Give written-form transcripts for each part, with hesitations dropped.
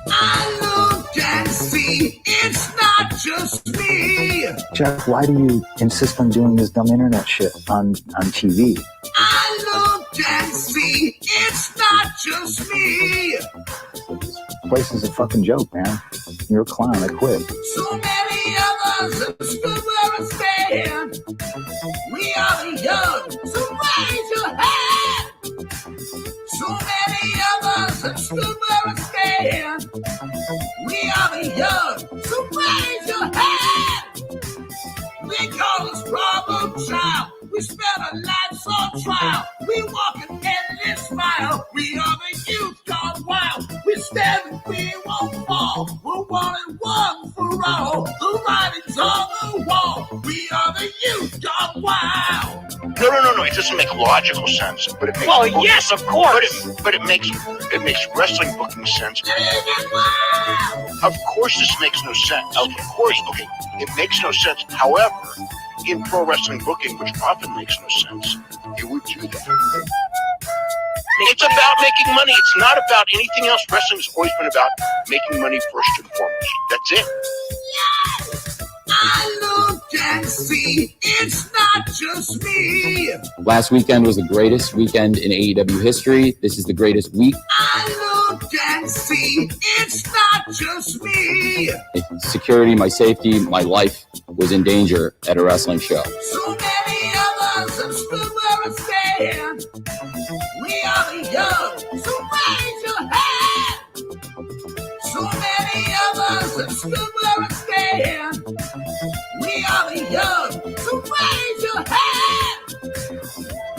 I look and see it's not just me. Jeff, why do you insist on doing this dumb internet shit on TV? I look and see it's not just me. This place is a fucking joke, man. You're a clown. I quit. So many of us have stood where we stand. We are the young, so raise your hand. So many of us have stood where we stand. We are the young, so raise your hand. We call this problem child. We spend our lives on trial. We walk an endless mile. We are the youth gone wild. We stand and we won't fall. We're one and one for all. The writing's on the wall. We are the youth gone wild. No. It doesn't make logical sense. But it makes yes, of course. But it makes wrestling booking sense. Of course, this makes no sense. Of course, okay, it makes no sense. However, in pro wrestling booking, which often makes no sense, you would do that. It's about making money. It's not about anything else. Wrestling's always been about making money first and foremost. That's it. Yes! I look and see it's not just me. Last weekend was the greatest weekend in AEW history. This is the greatest week. I look and see it's not just me. Security, my safety, my life was in danger at a wrestling show. So many of us have stood where we stand. We are the young, so raise your hand. So many of us have stood where we stand. We are the young, so raise your hand.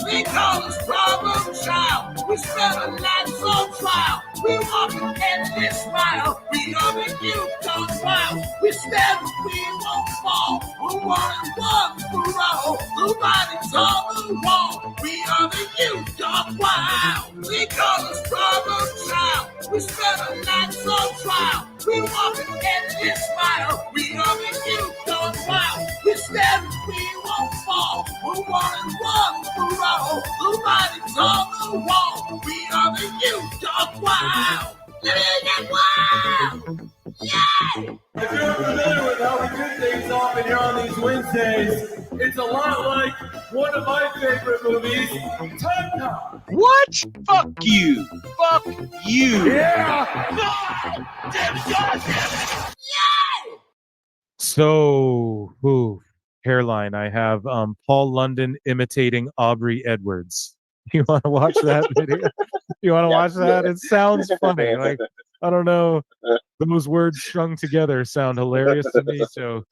We call this problem child. We spend our lives on trial. We walk an endless mile. We are the youth gone wild. We stand and we won't fall. We're one and one for all. The writing's on the wall. We are the youth gone wild. We call this problem child. We spend our lives on trial. We walk an endless mile. We are the youth gone wild. We stand and we won't fall. We're one and one for all. The writing's on the wall. We are the youth gone wild. Wild. Yay! If you're familiar with how we do things often here on these Wednesdays, it's a lot like one of my favorite movies, Time Cop. What? Fuck you. Fuck you. Yeah! Yay! So, hairline. I have Paul London imitating Aubrey Edwards. You want to watch that video? You want to watch that? It sounds funny. Like, I don't know. Those words strung together sound hilarious to me. So,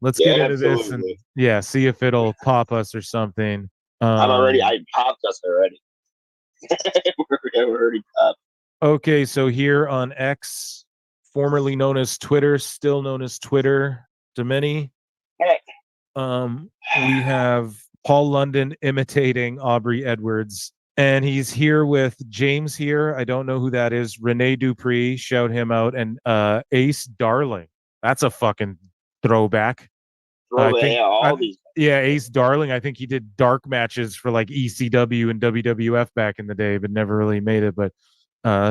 let's get into this and see if it'll pop us or something. I popped us already. We're already popped. Okay, so here on X, formerly known as Twitter, still known as Twitter, to many, we have Paul London imitating Aubrey Edwards. And he's here with James here. I don't know who that is. Rene Dupree, shout him out. And Ace Darling. That's a fucking throwback. Ace Darling. I think he did dark matches for like ECW and WWF back in the day, but never really made it. But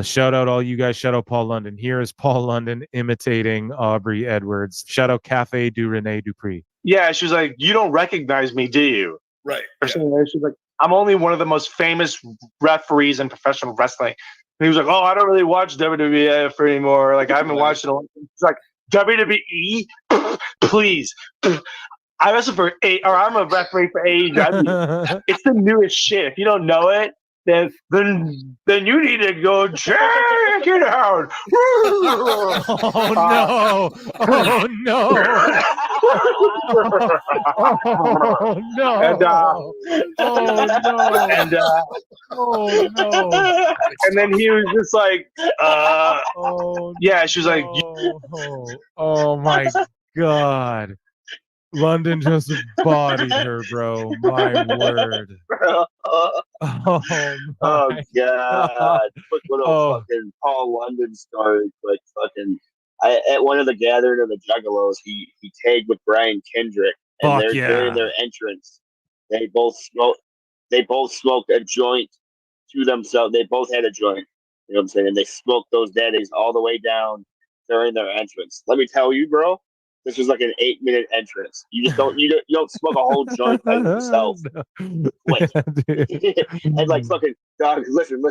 shout out all you guys. Shout out Paul London. Here is Paul London imitating Aubrey Edwards. Shout out Cafe du Rene Dupree. Yeah, she was like, "You don't recognize me, do you?" Right. Or something like that. She's like, "I'm only one of the most famous referees in professional wrestling." And he was like, "Oh, I don't really watch WWF anymore. Like, I haven't watched it a long time." She's like, "WWE? Please. I wrestle for I'm a referee for AEW. It's the newest shit. If you don't know it, then you need to go check it out." Oh no! Oh no! Oh no! And oh no! And then he was just like, yeah. She was like, oh my god! London just bodied her, bro. My word. Oh god! Quick little fucking Paul London story. Like fucking, at one of the gathering of the Juggalos, he tagged with Brian Kendrick, and during their entrance, they both smoked a joint to themselves. They both had a joint, You know what I'm saying? And they smoked those daddies all the way down during their entrance. Let me tell you, bro, this was like an 8-minute entrance. You don't smoke a whole joint by yourself. Quick. And like fucking dog, listen.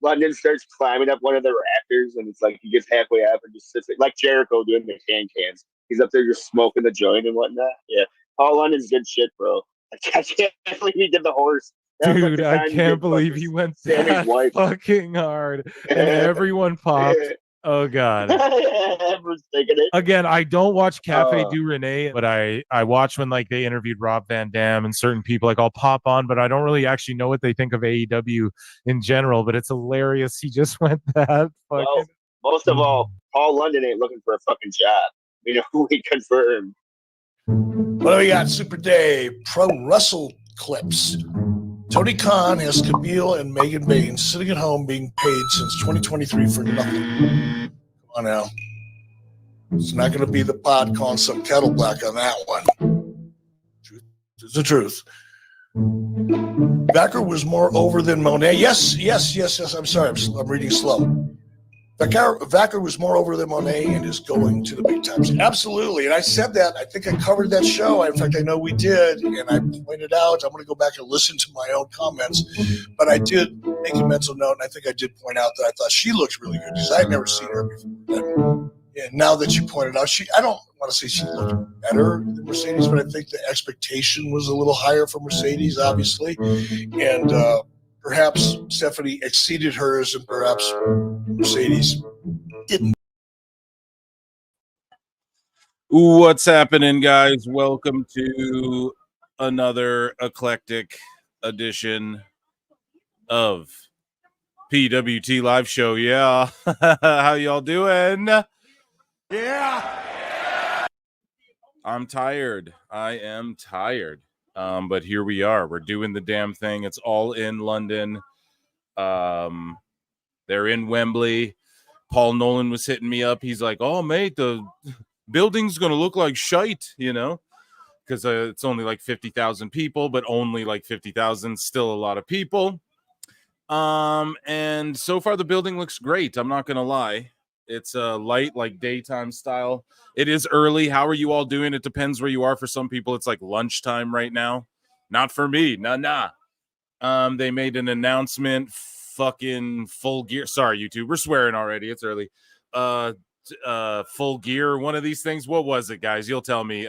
London starts climbing up one of the rafters, and it's like he gets halfway up and just sits there, like Jericho doing the cans. He's up there just smoking the joint and whatnot. Yeah, Paul London's good shit, bro. I can't believe he did the horse. Dude, I can't believe he went that fucking hard, and everyone popped. Oh god. Again, I don't watch Cafe Du Rene, but I watch when like they interviewed Rob Van Dam and certain people. Like I'll pop on, but I don't really actually know what they think of AEW in general. But it's hilarious. He just went that fucking. Well, most of all, Paul London ain't looking for a fucking job. You know, we confirmed. What do we got? Super Dave, Pro Wrestle Clips. Tony Khan has Camille and Megan Baines sitting at home being paid since 2023 for nothing. Come on now. It's not going to be the pod calling some kettle black on that one. Truth is the truth. Becker was more over than Monet. Yes. I'm sorry. I'm reading slow. Vacker was more over than Monet and is going to the big times. Absolutely. And I said that. I think I covered that show. In fact, I know we did. And I pointed out, I'm going to go back and listen to my own comments. But I did make a mental note. And I think I did point out that I thought she looked really good because I had never seen her before. And now that you pointed out, I don't want to say she looked better than Mercedes, but I think the expectation was a little higher for Mercedes, obviously. And, perhaps Stephanie exceeded hers and perhaps Mercedes didn't. What's happening, guys? Welcome to another eclectic edition of PWT Live Show. Yeah. How y'all doing? Yeah. I'm tired. I am tired. But here we are. We're doing the damn thing. It's all in London. They're in Wembley. Paul Nolan was hitting me up. He's like, "Oh, mate, the building's going to look like shite, you know, because it's only like 50,000 people, but only like 50,000, still a lot of people." And so far the building looks great. I'm not going to lie. It's light, like daytime style. It is early. How are you all doing? It depends where you are. For some people, it's like lunchtime right now. Not for me. Nah. They made an announcement. Fucking Full Gear. Sorry, YouTube. We're swearing already. It's early. Full Gear. One of these things. What was it, guys? You'll tell me.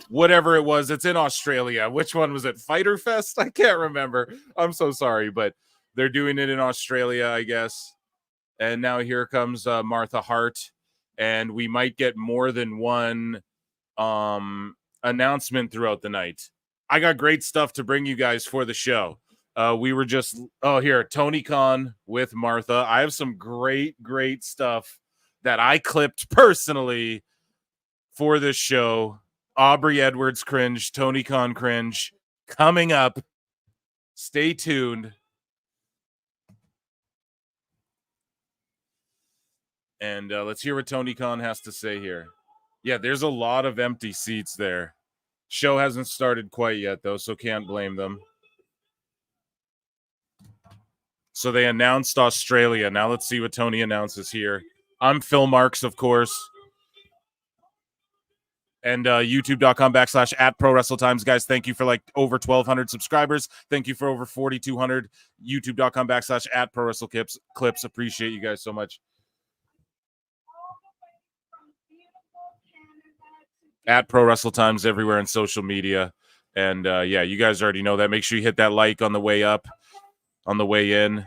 Whatever it was. It's in Australia. Which one was it? Fighter Fest? I can't remember. I'm so sorry, but they're doing it in Australia, I guess. And now here comes Martha Hart, and we might get more than one announcement throughout the night. I got great stuff to bring you guys for the show. We were just here, Tony Khan with Martha. I have some great stuff that I clipped personally for this show. Aubrey Edwards cringe, Tony Khan cringe coming up. Stay tuned. And let's hear what Tony Khan has to say here. Yeah, there's a lot of empty seats there. Show hasn't started quite yet, though, so can't blame them. So they announced Australia. Now let's see what Tony announces here. I'm Phil Marks, of course. And youtube.com/@prowrestletimes. Guys, thank you for like over 1,200 subscribers. Thank you for over 4,200. youtube.com/@prowrestletimes. Appreciate you guys so much. @ProWrestleTimes everywhere on social media. And yeah, you guys already know that. Make sure you hit that like on the way up, on the way in.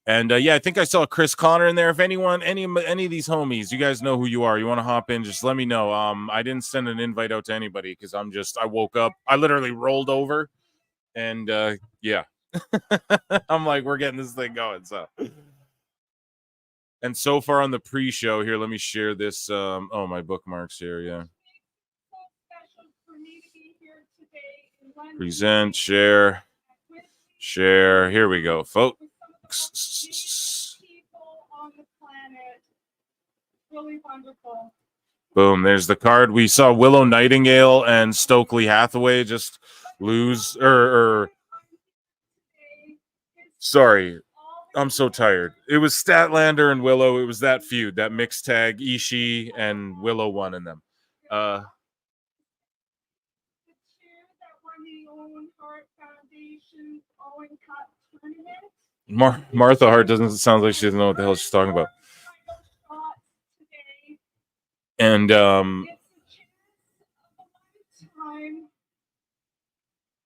And yeah, I think I saw Chris Connor in there. If anyone, any of these homies, you guys know who you are. You want to hop in, just let me know. I didn't send an invite out to anybody because I woke up. I literally rolled over and yeah. I'm like, we're getting this thing going. So. And so far on the pre-show here, let me share this. My bookmarks here, yeah. Present, share. Here we go, folks. Really wonderful. Boom, there's the card. We saw Willow Nightingale and Stokely Hathaway just lose or Sorry. I'm so tired. It was Statlander and Willow. It was that feud, that mixed tag. Ishii and Willow won in them. Martha Hart doesn't sound like she doesn't know what the hell she's talking about.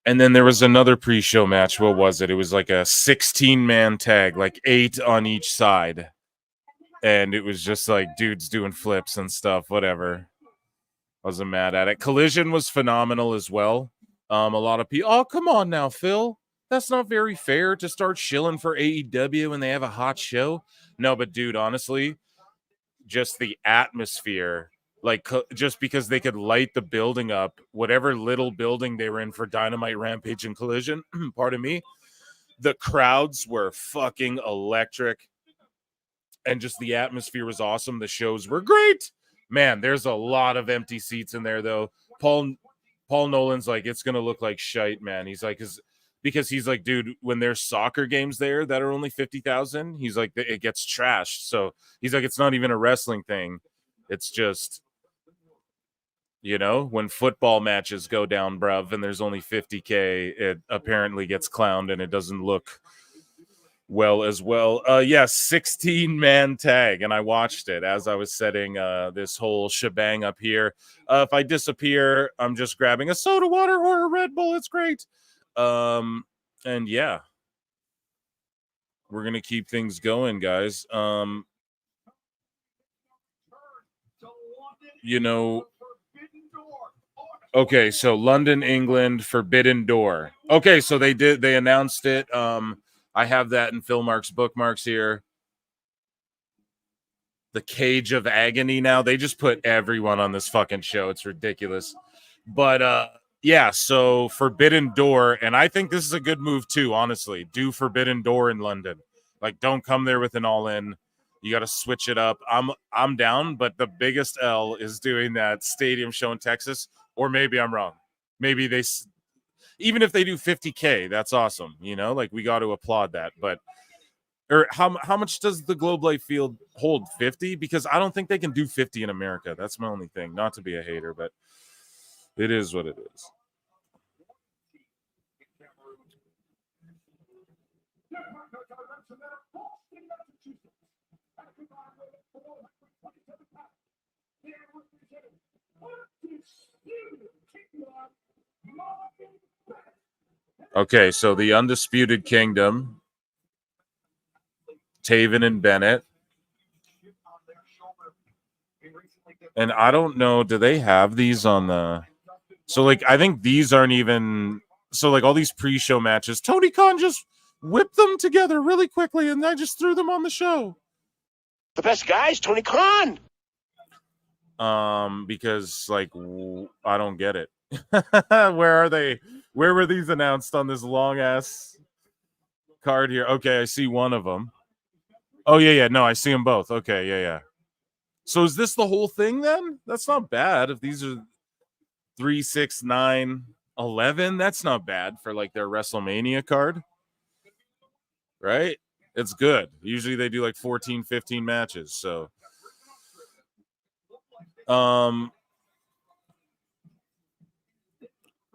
And then there was another pre-show match. What was it? It was like a 16-man tag, like 8 on each side. And it was just like dudes doing flips and stuff, whatever. Wasn't mad at it. Collision was phenomenal as well. A lot of people, oh, come on now, Phil. That's not very fair to start shilling for AEW when they have a hot show. No, but dude, honestly, just the atmosphere, like just because they could light the building up, whatever little building they were in for Dynamite, Rampage, and Collision, pardon me, the crowds were fucking electric. And just the atmosphere was awesome. The shows were great. Man, there's a lot of empty seats in there, though. Paul Nolan's like, it's going to look like shite, man. He's like, because he's like, dude, when there's soccer games there that are only 50,000, he's like, it gets trashed. So he's like, it's not even a wrestling thing. It's just, you know, when football matches go down, bruv, and there's only 50K, it apparently gets clowned and it doesn't look well as well. 16-man tag, and I watched it as I was setting this whole shebang up here. If I disappear, I'm just grabbing a soda water or a Red Bull. It's great. And yeah, we're gonna keep things going, guys. You know, okay, so London, England, Forbidden Door. Okay, so they announced it. I have that in Phil Mark's bookmarks here. The Cage of Agony now. They just put everyone on this fucking show. It's ridiculous. But yeah, so Forbidden Door, and I think this is a good move too, honestly. Do Forbidden Door in London. Like, don't come there with an all-in. You got to switch it up. I'm down, but the biggest L is doing that stadium show in Texas, or maybe I'm wrong. Maybe they, even if they do 50K, that's awesome. You know, like, we got to applaud that. But or how much does the Globe Life Field hold? 50? Because I don't think they can do 50 in America. That's my only thing. Not to be a hater, but it is what it is. Okay, so the Undisputed Kingdom, Taven and Bennett. And I don't know, do they have these on the... So, like, I think these aren't even... So, like, all these pre-show matches, Tony Khan just whipped them together really quickly, and I just threw them on the show. The best guys, Tony Khan. Because, like, I don't get it. Where are they? Where were these announced on this long-ass card here? Okay, I see one of them. Oh, yeah. No, I see them both. Okay, yeah. So is this the whole thing then? That's not bad. If these are 3, 6, 9, 11, that's not bad for, like, their WrestleMania card. Right? It's good. Usually they do, like, 14, 15 matches, so...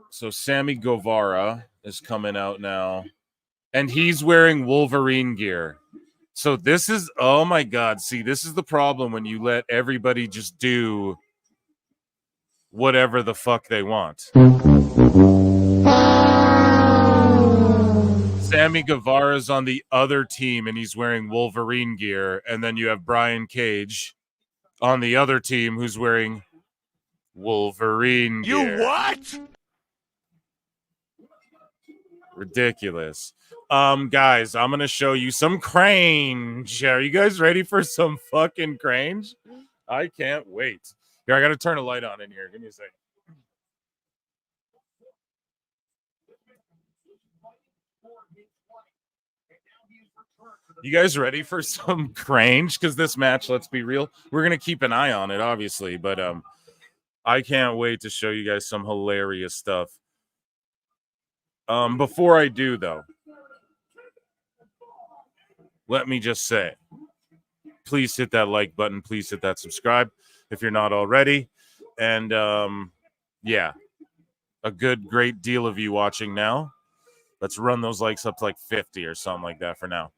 So Sammy Guevara is coming out now, and he's wearing Wolverine gear. So this is, oh my God. See, this is the problem when you let everybody just do whatever the fuck they want. Sammy Guevara's on the other team, and he's wearing Wolverine gear. And then you have Brian Cage on the other team who's wearing Wolverine gear. You what? Ridiculous. Guys, I'm gonna show you some cringe. Are you guys ready for some fucking cringe? I can't wait. Here, I gotta turn a light on in here. Give me a second. You guys ready for some cringe? Because this match, let's be real, we're gonna keep an eye on it, obviously, but I can't wait to show you guys some hilarious stuff. Before I do, though, let me just say, please hit that like button. Please hit that subscribe if you're not already. And yeah, a great deal of you watching now. Let's run those likes up to like 50 or something like that for now.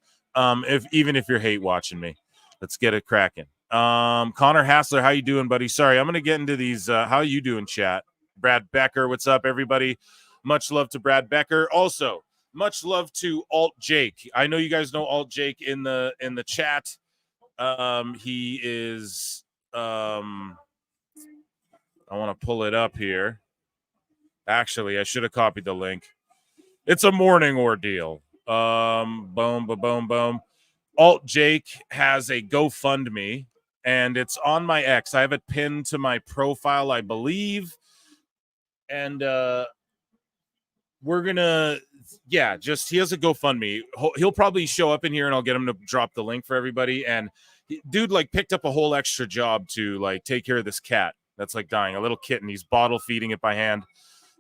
Even if you're hate watching me, let's get it cracking. Connor Hassler, how you doing, buddy? Sorry, I'm gonna get into these. How you doing, chat? Brad Becker, what's up, everybody? Much love to Brad Becker. Also, much love to Alt Jake. I know you guys know Alt Jake in the chat. He is I want to pull it up here. Actually, I should have copied the link. It's a morning ordeal. Boom, boom, boom, boom. Alt Jake has a GoFundMe, and it's on my X. I have it pinned to my profile, I believe. And we're gonna, yeah, just he has a GoFundMe. He'll probably show up in here, and I'll get him to drop the link for everybody. And dude, like, picked up a whole extra job to like take care of this cat that's like dying, a little kitten. He's bottle feeding it by hand.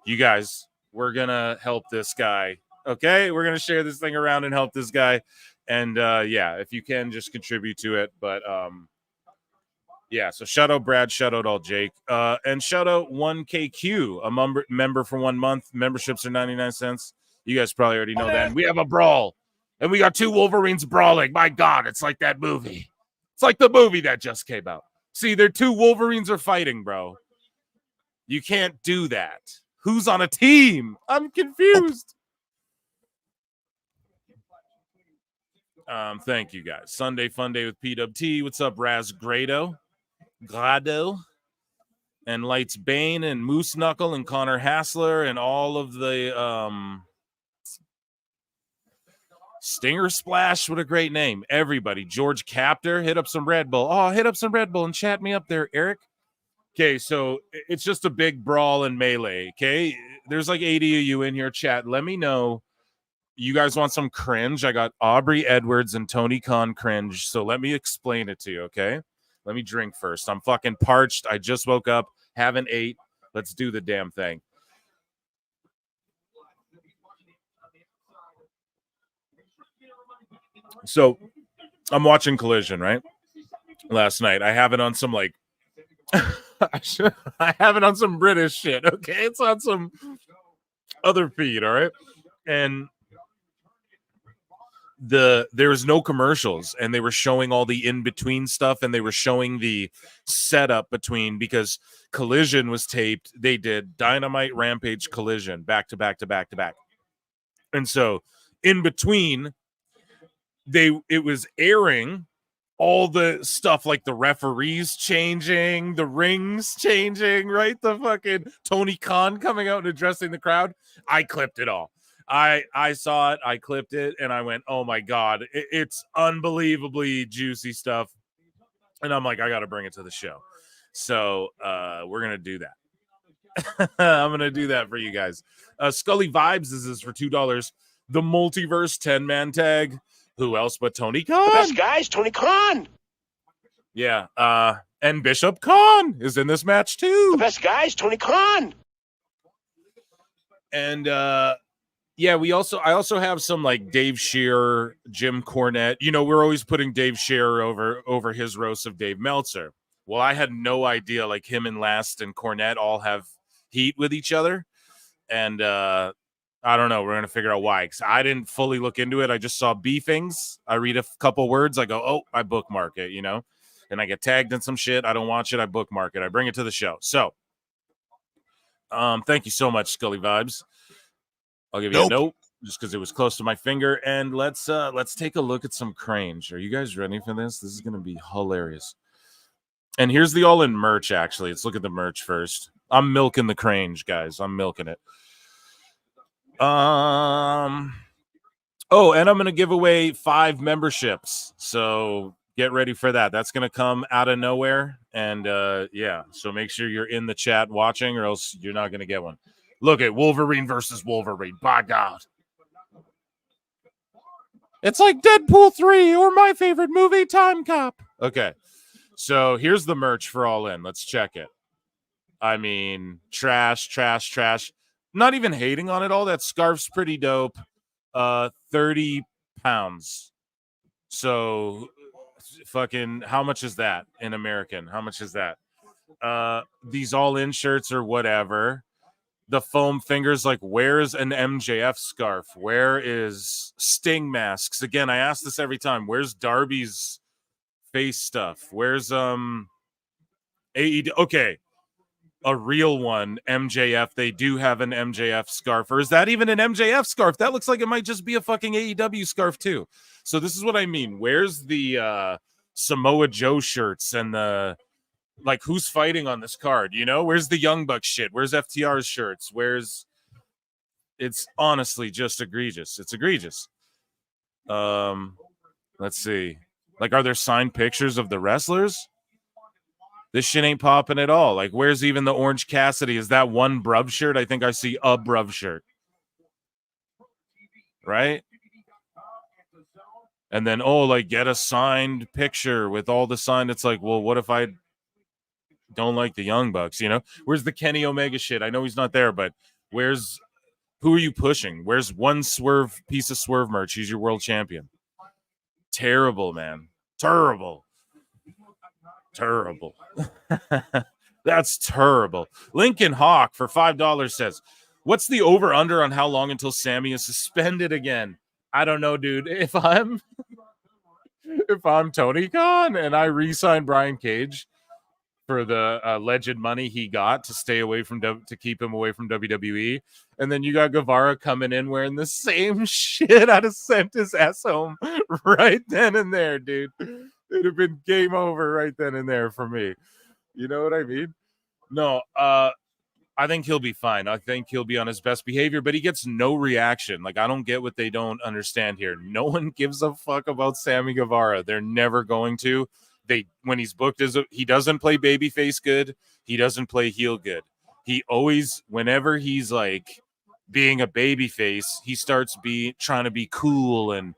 You guys, we're gonna help this guy. Okay, we're gonna share this thing around and help this guy. And yeah, if you can, just contribute to it. But yeah, so shout out Brad, shout out all Jake, and shout out 1KQ, a member for 1 month. Memberships are 99 cents. You guys probably already know that. And we have a brawl, and we got two Wolverines brawling. My God, it's like that movie. It's like the movie that just came out. See, they're two Wolverines are fighting, bro. You can't do that. Who's on a team? I'm confused. Thank you guys. Sunday fun day with PWT. What's up, Raz Grado, and Lights Bane and Moose Knuckle and Connor Hassler and all of the Stinger Splash. What a great name. Everybody. George Captor, hit up some Red Bull. Oh, hit up some Red Bull and chat me up there, Eric. Okay, so it's just a big brawl and melee. Okay, there's like 80 of you in here, chat. Let me know. You guys want some cringe? I got Aubrey Edwards and Tony Khan cringe. So let me explain it to you, okay? Let me drink first. I'm fucking parched. I just woke up, haven't ate. Let's do the damn thing. So I'm watching Collision, right? Last night. I have it on some like I have it on some British shit, okay? It's on some other feed, all right? And there was no commercials, and they were showing all the in-between stuff, and they were showing the setup between, because Collision was taped. They did Dynamite, Rampage, Collision back to back to back to back. And so in between, it was airing all the stuff, like the referees changing, the rings changing, right? The fucking Tony Khan coming out and addressing the crowd. I clipped it all. I saw it, I clipped it, and I went, oh my God, it's unbelievably juicy stuff. And I'm like, I got to bring it to the show. So we're going to do that. I'm going to do that for you guys. Scully Vibes is this for $2. The Multiverse 10-man tag. Who else but Tony Khan? The best guys, Tony Khan. Yeah. And Bishop Khan is in this match too. The best guys, Tony Khan. And yeah, I also have some like Dave Scherer, Jim Cornette. You know, we're always putting Dave Scherer over his roast of Dave Meltzer. Well, I had no idea, like, him and Last and Cornette all have heat with each other. And I don't know. We're going to figure out why. Because I didn't fully look into it. I just saw beefings. I read a couple words. I go, oh, I bookmark it, you know. And I get tagged in some shit. I don't watch it. I bookmark it. I bring it to the show. So thank you so much, Scully Vibes. I'll give you a note just because it was close to my finger. And let's take a look at some cringe. Are you guys ready for this? This is going to be hilarious. And here's the all-in merch, actually. Let's look at the merch first. I'm milking the cringe, guys. I'm milking it. Oh, and I'm going to give away 5 memberships. So get ready for that. That's going to come out of nowhere. And yeah, so make sure you're in the chat watching, or else you're not going to get one. Look at Wolverine versus Wolverine. By God. It's like Deadpool 3 or my favorite movie, Time Cop. Okay. So here's the merch for All In. Let's check it. I mean, trash. Not even hating on it all. That scarf's pretty dope. 30 pounds. So fucking, how much is that in American? How much is that? These all-in shirts or whatever. The foam fingers, like, where's an MJF scarf? Where is Sting masks? Again, I ask this every time. Where's Darby's face stuff? Where's AEW? Okay, a real one, MJF. They do have an MJF scarf. Or is that even an MJF scarf? That looks like it might just be a fucking AEW scarf too. So this is what I mean. Where's the Samoa Joe shirts and the, like, who's fighting on this card? You know, where's the Young Bucks shit? Where's FTR's shirts? It's honestly just egregious. It's egregious. Let's see. Like, are there signed pictures of the wrestlers? This shit ain't popping at all. Like, where's even the Orange Cassidy? Is that one Bruv shirt? I think I see a Bruv shirt. Right? And then, like, get a signed picture with all the signed. It's like, well, what if I don't like the Young Bucks, you know? Where's the Kenny Omega shit? I know he's not there, but who are you pushing? Where's one Swerve piece of Swerve merch? He's your world champion. Terrible, man. Terrible. That's terrible. Lincoln Hawk for $5 says, what's the over under on how long until Sammy is suspended again? I don't know, dude. If I'm Tony Khan and I re-sign Brian Cage for the alleged money he got to stay away from to keep him away from WWE, and then you got Guevara coming in wearing the same shit, I'd have sent his ass home right then and there, dude. It'd have been game over right then and there for me. You know what I mean? No, I think he'll be fine. I think he'll be on his best behavior, but he gets no reaction. Like, I don't get what they don't understand here. No one gives a fuck about Sammy Guevara. They're never going to. When he's booked, he doesn't play babyface good. He doesn't play heel good. He always, whenever he's like being a babyface, he starts trying to be cool and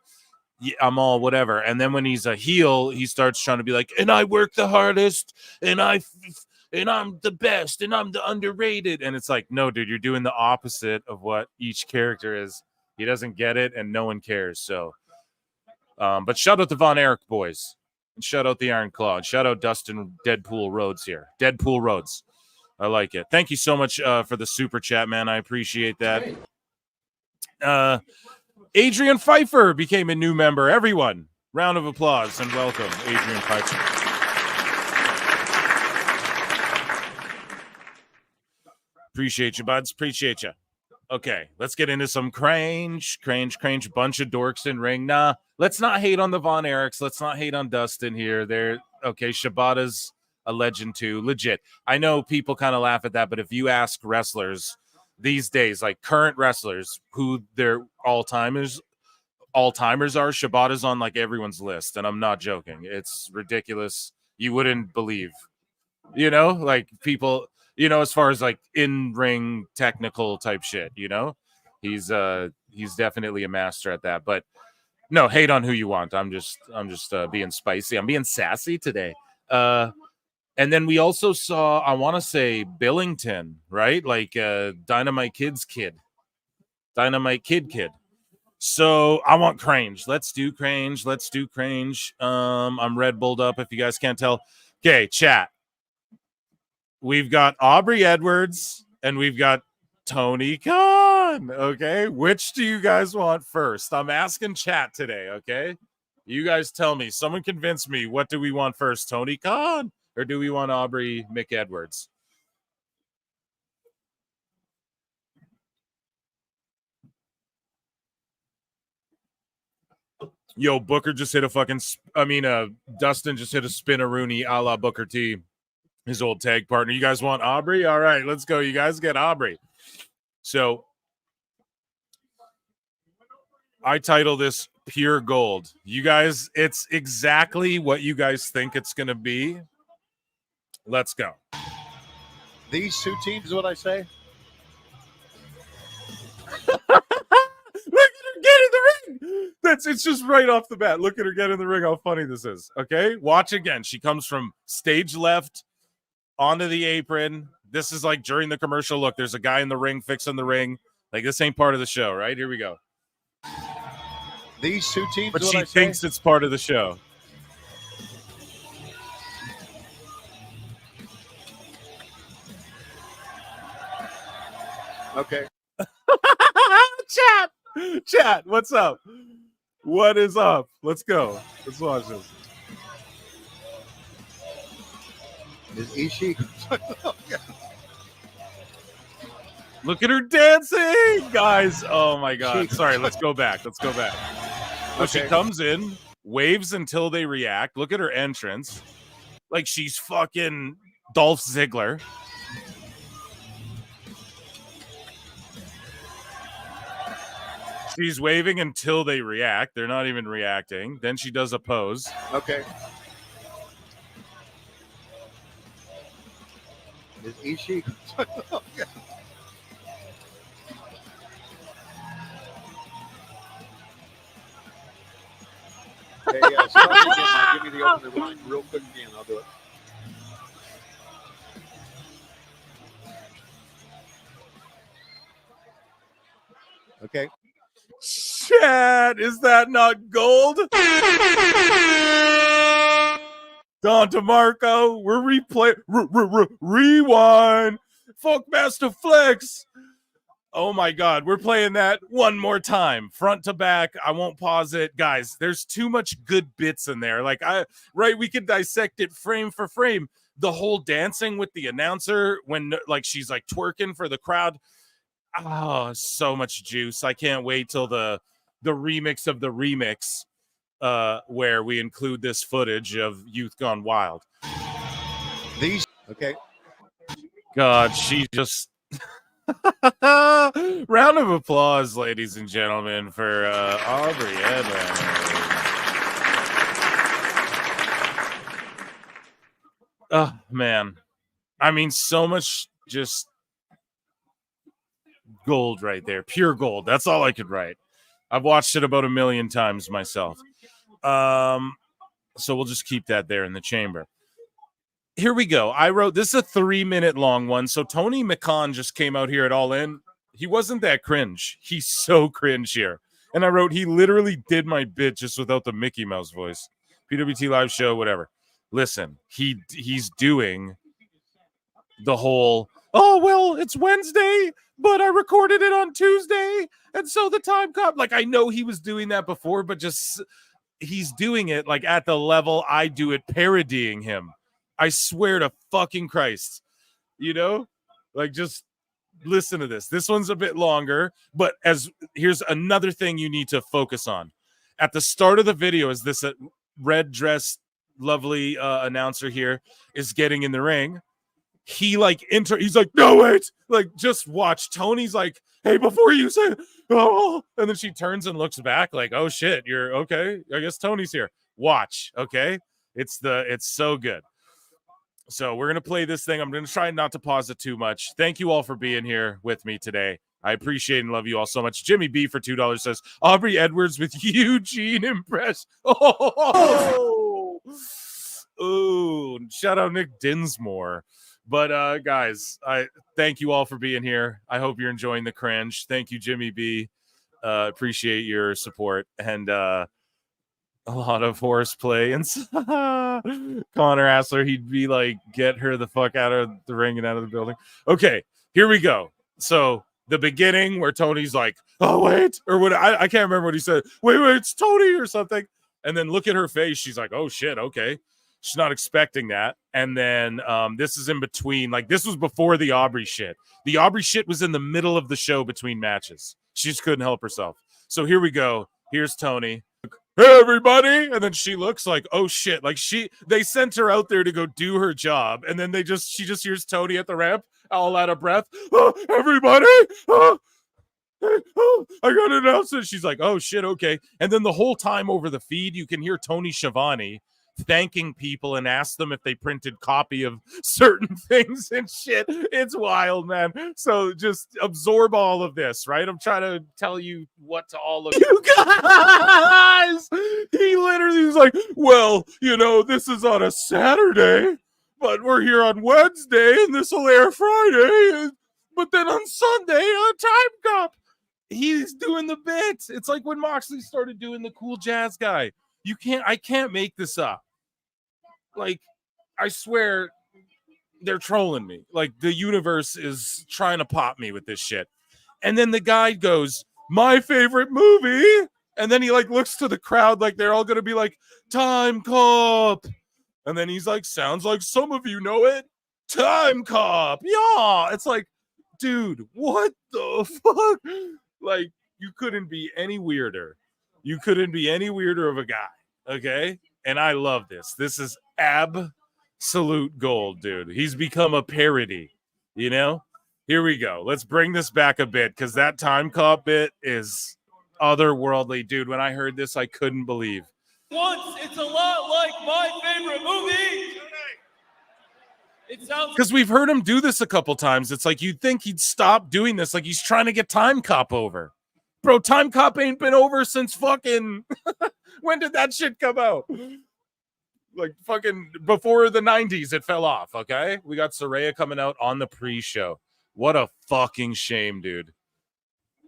I'm all whatever. And then when he's a heel, he starts trying to be like, and I work the hardest, and I'm the best, and I'm the underrated. And it's like, no, dude, you're doing the opposite of what each character is. He doesn't get it, and no one cares. So, but shout out the Von Erich boys. And shout out the Iron Claw. And shout out Dustin Deadpool Rhodes here. Deadpool Rhodes. I like it. Thank you so much for the super chat, man. I appreciate that. Adrian Pfeiffer became a new member. Everyone, round of applause and welcome, Adrian Pfeiffer. Appreciate you, buds. Appreciate you. Okay, let's get into some cringe. Bunch of dorks in ring. Nah, let's not hate on the Von Erichs. Let's not hate on Dustin here. Okay, Shibata's a legend too. Legit. I know people kind of laugh at that, but if you ask wrestlers these days, like current wrestlers, who their all-timers are, Shibata's on like everyone's list, and I'm not joking. It's ridiculous. You wouldn't believe. You know, like people... You know, as far as like in-ring technical type shit, you know, he's definitely a master at that. But no, hate on who you want. I'm just being spicy. I'm being sassy today. And then we also saw, I want to say Billington, right? Like Dynamite Kid. So I want Crange. Let's do Crange. I'm Red Bulled up if you guys can't tell. Okay, chat. We've got Aubrey Edwards and we've got Tony Khan. Okay, which do you guys want first? I'm asking chat today. Okay, you guys tell me. Someone convince me. What do we want first, Tony Khan, or do we want Aubrey McEdwards? Yo, Booker just hit a fucking. Dustin just hit a spin-a-rooney a la Booker T. His old tag partner. You guys want Aubrey? All right, let's go. You guys get Aubrey. So I title this Pure Gold. You guys, it's exactly what you guys think it's going to be. Let's go. These two teams is what I say. Look at her get in the ring. It's just right off the bat. Look at her get in the ring. How funny this is. Okay, watch again. She comes from stage left onto the apron. This is like during the commercial. Look, there's a guy in the ring fixing the ring. Like, this ain't part of the show, right? Here we go. These two teams, but what she I say? thinks it's part of the show. Okay. Chat, what's up? What is up? Let's go. Let's watch this. Is Ishii? Look at her dancing, guys. Oh my god. Sorry, let's go back. Let's go back. So she comes in, waves until they react. Look at her entrance. Like she's fucking Dolph Ziggler. She's waving until they react. They're not even reacting. Then she does a pose. Okay. Is Ishii? Hey, start again. Now give me the opening line real quick again. I'll do it. Okay. Chat, is that not gold? Don DeMarco, we're rewind. Funkmaster Flex. Oh my god, we're playing that one more time, front to back. I won't pause it, guys. There's too much good bits in there. Like we could dissect it frame for frame. The whole dancing with the announcer when like she's like twerking for the crowd. Oh, so much juice. I can't wait till the remix of the remix where we include this footage of Youth Gone Wild. These okay. God, she just round of applause, ladies and gentlemen, for Aubrey Edwards. Oh man. I mean, so much just gold right there. Pure gold. That's all I could write. I've watched it about 1 million times myself. So we'll just keep that there in the chamber. Here we go. I wrote, this is a 3-minute long one. So Tony McCon just came out here at All In. He wasn't that cringe. He's so cringe here. And I wrote, he literally did my bit just without the Mickey Mouse voice. PWT live show, whatever. Listen, he's doing the whole, oh, well, it's Wednesday, but I recorded it on Tuesday. And so the time comes. Like, I know he was doing that before, but just he's doing it like at the level I do it, parodying him. I swear to fucking Christ, you know, like just listen to this. This one's a bit longer, but here's another thing you need to focus on. At the start of the video, is this a red dress, lovely announcer here is getting in the ring. He like he's like, no, wait, like just watch. Tony's like, hey, before you say, oh, and then she turns and looks back like, oh shit, you're okay. I guess Tony's here. Watch, okay? It's so good. So we're going to play this thing. I'm going to try not to pause it too much. Thank you all for being here with me today. I appreciate and love you all so much. Jimmy B for $2 says, Aubrey Edwards with Eugene impress. Oh, shout out Nick Dinsmore. But guys, I thank you all for being here. I hope you're enjoying the cringe. Thank you, Jimmy B. Appreciate your support. And a lot of horseplay. And Connor Hassler, he'd be like, get her the fuck out of the ring and out of the building. Okay, here we go. So the beginning where Tony's like, oh, wait, or what? I can't remember what he said. Wait, it's Tony or something. And then look at her face. She's like, oh, shit, okay. She's not expecting that. And then this is in between. Like, this was before the Aubrey shit. The Aubrey shit was in the middle of the show between matches. She just couldn't help herself. So here we go. Here's Tony. Hey, everybody. And then she looks like, oh, shit. Like, they sent her out there to go do her job. And then she just hears Tony at the ramp, all out of breath. Oh, everybody. Oh, I got to announce it. She's like, oh, shit, okay. And then the whole time over the feed, you can hear Tony Schiavone thanking people and ask them if they printed copy of certain things and shit. It's wild, man. So just absorb all of this, right? I'm trying to tell you what to all of you guys. He literally was like, well, you know, this is on a Saturday, but we're here on Wednesday and this will air Friday. But then on Sunday, a time cop. He's doing the bit. It's like when Moxley started doing the cool jazz guy. I can't make this up. Like, I swear they're trolling me. Like, the universe is trying to pop me with this shit. And then the guy goes, my favorite movie. And then he like looks to the crowd like they're all going to be like, Time Cop. And then he's like, sounds like some of you know it. Time Cop. Yeah. It's like, dude, what the fuck? Like, you couldn't be any weirder. You couldn't be any weirder of a guy. Okay. And I love this. This is absolute gold, dude. He's become a parody, you know? Here we go. Let's bring this back a bit because that Time Cop bit is otherworldly, dude. When I heard this, I couldn't believe. Once, it's a lot like my favorite movie. It sounds because we've heard him do this a couple times. It's like you'd think he'd stop doing this, like he's trying to get Time Cop over. Bro, Time Cop ain't been over since fucking when did that shit come out? Like fucking before the 90s, it fell off. Okay, we got Saraya coming out on the pre-show. What a fucking shame, dude.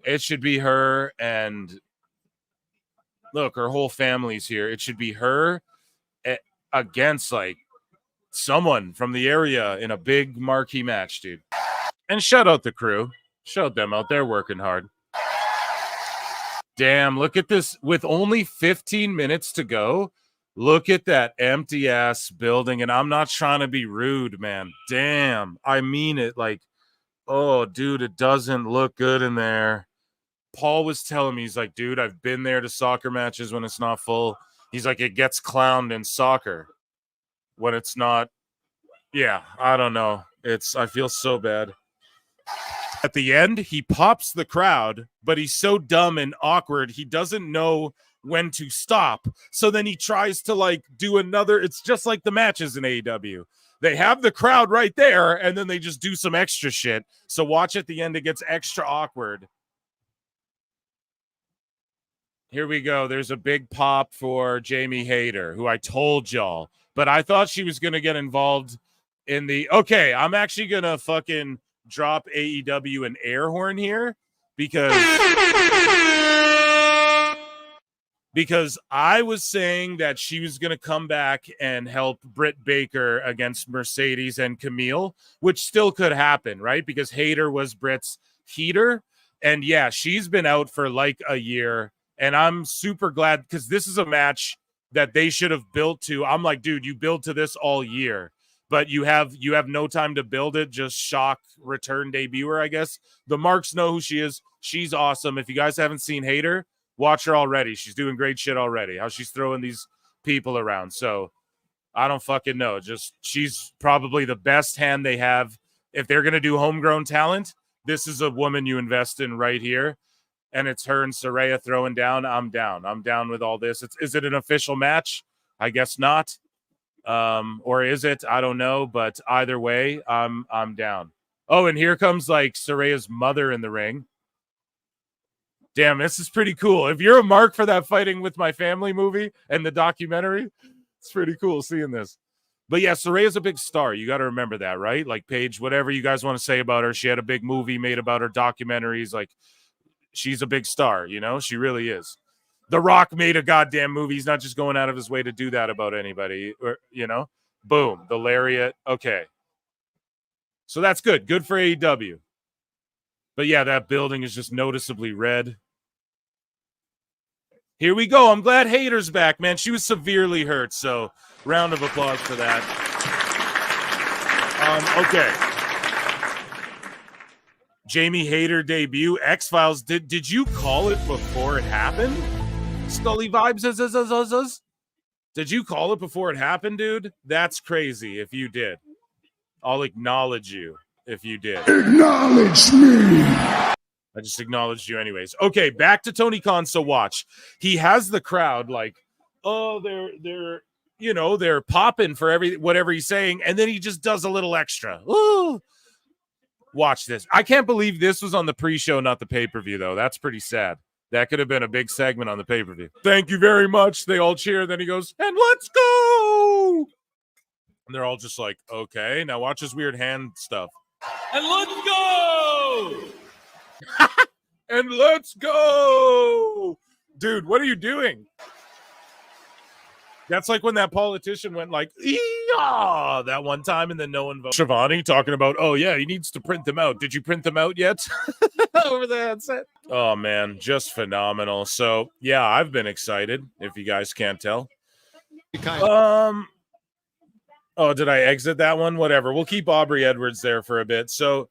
It should be her and look, her whole family's here. It should be her against like someone from the area in a big marquee match, dude. And shout out the crew. Shout them out. They're working hard. Damn, look at this. With only 15 minutes to go, look at that empty ass building. And I'm not trying to be rude, man. Damn. I mean it. Like, oh, dude, it doesn't look good in there. Paul was telling me, he's like, dude, I've been there to soccer matches when it's not full. He's like, it gets clowned in soccer when it's not. Yeah, I don't know. I feel so bad. At the end, he pops the crowd, but he's so dumb and awkward, he doesn't know when to stop. So then he tries to like do another. It's just like the matches in AEW. They have the crowd right there, and then they just do some extra shit. So watch at the end, it gets extra awkward. Here we go. There's a big pop for Jamie Hayter, who I told y'all, but I thought she was going to get involved in the. Okay, I'm actually going to fucking drop AEW an air horn here because I was saying that she was going to come back and help Britt Baker against Mercedes and Camille, which still could happen, right? Because Hayter was Britt's heater. And yeah, she's been out for like a year. And I'm super glad because this is a match that they should have built to. I'm like, dude, you build to this all year, but you have no time to build it. Just shock return debuter, I guess. The marks know who she is. She's awesome. If you guys haven't seen Hayter, watch her already. She's doing great shit already. How she's throwing these people around. So I don't fucking know. Just she's probably the best hand they have. If they're going to do homegrown talent, this is a woman you invest in right here. And it's her and Saraya throwing down. I'm down. I'm down with all this. Is it an official match? I guess not. Or is it? I don't know. But either way, I'm down. Oh, and here comes like Saraya's mother in the ring. Damn, this is pretty cool. If you're a mark for that Fighting With My Family movie and the documentary, it's pretty cool seeing this. But yeah, Saraya's a big star. You got to remember that, right? Like Paige, whatever you guys want to say about her, she had a big movie made about her, documentaries. Like, she's a big star, you know? She really is. The Rock made a goddamn movie. He's not just going out of his way to do that about anybody, or, you know? Boom, the lariat. Okay. So that's good. Good for AEW. But yeah, that building is just noticeably red. Here we go. I'm glad Hayter's back, man. She was severely hurt, so round of applause for that. Okay. Jamie Hayter debut, X-Files. Did you call it before it happened? Scully vibes. Did you call it before it happened, dude? That's crazy if you did. I'll acknowledge you if you did. Acknowledge me. I just acknowledged you anyways. Okay, back to Tony Khan. So watch. He has the crowd like, oh, they're popping for whatever he's saying, and then he just does a little extra. Ooh. Watch this. I can't believe this was on the pre-show, not the pay-per-view, though. That's pretty sad. That could have been a big segment on the pay-per-view. Thank you very much. They all cheer. Then he goes, and let's go. And they're all just like, okay. Now watch this weird hand stuff. And let's go. and let's go. Dude, what are you doing? That's like when that politician went like, "Ee-yaw," that one time, and then no one voted. Shivani talking about, oh, yeah, he needs to print them out. Did you print them out yet? Over the headset. Oh, man, just phenomenal. So, yeah, I've been excited, if you guys can't tell. Oh, did I exit that one? Whatever. We'll keep Aubrey Edwards there for a bit. So,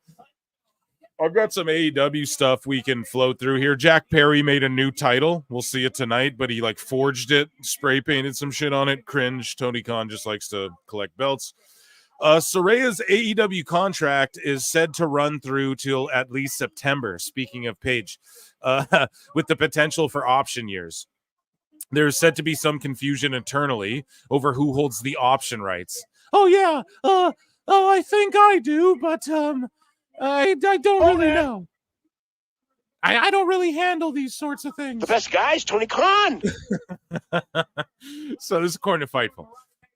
I've got some AEW stuff we can float through here. Jack Perry made a new title. We'll see it tonight, but he like forged it, spray painted some shit on it. Cringe. Tony Khan just likes to collect belts. Soraya's AEW contract is said to run through till at least September, speaking of Paige, with the potential for option years. There's said to be some confusion internally over who holds the option rights. Oh, yeah. I think I do, but I don't really know. I don't really handle these sorts of things. The best guy's Tony Khan. So this is Cornette Fightful.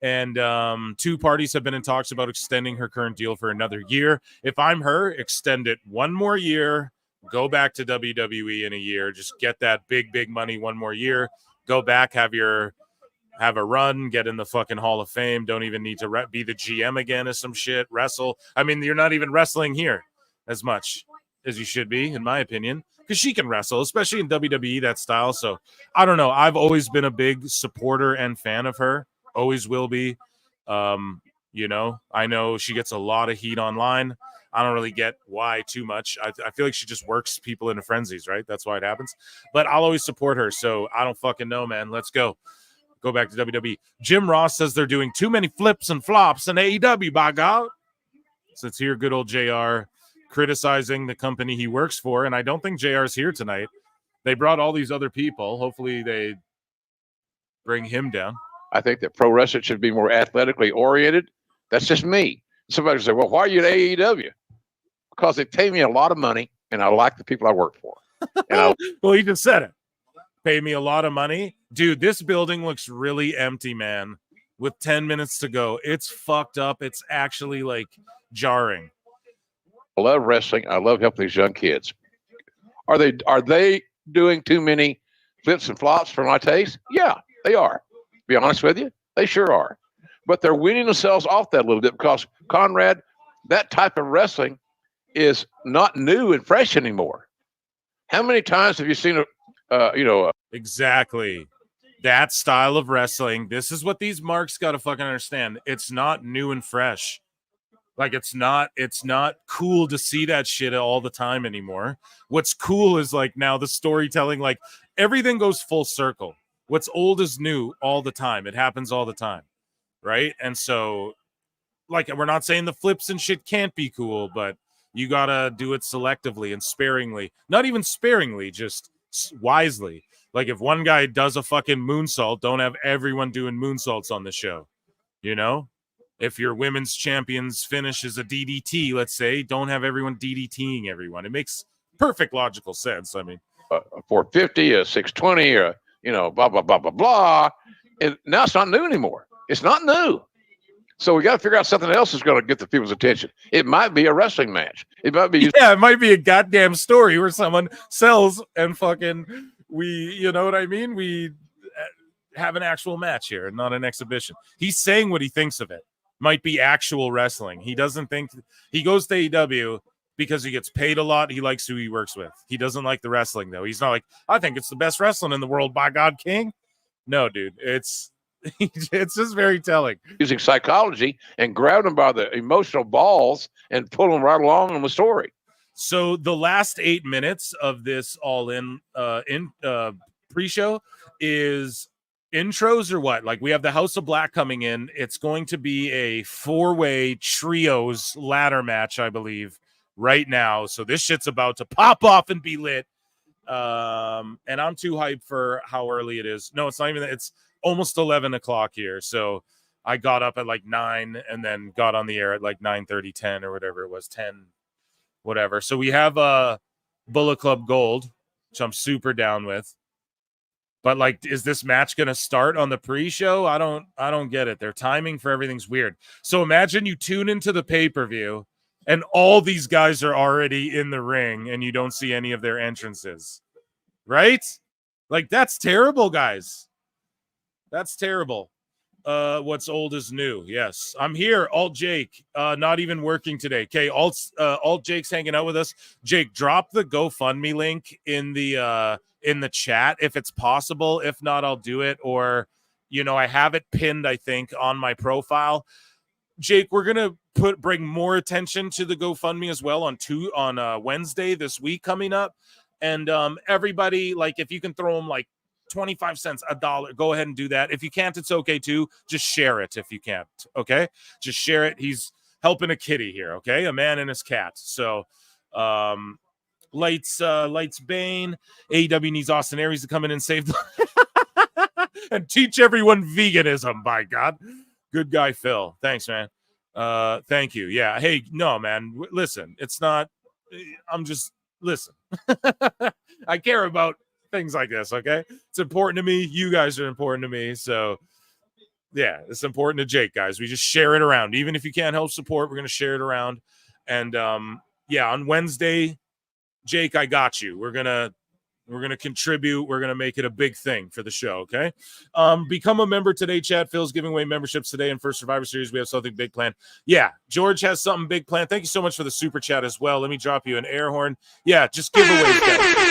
And two parties have been in talks about extending her current deal for another year. If I'm her, extend it one more year. Go back to WWE in a year. Just get that big money one more year. Go back, have a run, get in the fucking Hall of Fame. Don't even need to be the GM again or some shit. Wrestle. I mean, you're not even wrestling here as much as you should be, in my opinion, because she can wrestle, especially in WWE, that style. So I don't know. I've always been a big supporter and fan of her. Always will be. You know, I know she gets a lot of heat online. I don't really get why too much. I feel like she just works people into frenzies, right? That's why it happens. But I'll always support her. So I don't fucking know, man. Let's go. Go back to WWE. Jim Ross says they're doing too many flips and flops in AEW, by God. So it's here, good old JR criticizing the company he works for. And I don't think JR's here tonight. They brought all these other people. Hopefully they bring him down. I think that pro wrestling should be more athletically oriented. That's just me. Somebody say, well, why are you at AEW? Because they pay me a lot of money and I like the people I work for. And well, he just said it. Pay me a lot of money. Dude, this building looks really empty, man. With 10 minutes to go. It's fucked up. It's actually like jarring. I love wrestling. I love helping these young kids. Are they doing too many flips and flops for my taste? Yeah, they are. Be honest with you, they sure are. But they're weaning themselves off that a little bit because, Conrad, that type of wrestling is not new and fresh anymore. How many times have you seen Exactly. That style of wrestling. This is what these marks got to fucking understand. It's not new and fresh. Like it's not cool to see that shit all the time anymore. What's cool is like now the storytelling, like everything goes full circle. What's old is new all the time. It happens all the time. Right. And so like, we're not saying the flips and shit can't be cool, but you got to do it selectively and sparingly, not even sparingly, just wisely. Like if one guy does a fucking moonsault, don't have everyone doing moonsaults on the show. You know, if your women's champions finish as a DDT, let's say, don't have everyone DDTing everyone. It makes perfect logical sense. I mean, a 450, a 620, or blah blah blah blah blah. And now it's not new anymore. It's not new. So we got to figure out something else that's going to get the people's attention. It might be a wrestling match. It might be it might be a goddamn story where someone sells and fucking you know what I mean? We have an actual match here, not an exhibition. He's saying what he thinks of it. Might be actual wrestling. He doesn't think he goes to AEW because he gets paid a lot. He likes who he works with. He doesn't like the wrestling though. He's not like, I think it's the best wrestling in the world, by God, King. No, dude, it's just very telling. Using psychology and grab them by the emotional balls and pull them right along in the story. So the last 8 minutes of this all-in pre-show is intros or what? Like we have the House of Black coming in. It's going to be a 4-way trios ladder match, I believe, right now. So this shit's about to pop off and be lit. And I'm too hyped for how early it is. No, it's not even. It's almost 11 o'clock here. So I got up at like 9 and then got on the air at like 9:30, 10 or whatever it was, 10, whatever. So we have Bullet Club Gold, which I'm super down with. But like, is this match going to start on the pre-show? I don't get it. Their timing for everything's weird. So imagine you tune into the pay-per-view and all these guys are already in the ring and you don't see any of their entrances, right? Like, that's terrible, guys. That's terrible. What's old is new. Yes, I'm here. Alt Jake, not even working today. Okay, Alt Jake's hanging out with us. Jake, drop the GoFundMe link in the chat if it's possible. If not, I'll do it. Or, I have it pinned, I think, on my profile. Jake, we're gonna bring more attention to the GoFundMe as well on Wednesday this week coming up. And everybody, like, if you can throw them like 25 cents, $1, go ahead and do that. If you can't, it's okay too. Just share it if you can't. Okay, just share it. He's helping a kitty here. Okay, a man and his cat. So lights Bane. AEW needs Austin Aries to come in and save and teach everyone veganism. By God. Good guy, Phil. Thanks, man. Thank you. Yeah. Hey, no, man. Listen, it's not. Listen. I care about things like this. Okay, it's important to me. You guys are important to me. So, yeah, it's important to Jake, guys. We just share it around. Even if you can't help support, we're gonna share it around. And yeah, on Wednesday, Jake, I got you. We're gonna contribute. We're gonna make it a big thing for the show. Okay. Become a member today, chat. Phil's giving away memberships today in First Survivor Series. We have something big planned. Yeah, George has something big planned. Thank you so much for the super chat as well. Let me drop you an air horn. Yeah, just giveaways, guys.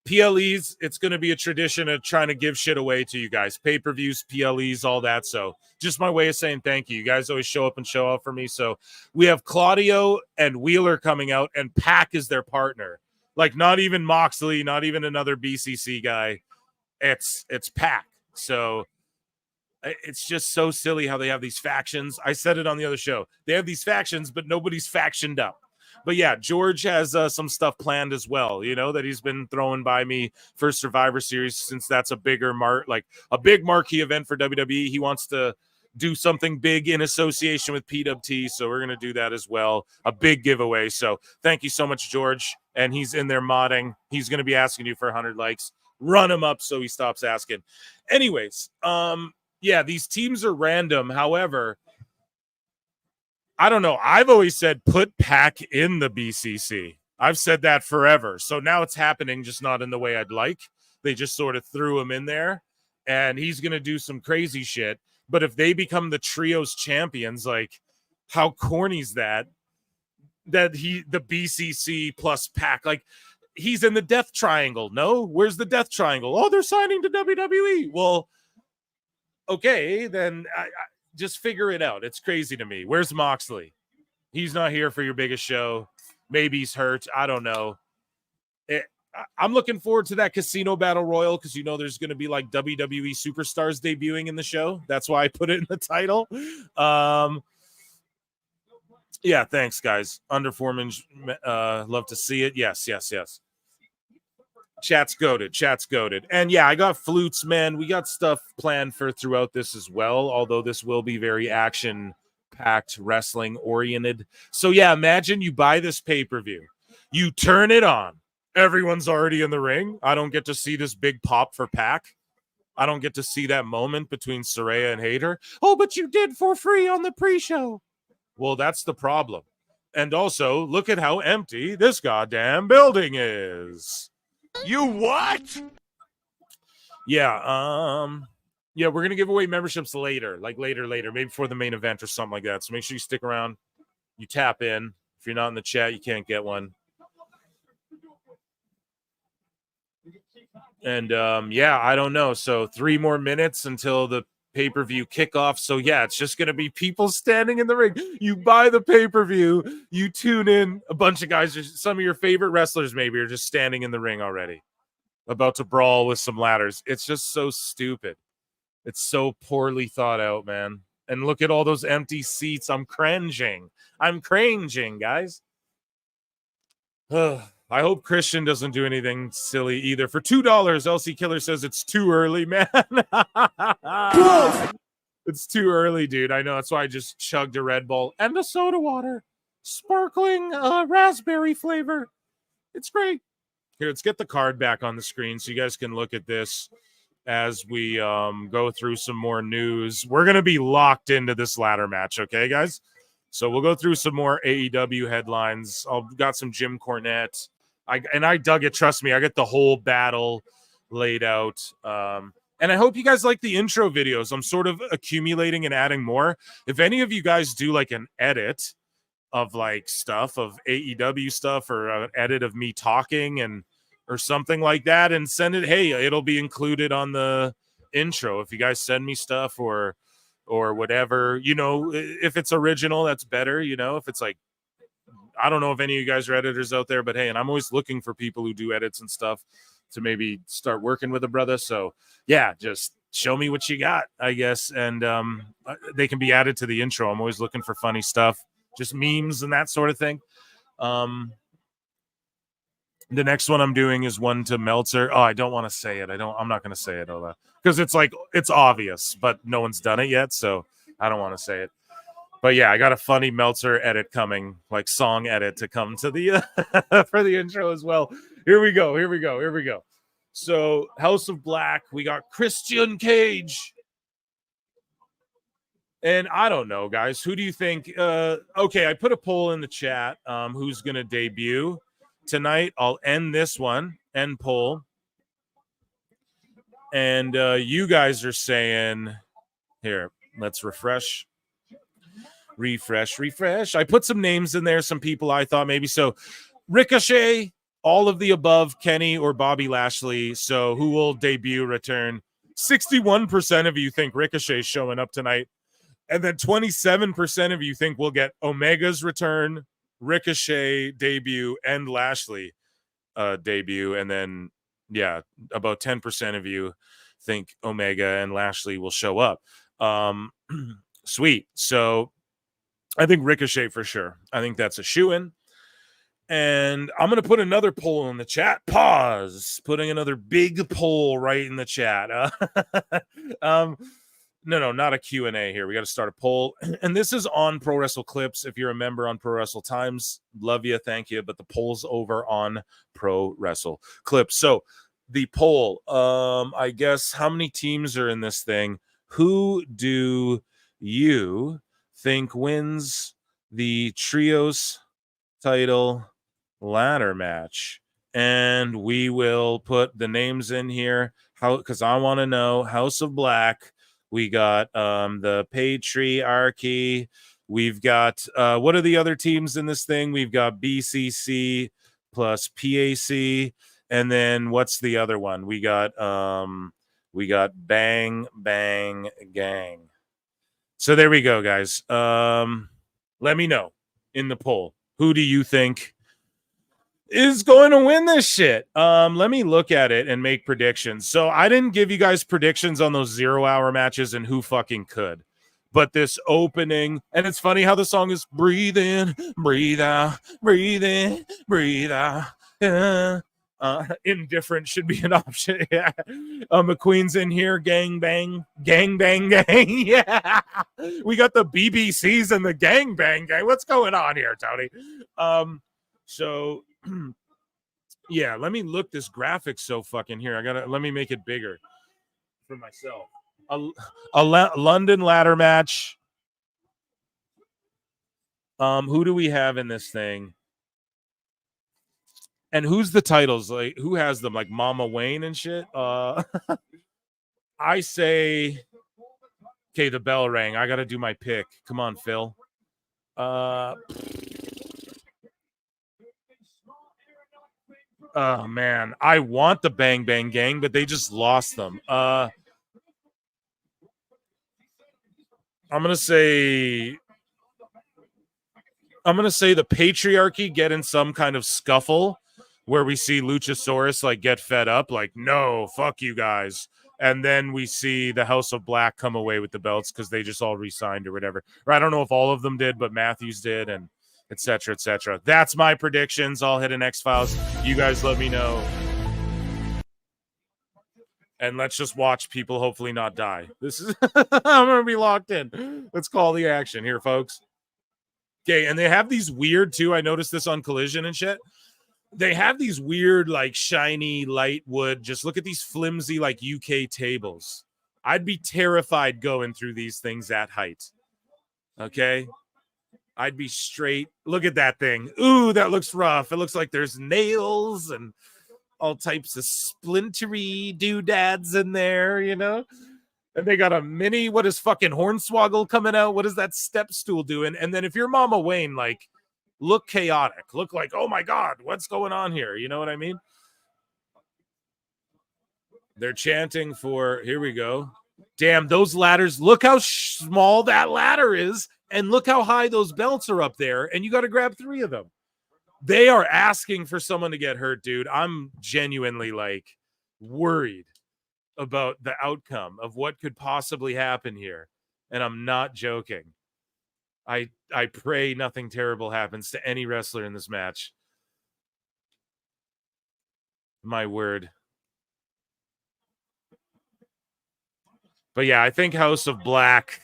PLEs, it's going to be a tradition of trying to give shit away to you guys. Pay-per-views, PLEs, all that. So just my way of saying thank you. You guys always show up and show out for me. So we have Claudio and Wheeler coming out, and Pac is their partner. Like, not even Moxley, not even another BCC guy. It's Pac. So it's just so silly how they have these factions. I said it on the other show. They have these factions, but nobody's factioned up. But yeah, George has some stuff planned as well, that he's been throwing by me for Survivor Series, since that's a big marquee event for WWE. He wants to do something big in association with PWT, so we're going to do that as well. A big giveaway. So thank you so much, George. And he's in there modding. He's going to be asking you for 100 likes. Run him up so he stops asking. Anyways, yeah, these teams are random. However, I don't know. I've always said put Pac in the BCC. I've said that forever. So now it's happening, just not in the way I'd like. They just sort of threw him in there, and he's going to do some crazy shit. But if they become the trios champions, like, how corny is that? That the BCC plus Pac, like, he's in the Death Triangle. No, where's the Death Triangle? Oh, they're signing to WWE. Well, okay, then I just figure it out. It's crazy to me. Where's Moxley? He's not here for your biggest show. Maybe he's hurt. I don't know. I'm looking forward to that Casino Battle Royal because there's going to be like WWE superstars debuting in the show. That's why I put it in the title. Yeah, thanks, guys. Underforeman, love to see it. Yes. Chat's goated. And yeah, I got flutes, man. We got stuff planned for throughout this as well, although this will be very action-packed, wrestling-oriented. So yeah, imagine you buy this pay-per-view. You turn it on. Everyone's already in the ring. I don't get to see this big pop for Pac. I don't get to see that moment between Saraya and Hayter. Oh, but you did for free on the pre-show. Well, that's the problem. And also, look at how empty this goddamn building is. You what? Yeah, yeah, we're gonna give away memberships later, maybe before the main event or something like that. So make sure you stick around. You tap in. If you're not in the chat, you can't get one. And yeah, I don't know. So 3 more minutes until the pay-per-view kickoff. So yeah, it's just gonna be people standing in the ring. You buy the pay-per-view, you tune in, a bunch of guys, some of your favorite wrestlers maybe are just standing in the ring already, about to brawl with some ladders. It's just so stupid. It's so poorly thought out, man. And look at all those empty seats. I'm cringing, guys. I hope Christian doesn't do anything silly either. For $2, LC Killer says it's too early, man. It's too early, dude. I know. That's why I just chugged a Red Bull and a soda water. Sparkling raspberry flavor. It's great. Here, let's get the card back on the screen so you guys can look at this as we go through some more news. We're going to be locked into this ladder match, okay, guys? So we'll go through some more AEW headlines. I've got some Jim Cornette. I dug it. Trust me, I got the whole battle laid out. And I hope you guys like the intro videos. I'm sort of accumulating and adding more. If any of you guys do like an edit of like stuff of AEW stuff or an edit of me talking and or something like that, and send it, hey, it'll be included on the intro. If you guys send me stuff or whatever, you know, if it's original, that's better. You know, if it's like, I don't know if any of you guys are editors out there, but hey, and I'm always looking for people who do edits and stuff to maybe start working with a brother. So yeah, just show me what you got, I guess. And they can be added to the intro. I'm always looking for funny stuff, just memes and that sort of thing. The next one I'm doing is one to Meltzer. Oh, I don't want to say it. I'm not going to say it because it's like, it's obvious, but no one's done it yet. So I don't want to say it. But yeah, I got a funny Meltzer edit coming, like song edit to come to the for the intro as well. Here we go. So House of Black, we got Christian Cage. And I don't know, guys. Who do you think? Okay, I put a poll in the chat. Who's going to debut tonight? I'll end this one, end poll. And you guys are saying, here, let's refresh. I put some names in there, some people I thought maybe. So Ricochet, all of the above, Kenny or Bobby Lashley. So who will debut, return? 61% of you think Ricochet's showing up tonight. And then 27% of you think we'll get Omega's return, Ricochet debut, and Lashley debut. And then, yeah, about 10% of you think Omega and Lashley will show up. Sweet. So I think Ricochet for sure. I think that's a shoo-in. And I'm going to put another poll in the chat. Pause. Putting another big poll right in the chat. No, not a Q&A here. We got to start a poll. And this is on Pro Wrestle Clips. If you're a member on Pro Wrestle Times, love you, thank you. But the poll's over on Pro Wrestle Clips. So the poll, I guess, how many teams are in this thing? Who do you think wins the trios title ladder match? And we will put the names in here, because I want to know. House of Black, we got the Patriarchy, we've got what are the other teams in this thing? We've got BCC plus PAC, and then what's the other one? We got Bang Bang Gang. So there we go, guys. Let me know in the poll. Who do you think is going to win this shit? Let me look at it and make predictions. So I didn't give you guys predictions on those 0-hour matches and who fucking could. But this opening, and it's funny how the song is breathe in, breathe out, breathe in, breathe out. Indifferent should be an option. Yeah. McQueen's in here. Gang bang, gang bang, gang. Yeah. We got the BBCs and the gang bang gang. What's going on here, Tony? So yeah, let me look this graphic so fucking here. Let me make it bigger for myself. A London ladder match. Who do we have in this thing? And who's the titles? Like, who has them? Like Mama Wayne and shit? I say, okay, the bell rang. I got to do my pick. Come on, Phil. Oh, man. I want the Bang Bang Gang, but they just lost them. I'm going to say the Patriarchy get in some kind of scuffle where we see Luchasaurus like get fed up, like, no, fuck you guys. And then we see the House of Black come away with the belts because they just all re-signed or whatever. Or I don't know if all of them did, but Matthews did, and et cetera, et cetera. That's my predictions. I'll hit an X-Files. You guys let me know. And let's just watch people hopefully not die. This is I'm going to be locked in. Let's call the action here, folks. Okay, and they have these weird, too. I noticed this on Collision and shit. They have these weird, like, shiny, light wood. Just look at these flimsy, like, UK tables. I'd be terrified going through these things at height. Okay? I'd be straight. Look at that thing. Ooh, that looks rough. It looks like there's nails and all types of splintery doodads in there, you know? And they got a mini, what is fucking Hornswoggle coming out? What is that step stool doing? And then if you're Mama Wayne, like, look chaotic. Look like, oh my God, what's going on here? You know what I mean? They're chanting for, here we go. Damn, those ladders. Look how small that ladder is. And look how high those belts are up there. And you got to grab 3 of them. They are asking for someone to get hurt, dude. I'm genuinely like worried about the outcome of what could possibly happen here. And I'm not joking. I pray nothing terrible happens to any wrestler in this match. My word. But yeah, I think House of Black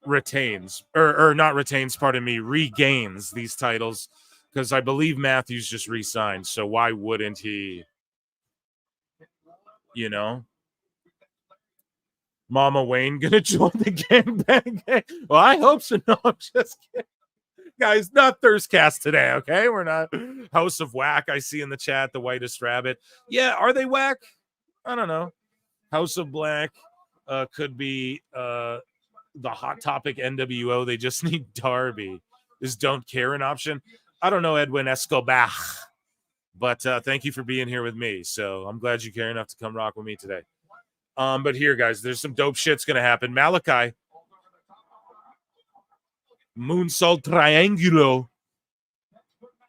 retains, or not retains, pardon me, regains these titles, because I believe Matthews just re-signed. So why wouldn't he, you know? Mama Wayne gonna join the gangbang gang? Well, I hope so. No, I'm just kidding. Guys, not Thirstcast today, okay? We're not House of Whack. I see in the chat the whitest rabbit. Yeah, are they whack? I don't know. House of Black could be the Hot Topic NWO. They just need Darby. Is Don't Care an option? I don't know, Edwin Escobar. But thank you for being here with me. So I'm glad you care enough to come rock with me today. But here, guys, there's some dope shit's gonna happen. Malachi. Moonsault Triangulo.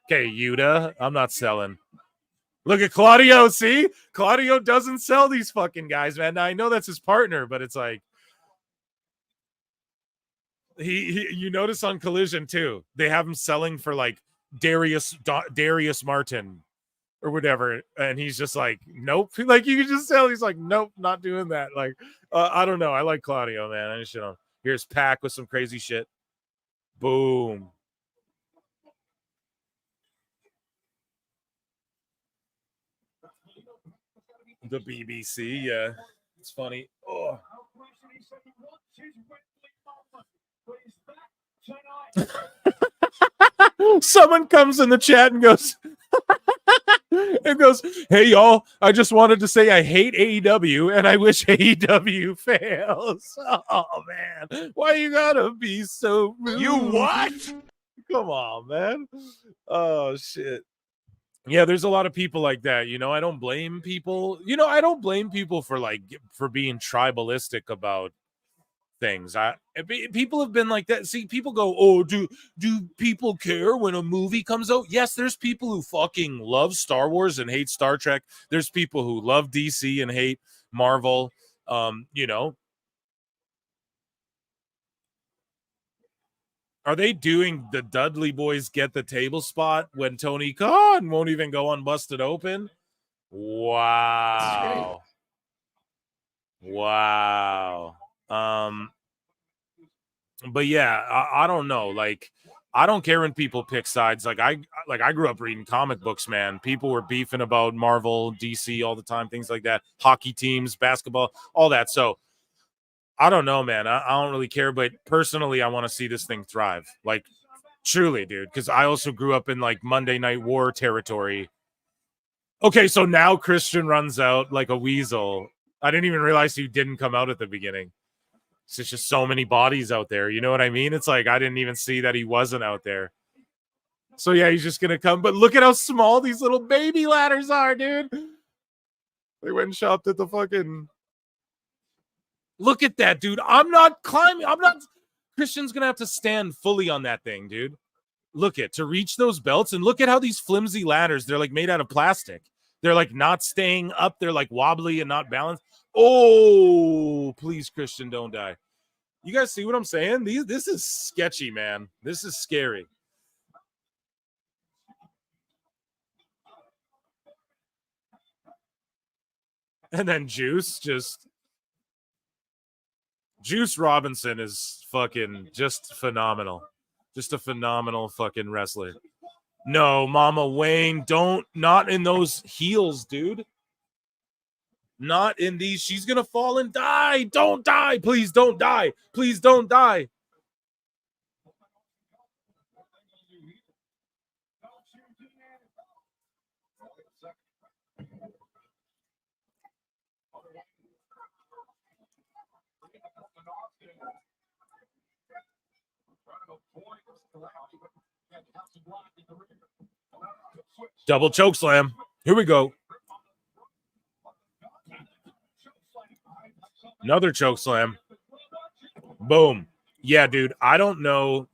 Okay, Yuta. I'm not selling. Look at Claudio. See? Claudio doesn't sell these fucking guys, man. Now, I know that's his partner, but it's like he you notice on Collision too, they have him selling for like Darius Martin or whatever, and he's just like, nope. Like, you can just tell he's like, nope, not doing that. Like, I don't know. I like Claudio, man. I just, you know, here's Pac with some crazy shit. Boom. The BBC, yeah. It's funny. Oh. Someone comes in the chat and goes, hey, y'all, I just wanted to say I hate AEW and I wish AEW fails. Oh, man. Why you gotta be so rude? You what? Come on, man. Oh, shit. Yeah, there's a lot of people like that. You know, I don't blame people. You know, I don't blame people for being tribalistic about things. People have been like that. See, people go, oh, do people care when a movie comes out? Yes, there's people who fucking love Star Wars and hate Star Trek. There's people who love DC and hate Marvel. You know, are they doing the Dudley Boys get the table spot when Tony Khan won't even go on Busted Open? Wow. Wow. But yeah, I don't know. Like, I don't care when people pick sides. Like I grew up reading comic books, man. People were beefing about Marvel, DC all the time, things like that. Hockey teams, basketball, all that. So I don't know, man. I don't really care, but personally, I want to see this thing thrive. Like, truly, dude, because I also grew up in like Monday Night War territory. Okay, so now Christian runs out like a weasel. I didn't even realize he didn't come out at the beginning. It's just so many bodies out there. You know what I mean? It's like I didn't even see that he wasn't out there. So yeah, he's just gonna come. But look at how small these little baby ladders are, dude. They went and shopped at the fucking. Look at that, dude. I'm not climbing. Christian's gonna have to stand fully on that thing, dude. Look at to reach those belts, and look at how these flimsy ladders. They're like made out of plastic. They're like not staying up. They're like wobbly and not balanced. Oh, please, Christian, don't die. You guys see what I'm saying? This is sketchy, man. This is scary. And then Juice Robinson is fucking just phenomenal. Just a phenomenal fucking wrestler. No, Mama Wayne, not in those heels, dude. Not in these. She's going to fall and die. Don't die. Please don't die. Please don't die. Double choke slam. Here we go. Another choke slam. Boom. Yeah, dude. I don't know.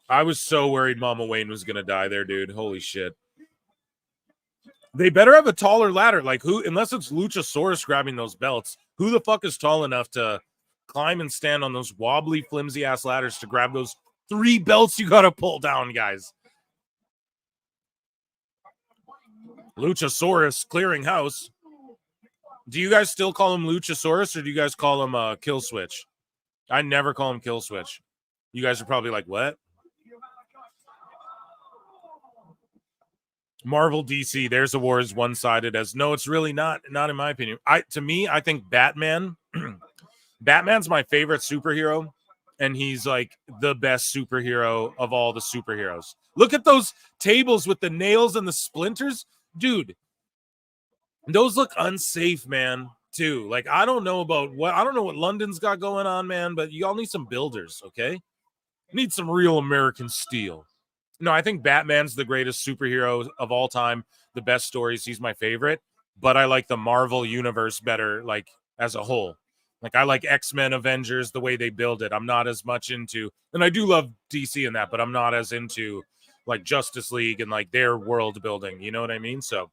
I was so worried Mama Wayne was going to die there, dude. Holy shit. They better have a taller ladder. Like, who, unless it's Luchasaurus grabbing those belts, who the fuck is tall enough to climb and stand on those wobbly, flimsy ass ladders to grab those 3 belts you got to pull down, guys? Luchasaurus clearing house. Do you guys still call him Luchasaurus or do you guys call him Kill Switch? I never call him Kill Switch. You guys are probably like, what? Marvel DC, there's a war is one-sided as no, it's really not in my opinion. To me, I think Batman's my favorite superhero, and he's like the best superhero of all the superheroes. Look at those tables with the nails and the splinters, dude. Those look unsafe, man, too. Like, I don't know what London's got going on, man, but y'all need some builders, okay? Need some real American steel. No, I think Batman's the greatest superhero of all time. The best stories, he's my favorite. But I like the Marvel universe better, like, as a whole. Like, I like X-Men, Avengers, the way they build it. I'm not as much into, and I do love DC in that, but I'm not as into, like, Justice League and, like, their world building. You know what I mean? So,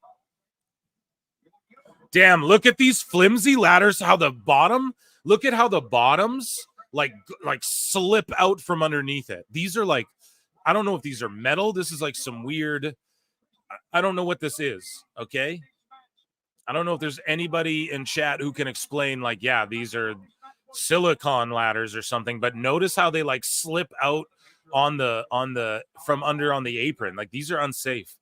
damn, look at these flimsy ladders, look at how the bottoms, like slip out from underneath it. These are, like, I don't know if these are metal. This is like some weird, I don't know what this is, okay? I don't know if there's anybody in chat who can explain, like, yeah, these are silicone ladders or something, but notice how they, like, slip out from under on the apron. Like, these are unsafe.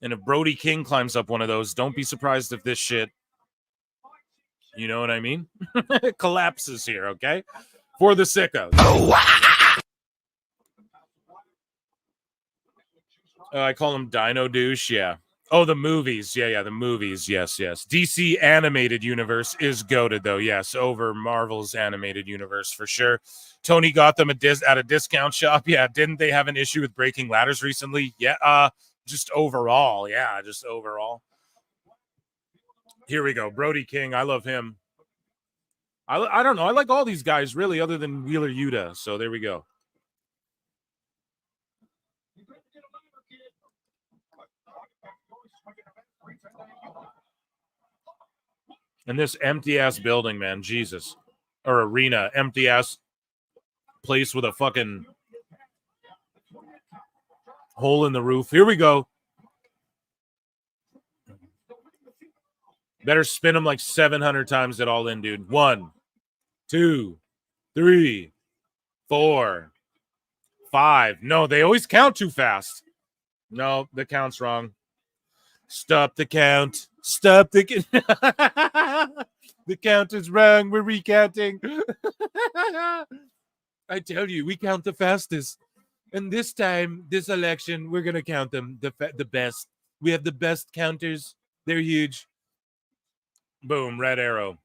And if Brody King climbs up one of those, don't be surprised if this shit, you know what I mean? Collapses here, okay? For the sickos. I call him Dino Douche, yeah. Oh, the movies. Yeah, the movies. Yes. DC animated universe is goated, though. Yes, over Marvel's animated universe for sure. Tony got them at a discount shop. Yeah, didn't they have an issue with breaking ladders recently? Yeah, just overall. Yeah, just overall. Here we go. Brody King. I love him. I don't know. I like all these guys, really, other than Wheeler Yuta. So there we go. And this empty-ass building, man, Jesus. Or arena, empty-ass place with a fucking hole in the roof. Here we go. Better spin them like 700 times at all in, dude. 1, 2, 3, 4, 5. No, they always count too fast. No, the count's wrong. Stop the count. Stop the the count is wrong. We're recounting. I tell you, we count the fastest. And this time, this election, we're going to count them the best. We have the best counters. They're huge. Boom, red arrow.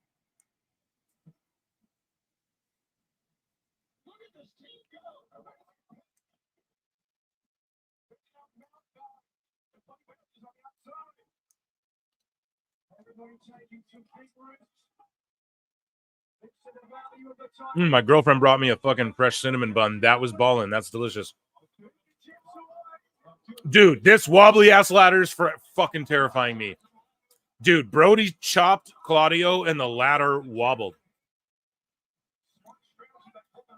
My girlfriend brought me a fucking fresh cinnamon bun. That was ballin'. That's delicious. Dude, this wobbly ass ladder is for fucking terrifying me. Dude, Brody chopped Claudio and the ladder wobbled.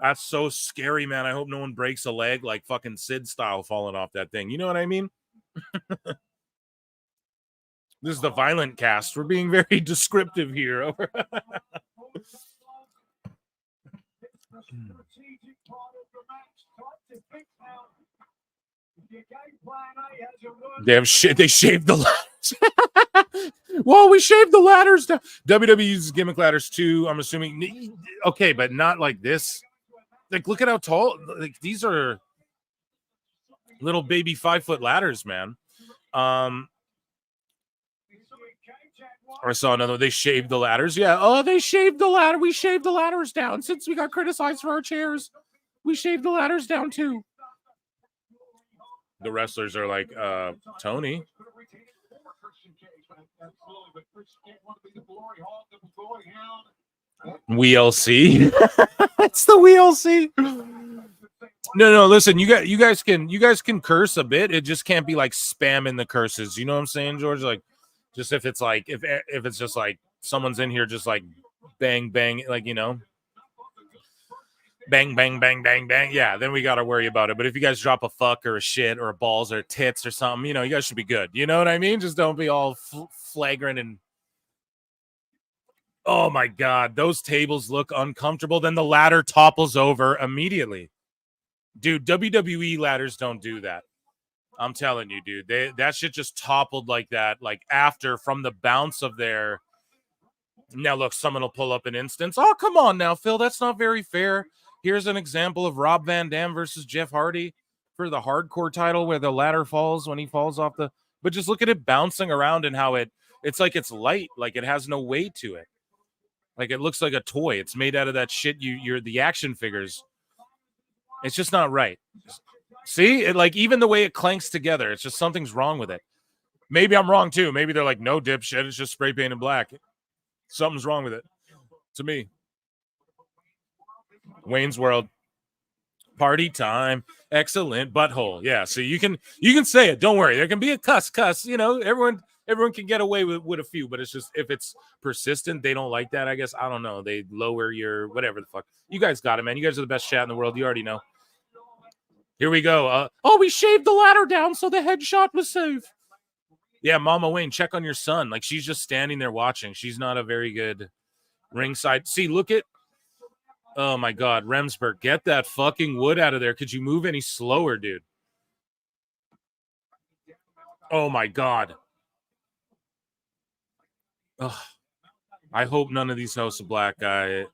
That's so scary, man. I hope no one breaks a leg like fucking Sid style falling off that thing. You know what I mean? This is the violent cast. We're being very descriptive here. They shaved the ladders. Well, we shaved the ladders down. WWE uses gimmick ladders too, I'm assuming. Okay, but not like this. Like, look at how tall. Like, these are little baby 5-foot ladders, man. I saw another. They shaved the ladders. Yeah. Oh, they shaved the ladder. We shaved the ladders down since we got criticized for our chairs. We shaved the ladders down too. The wrestlers are like, Tony. WLC. It's the WLC. No. Listen, you guys can curse a bit. It just can't be like spamming the curses. You know what I'm saying, George? Like, just if it's like if it's just like someone's in here, just like bang bang, like bang bang bang bang bang. Yeah, then we got to worry about it. But if you guys drop a fuck or a shit or a balls or tits or something, you guys should be good. You know what I mean? Just don't be all flagrant and. Oh my God, those tables look uncomfortable. Then the ladder topples over immediately. Dude, WWE ladders don't do that. I'm telling you, dude. That shit just toppled like that, like after from the bounce of their. Now look, someone will pull up an instance. Oh, come on now, Phil. That's not very fair. Here's an example of Rob Van Dam versus Jeff Hardy for the hardcore title where the ladder falls when he falls off the. But just look at it bouncing around and how it's like it's light, like it has no weight to it. Like it looks like a toy. It's made out of that shit. You're the action figures. It's just not right. See, it like even the way it clanks together, it's just something's wrong with it. Maybe I'm wrong too. Maybe they're like, no dipshit, it's just spray painted black. Something's wrong with it. To me. Wayne's World. Party time. Excellent butthole. Yeah. So you can say it. Don't worry. There can be a cuss. Everyone can get away with a few, but it's just if it's persistent, they don't like that. I guess I don't know. They lower your whatever the fuck. You guys got it, man. You guys are the best chat in the world. You already know. Here we go. We shaved the ladder down so the headshot was safe. Yeah, Mama Wayne, check on your son. Like she's just standing there watching. She's not a very good ringside. See, look at. Oh my God, Remsburg, get that fucking wood out of there. Could you move any slower, dude? Oh my God. Ugh. I hope none of these House of Black guy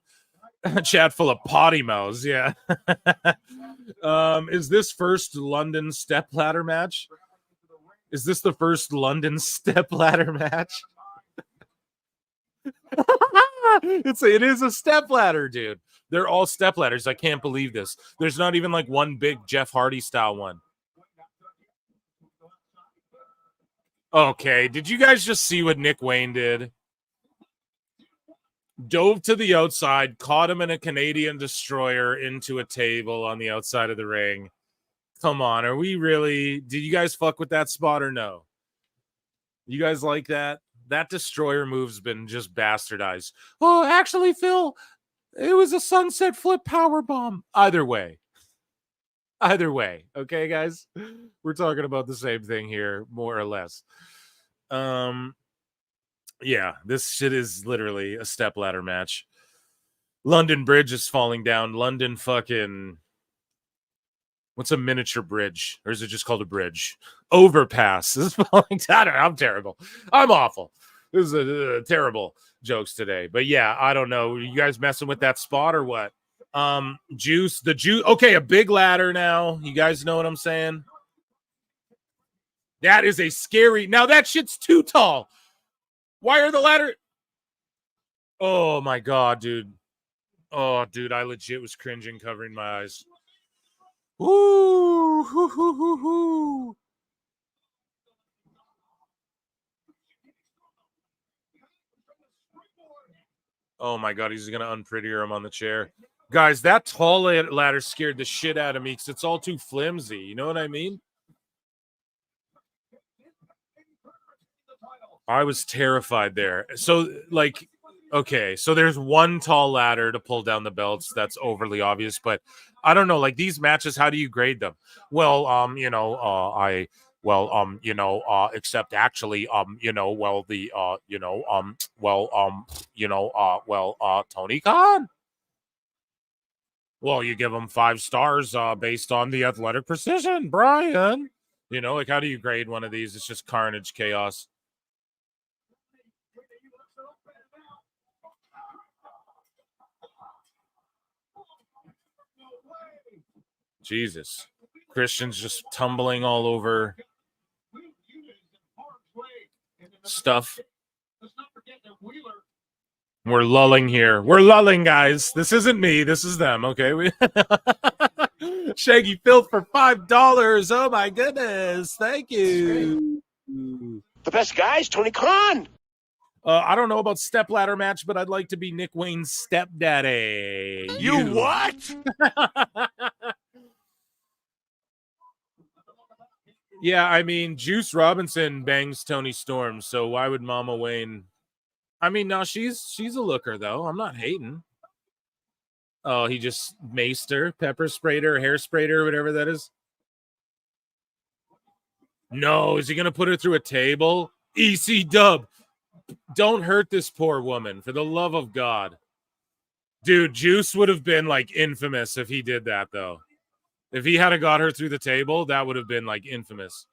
chat full of potty mouths. Yeah. Is this first London step ladder match? Is this the first London step ladder match? It is a step ladder, dude. They're all step ladders. I can't believe this. There's not even like one big Jeff Hardy style one. Okay, did you guys just see what Nick Wayne did? Dove to the outside, caught him in a Canadian destroyer into a table on the outside of the ring. Come on, are we really? Did you guys fuck with that spot or no? You guys like that? That destroyer move's been just bastardized. Oh, actually, Phil, it was a sunset flip power bomb. Either way. Okay, guys? We're talking about the same thing here, more or less. Yeah, this shit is literally a stepladder match. London Bridge is falling down. London fucking... What's a miniature bridge? Or is it just called a bridge? Overpass is falling down. I'm terrible. I'm awful. This is a terrible jokes today. But yeah, I don't know. You guys messing with that spot or what? Juice. Okay, a big ladder now. You guys know what I'm saying? That is a scary... Now that shit's too tall. Why are the ladder... Oh my God, dude. Oh, dude, I legit was cringing, covering my eyes. Ooh, hoo, hoo, hoo, hoo. Oh my God, he's gonna unprettier him on the chair. Guys, that tall ladder scared the shit out of me because it's all too flimsy. You know what I mean? I was terrified there. So, like, okay, so there's one tall ladder to pull down the belts. That's overly obvious, but I don't know. Like these matches, how do you grade them? Well, except actually, Tony Khan. Well, you give them 5 stars based on the athletic precision, Brian. You know, like how do you grade one of these? It's just carnage, chaos. Jesus. Christian's just tumbling all over stuff. We're lulling here. We're lulling, guys. This isn't me. This is them. Okay. Shaggy Filth for $5. Oh my goodness. Thank you. The best guy is Tony Khan. I don't know about step ladder match, but I'd like to be Nick Wayne's stepdaddy. You what? Yeah, I mean, Juice Robinson bangs Tony Storm, so why would Mama Wayne? I mean, no, she's a looker though. I'm not hating. Oh, he just maced her, pepper sprayed her, hair sprayed her, whatever that is. No, is he gonna put her through a table? EC Dub, don't hurt this poor woman, for the love of God. Dude, Juice would have been like infamous if he did that though. If he had got her through the table, that would have been like infamous.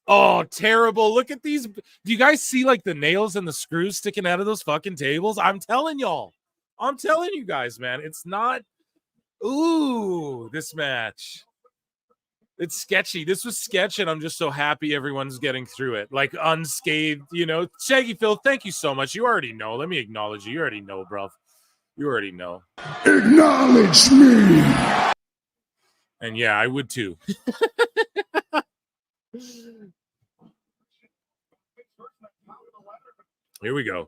Oh, terrible. Look at these. Do you guys see like the nails and the screws sticking out of those fucking tables? I'm telling y'all. I'm telling you guys, man. It's not. Ooh, this match. It's sketchy. This was sketch, and I'm just so happy everyone's getting through it. Like unscathed, you know. Shaggy Phil, thank you so much. You already know. Let me acknowledge you. You already know, bro. You already know. Acknowledge me. And yeah, I would too. Here we go.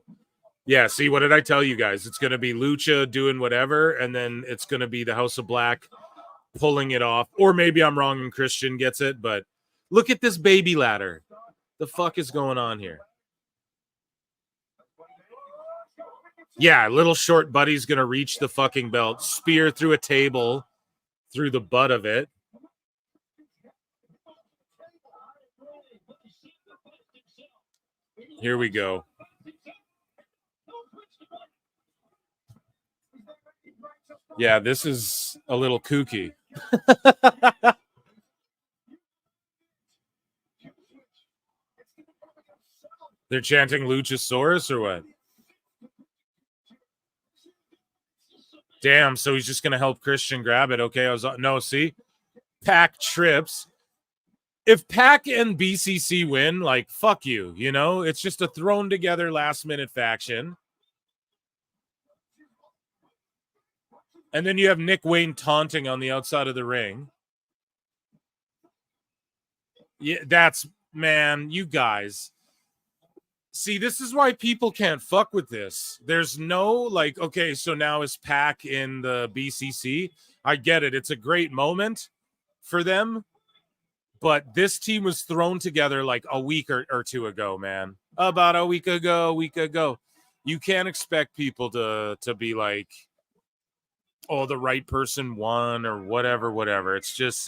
Yeah, see, what did I tell you guys? It's going to be Lucha doing whatever, and then it's going to be the House of Black pulling it off. Or maybe I'm wrong and Christian gets it, but look at this baby ladder. The fuck is going on here? Yeah, little short buddy's going to reach the fucking belt, spear through a table, through the butt of it. Here we go. Yeah, this is a little kooky. They're chanting Luchasaurus or what? Damn, so he's just going to help Christian grab it. Okay, no, see? Pac trips. If Pac and BCC win, like, fuck you, you know? It's just a thrown together last minute faction. And then you have Nick Wayne taunting on the outside of the ring. Yeah, that's, man, you guys. See, this is why people can't fuck with this. There's no, like, okay, so now is Pac in the BCC. I get it. It's a great moment for them. But this team was thrown together like a week or two ago, man. About a week ago. You can't expect people to be like, oh, the right person won or whatever. It's just,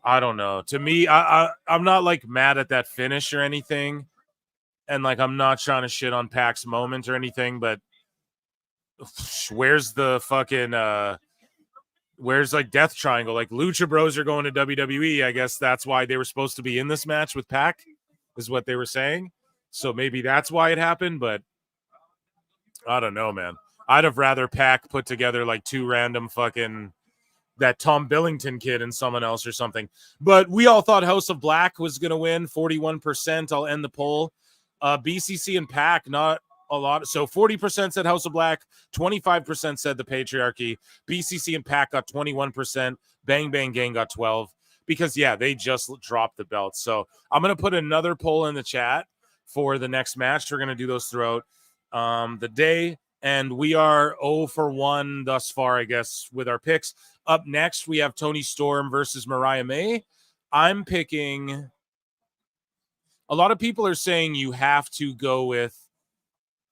I don't know. To me, I'm not like mad at that finish or anything. And like, I'm not trying to shit on Pac's moment or anything, but where's the fucking, where's like Death Triangle? Like Lucha Bros are going to WWE. I guess that's why they were supposed to be in this match with Pac, is what they were saying. So maybe that's why it happened, but I don't know, man. I'd have rather Pac put together like two random fucking that Tom Billington kid and someone else or something. But we all thought House of Black was going to win 41%. I'll end the poll. BCC and Pac, not a lot. So 40% said House of Black, 25% said the Patriarchy. BCC and Pac got 21%. Bang Bang Gang got 12%. Because, yeah, they just dropped the belt. So I'm going to put another poll in the chat for the next match. We're going to do those throughout the day. And we are 0 for 1 thus far, I guess, with our picks. Up next, we have Toni Storm versus Mariah May. I'm picking... A lot of people are saying you have to go with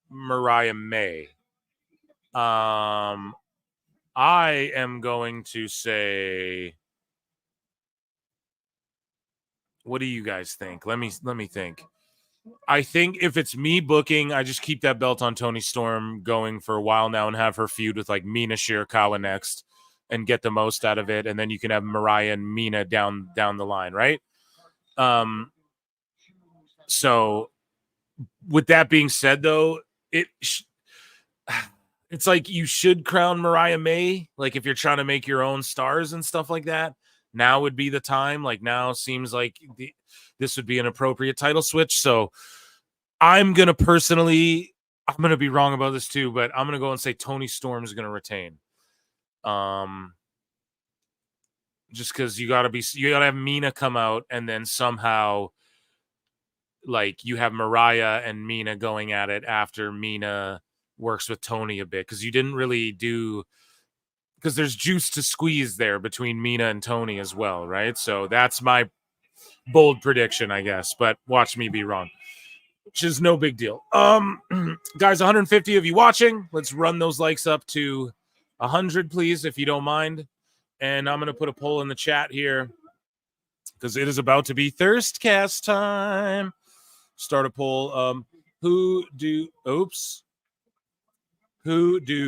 Mariah May. I am going to say... What do you guys think? Let me think. I think if it's me booking, I just keep that belt on Toni Storm going for a while now and have her feud with like Mina Shirakawa next and get the most out of it. And then you can have Mariah and Mina down the line, right? So with that being said, though, it's like you should crown Mariah May. Like if you're trying to make your own stars and stuff like that, now would be the time. Like now seems like this would be an appropriate title switch. So I'm going to be wrong about this too, but I'm going to go and say Tony Storm is going to retain. Just because you gotta have Mina come out, and then somehow like you have Mariah and Mina going at it after Mina works with Tony a bit, because you didn't really do, because there's juice to squeeze there between Mina and Tony as well, right? So that's my bold prediction, I guess, but watch me be wrong, which is no big deal. Guys, 150 of you watching, let's run those likes up to 100, please, if you don't mind. And I'm going to put a poll in the chat here because it is about to be Thirstcast time. Start a poll. Who do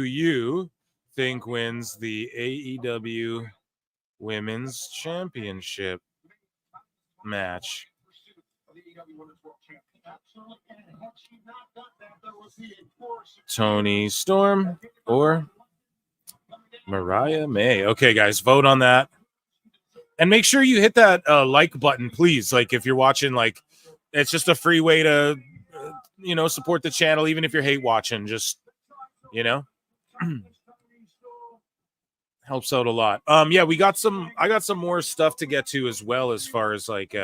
you think wins the AEW Women's Championship match? Tony Storm or Mariah May? Okay, guys, vote on that. And make sure you hit that like button, please. Like, if you're watching, like, it's just a free way to, support the channel, even if you're hate watching. Just, helps out a lot. Yeah, I got some more stuff to get to as well, as far as like,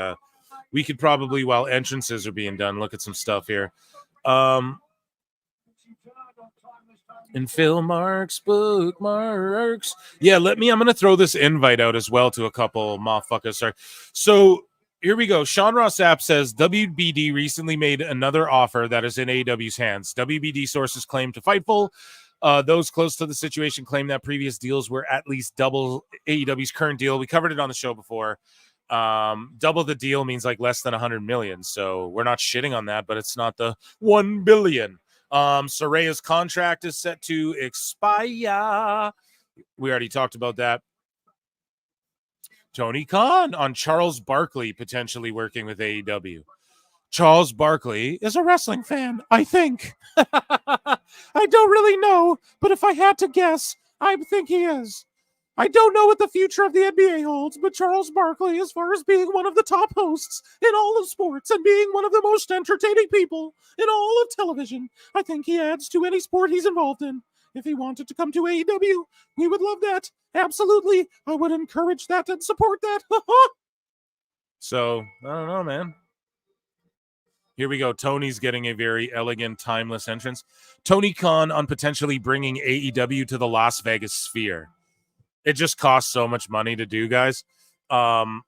we could probably, while entrances are being done, look at some stuff here. And Phil Marks, bookmarks. Yeah, I'm going to throw this invite out as well to a couple motherfuckers. Sorry. So here we go. Sean Ross App says WBD recently made another offer that is in AEW's hands. WBD sources claim to Fightful. Those close to the situation claim that previous deals were at least double AEW's current deal. We covered it on the show before. Double the deal means like less than 100 million. So we're not shitting on that, but it's not the 1 billion. Soraya's contract is set to expire. We already talked about that. Tony Khan on Charles Barkley potentially working with AEW. Charles Barkley is a wrestling fan, I think. I don't really know, but if I had to guess, I think he is. I don't know what the future of the NBA holds, but Charles Barkley, as far as being one of the top hosts in all of sports and being one of the most entertaining people in all of television, I think he adds to any sport he's involved in. If he wanted to come to AEW, we would love that. Absolutely. I would encourage that and support that. So, I don't know, man. Here we go. Tony's getting a very elegant, timeless entrance. Tony Khan on potentially bringing AEW to the Las Vegas Sphere. It just costs so much money to do, guys. Have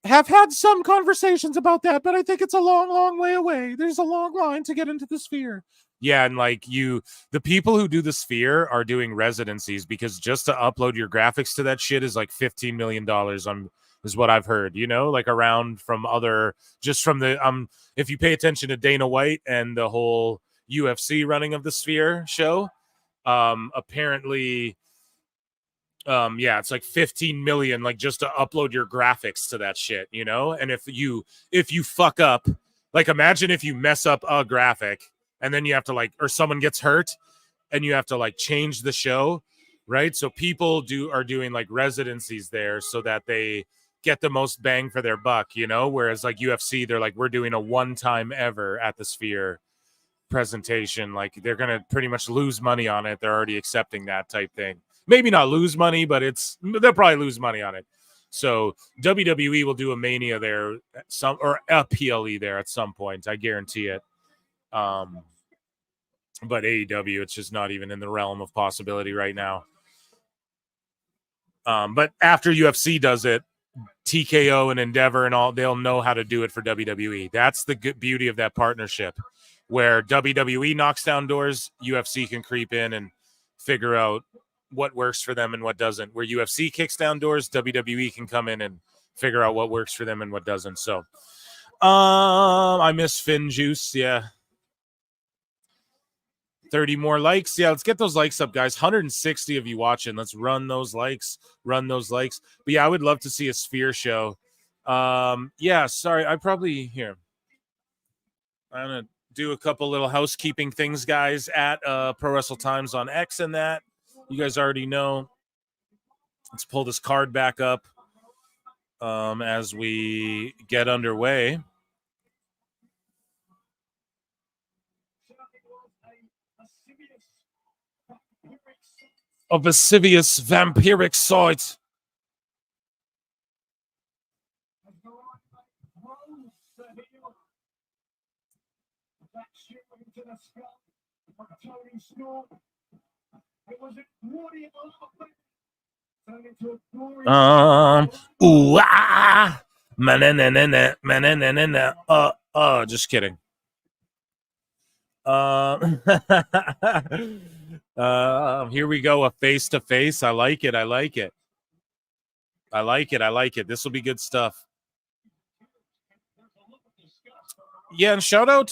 had some conversations about that, but I think it's a long, long way away. There's a long line to get into the Sphere. Yeah, and like the people who do the Sphere are doing residencies, because just to upload your graphics to that shit is like $15 million is what I've heard, like around from other, just from the, if you pay attention to Dana White and the whole UFC running of the Sphere show, apparently, yeah, it's like 15 million, like just to upload your graphics to that shit, and if you fuck up, like imagine if you mess up a graphic and then you have to like, or someone gets hurt and you have to like change the show, right? So people are doing like residencies there so that they get the most bang for their buck, whereas like UFC, they're like, we're doing a one-time ever at the Sphere presentation. Like they're going to pretty much lose money on it. They're already accepting that type thing. Maybe not lose money, but they'll probably lose money on it. So WWE will do a Mania there or a PLE there at some point. I guarantee it. But AEW, it's just not even in the realm of possibility right now. But after UFC does it, TKO and Endeavor and all, they'll know how to do it for WWE. That's the good beauty of that partnership, where WWE knocks down doors, UFC can creep in and figure out what works for them and what doesn't. Where UFC kicks down doors, WWE can come in and figure out what works for them and what doesn't. So, I miss Finn Juice. Yeah. 30 more likes. Yeah, let's get those likes up, guys. 160 of you watching. Let's run those likes. But yeah, I would love to see a Sphere show. Yeah, sorry. I'm going to do a couple little housekeeping things, guys, at Pro Wrestle Times on X and that. You guys already know. Let's pull this card back up as we get underway. A lascivious vampiric sight. Ooh, ah, mananana, mananana, just kidding. Here we go, a face to face. I like it. I like it. I like it. I like it. This will be good stuff. Yeah, and shout out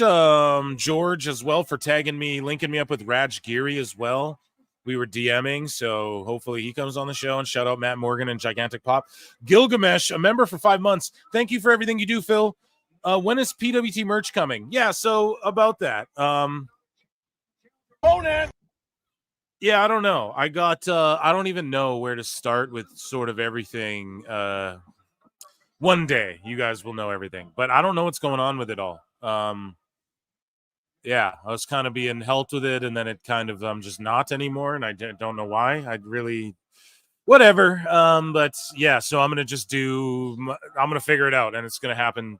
George as well for tagging me, linking me up with Raj Giri as well. We were DMing, so hopefully he comes on the show. And shout out Matt Morgan and Gigantic Pop. Gilgamesh, a member for 5 months. Thank you for everything you do, Phil. When is PWT merch coming? Yeah, so about that. Cornette. Yeah, I don't know. I don't even know where to start with sort of everything. One day you guys will know everything, but I don't know what's going on with it all. Yeah, I was kind of being helped with it, and then it kind of just not anymore, and I don't know why. I really whatever. But yeah, so I'm gonna figure it out, and it's gonna happen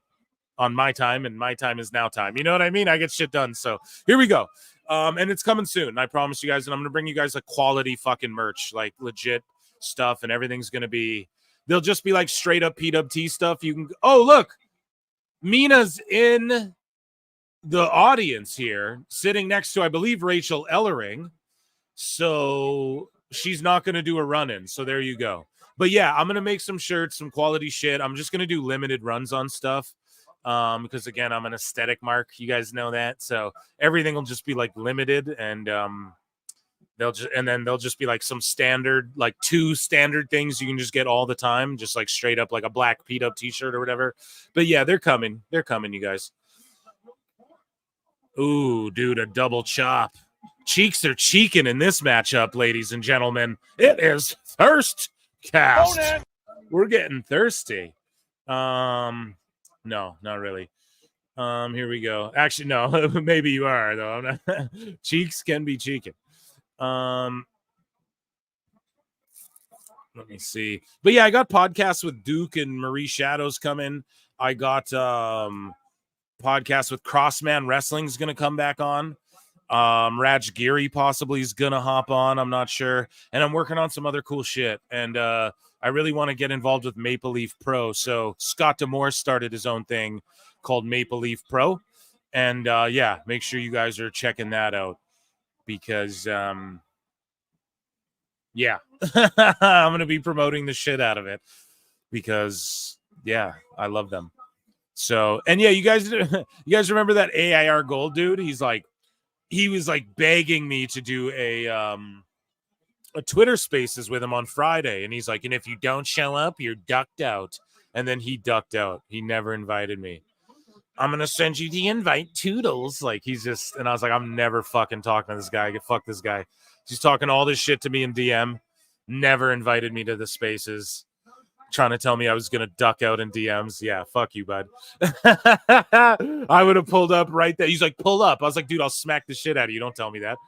on my time, and my time is now time. You know what I mean? I get shit done. So here we go. And it's coming soon. I promise you guys, and I'm gonna bring you guys a quality fucking merch, like legit stuff, and everything's gonna be. They'll just be like straight up PWT stuff. You can. Oh, look, Mina's in the audience here, sitting next to, I believe, Rachel Ellering. So she's not going to do a run-in. So there you go. But yeah, I'm going to make some shirts, some quality shit. I'm just going to do limited runs on stuff. Because again, I'm an aesthetic mark. You guys know that. So everything will just be like limited, and they'll just be like some standard, like 2 standard things you can just get all the time, just like straight up like a black P-Dub t-shirt or whatever. But yeah, they're coming. They're coming, you guys. Ooh, dude, a double chop. Cheeks are cheeking in this matchup, ladies and gentlemen. It is Thirst Cast. We're getting thirsty. No, not really. Here we go. Actually, no, maybe you are, though. Cheeks can be cheeking. Let me see. But yeah, I got podcasts with Duke and Marie Shadows coming. I got podcast with Crossman Wrestling is going to come back on. Raj Giri possibly is going to hop on. I'm not sure. And I'm working on some other cool shit. And I really want to get involved with Maple Leaf Pro. So Scott Demore started his own thing called Maple Leaf Pro. And yeah, make sure you guys are checking that out because yeah, I'm going to be promoting the shit out of it because yeah, I love them. So, and yeah, you guys remember that AIR Gold dude? He was like begging me to do a Twitter Spaces with him on Friday, and he's like, and if you don't show up, you're ducked out. And then he ducked out. He never invited me. I'm gonna send you the invite, Toodles. Like he's just, and I was like, I'm never fucking talking to this guy. Fuck this guy. He's talking all this shit to me in DM. Never invited me to the Spaces. Trying to tell me I was going to duck out in DMs. Yeah, fuck you, bud. I would have pulled up right there. He's like, pull up. I was like, dude, I'll smack the shit out of you. Don't tell me that.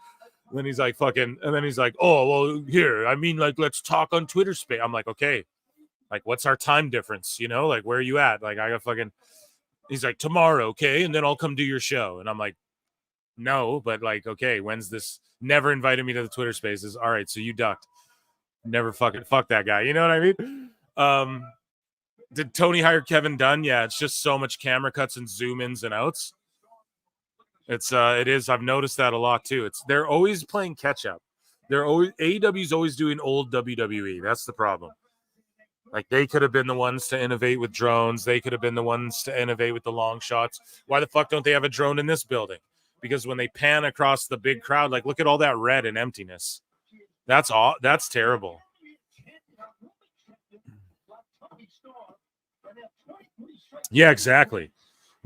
And then he's like, fucking, and then he's like, oh, well, here, I mean, like, let's talk on Twitter Space. I'm like, okay, like, what's our time difference? You know, like, where are you at? Like, I got fucking, he's like, tomorrow, okay, and then I'll come do your show. And I'm like, no, but like, okay, when's this? Never invited me to the Twitter Spaces. All right, so you ducked. Never fucking, fuck that guy. You know what I mean? Did Tony hire Kevin Dunn? Yeah, it's just so much camera cuts and zoom ins and outs. It is. I've noticed that a lot too. They're always playing catch up. AEW's always doing old WWE. That's the problem. Like they could have been the ones to innovate with drones. They could have been the ones to innovate with the long shots. Why the fuck don't they have a drone in this building? Because when they pan across the big crowd, like look at all that red and emptiness. That's terrible. Yeah, exactly.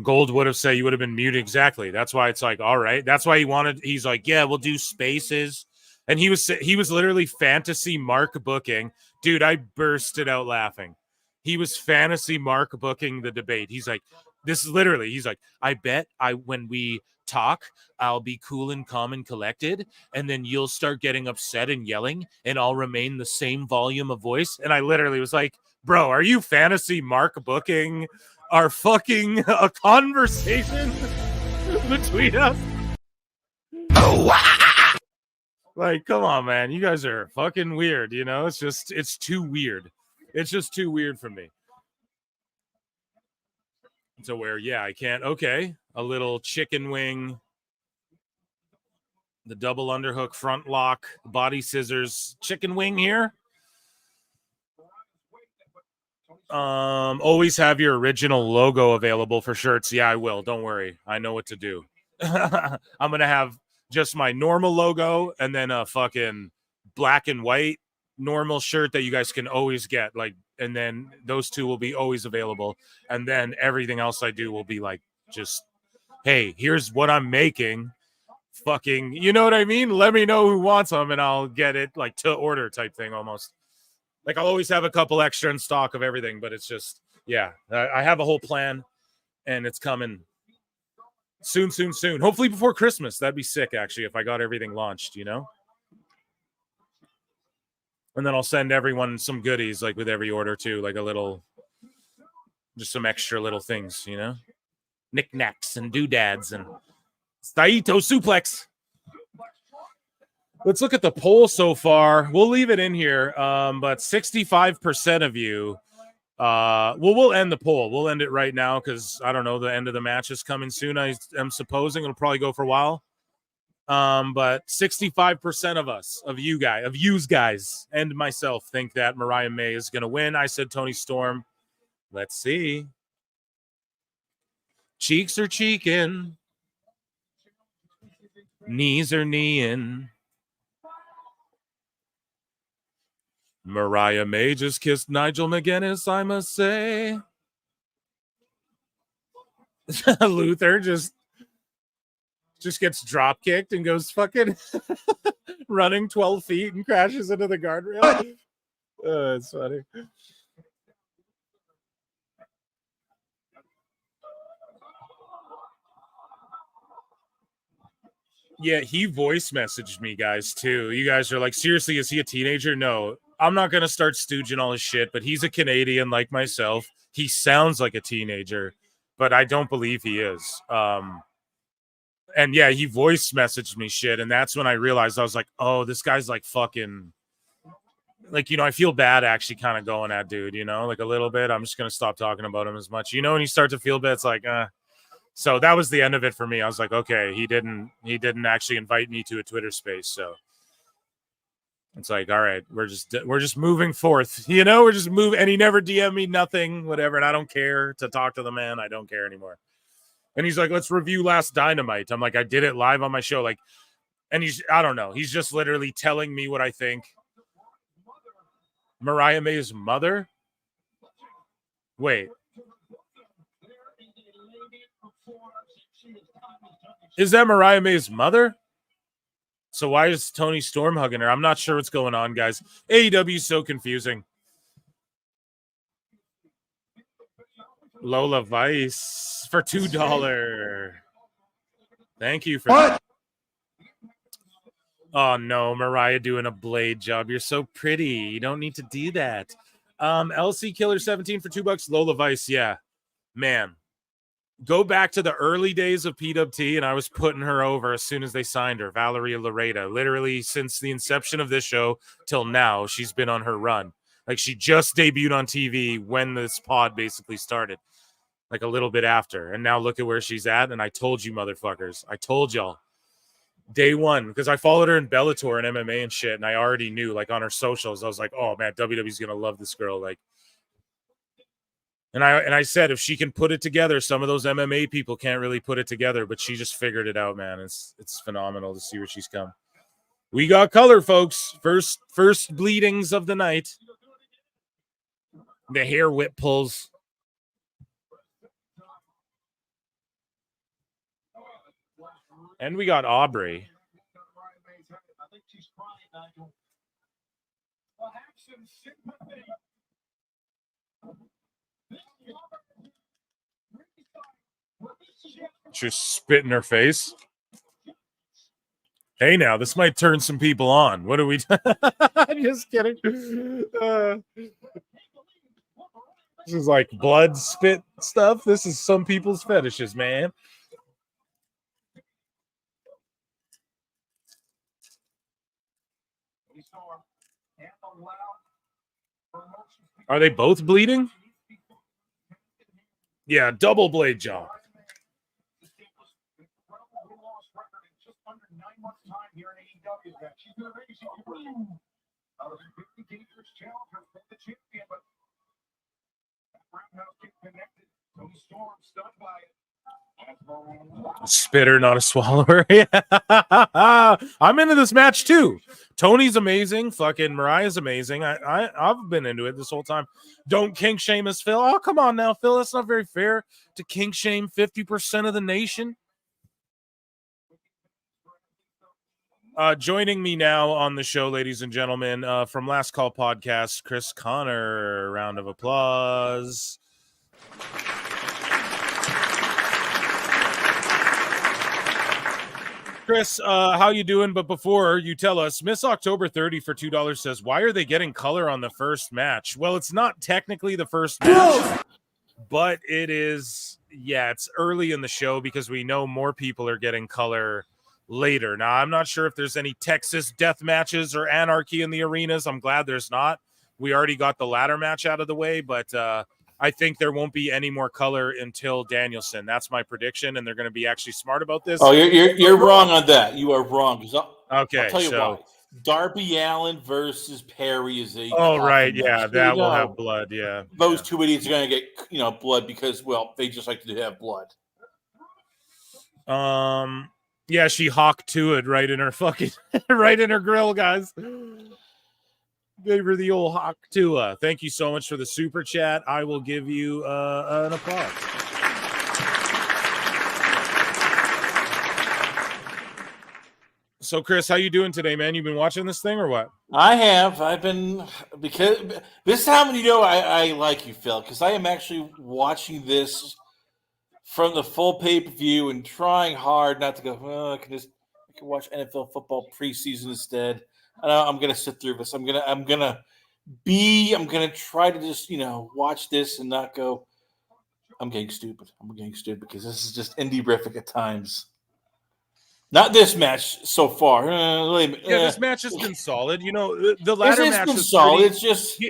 Gold would have said you would have been muted. Exactly. That's why it's like, all right. That's why he's like, yeah, we'll do Spaces. And he was literally fantasy Mark booking. Dude, I bursted out laughing. He was fantasy Mark booking the debate. He's like, this is literally, he's like, I bet when we talk, I'll be cool and calm and collected, and then you'll start getting upset and yelling, and I'll remain the same volume of voice. And I literally was like, bro, are you fantasy Mark booking our fucking a conversation between us? Like, come on, man. You guys are fucking weird, you know? It's too weird. It's just too weird for me. So where, yeah, I can't. Okay. A little chicken wing, the double underhook front lock, body scissors, chicken wing here. Always have your original logo available for shirts. Yeah, I will. Don't worry. I know what to do. I'm going to have just my normal logo and then a fucking black and white normal shirt that you guys can always get. Like, and then those two will be always available. And then everything else I do will be like, just, hey, here's what I'm making. Fucking, you know what I mean? Let me know who wants them and I'll get it, like to order type thing almost. Like, I'll always have a couple extra in stock of everything, but it's just, yeah, I have a whole plan and it's coming soon. Hopefully before Christmas. That'd be sick, actually, if I got everything launched, you know? And then I'll send everyone some goodies, like with every order too, like a little, just some extra little things, you know? Knickknacks and doodads and Saito suplex. Let's look at the poll so far. We'll leave it in here, but 65% of you, we'll end the poll. We'll end it right now because, I don't know, the end of the match is coming soon. I am supposing it'll probably go for a while. But 65% of you guys, and myself think that Mariah May is going to win. I said Toni Storm. Let's see. Cheeks are cheeking. Knees are kneeing. Mariah May just kissed Nigel McGuinness, I must say. Luther just gets drop kicked and goes fucking running 12 feet and crashes into the guardrail. It's funny. Yeah, he voice messaged me, guys, too. You guys are like, seriously, is he a teenager? No, I'm not going to start stooging all his shit, but he's a Canadian like myself. He sounds like a teenager, but I don't believe he is. And yeah, he voice messaged me shit, and that's when I realized, I was like, oh, this guy's like fucking, like, you know, I feel bad actually kind of going at dude, you know, like a little bit. I'm just going to stop talking about him as much. You know, when you start to feel bad, it's like, So that was the end of it for me. I was like, okay, he didn't actually invite me to a Twitter space. So it's like, all right, we're just moving forth, you know, we're just moving. And he never DM'd me, nothing, whatever. And I don't care to talk to the man. I don't care anymore. And he's like, let's review Last Dynamite. I'm like, I did it live on my show. Like, and I don't know. He's just literally telling me what I think. Mariah May's mother? Wait. Is that Mariah May's mother? So why is Toni Storm hugging her? I'm not sure what's going on, guys. AEW is so confusing. Lola Vice for $2. Thank you for that. Oh no, Mariah doing a blade job. You're so pretty. You don't need to do that. LC Killer 17 for $2. Lola Vice, yeah. Man. Go back to the early days of PWT, and I was putting her over as soon as they signed her. Valeria Lareda. Literally, since the inception of this show till now, she's been on her run. Like, she just debuted on TV when this pod basically started, like a little bit after. And now look at where she's at. And I told you, motherfuckers. I told y'all. Day one, because I followed her in Bellator and MMA and shit, and I already knew, like, on her socials, I was like, oh, man, WWE's going to love this girl. Like, And I said, if she can put it together, some of those MMA people can't really put it together, but she just figured it out, man. It's phenomenal to see where she's come. We got color, folks. First bleedings of the night. The hair whip pulls. And we got Aubrey. Just spit in her face. Hey, now this might turn some people on. What are we? Just kidding. This is like blood spit stuff. This is some people's fetishes, man. Are they both bleeding? Yeah, double blade jaw. Spitter, not a swallower. Yeah. I'm into this match too. Tony's amazing. Fucking Mariah's amazing. I've been into it this whole time. Don't kink shame us, Phil. Oh, come on now, Phil. That's not very fair to kink shame 50% of the nation. Joining me now on the show, ladies and gentlemen, from Last Call Podcast, Chris Connor. Round of applause. Chris, how you doing? But before you tell us, Miss October 30 for $2 says, why are they getting color on the first match? Well, it's not technically the first match, but it is. Yeah, it's early in the show because we know more people are getting color later. Now, I'm not sure if there's any Texas death matches or anarchy in the arenas. I'm glad there's not. We already got the ladder match out of the way, but I think there won't be any more color until Danielson. That's my prediction, and they're going to be actually smart about this. Oh, you're wrong on that. You are wrong. I'll tell you why. Darby Allin versus Perry is a. Oh, right. Yeah, that will have blood. Yeah. Those two idiots are going to get, blood because, well, they just like to have blood. Yeah, she hawked to it right in her fucking, right in her grill, guys. Gave her the old hawk to. Thank you so much for the super chat. I will give you an applause. So, Chris, how you doing today, man? You've been watching this thing or what? I have. I've been, because this is how many I like you, Phil, because I am actually watching this from the full pay-per-view and trying hard not to go, I can watch NFL football preseason instead. I'm gonna sit through this. I'm gonna try to just watch this and not go. I'm getting stupid. Because this is just indie-rific at times. Not this match so far. This match has been solid. The ladder match was solid. Pretty, it's just.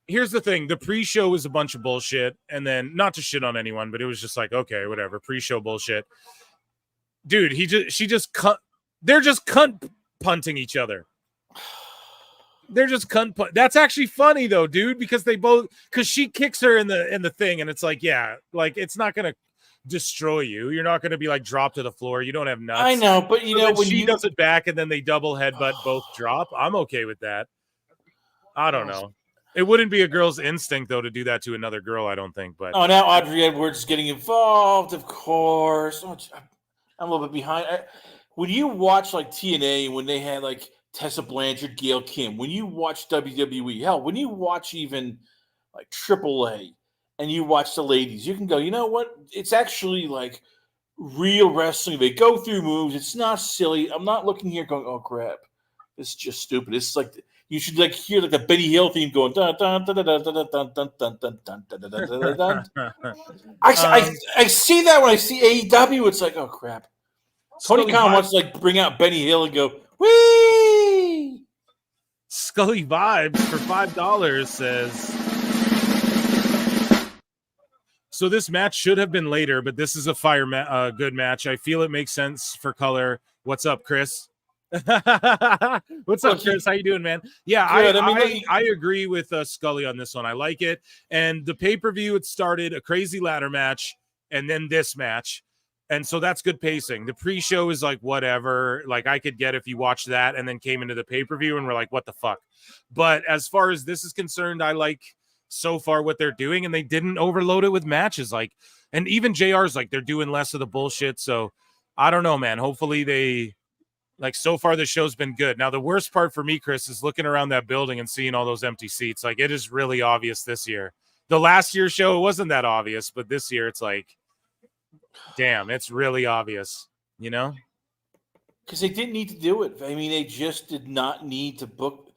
Here's the thing: the pre-show was a bunch of bullshit, and then not to shit on anyone, but it was just like, okay, whatever, pre-show bullshit. Dude, they're just cunt punting each other. They're just cunt. That's actually funny though, dude, because she kicks her in the thing, and it's like, yeah, like it's not gonna destroy you. You're not gonna be like dropped to the floor. You don't have nuts. I know, but when she does it back, and then they double headbutt, both drop. I'm okay with that. I don't know. It wouldn't be a girl's instinct though to do that to another girl. I don't think. But now Audrey Edwards is getting involved, of course. I'm a little bit behind. When you watch like TNA, when they had like Tessa Blanchard, Gail Kim, when you watch WWE, hell, when you watch even like AAA and you watch the ladies, you can go, you know what? It's actually like real wrestling. They go through moves. It's not silly. I'm not looking here going, oh crap, this is just stupid. It's like you should like hear like the Benny Hill theme going. Dun, dun, dun, dun, dun, dun, dun, dun, dun, dun, dun, dun, dun, dun. I see that when I see AEW. It's like, oh crap. Tony Khan wants to like bring out Benny Hill and go, whee! Scully Vibes for $5 says, so this match should have been later, but this is a good match. I feel it makes sense for color. What's up, Chris? What's up, Chris? How you doing, man? Yeah, I agree with Scully on this one. I like it. And the pay-per-view, it started a crazy ladder match and then this match. And so that's good pacing. The pre-show is like whatever. Like I could get if you watch that and then came into the pay-per-view and we're like, what the fuck? But as far as this is concerned, I like so far what they're doing, and they didn't overload it with matches. Like, and even JR's like they're doing less of the bullshit. So I don't know, man. Hopefully they like so far the show's been good. Now the worst part for me, Chris, is looking around that building and seeing all those empty seats. Like it is really obvious this year. The last year's show, it wasn't that obvious, but this year it's like damn, it's really obvious, you know? Because they didn't need to do it. I mean, they just did not need to book.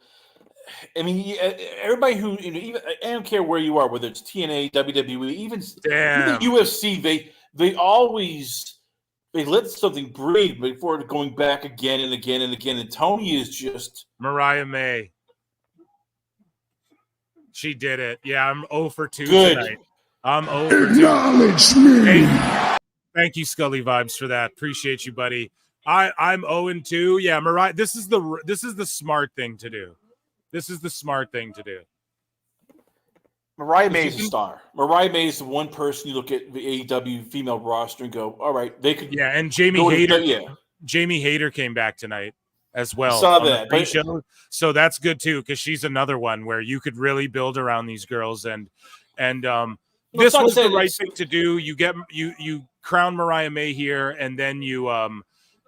I mean, everybody who, even, I don't care where you are, whether it's TNA, WWE, even UFC, they always let something breathe before going back again and again and again. And Tony is just Mariah May. She did it. Yeah, I'm 0 for 2 good. tonight. I'm 0 for 2. Acknowledge me. Thank you, Scully Vibes, for that. Appreciate you, buddy. I'm 0 and 2. Yeah, Mariah. This is the smart thing to do. This is the smart thing to do. Mariah May is a star. Mariah May is the one person you look at the AEW female roster and go, all right, they could. Yeah, and Jamie Hayter came back tonight as well. Saw on that, the pre-show. So that's good too, because she's another one where you could really build around these girls, and this was the right thing to do. You crown Mariah May here, and then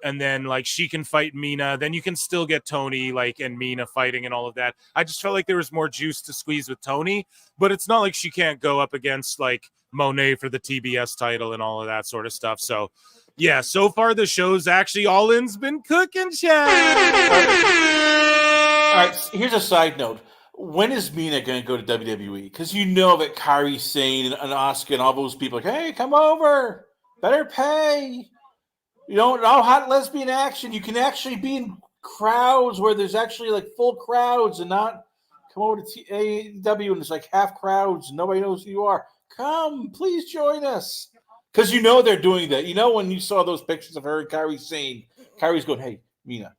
and then like she can fight Mina. Then you can still get Tony and Mina fighting and all of that. I just felt like there was more juice to squeeze with Tony, but it's not like she can't go up against like Monet for the TBS title and all of that sort of stuff. So yeah, so far the show's actually all in's been cooking, Chad. All right, here's a side note. When is Mina going to go to WWE? Because you know that Kairi Sane and Asuka and all those people hey, come over. Better pay. You don't know hot lesbian action. You can actually be in crowds where there's actually like full crowds and not come over to AEW and it's like half crowds and nobody knows who you are. Come, please join us. Because you know they're doing that. You know when you saw those pictures of her and Kairi Sane, Kairi's going, hey, Mina,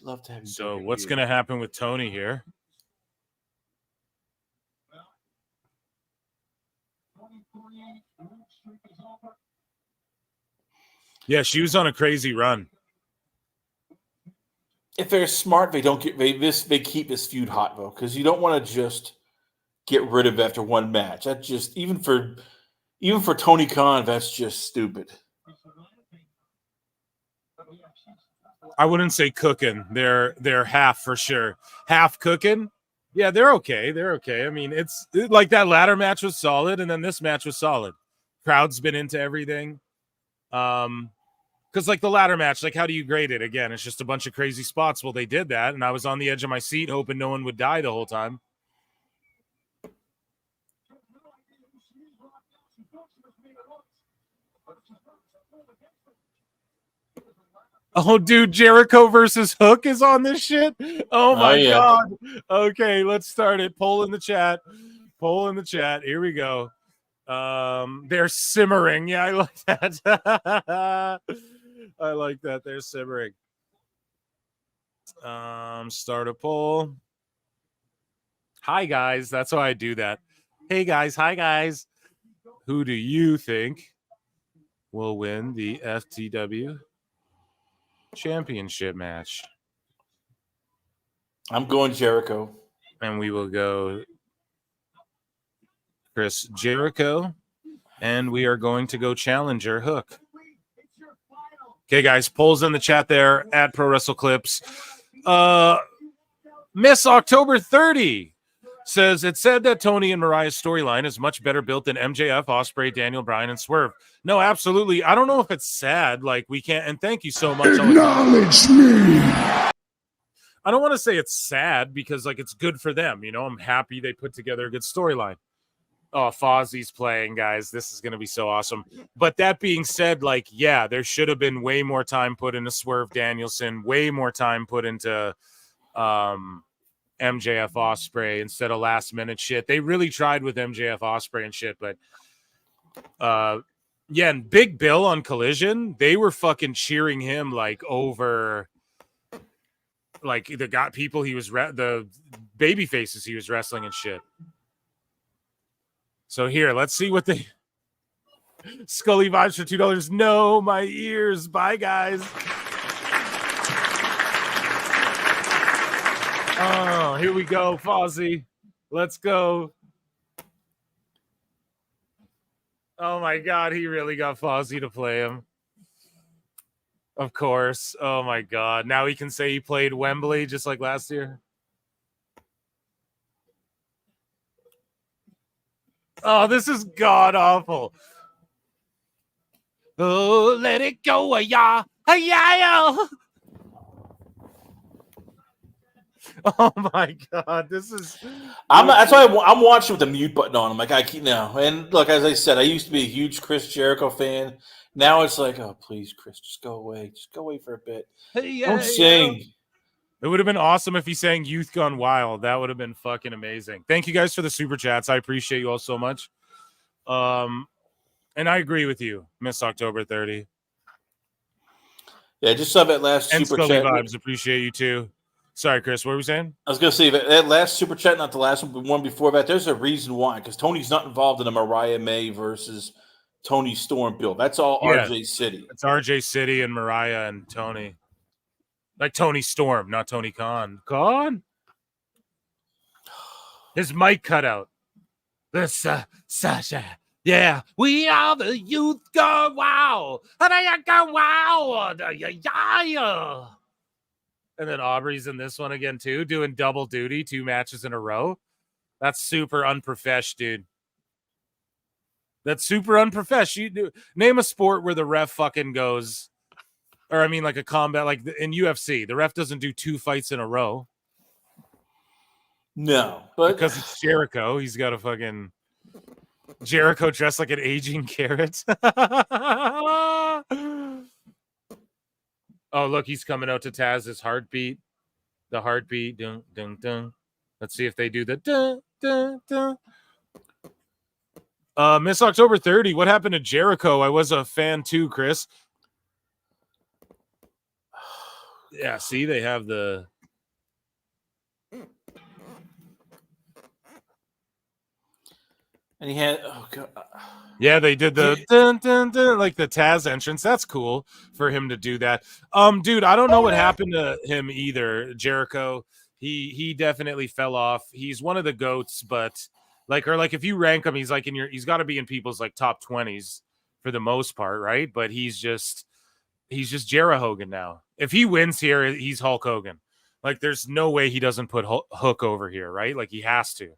love to have you. So what's going to happen with Tony here? Yeah, she was on a crazy run. If they're smart, they keep this feud hot though, because you don't want to just get rid of it after one match. That just even for Tony Khan, that's just stupid. I wouldn't say cooking. They're half for sure. Half cooking. Yeah, they're okay. They're okay. I mean, it's like that ladder match was solid, and then this match was solid. Crowd's been into everything. Because like the ladder match, like how do you grade it? Again, it's just a bunch of crazy spots. Well, they did that, and I was on the edge of my seat hoping no one would die the whole time. Oh, dude, Jericho versus Hook is on this shit. Oh my God. Okay, let's start it. Poll in the chat. Poll in the chat. Here we go. They're simmering. Yeah, I like that. I like that. They're simmering. Start a poll. Hi guys. That's why I do that. Hey guys. Hi guys. Who do you think will win the FTW championship match? I'm going Jericho. And we will go Chris Jericho. And we are going to go Challenger Hook. Okay, guys, polls in the chat there at Pro Wrestle Clips. Miss October 30 says, it said that Tony and Mariah's storyline is much better built than MJF, Ospreay, Daniel Bryan, and Swerve. No, absolutely. I don't know if it's sad. Like, we can't, and thank you so much. Acknowledge me. I don't want to say it's sad because, like, it's good for them. You know, I'm happy they put together a good storyline. Oh, Fozzie's playing, guys. This is going to be so awesome. But that being said, like, yeah, there should have been way more time put into Swerve Danielson, way more time put into MJF Ospreay instead of last minute shit. They really tried with MJF Ospreay and shit, but yeah, and Big Bill on Collision, they were fucking cheering him like over like the got people he was the baby faces he was wrestling and shit. So here, let's see what they Scully vibes for $2. No, my ears. Bye, guys. Oh, here we go, Fozzie. Let's go. Oh my God, he really got Fozzie to play him. Of course. Oh my God. Now he can say he played Wembley just like last year. Oh, this is god awful. Oh, let it go, yeah, yeah. Oh my God, this is. That's why I'm watching with the mute button on. I'm like, I keep now. And look, as I said, I used to be a huge Chris Jericho fan. Now it's like, oh please, Chris, just go away. Just go away for a bit. Don't sing. It would have been awesome if he sang Youth Gone Wild. That would have been fucking amazing. Thank you guys for the super chats. I appreciate you all so much. And I agree with you, Miss October 30. Yeah, just saw that last and super Scully chat. Vibes, appreciate you too. Sorry, Chris, what were we saying? I was going to say that last super chat, not the last one, but one before that. There's a reason why, because Tony's not involved in a Mariah May versus Tony Storm bill. That's all RJ City. It's RJ City and Mariah and Tony. Like Tony Storm, not Tony Khan. Khan? His mic cut out. This Sasha. Yeah, we are the youth go wow. And I go wow. Yeah. And then Aubrey's in this one again too, doing double duty, 2 matches in a row. That's super unprofesh, dude. That's super unprofesh. You do name a sport where the ref fucking goes, or I mean, like a combat, like in UFC, the ref doesn't do 2 fights in a row. No, but because it's Jericho, he's got a fucking Jericho dressed like an aging carrot. Oh, look, he's coming out to Taz's heartbeat. The heartbeat. Dun, dun, dun. Let's see if they do the dun, dun, dun. Miss October 30, what happened to Jericho? I was a fan too, Chris. Yeah, see, they have the... And he had, oh God. Yeah, they did the dun, dun, dun, like the Taz entrance. That's cool for him to do that. Dude, I don't know what happened to him either. Jericho, he definitely fell off. He's one of the GOATs, but like if you rank him, he's like he's got to be in people's like top 20s for the most part, right? But he's just Jera Hogan now. If he wins here, he's Hulk Hogan. Like there's no way he doesn't put Hook over here, right? Like he has to.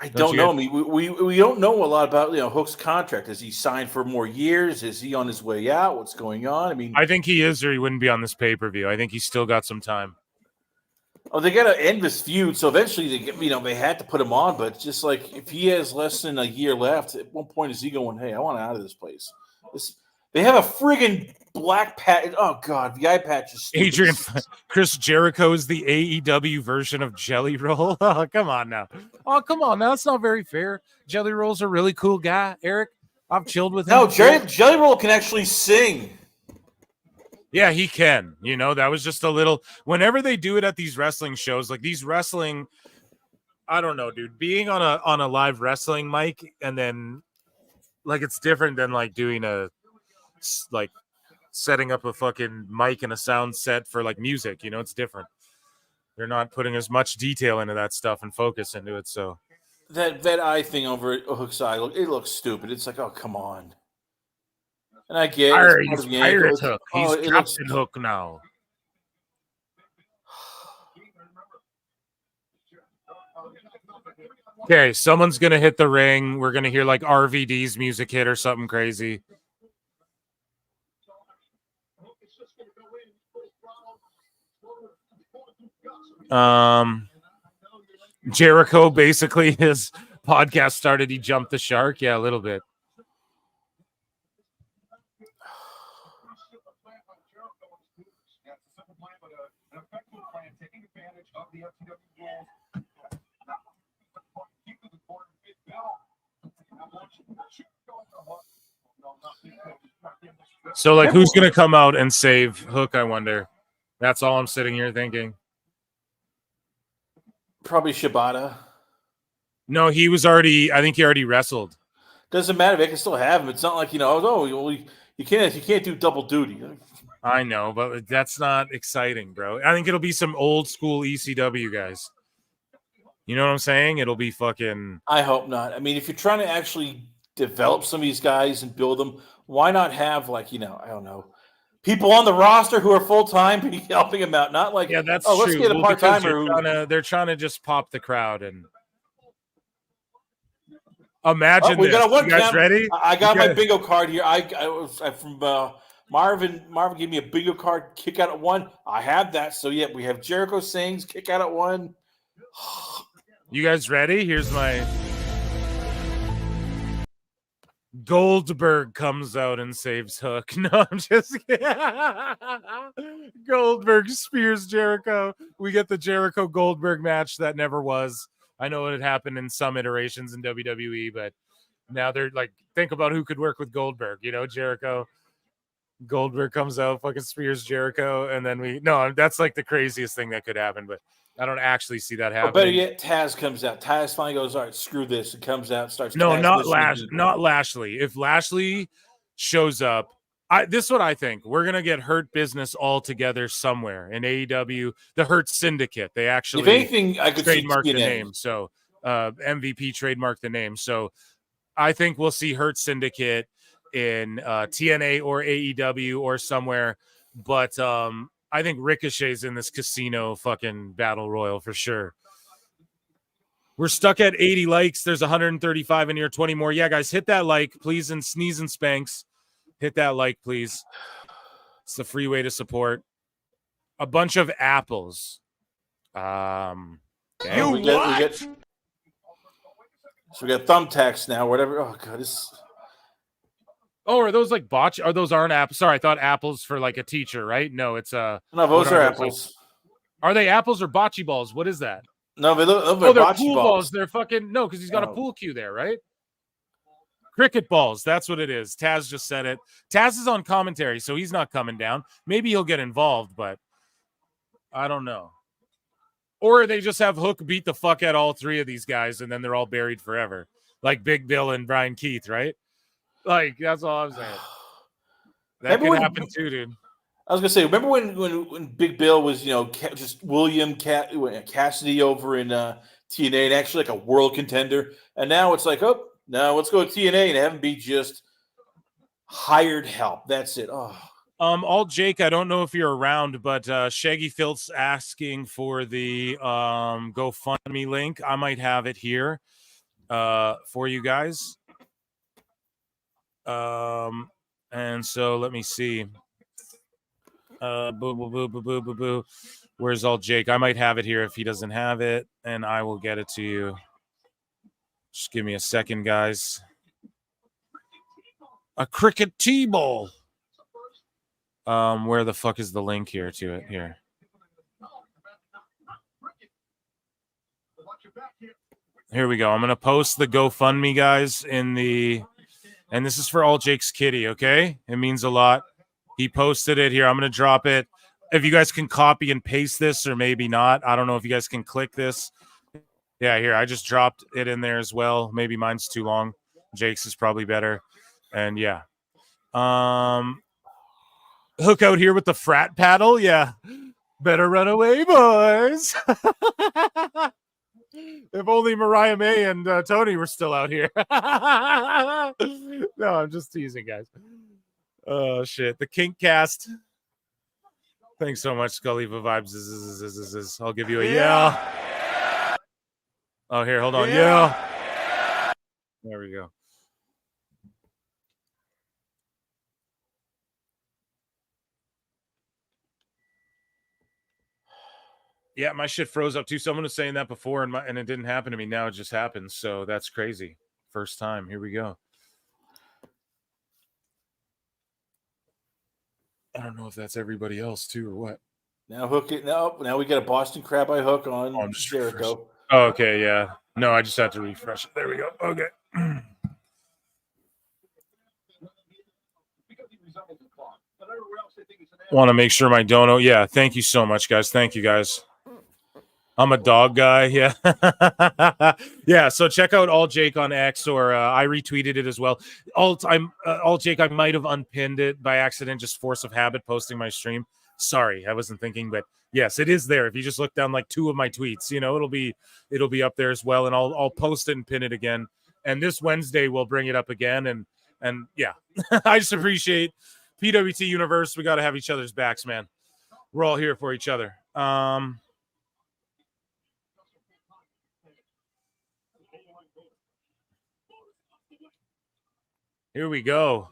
I don't know. I mean, we don't know a lot about Hook's contract. Is he signed for more years? Is he on his way out? What's going on? I mean, I think he is, or he wouldn't be on this pay-per-view. I think he's still got some time. Oh, they got to end this feud, so eventually they had to put him on. But just like if he has less than a year left, at one point is he going, "Hey, I want out of this place"? They have a friggin' black patch. Oh God, the eye patch is stupid. Adrian, Chris Jericho is the AEW version of Jelly Roll. Oh, come on now. Oh, come on now. That's not very fair. Jelly Roll's a really cool guy, Eric. I've chilled with him. No, Jelly Roll can actually sing. Yeah, he can. That was just a little. Whenever they do it at these wrestling shows, like these wrestling, I don't know, dude. Being on a live wrestling mic, and then like it's different than like doing like setting up a fucking mic and a sound set for like music. It's different. They're not putting as much detail into that stuff and focus into it. So that eye thing over at Hook's eye, it looks stupid. It's like, oh come on. And I get he's Pirate Hook. He's Captain Hook now. Okay, someone's gonna hit the ring. We're gonna hear like RVD's music hit or something crazy. Jericho basically his podcast started. He jumped the shark. Yeah, a little bit. So, like, who's going to come out and save Hook, I wonder? That's all I'm sitting here thinking. Probably Shibata. No, he was already, I think he already wrestled. Doesn't matter. They can still have him. It's not like, you can't do double duty. I know, but that's not exciting, bro. I think it'll be some old school ECW guys. You know what I'm saying? It'll be fucking... I hope not. I mean, if you're trying to actually develop some of these guys and build them, why not have, like, I don't know, people on the roster who are full-time helping them out? Not like, yeah, that's true. Let's get a part-timer. They're trying to just pop the crowd. And Imagine we got a this. one You guys count. ready? I got You my guys- bingo card here. I was from Marvin. Marvin gave me a bingo card. Kick out at 1. I have that. So yeah, we have Jericho Sings. Kick out at 1. You guys ready? Here's my Goldberg comes out and saves Hook. No, I'm just kidding. Goldberg spears Jericho. We get the Jericho Goldberg match that never was. I know it had happened in some iterations in WWE, but now they're like, think about who could work with Goldberg. You know, Jericho. Goldberg comes out, fucking spears Jericho, and then that's like the craziest thing that could happen, but I don't actually see that Or happening. better yet, Taz comes out. Taz finally goes, all right, screw this. It comes out, starts. No, Taz not Lashley. If Lashley shows up, this is what I think. We're gonna get Hurt Business all together somewhere in AEW. The Hurt Syndicate. They actually, If anything, I could see trademark the TNA. name. So MVP trademarked the name. So I think we'll see Hurt Syndicate in TNA or AEW or somewhere. But I think Ricochet's in this casino fucking battle royal for sure. We're stuck at 80 likes. There's 135 in here, 20 more. Yeah, guys, hit that like, please, and sneeze and spanks. Hit that like, please. It's the free way to support. A bunch of apples. We get thumbtacks now, whatever. Oh god, this. Oh, are those like botch? Those aren't apples? Sorry, I thought apples for like a teacher, right? No, it's No, those are apples. Are they apples or bocce balls? What is that? No, they're they're bocce pool balls. They're fucking no, because he's got a pool cue there, right? Cricket balls. That's what it is. Taz just said it. Taz is on commentary, so he's not coming down. Maybe he'll get involved, but I don't know. Or they just have Hook beat the fuck out all three of these guys, and then they're all buried forever, like Big Bill and Brian Keith, right? Like that's all I'm saying. That could happen too, dude. I was gonna say, remember when Big Bill was, just William Cassidy over in TNA and actually like a world contender, and now it's like, oh, no, let's go to TNA and have him be just hired help. That's it. Oh. All Jake, I don't know if you're around, but Shaggy Filth's asking for the GoFundMe link. I might have it here for you guys. And so let me see. Boo, boo, boo, boo, boo, boo, boo. Where's all Jake? I might have it here if he doesn't have it, and I will get it to you. Just give me a second, guys. A cricket T-ball. Where the fuck is the link here to it? Here. Here we go. I'm gonna post the GoFundMe, guys, in the, and this is for all Jake's kitty, okay? It means a lot. He posted it here. I'm gonna drop it. If you guys can copy and paste this, or maybe not. I don't know if you guys can click this. Yeah, here. I just dropped it in there as well. Maybe mine's too long. Jake's is probably better. And yeah. Hook out here with the frat paddle. Yeah. Better run away, boys. If only Mariah May and Tony were still out here. No, I'm just teasing, guys. Oh, shit. The Kink Cast. Thanks so much, Scully, for vibes. I'll give you a yeah. Oh, here, hold on. Yeah. There we go. Yeah, my shit froze up too. Someone was saying that before, and it didn't happen to me. Now it just happens. So that's crazy. First time. Here we go. I don't know if that's everybody else too or what. Now Hook it. Now we got a Boston Crab Eye Hook on Jericho. Oh, okay, yeah. No, I just had to refresh it. There we go. Okay. Want to make sure my dono. Yeah, thank you so much, guys. Thank you, guys. I'm a dog guy. Yeah. Yeah. So check out All Jake on X, or I retweeted it as well. All Jake, I might have unpinned it by accident, just force of habit posting my stream. Sorry, I wasn't thinking, but yes, it is there. If you just look down like two of my tweets, it'll be up there as well. And I'll post it and pin it again. And this Wednesday we'll bring it up again. And yeah, I just appreciate PWT Universe. We got to have each other's backs, man. We're all here for each other. Here we go.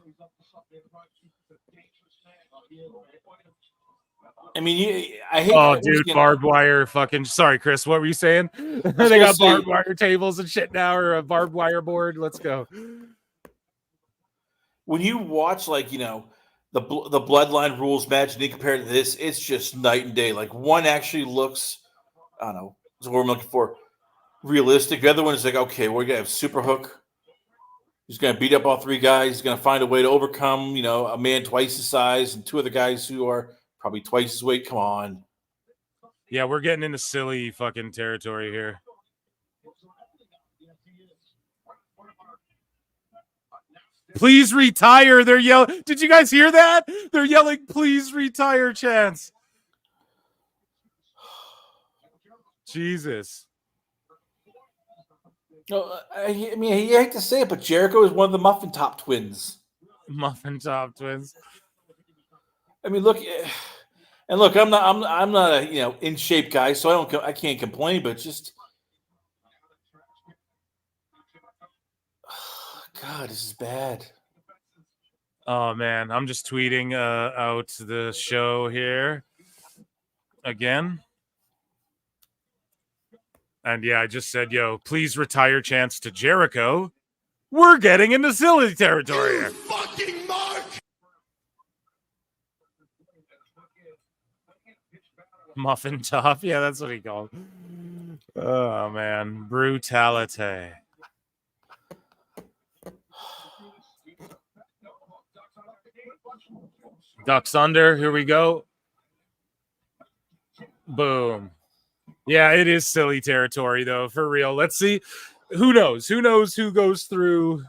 I mean, I hate. Oh, dude, barbed wire. Fucking sorry, Chris. What were you saying? They got barbed wire tables and shit now, or a barbed wire board. Let's go. When you watch, like, you know, the Bloodline rules match, and you compare it to this, it's just night and day. Like, one actually looks, I don't know, that's what I'm looking for, realistic. The other one is like, okay, we're gonna have super hook. He's gonna beat up all three guys. He's gonna find a way to overcome, you know, a man twice his size and two other guys who are probably twice his weight. Come on. Yeah, we're getting into silly fucking territory here. Please retire. They're yelling. Did you guys hear that? They're yelling, please retire, Chance. Jesus. No, I mean, I hate to say it, but Jericho is one of the Muffin Top twins. Muffin Top twins. I mean, look, and look, I'm not a, you know, in shape guy, so I can't complain, but just, God, this is bad. Oh man, I'm just tweeting out the show here again. And yeah, I just said, yo, please retire Chance to Jericho. We're getting into silly territory here. Fucking Mark! Muffin Top. Yeah, that's what he called. Oh man, brutality. Ducks under. Here we go. Boom. Yeah, it is silly territory, though, for real. Let's see. Who knows? Who knows who goes through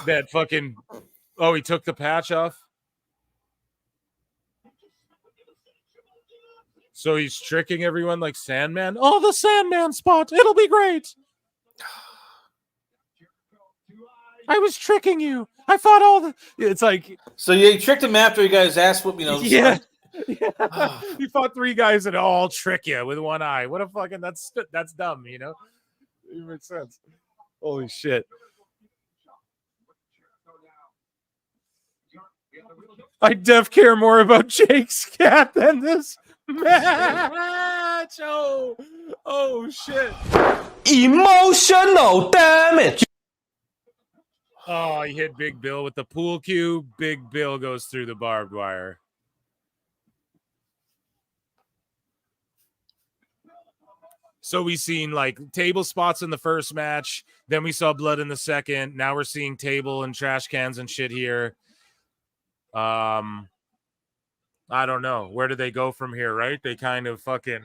that fucking... Oh, he took the patch off? So he's tricking everyone like Sandman? Oh, the Sandman spot. It'll be great. I was tricking you. I thought all the... It's like... So you tricked him after you guys asked what, you know... Yeah. Yeah. You fought three guys that all trick you with one eye. What a fucking that's dumb, you know? It makes sense. Holy shit. I def care more about Jake's cat than this match. Oh shit. Emotional damage. Oh, he hit Big Bill with the pool cue. Big Bill goes through the barbed wire. So we've seen like table spots in the first match. Then we saw blood in the second. Now we're seeing table and trash cans and shit here. I don't know. Where do they go from here, right? They kind of fucking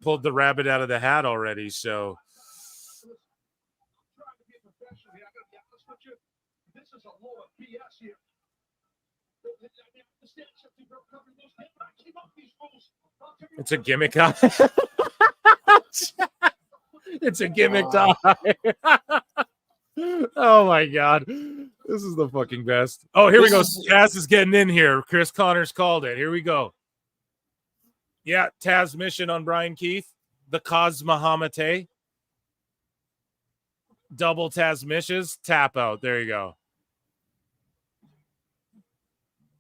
pulled the rabbit out of the hat already. So it's a gimmick eye. It's a gimmick eye. Oh my god. This is the fucking best. Oh, here we go. Taz is getting in here. Chris Connors called it. Here we go. Yeah, Taz mission on Brian Keith. The Cosmohamate. Double Taz missions. Tap out. There you go.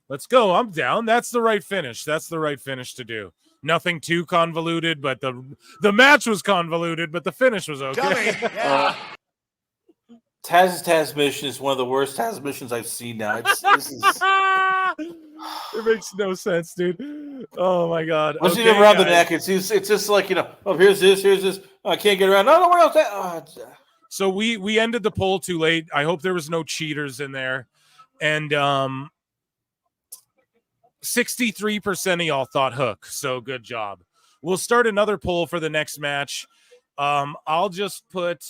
Let's go. I'm down. That's the right finish. That's the right finish to do. Nothing too convoluted, but the match was convoluted, but the finish was okay. Taz's Taz mission is one of the worst Taz missions I've seen now. This is... It makes no sense, dude. Oh my god. Once you get around the neck, it's just like, you know, oh, here's this. Oh, I can't get around. No, where else? Oh. So we ended the poll too late. I hope there was no cheaters in there. And 63% of y'all thought Hook. So good job. We'll start another poll for the next match. I'll just put...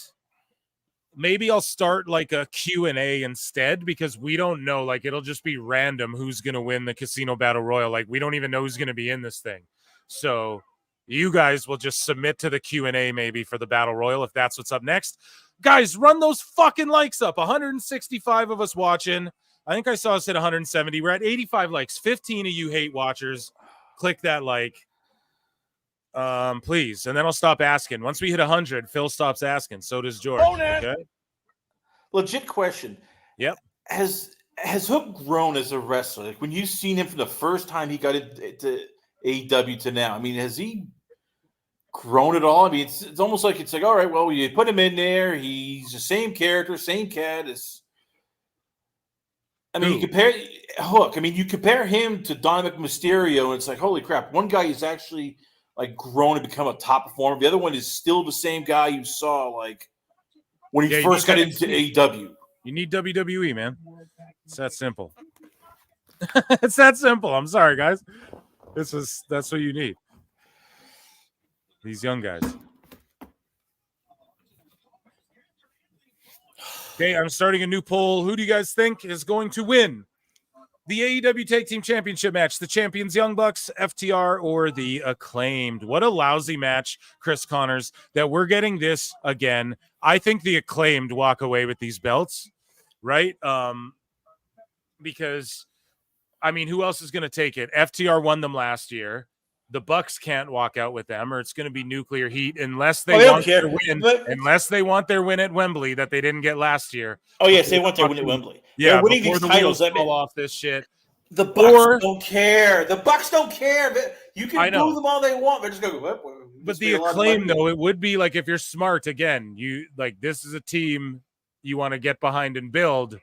Maybe I'll start like a Q&A instead because we don't know. Like, it'll just be random who's going to win the Casino Battle Royal. Like, we don't even know who's going to be in this thing. So you guys will just submit to the Q&A maybe for the Battle Royal if that's what's up next. Guys, run those fucking likes up. 165 of us watching. I think I saw us hit 170. We're at 85 likes. 15 of you hate watchers. Click that like. Please, and then I'll stop asking. Once we hit 100, Phil stops asking. So does George. Okay. Legit question. Yep. has Hook grown as a wrestler? Like when you've seen him from the first time he got into AEW to now, I mean, has he grown at all? I mean, it's almost like it's like, all right, well, you put him in there, he's the same character, same cat. I mean, you compare Hook. I mean, you compare him to Dominic Mysterio, and it's like, holy crap! One guy is actually like grown and become a top performer. The other one is still the same guy you saw like when he first got into AEW. You need WWE, man. It's that simple. It's that simple. I'm sorry, guys. That's what you need. These young guys. Okay, I'm starting a new poll. Who do you guys think is going to win the AEW Tag Team Championship match? The champions, Young Bucks, FTR, or the Acclaimed? What a lousy match, Chris Connors, that we're getting this again. I think the Acclaimed walk away with these belts, right? Because, I mean, who else is going to take it? FTR won them last year. The Bucks can't walk out with them, or it's going to be nuclear heat unless they want their win. Unless they want their win at Wembley that they didn't get last year. Oh yes, they want their win at Wembley. Yeah, they're winning these titles. Fall off this shit. The Bucks don't care. The Bucks don't care. You can boo them all they want. They're just going. But the Acclaim, though, it would be like if you're smart. Again, you like this is a team you want to get behind and build.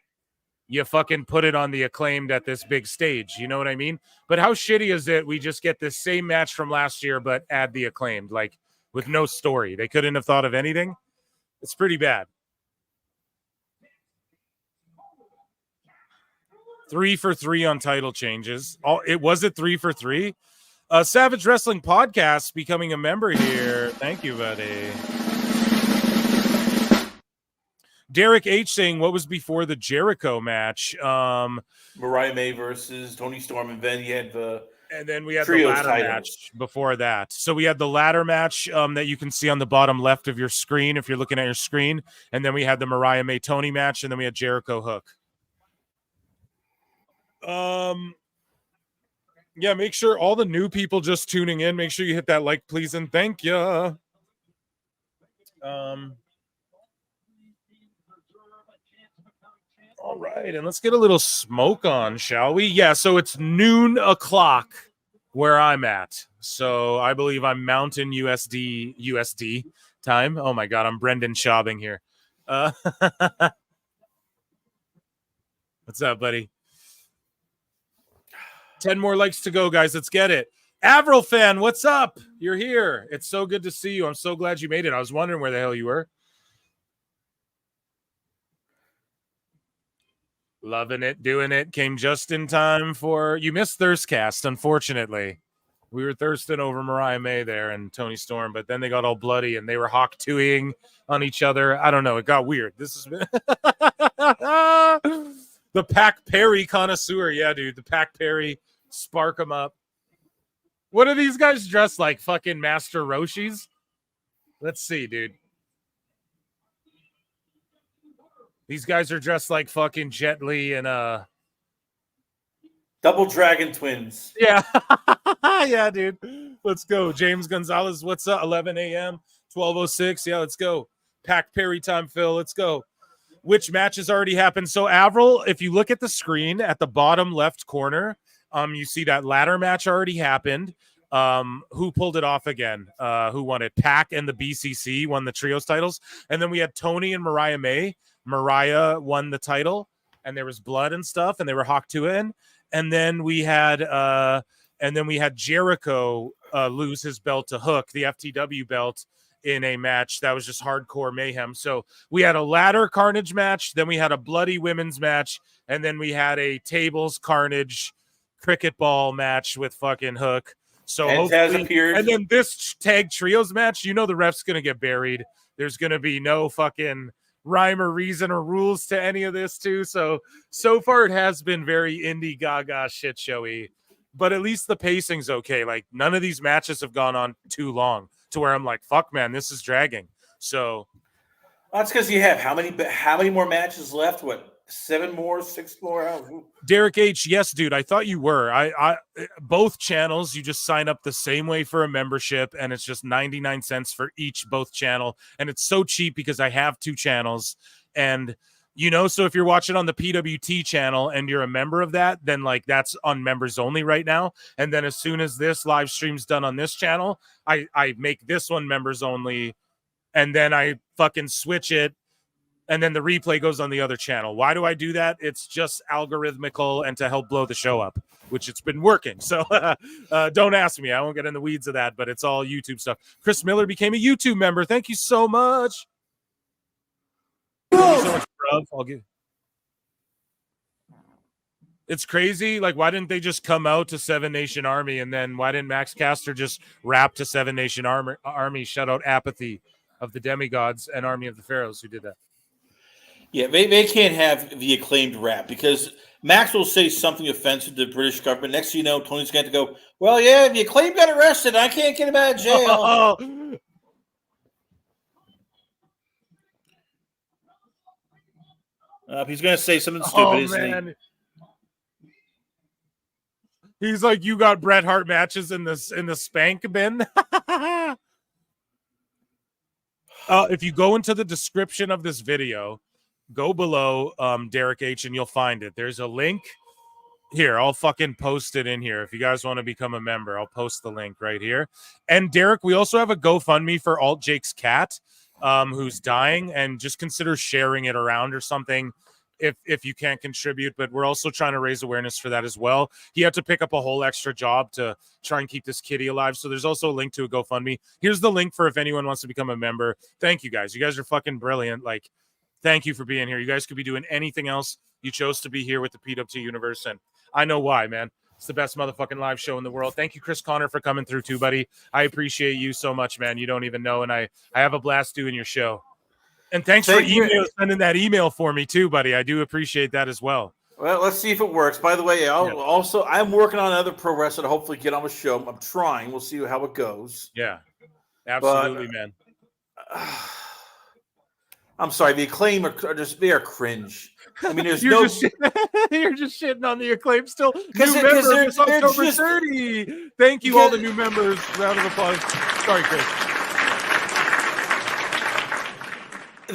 You fucking put it on the Acclaimed at this big stage. You know what I mean? But how shitty is it? We just get this same match from last year, but add the Acclaimed, like with no story. They couldn't have thought of anything. It's pretty bad. 3 for 3 on title changes. It was 3 for 3. Savage Wrestling Podcast becoming a member here. Thank you, buddy. Derek H saying, what was before the Jericho match? Mariah May versus Tony Storm, and then you had the ladder match before that. So we had the ladder match that you can see on the bottom left of your screen if you're looking at your screen, and then we had the Mariah May Tony match, and then we had Jericho Hook. Yeah, make sure all the new people just tuning in, make sure you hit that like, please, and thank you. All right, and let's get a little smoke on, shall we? Yeah, so it's noon o'clock where I'm at. So I believe I'm Mountain USD time. Oh my God, I'm Brendan Schaubing here. What's up, buddy? 10 more likes to go, guys. Let's get it. Avril fan, what's up? You're here. It's so good to see you. I'm so glad you made it. I was wondering where the hell you were. Loving it, doing it. Came just in time for you missed Thirstcast, unfortunately. We were thirsting over Mariah May there and Tony Storm, but then they got all bloody and they were Hawk 2-ing on each other. I don't know. It got weird. This is the Pac Perry connoisseur. Yeah, dude. The Pac Perry, spark them up. What are these guys dressed like? Fucking Master Roshis? Let's see, dude. These guys are dressed like fucking Jet Li and Double Dragon Twins. Yeah. Yeah, dude. Let's go. James Gonzalez, what's up? 11 a.m. 12:06. Yeah, let's go. Pac Perry time, Phil. Let's go. Which matches already happened? So Avril, if you look at the screen at the bottom left corner, you see that ladder match already happened. Who pulled it off again? Who won it? Pac and the BCC won the trios titles. And then we had Tony and Mariah May. Mariah won the title, and there was blood and stuff, and they were Hawk 2-in. And then we had Jericho lose his belt to Hook, the FTW belt, in a match that was just hardcore mayhem. So we had a ladder carnage match, then we had a bloody women's match, and then we had a tables carnage cricket ball match with fucking Hook. So and Taz appeared. And then this tag trios match, you know the ref's gonna get buried. There's gonna be no fucking rhyme or reason or rules to any of this too. So far it has been very indie gaga shit showy, but at least the pacing's okay. Like none of these matches have gone on too long to where I'm like, fuck man, this is dragging. So that's because you have how many more matches left? What, 7 more, 6 more? Derek H, yes, dude. I thought you were. I both channels, you just sign up the same way for a membership, and it's just 99 cents for both channel, and it's so cheap because I have 2 channels, and So if you're watching on the PWT channel and you're a member of that, then like that's on members only right now. And then as soon as this live stream's done on this channel, I make this one members only, and then I fucking switch it, and then the replay goes on the other channel. Why do I do that? It's just algorithmical and to help blow the show up, which it's been working. So don't ask me. I won't get in the weeds of that, but it's all YouTube stuff. Chris Miller became a YouTube member. Thank you so much. Thank you so much, bro. It's crazy. Like, why didn't they just come out to Seven Nation Army, and then why didn't Max Caster just rap to Seven Nation Army? Shout out Apathy of the Demigods and Army of the Pharaohs who did that. Yeah, they can't have the Acclaimed rap because Max will say something offensive to the British government. Next thing you know, Tony's going to go, well, yeah, the Acclaimed got arrested. I can't get him out of jail. He's going to say something stupid, isn't he? He's like, you got Bret Hart matches in the spank bin. If you go into the description of this video, go below Derek H, and you'll find it. There's a link here. I'll fucking post it in here. If you guys want to become a member, I'll post the link right here. And Derek, we also have a GoFundMe for Alt Jake's cat, who's dying, and just consider sharing it around or something if you can't contribute. But we're also trying to raise awareness for that as well. He had to pick up a whole extra job to try and keep this kitty alive. So there's also a link to a GoFundMe. Here's the link for if anyone wants to become a member. Thank you guys. You guys are fucking brilliant. Like, thank you for being here. You guys could be doing anything else. You chose to be here with the PWT universe, and I know why, man. It's the best motherfucking live show in the world. Thank you, Chris Connor, for coming through too, buddy. I appreciate you so much, man. You don't even know, and I have a blast doing your show. And thanks for sending that email for me too, buddy. I do appreciate that as well. Well, let's see if it works. By the way, I'm working on another pro wrestler to hopefully get on the show. I'm trying. We'll see how it goes. Yeah, absolutely, man. I'm sorry. The Acclaim they are cringe. I mean, there's you're just shitting on the Acclaim still. New members, October 30. Thank you, all the new members. Round of applause. Sorry, Chris.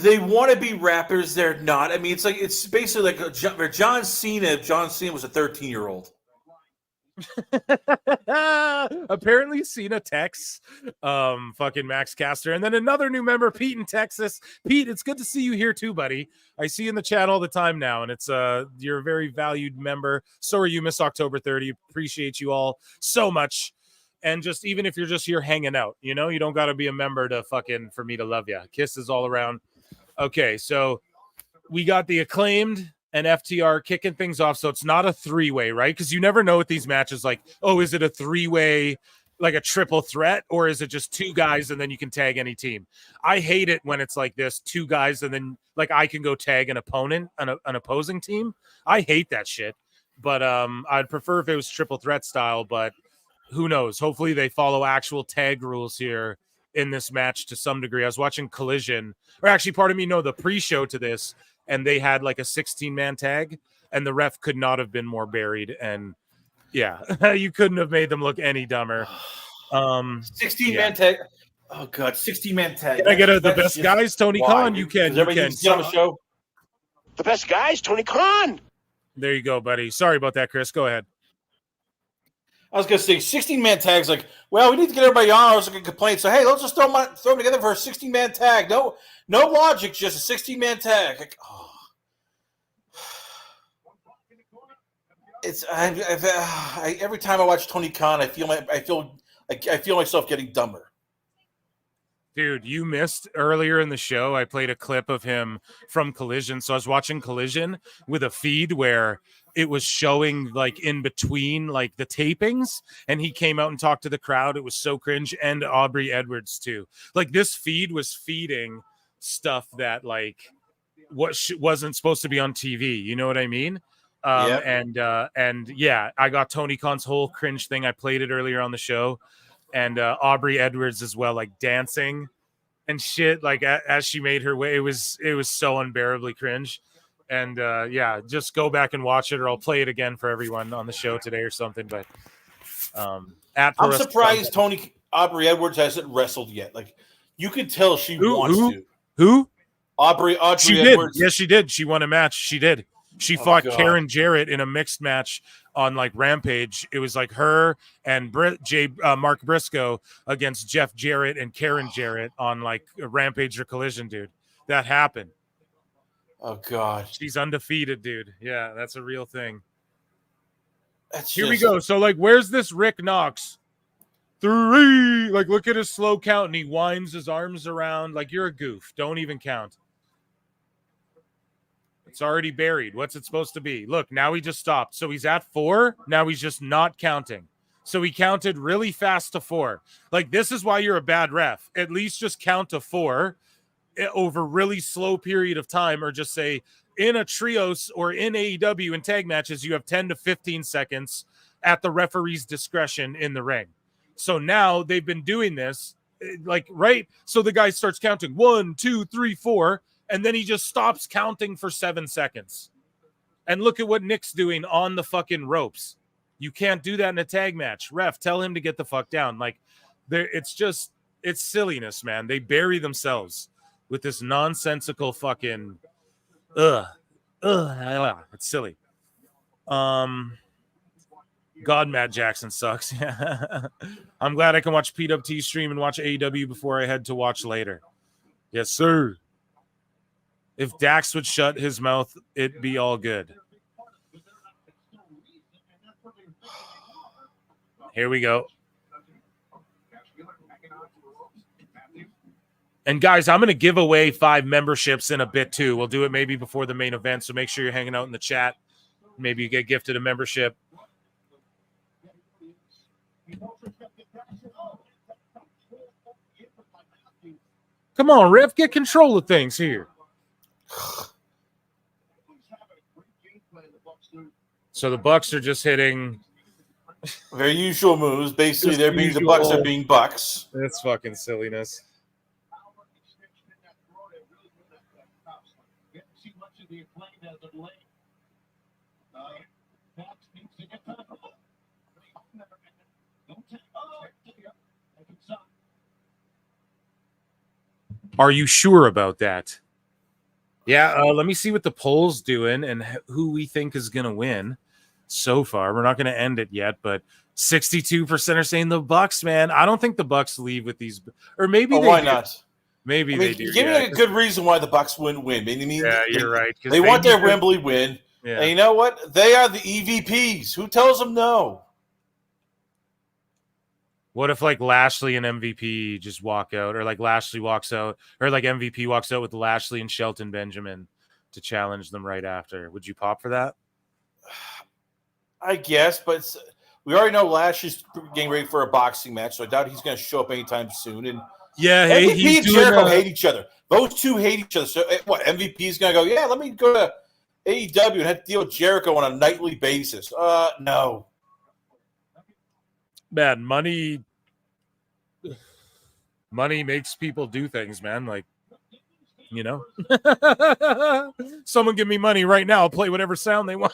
They want to be rappers. They're not. I mean, it's basically like John Cena. If John Cena was a 13-year-old. Apparently Cena texts fucking Max Caster, and then another new member, Pete in Texas. Pete, it's good to see you here too, buddy. I see you in the chat all the time now, and it's you're a very valued member. So are you, Miss October 30. Appreciate you all so much. And just even if you're just here hanging out, you don't got to be a member to for me to love you. Kisses all around. Okay, so we got the Acclaimed and FTR kicking things off. So it's not a three-way, right? Because you never know with these matches, like, oh, is it a three-way, like a triple threat, or is it just two guys and then you can tag any team? I hate it when it's like this, two guys and then like I can go tag an opponent, an opposing team. I hate that shit. But I'd prefer if it was triple threat style, but who knows? Hopefully they follow actual tag rules here in this match to some degree. I was watching Collision, or actually, the pre-show to this, and they had like a 16-man tag, and the ref could not have been more buried. And yeah, you couldn't have made them look any dumber. 16-man tag. Oh god, 16-man tag. Can I get the best guys, Tony Khan? You can. You can. On the show. The best guys, Tony Khan. There you go, buddy. Sorry about that, Chris. Go ahead. I was going to say 16-man tags. Like, well, we need to get everybody on. I was going to complain. So hey, let's just throw them together for a 16-man tag. No logic, just a 16-man tag. Like, oh. It's every time I watch Tony Khan, I feel myself getting dumber. Dude, you missed earlier in the show. I played a clip of him from Collision. So I was watching Collision with a feed where it was showing like in between like the tapings, and he came out and talked to the crowd. It was so cringe. And Aubrey Edwards too. Like this feed was feeding stuff that like wasn't supposed to be on TV. You know what I mean? And yeah, I got Tony Khan's whole cringe thing. I played it earlier on the show. And Aubrey Edwards as well, like dancing and shit, like as she made her way. It was so unbearably cringe. And yeah, just go back and watch it, or I'll play it again for everyone on the show today or something. But I'm surprised Aubrey Edwards hasn't wrestled yet. Like you could tell she wants to. Who? Aubrey She Edwards. did. Yes, she did. She won a match. She did. She fought God. Karen Jarrett in a mixed match on like Rampage. It was like her and Mark Briscoe against Jeff Jarrett and Karen Jarrett on like a Rampage or Collision, dude. That happened. Oh God. She's undefeated, dude. Yeah, that's a real thing. Here we go. So like, where's this Rick Knox? 3. Like, look at his slow count, and he winds his arms around like you're a goof. Don't even count. It's already buried. What's it supposed to be? Look, now he just stopped. So he's at 4. Now he's just not counting. So he counted really fast to 4. Like, this is why you're a bad ref. At least just count to 4 over really slow period of time, or just say in a trios or in AEW in tag matches, you have 10 to 15 seconds at the referee's discretion in the ring. So now they've been doing this, like, right? So the guy starts counting 1, 2, 3, 4, and then he just stops counting for 7 seconds. And look at what Nick's doing on the fucking ropes. You can't do that in a tag match. Ref, tell him to get the fuck down. Like, it's silliness, man. They bury themselves with this nonsensical fucking, it's silly. God, Matt Jackson sucks. I'm glad I can watch PWT stream and watch AEW before I head to watch later. Yes, sir. If Dax would shut his mouth, it'd be all good. Here we go. And guys, I'm going to give away 5 memberships in a bit too. We'll do it maybe before the main event, so make sure you're hanging out in the chat. Maybe you get gifted a membership. Come on, ref, get control of things here. So the Bucks are just hitting their usual moves. Basically, they're being the Bucks are being Bucks. That's fucking silliness. Are you sure about that? Yeah, let me see what the poll's doing and who we think is going to win so far. We're not going to end it yet, but 62% are saying the Bucks, man. I don't think the Bucks leave with these, or maybe they why do. not? Maybe they do. Give me a good reason why the Bucks wouldn't win. You're right. They want their Wembley win. Yeah. And you know what? They are the EVPs. Who tells them no? What if like Lashley and MVP just walk out, or like Lashley walks out, or like MVP walks out with Lashley and Shelton Benjamin to challenge them right after? Would you pop for that? I guess, but we already know Lashley's getting ready for a boxing match, so I doubt he's going to show up anytime soon. And yeah, hey, MVP and Jericho hate each other. Those two hate each other. So what? MVP is going to go? Yeah, let me go to AEW and have to deal with Jericho on a nightly basis. No. Man, money makes people do things, man. Like, you know, someone give me money right now. I'll play whatever sound they want.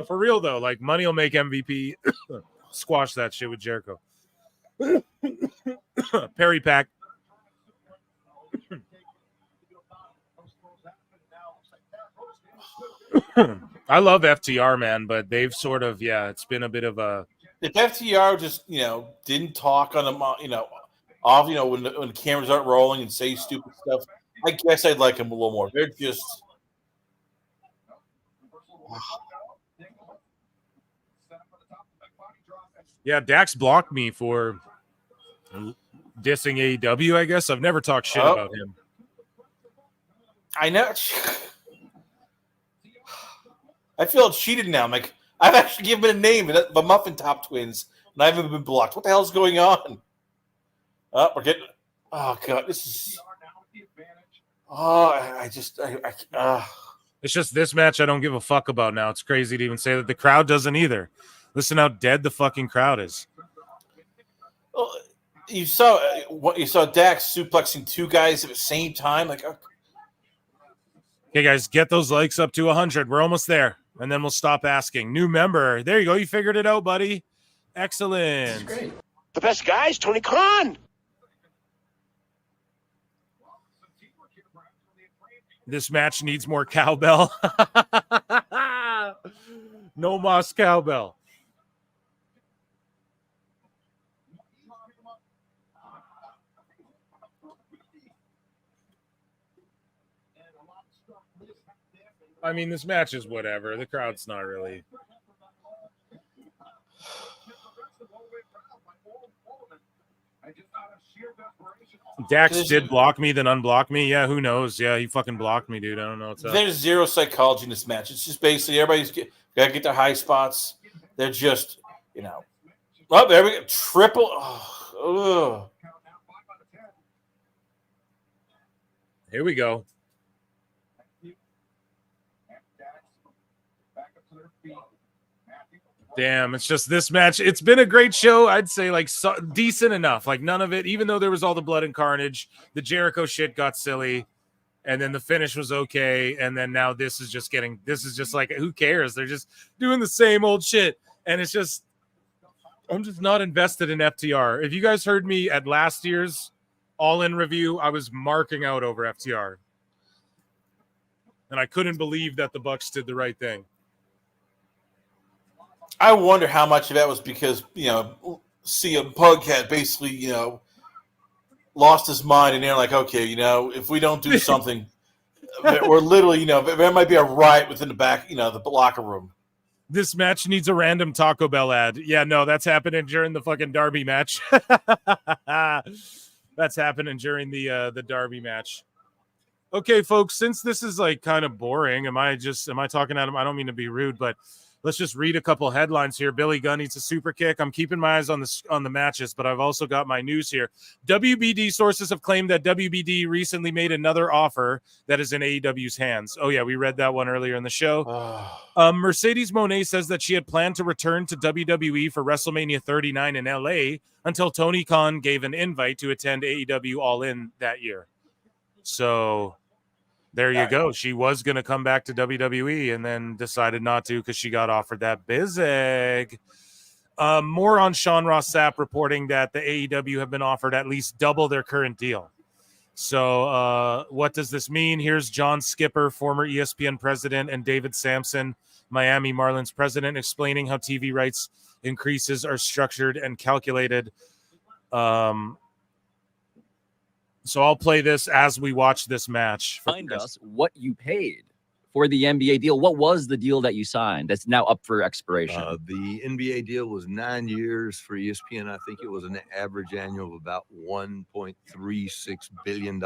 For real though, like money will make MVP squash that shit with Jericho. Perry Pack. I love FTR, man, but they've sort of, it's been a bit of a. If FTR just, didn't talk on them, off, when the cameras aren't rolling and say stupid stuff, I guess I'd like them a little more. They're just. Yeah, Dax blocked me for dissing AEW, I guess. I've never talked shit about him. I know. I feel cheated now. I'm like, I've actually given it a name, the Muffin Top Twins, and I haven't been blocked. What the hell's going on? We're getting. Oh God, this is. It's just this match I don't give a fuck about now. It's crazy to even say that. The crowd doesn't either. Listen how dead the fucking crowd is. Well, you saw Dax suplexing 2 guys at the same time. Like, okay, guys, get those likes up to 100. We're almost there, and then we'll stop asking. New member. There you go. You figured it out, buddy. Excellent. Great. The best guy is Tony Khan. This match needs more cowbell. No mas cowbell. I mean, this match is whatever. The crowd's not really. Dax did block me, then unblock me. Yeah, who knows? Yeah, he fucking blocked me, dude. I don't know what's up. There's zero psychology in this match. It's just basically everybody's got to get their high spots. They're just, oh, there we go. Triple. Oh, here we go. Damn, it's just this match. It's been a great show. I'd say decent enough. Like none of it, even though there was all the blood and carnage, the Jericho shit got silly, and then the finish was okay. And then now this is just like, who cares? They're just doing the same old shit. And it's just, I'm just not invested in FTR. If you guys heard me at last year's All-In review, I was marking out over FTR. And I couldn't believe that the Bucks did the right thing. I wonder how much of that was because, CM Punk had basically, lost his mind, and they're like, okay, if we don't do something, we're literally, there might be a riot within the back, the locker room. This match needs a random Taco Bell ad. Yeah, no, that's happening during the fucking Darby match. That's happening during the Darby match. Okay, folks, since this is like kind of boring, am I talking at him? I don't mean to be rude, but let's just read a couple headlines here. Billy Gunn needs a super kick. I'm keeping my eyes on the matches, but I've also got my news here. WBD sources have claimed that WBD recently made another offer that is in AEW's hands. Oh, yeah, we read that one earlier in the show. Mercedes Moné says that she had planned to return to WWE for WrestleMania 39 in LA until Tony Khan gave an invite to attend AEW All In that year. So there you go. She was going to come back to WWE and then decided not to because she got offered that biz egg. More on Sean Ross Sapp reporting that the AEW have been offered at least double their current deal. So what does this mean? Here's John Skipper, former ESPN president, and David Sampson, Miami Marlins president, explaining how TV rights increases are structured and calculated. So I'll play this as we watch this match. Find us what you paid for the NBA deal. What was the deal that you signed that's now up for expiration? The NBA deal was 9 years for ESPN. I think it was an average annual of about $1.36 billion.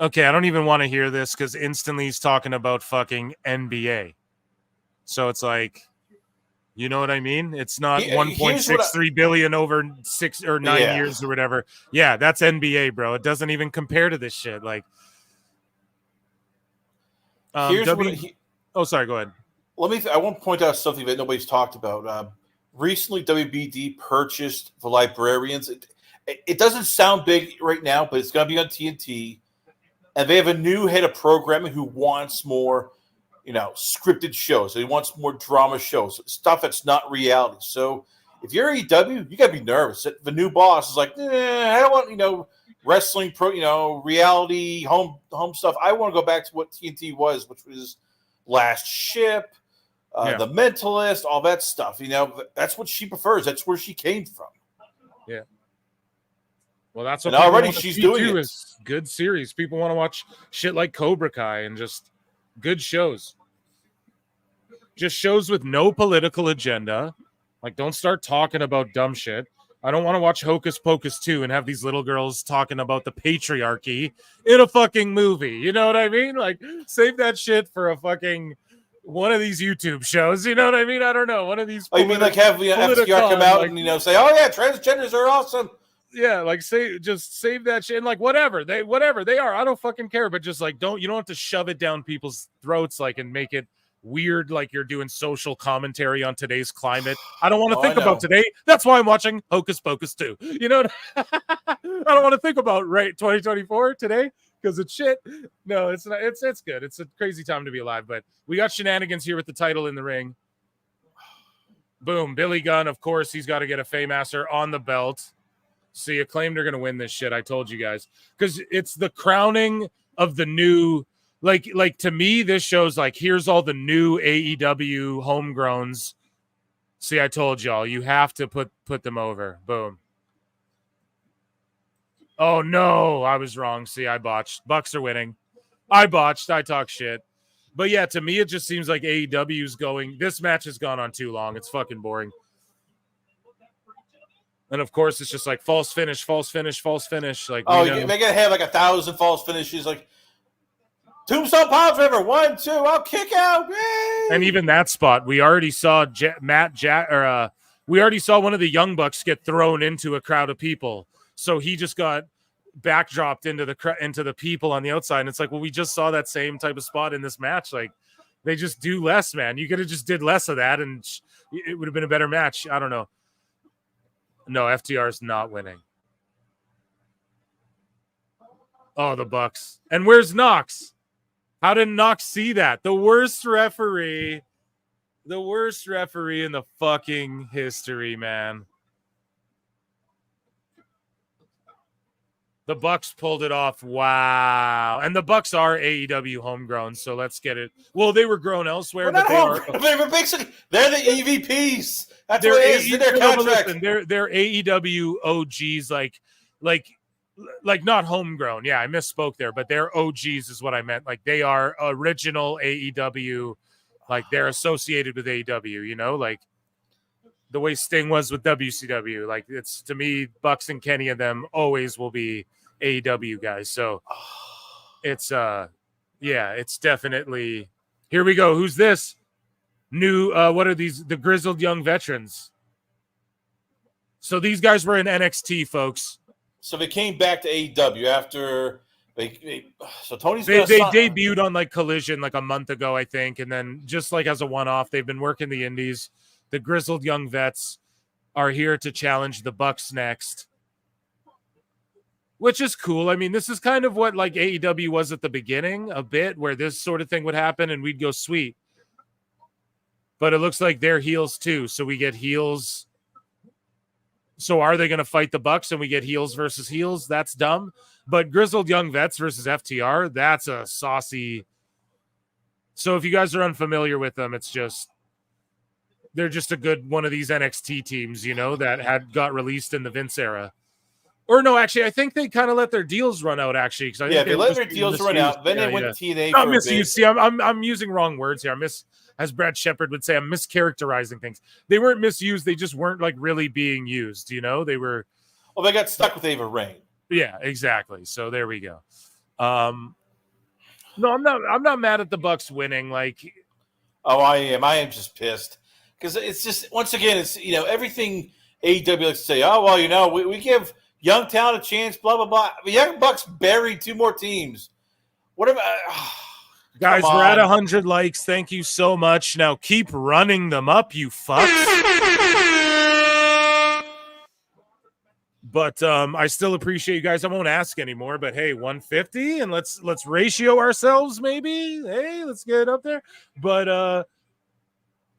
Okay, I don't even want to hear this because instantly he's talking about fucking NBA. So it's like, you know what I mean? It's not 1.63 billion over 6 or 9 years or whatever. Yeah, that's NBA, bro. It doesn't even compare to this shit. Like, sorry, go ahead. I want to point out something that nobody's talked about. Recently, WBD purchased the Librarians. It doesn't sound big right now, but it's going to be on TNT. And they have a new head of programming who wants more scripted shows. He wants more drama shows, stuff that's not reality. So if you're AEW, you got to be nervous. The new boss is like, I don't want, wrestling, reality, home stuff. I want to go back to what TNT was, which was Last Ship, The Mentalist, all that stuff. That's what she prefers. That's where she came from. Yeah. Well, that's what already she's doing too, is good series. People want to watch shit like Cobra Kai and just good shows. Just shows with no political agenda. Like, don't start talking about dumb shit. I don't want to watch Hocus Pocus 2 and have these little girls talking about the patriarchy in a fucking movie. You know what I mean? Like, save that shit for a fucking one of these YouTube shows. You know what I mean? I don't know. One of these. Oh, you mean like have FTR come out and say, "Oh yeah, transgenders are awesome." Yeah, like just save that shit and like whatever they are. I don't fucking care. But just like you don't have to shove it down people's throats and make it weird like you're doing social commentary on today's climate. I don't want to think about today. That's why I'm watching Hocus Pocus 2. You know, I don't want to think about 2024 today because it's shit. No, it's not. It's good. It's a crazy time to be alive. But we got shenanigans here with the title in the ring. Boom, Billy Gunn. Of course, he's got to get a Faymaster on the belt. See, Acclaimed are going to win this shit. I told you guys because it's the crowning of the new like to me, this shows like here's all the new AEW homegrowns. See, I told y'all, you have to put them over. Boom. Oh no, I was wrong. See, I botched. Bucks are winning. I botched. I talk shit. But yeah, to me, it just seems like AEW's going. This match has gone on too long. It's fucking boring. And of course, it's just like false finish, false finish, false finish. Like, oh, they're gonna have like 1,000 false finishes. Like Tombstone Pile Driver, 1, 2, I'll kick out. Yay! And even that spot, we already saw we already saw one of the Young Bucks get thrown into a crowd of people. So he just got backdropped into the people on the outside. And it's like, well, we just saw that same type of spot in this match. Like, they just do less, man. You could have just did less of that, and it would have been a better match. I don't know. No, FTR is not winning. Oh, the Bucks. And where's Knox? How did Knox see that? The worst referee in the fucking history, man. The Bucks pulled it off. Wow. And the Bucks are AEW homegrown, so let's get it. Well, they were grown elsewhere, but they're basically they're the EVPs. That's what it is in their contract. Listen, they're AEW OGs, like not homegrown. Yeah, I misspoke there, but they're OGs is what I meant. Like they are original AEW, like they're associated with AEW, you know, like the way Sting was with WCW. Like it's, to me, Bucks and Kenny and them always will be AEW guys. So it's it's definitely, here we go. Who's this? New what are these? The Grizzled Young Veterans. So these guys were in NXT, folks. So they came back to AEW after so Tony's they debuted on like Collision like a month ago, I think, and then just like as a one-off, they've been working the indies. The Grizzled Young Vets are here to challenge the Bucks next, which is cool. I mean, this is kind of what like AEW was at the beginning, a bit, where this sort of thing would happen and we'd go, sweet. But it looks like they're heels too, so we get heels. So are they going to fight the Bucks and we get heels versus heels? That's dumb. But Grizzled Young Vets versus FTR, that's a saucy. So if you guys are unfamiliar with them, it's just, they're just a good one of these NXT teams, you know, that got released in the Vince era. Or no, actually, I think they kind of let their deals run out, actually. Yeah, they let their deals run out. Then they went to TNA. Not misused. See, I'm using wrong words here. As Brad Shepard would say, I'm mischaracterizing things. They weren't misused. They just weren't like really being used, you know? They were. Well, they got stuck with Ava Raine. Yeah, exactly. So there we go. No, I'm not mad at the Bucks winning. Like, oh, I am. I am just pissed. Because it's just, once again, it's, you know, everything AEW likes to say, oh, well, you know, we give young talent a chance, blah, blah, blah. The Young Bucks buried 2 more teams. Whatever. Guys, we're at 100 likes. Thank you so much. Now keep running them up, you fucks. But I still appreciate you guys. I won't ask anymore, but hey, 150, and let's ratio ourselves maybe. Hey, let's get it up there. But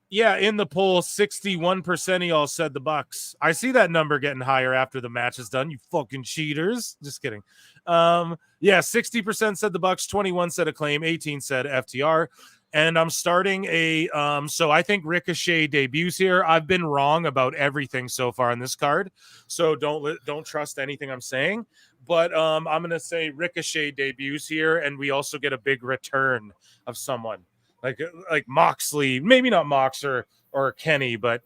yeah, in the poll, 61% of y'all said the Bucks. I see that number getting higher after the match is done. You fucking cheaters. Just kidding. Yeah, 60% said the Bucks, 21 said Acclaim, 18 said FTR. And I'm starting a so I think Ricochet debuts here. I've been wrong about everything so far on this card, so don't trust anything I'm saying. But I'm gonna say Ricochet debuts here, and we also get a big return of someone like Moxley, maybe not Mox or Kenny, but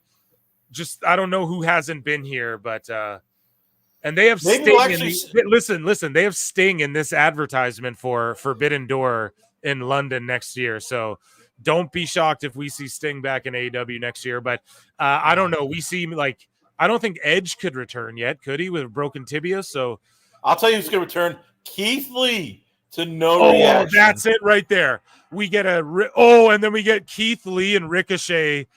just I don't know who hasn't been here, but and they have Sting. Listen, they have Sting in this advertisement for Forbidden Door in London next year. So don't be shocked if we see Sting back in AEW next year. But I don't know. We see I don't think Edge could return yet, could he, with a broken tibia? So I'll tell you who's going to return. Keith Lee to no reaction. That's it right there. We get and then we get Keith Lee and Ricochet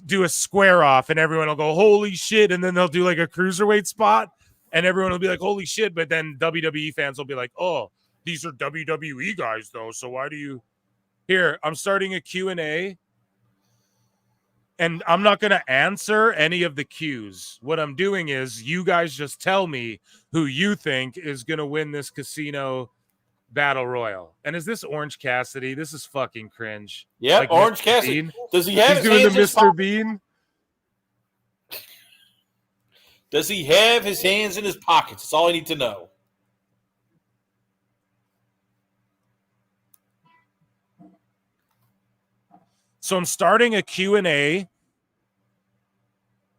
do a square off, and everyone will go, holy shit. And then they'll do like a cruiserweight spot, and everyone will be like, holy shit. But then WWE fans will be like, oh, these are WWE guys, though. So why do you... Here, I'm starting a Q&A, and I'm not going to answer any of the Qs. What I'm doing is you guys just tell me who you think is going to win this casino Battle Royal. And is this Orange Cassidy? This is fucking cringe. Yeah, Like Orange Mr. Cassidy. Bean. Does he have He's his doing hands the in his Mr. pocket? Bean? Does he have his hands in his pockets? That's all I need to know. So I'm starting a Q&A.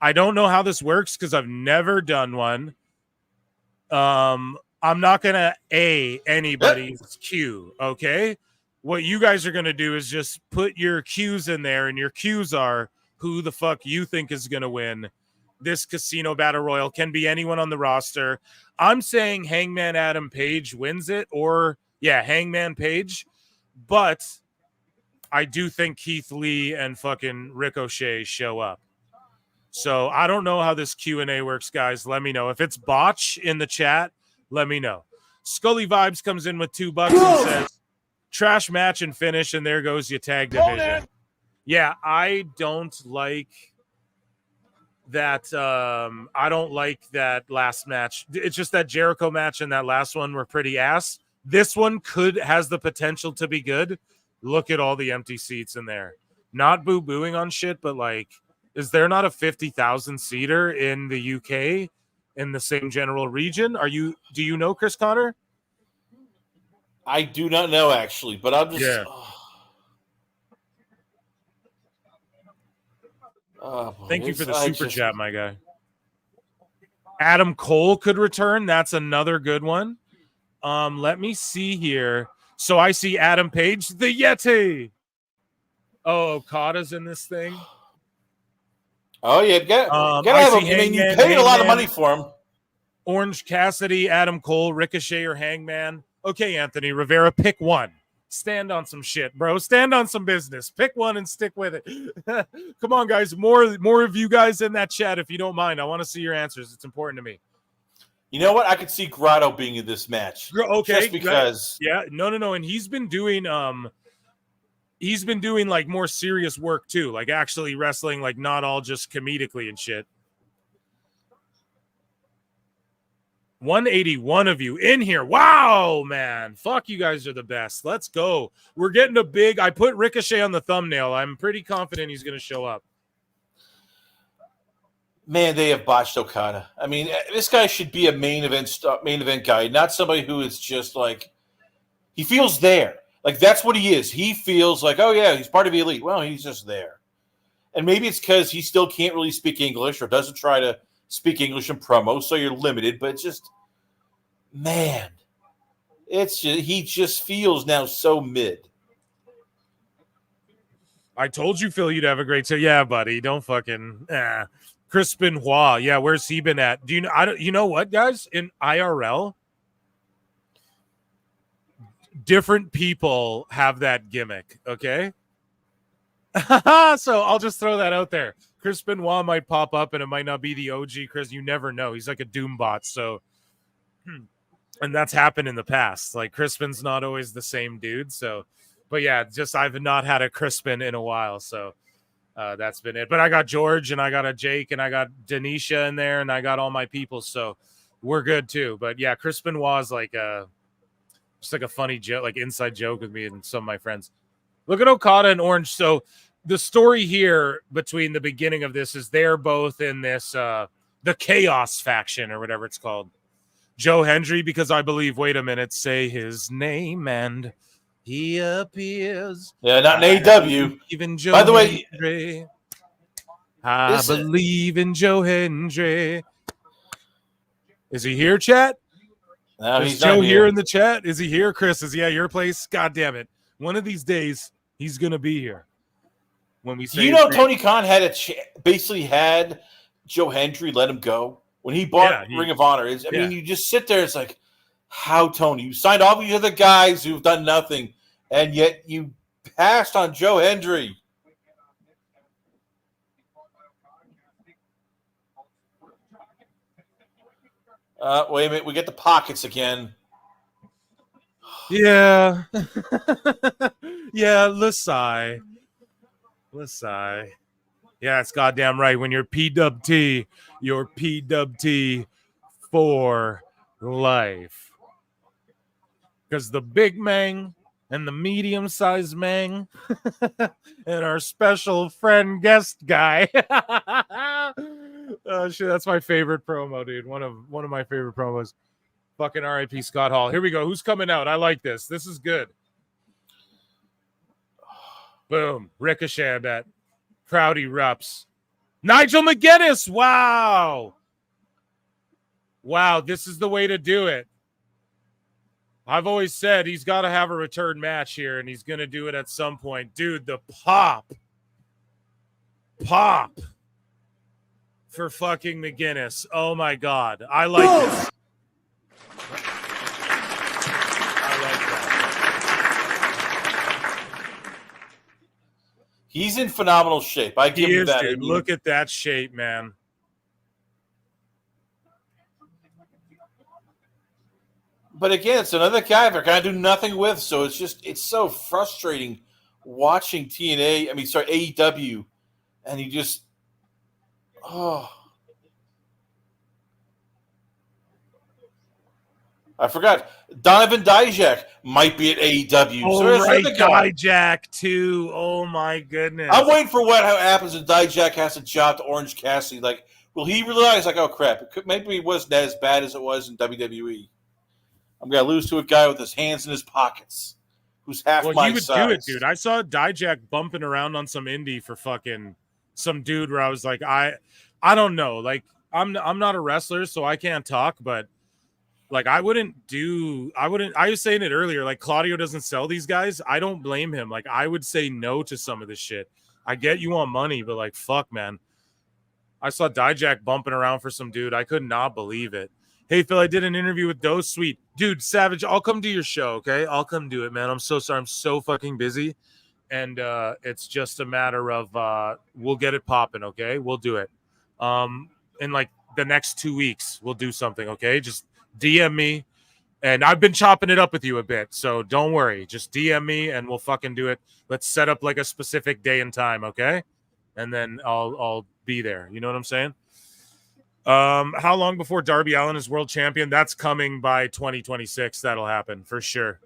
I don't know how this works because I've never done one. I'm not going to A anybody's Q, okay? What you guys are going to do is just put your Qs in there, and your Qs are who the fuck you think is going to win this Casino Battle Royal. Can be anyone on the roster. I'm saying Hangman Adam Page wins it, or, yeah, Hangman Page. But I do think Keith Lee and fucking Ricochet show up. So I don't know how this Q&A works, guys. Let me know. If it's botch in the chat, let me know. Scully Vibes comes in with $2 and says, trash match and finish, and there goes your tag division. Yeah, I don't like that. I don't like that last match. It's just that Jericho match and that last one were pretty ass. This one has the potential to be good. Look at all the empty seats in there. Not boo-booing on shit, but like, is there not a 50,000 seater in the UK in the same general region? Do you know, Chris Connor? I do not know, actually, but I'm just... Yeah. Thank you for the super chat, my guy. Adam Cole could return. That's another good one. Let me see here. So I see Adam Page, the Yeti. Oh, Okada's in this thing. Oh, yeah. Gotta have him. I mean, you paid a lot of money for him. Orange Cassidy, Adam Cole, Ricochet, or Hangman. Okay, Anthony Rivera, pick one. Stand on some shit, bro. Stand on some business. Pick one and stick with it. Come on, guys. More of you guys in that chat, if you don't mind. I want to see your answers. It's important to me. You know what? I could see Grotto being in this match. Okay, just because. Yeah, no, and he's been doing like more serious work too, like actually wrestling, like not all just comedically and shit. 181 of you in here. Wow, man. Fuck, you guys are the best. Let's go. We're getting a big... I put Ricochet on the thumbnail. I'm pretty confident he's going to show up. Man, they have botched Okada. I mean, this guy should be a main event guy, not somebody who is just like... He feels there. Like, that's what he is. He feels like, oh, yeah, he's part of the elite. Well, he's just there. And maybe it's because he still can't really speak English or doesn't try to speak English in promo, so you're limited. But it's just, man, he just feels now so mid. I told you, Phil, you'd have a great time. Yeah, buddy, don't fucking. Chris Benoit, yeah, where's he been at? Do you know? You know what, guys? In IRL, different people have that gimmick. Okay, so I'll just throw that out there. Chris Benoit might pop up, and it might not be the OG Chris. You never know. He's like a Doom bot. So, and that's happened in the past. Like, Crispin's not always the same dude. So, but yeah, just I've not had a Crispin in a while. So that's been it. But I got George, and I got a Jake, and I got Denisha in there, and I got all my people. So we're good too. But yeah, Chris Benoit is like just like a funny joke, like inside joke with me and some of my friends. Look at Okada and Orange. So the story here between the beginning of this is they're both in this the Chaos faction or whatever it's called. Joe Hendry, because I believe, wait a minute, say his name and he appears. Yeah, not in AEW. Even Joe By the way, Hendry. I believe in Joe Hendry. Is he here, chat? No, Is he's Joe not here in the chat? Is he here, Chris? Is he at your place? God damn it. One of these days, he's going to be here. When we say, you know, Tony Khan had basically had Joe Hendry let him go when he bought Ring of Honor. I mean, you just sit there. It's like, how, Tony? You signed all these other guys who've done nothing, and yet you passed on Joe Hendry. Wait a minute. We get the pockets again. Yeah. Yeah, Lasai. Yeah, it's goddamn right. When you're PWT, you're PWT for life. because the big Mang and the medium-sized Mang and our special friend guest guy. Oh shit, that's my favorite promo, dude. One of my favorite promos. Fucking R.I.P. Scott Hall. Here we go. Who's coming out? I like this. This is good. Boom. Ricochet bet. Crowd erupts. Nigel McGuinness. Wow. Wow, this is the way to do it. I've always said he's got to have a return match here, and he's going to do it at some point. Dude, the pop for fucking McGuinness. Oh, my God. I like this. He's in phenomenal shape. I give him that. Dude. Look at that shape, man. But again, it's another guy they're going to do nothing with. So it's so frustrating watching AEW, and you just, I forgot. Donovan Dijak might be at AEW. Oh, right, Dijak too. Oh my goodness. I'm waiting for what happens if Dijak has a job to Orange Cassidy. Like, will he realize, like, oh crap, maybe it wasn't as bad as it was in WWE. I'm gonna lose to a guy with his hands in his pockets, who's half my size. He would do it, dude. I saw Dijak bumping around on some indie for fucking some dude where I was like, I don't know. Like, I'm not a wrestler, so I can't talk, but like, I was saying it earlier, like, Claudio doesn't sell these guys. I don't blame him. Like, I would say no to some of this shit. I get you want money, but like, fuck, man. I saw Dijak bumping around for some dude. I could not believe it. Hey, Phil, I did an interview with Doe Sweet. Dude, Savage, I'll come do your show, okay? I'll come do it, man. I'm so sorry. I'm so fucking busy. And it's just a matter of we'll get it popping, okay? We'll do it. In like the next 2 weeks, we'll do something, okay? Just DM me. And I've been chopping it up with you a bit, so don't worry. Just DM me and we'll fucking do it. Let's set up like a specific day and time, okay? And then I'll be there. You know what I'm saying? How long before Darby Allin is world champion? That's coming by 2026. That'll happen for sure.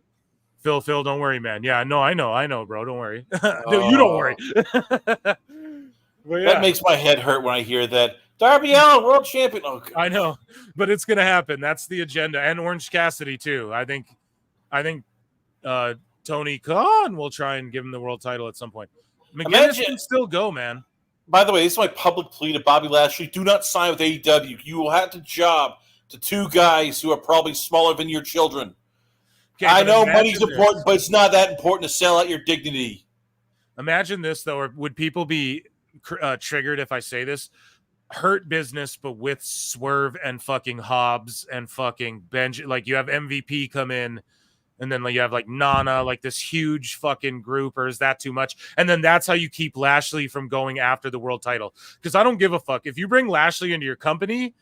Phil, don't worry, man. Yeah, no, I know, bro. Don't worry. No, you don't worry. But yeah. That makes my head hurt when I hear that. Darby Allin, world champion. Oh, I know, but it's gonna happen. That's the agenda, and Orange Cassidy too. I think Tony Khan will try and give him the world title at some point. McGuinness can still go, man. By the way, this is my public plea to Bobby Lashley. Do not sign with AEW. You will have to job to two guys who are probably smaller than your children. Okay, I know money's important, but it's not that important to sell out your dignity. Imagine this, though. Or would people be triggered if I say this? Hurt Business, but with Swerve and fucking Hobbs and fucking Benji. Like, you have MVP come in, and then you have like Nana, like this huge fucking group, or is that too much? And then that's how you keep Lashley from going after the world title. Because I don't give a fuck. If you bring Lashley into your company,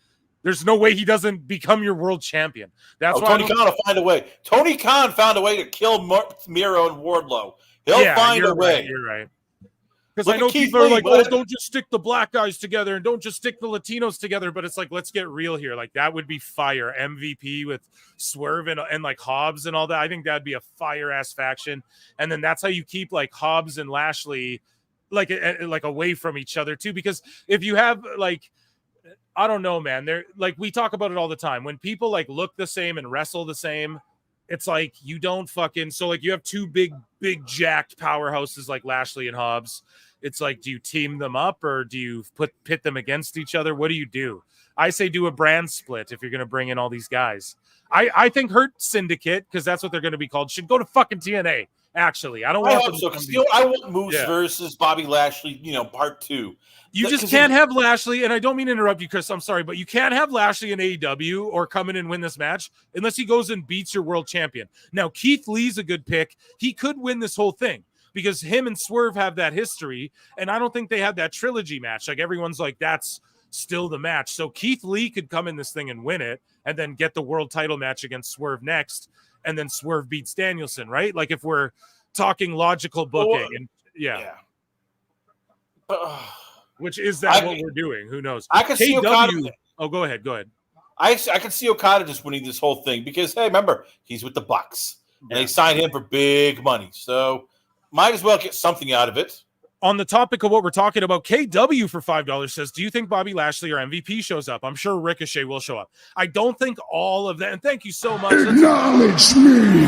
there's no way he doesn't become your world champion. That's why Tony Khan will find a way. Tony Khan found a way to kill Miro and Wardlow. He'll find a way. Right, you're right. Because I know people are like, oh, don't just stick the black guys together and don't just stick the Latinos together. But it's like, let's get real here. Like, that would be fire. MVP with Swerve and like Hobbs and all that. I think that'd be a fire ass faction. And then that's how you keep like Hobbs and Lashley like away from each other too. Because if you have like, I don't know, man, they're like, we talk about it all the time. When people like look the same and wrestle the same, it's like you don't fucking, so like you have two big jacked powerhouses like Lashley and Hobbs. It's like, do you team them up or do you pit them against each other? What do you do? I say do a brand split if you're going to bring in all these guys. I think Hurt Syndicate, because that's what they're going to be called, should go to fucking TNA. Actually, I don't want them to I want Moose versus Bobby Lashley, part 2. You just can't have Lashley, and I don't mean to interrupt you, Chris. I'm sorry, but you can't have Lashley in AEW or come in and win this match unless he goes and beats your world champion. Now, Keith Lee's a good pick. He could win this whole thing because him and Swerve have that history, and I don't think they have that trilogy match. Like, everyone's like, that's still the match. So Keith Lee could come in this thing and win it and then get the world title match against Swerve next, and then Swerve beats Danielson, right? Like, if we're talking logical booking, which is that what we're doing? Who knows? I can see Okada. Oh, go ahead. I can see Okada just winning this whole thing because, hey, remember, he's with the Bucks. and they signed him for big money. So might as well get something out of it. On the topic of what we're talking about, KW for $5 says, do you think Bobby Lashley or MVP shows up? I'm sure Ricochet will show up. I don't think all of that. And thank you so much. Acknowledge me.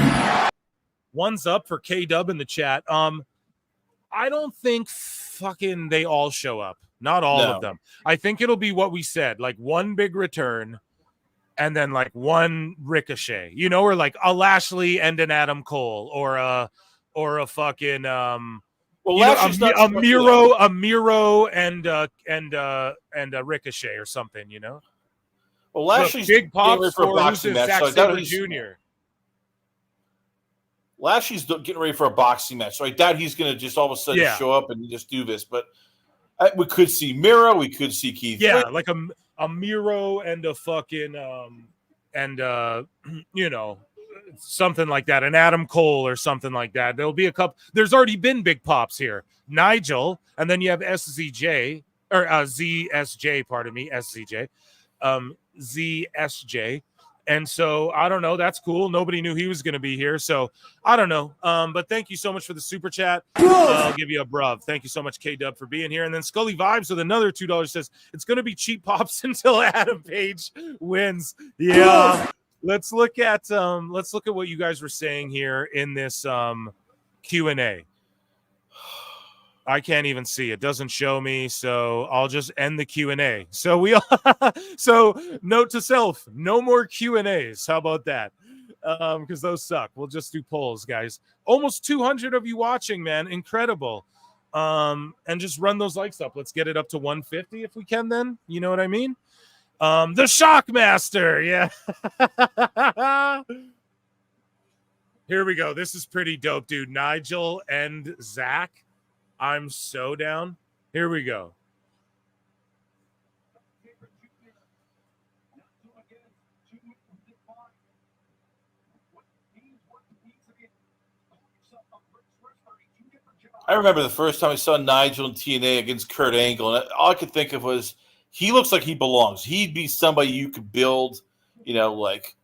One's up for K-Dub in the chat. I don't think fucking they all show up. Not all of them. I think it'll be what we said, like one big return and then like one Ricochet, you know, or like a Lashley and an Adam Cole or a fucking well, a Miro and a Ricochet or something, you know. Well, Lashley's big pops for a for boxing match. Zack So I doubt Sabre he's Jr. Lashley's getting ready for a boxing match, so I doubt he's going to just all of a sudden show up and just do this. But we could see Miro, we could see Keith. Yeah, Lee. like a Miro and a fucking you know, something like that, an Adam Cole or something like that. There'll be a couple. There's already been big pops here. Nigel, and then you have SZJ or ZSJ. Pardon me, SZJ, ZSJ. And so I don't know. That's cool. Nobody knew he was going to be here, so I don't know. But thank you so much for the super chat. I'll give you a bruv. Thank you so much, K-Dub, for being here. And then Scully Vibes with another $2 says it's going to be cheap pops until Adam Page wins. Yeah. Let's look at what you guys were saying here in this Q&A. I can't even see. It doesn't show me, so I'll just end the Q&A. So so note to self, no more Q&As. How about that? Because those suck. We'll just do polls, guys. Almost 200 of you watching, man. Incredible. And just run those likes up. Let's get it up to 150 if we can then. You know what I mean? The Shockmaster. Yeah. Here we go. This is pretty dope, dude. Nigel and Zach. I'm so down. Here we go. I remember the first time I saw Nigel in TNA against Kurt Angle, and all I could think of was he looks like he belongs. He'd be somebody you could build, you know, like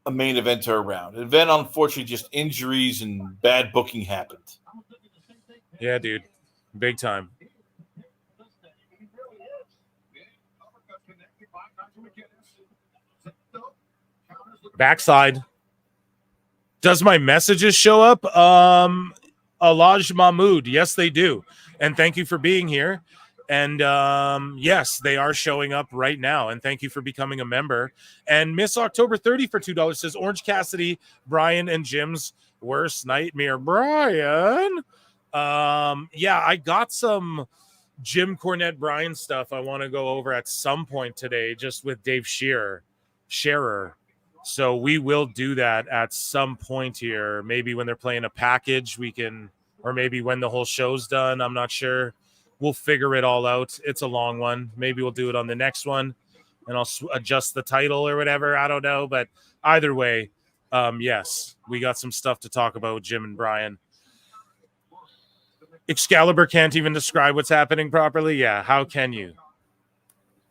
a main eventer around. And then, unfortunately, just injuries and bad booking happened. Yeah, dude. Big time. Backside. Does my messages show up? Alaj Mahmood. Yes, they do. And thank you for being here. And yes, they are showing up right now. And thank you for becoming a member. And Miss October 30 for $2 says Orange Cassidy, Brian, and Jim's worst nightmare. Brian. Yeah, I got some Jim Cornette Bryan stuff I want to go over at some point today, just with Dave Scherer. So we will do that at some point here. Maybe when they're playing a package, we can, or maybe when the whole show's done. I'm not sure. We'll figure it all out. It's a long one. Maybe we'll do it on the next one, and I'll adjust the title or whatever. I don't know, but either way, yes, we got some stuff to talk about with Jim and Brian. Excalibur can't even describe what's happening properly. Yeah, how can you?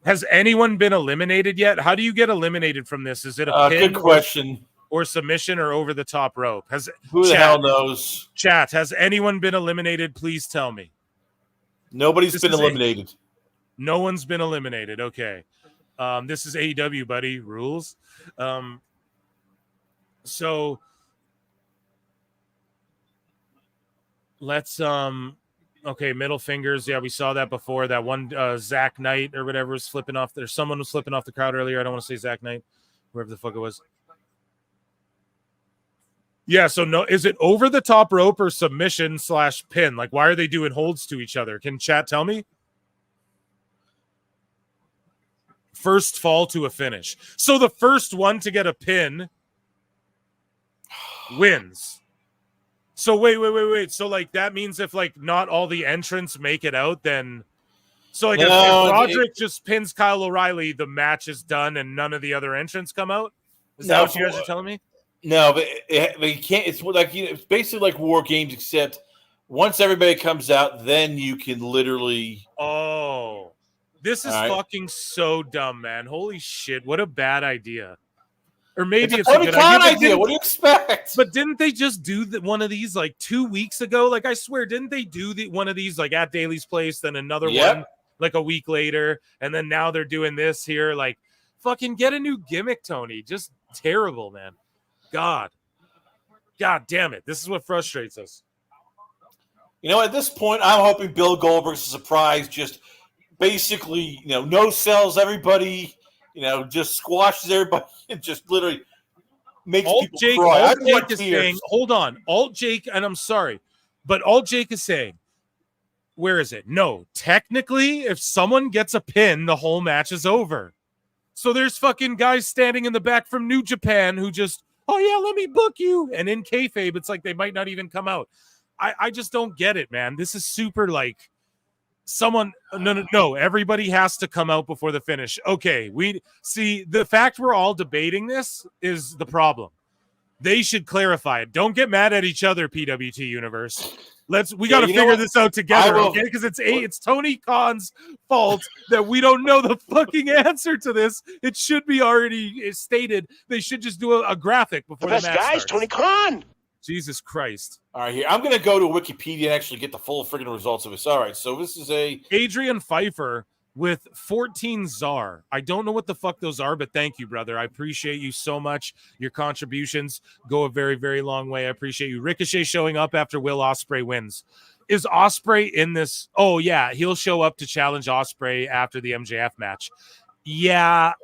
Has anyone been eliminated yet? How do you get eliminated from this? Is it a pin good question or submission or over the top rope? Who the hell knows? Chat, has anyone been eliminated? Please tell me. Nobody's been eliminated. No one's been eliminated. Okay. This is AEW, buddy. Rules. So let's okay, middle fingers. Yeah, we saw that before. That one Zach Knight or whatever was flipping off. There's someone was flipping off the crowd earlier. I don't want to say Zach Knight, whoever the fuck it was. Yeah, so no, is it over the top rope or submission / pin? Like, why are they doing holds to each other? Can chat tell me? First fall to a finish. So the first one to get a pin wins. So wait. So like that means if like not all the entrants make it out, then so like if Roderick just pins Kyle O'Reilly, the match is done and none of the other entrants come out. Is that what you guys are telling me? No, but you can't. It's like it's basically like War Games, except once everybody comes out, then you can literally. Oh, this is fucking so dumb, man! Holy shit! What a bad idea. Or maybe it's it's a Tony good Khan idea. idea. What do you expect? But didn't they just do one of these like 2 weeks ago? Like, I swear, didn't they do one of these like at Daly's Place, then another one like a week later, and then now they're doing this here? Like, fucking get a new gimmick, Tony. Just terrible, man. God damn it. This is what frustrates us. You know, at this point, I'm hoping Bill Goldberg's a surprise. Just basically, no sells everybody. Just squashes everybody and just literally makes people cry. Alt Jake is saying, hold on. Alt Jake, and I'm sorry, but Alt Jake is saying, where is it? No, technically, if someone gets a pin, the whole match is over. So there's fucking guys standing in the back from New Japan who just, oh yeah, let me book you. And in kayfabe, it's like they might not even come out. I just don't get it, man. This is super like no, everybody has to come out before the finish. Okay, we see the fact we're all debating this is the problem. They should clarify it. Don't get mad at each other, PWT Universe. We got to figure this out together, okay? Because it's Tony Khan's fault that we don't know the fucking answer to this. It should be already stated. They should just do a graphic before the match starts. Guys, Tony Khan. Jesus Christ. All right, here. I'm going to go to Wikipedia and actually get the full friggin' results of this. All right, so this is Adrian Pfeiffer with 14 czar. I don't know what the fuck those are, but thank you, brother. I appreciate you so much. Your contributions go a very, very long way. I appreciate you. Ricochet showing up after Will Ospreay wins. Is Ospreay in this? Oh, yeah. He'll show up to challenge Ospreay after the MJF match. Yeah.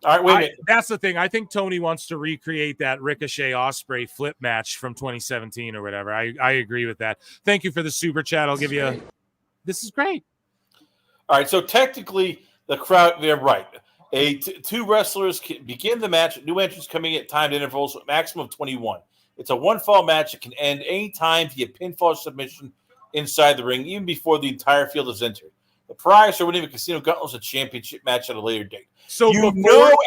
All right, wait a minute. That's the thing. I think Tony wants to recreate that Ricochet Ospreay flip match from 2017 or whatever. I agree with that. Thank you for the super chat. I'll give you this is great. All right, so technically the crowd, they're right. Two wrestlers can begin the match, new entrants coming at timed intervals with maximum of 21. It's a one-fall match. It can end any time via pinfall submission inside the ring, even before the entire field is entered. The prize for winning a Casino Gauntlet is a championship match at a later date. So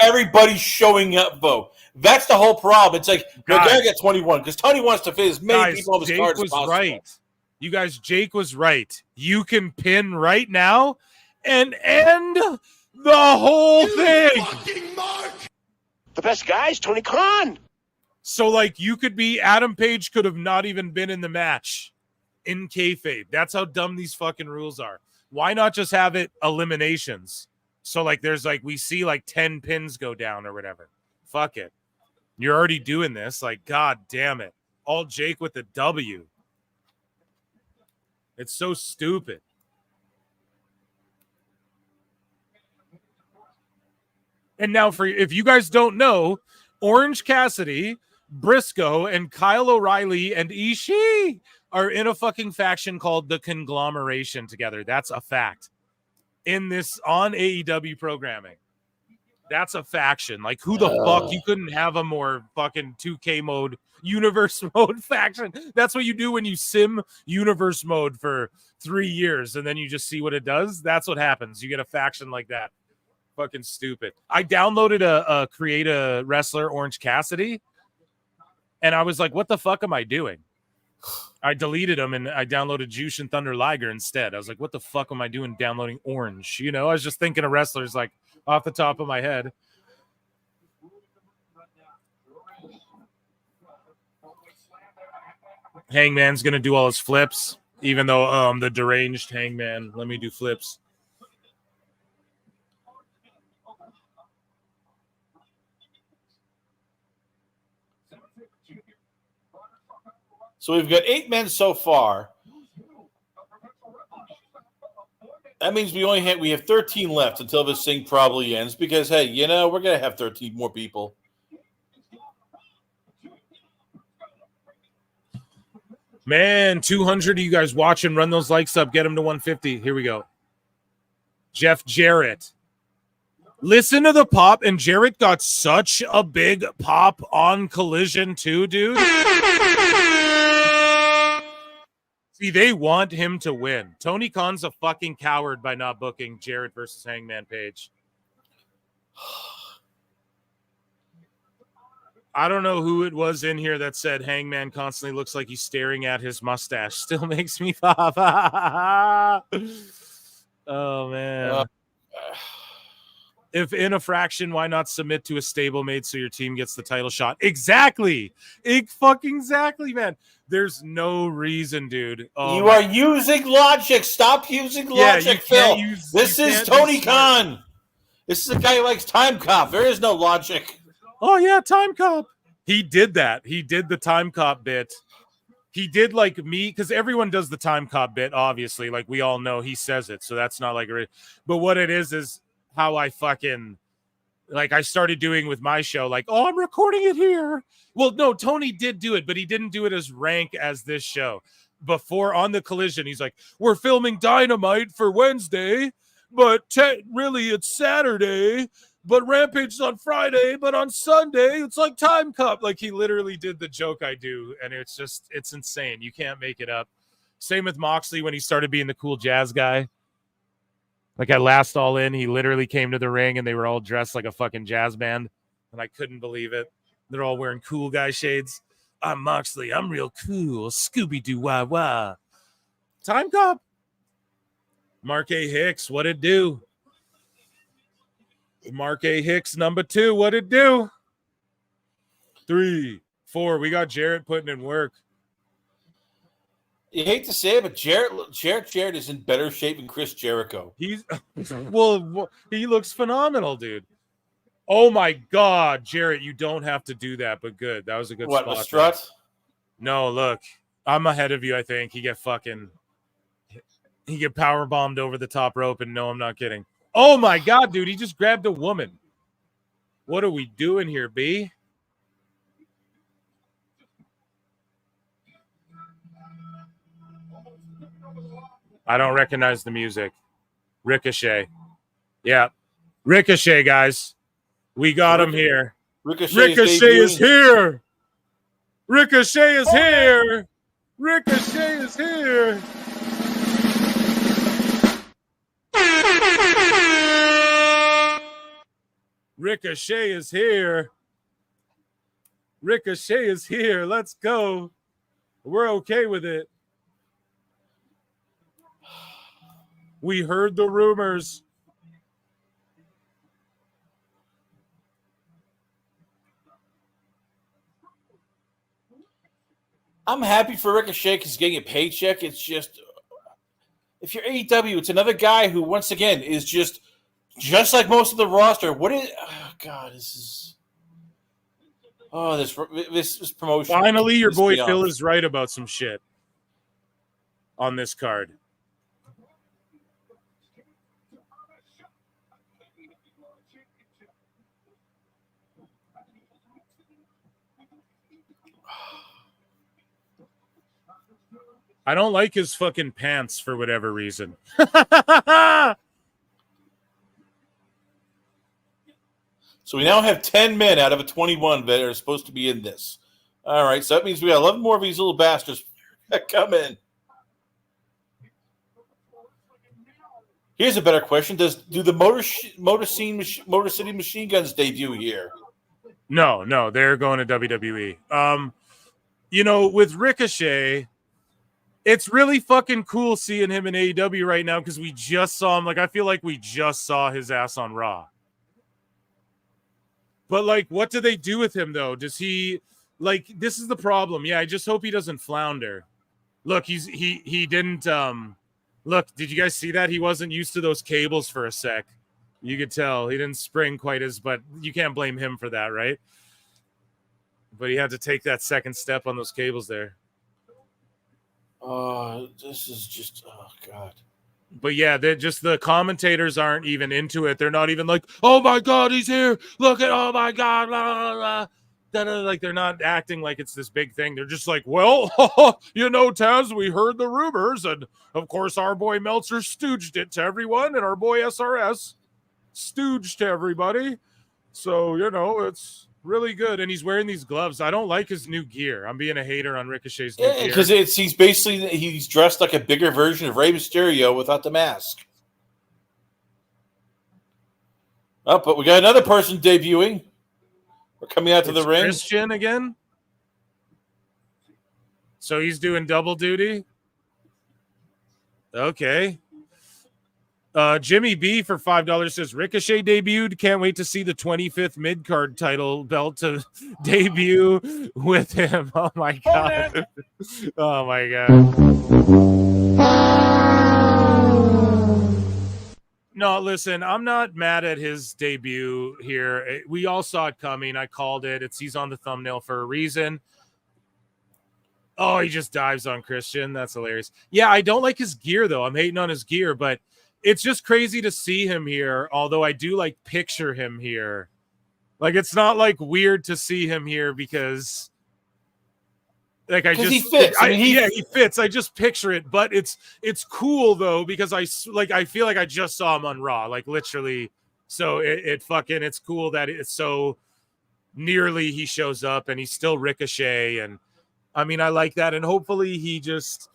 everybody's showing up, Bo. That's the whole problem. It's like, they're going to get 21 because Tony wants to fit as many people on his card as possible. Right. You guys, Jake was right. You can pin right now and end the whole thing. The best guys, Tony Khan. So, like, you could be Adam Page could have not even been in the match in kayfabe. That's how dumb these fucking rules are. Why not just have it eliminations? So, like, there's like we see like 10 pins go down or whatever. Fuck it. You're already doing this. Like, god damn it. All Jake with the W. It's so stupid. And now, if you guys don't know, Orange Cassidy, Briscoe, and Kyle O'Reilly and Ishii are in a fucking faction called the Conglomeration together. That's a fact. In this on AEW programming. That's a faction. Like, who the fuck? You couldn't have a more fucking 2K mode, universe mode faction. That's what you do when you sim universe mode for 3 years and then you just see what it does. That's what happens. You get a faction like that. Fucking stupid. I downloaded a Create a Wrestler Orange Cassidy and I was like, what the fuck am I doing? I deleted them and I downloaded Jushin Thunder Liger instead. I was like, what the fuck am I doing downloading Orange? You know, I was just thinking of wrestlers like off the top of my head. Hangman's going to do all his flips, even though the deranged Hangman, let me do flips. So we've got 8 men so far. That means we have 13 left until this thing probably ends because, hey, we're going to have 13 more people. Man, 200 of you guys watching. Run those likes up. Get them to 150. Here we go. Jeff Jarrett. Listen to the pop, and Jarrett got such a big pop on Collision too, dude. See, they want him to win. Tony Khan's a fucking coward by not booking Jarrett versus Hangman Page. I don't know who it was in here that said Hangman constantly looks like he's staring at his mustache. Still makes me pop. Oh, man. If in a fraction, why not submit to a stablemate so your team gets the title shot? Exactly. Exactly, man. There's no reason, dude. Oh, You are using logic. Stop using logic, you can't Phil. use. This is Tony Khan. This is a guy who likes time cop. There is no logic. Oh yeah, time cop. He did that. He did the time cop bit. He did like me, because everyone does the time cop bit, obviously. Like we all know he says it, so that's not like but what it is how I fucking like I started doing with my show, like, oh, I'm recording it here. Well, no, Tony did do it, but he didn't do it as rank as this show. Before on the Collision, he's like, we're filming Dynamite for Wednesday, but really it's Saturday. But Rampage is on Friday, but on Sunday, it's like Time Cop. Like, he literally did the joke I do, and it's insane. You can't make it up. Same with Moxley when he started being the cool jazz guy. Like, at Last All In, he literally came to the ring, and they were all dressed like a fucking jazz band, and I couldn't believe it. They're all wearing cool guy shades. I'm Moxley. I'm real cool. Scooby-Doo-wah-wah. Time Cop. Mark A. Hicks, what it do? Mark A. Hicks, number 2. What it do? 3, 4. We got Jarrett putting in work. You hate to say it, but Jarrett is in better shape than Chris Jericho. He's well, he looks phenomenal, dude. Oh my God, Jarrett, you don't have to do that, but good. That was a good spot. What, strut? No, look, I'm ahead of you. I think he get power bombed over the top rope, and no, I'm not kidding. Oh my God, dude, he just grabbed a woman. What are we doing here, B? I don't recognize the music. Ricochet. Yeah. Ricochet, guys. We got him here. Ricochet is here. Ricochet is here. Ricochet is here. Ricochet is here. Ricochet is here. Let's go. We're okay with it. We heard the rumors. I'm happy for Ricochet because he's getting a paycheck. It's just, if you're AEW, it's another guy who, once again, is just like most of the roster. What is? Oh God, this is. Oh, this promotion. Finally, your boy Phil is right about some shit on this card. I don't like his fucking pants for whatever reason. So we now have 10 men out of a 21 that are supposed to be in this. All right, so that means we got 11 more of these little bastards that come in. Here's a better question: do the Motor City Machine Guns debut here? No, they're going to WWE. With Ricochet, it's really fucking cool seeing him in AEW right now because we just saw him. Like, I feel like we just saw his ass on Raw. But, like, what do they do with him, though? Does he, like, this is the problem. Yeah, I just hope he doesn't flounder. Look, he didn't, look, did you guys see that? He wasn't used to those cables for a sec. You could tell. He didn't spring quite as, but you can't blame him for that, right? But he had to take that second step on those cables there. This is just, oh God. But yeah, the commentators aren't even into it. They're not even like, oh my God, he's here. Look at, oh my God. Blah, blah, blah. Like, they're not acting like it's this big thing. They're just like, well, Taz, we heard the rumors. And of course, our boy Meltzer stooged it to everyone. And our boy SRS stooged to everybody. So, it's really good. And he's wearing these gloves. I don't like his new gear. I'm being a hater on Ricochet's new gear. Because he's dressed like a bigger version of Rey Mysterio without the mask. Oh, but we got another person debuting. We're coming out to the ring. Christian again. So he's doing double duty. Okay. Jimmy B for $5 says Ricochet debuted. Can't wait to see the 25th mid-card title belt to debut with him. Oh my god. Oh my god. No, listen, I'm not mad at his debut here. We all saw it coming. I called it. He's on the thumbnail for a reason. Oh, he just dives on Christian. That's hilarious. Yeah, I don't like his gear, though. I'm hating on his gear, but it's just crazy to see him here, although I do like picture him here. Like, it's not like weird to see him here because like he fits. He fits. I just picture it, but it's cool though because I feel like I just saw him on Raw, like literally. So it's cool that it's so nearly he shows up and he's still Ricochet, and I mean I like that, and hopefully he just.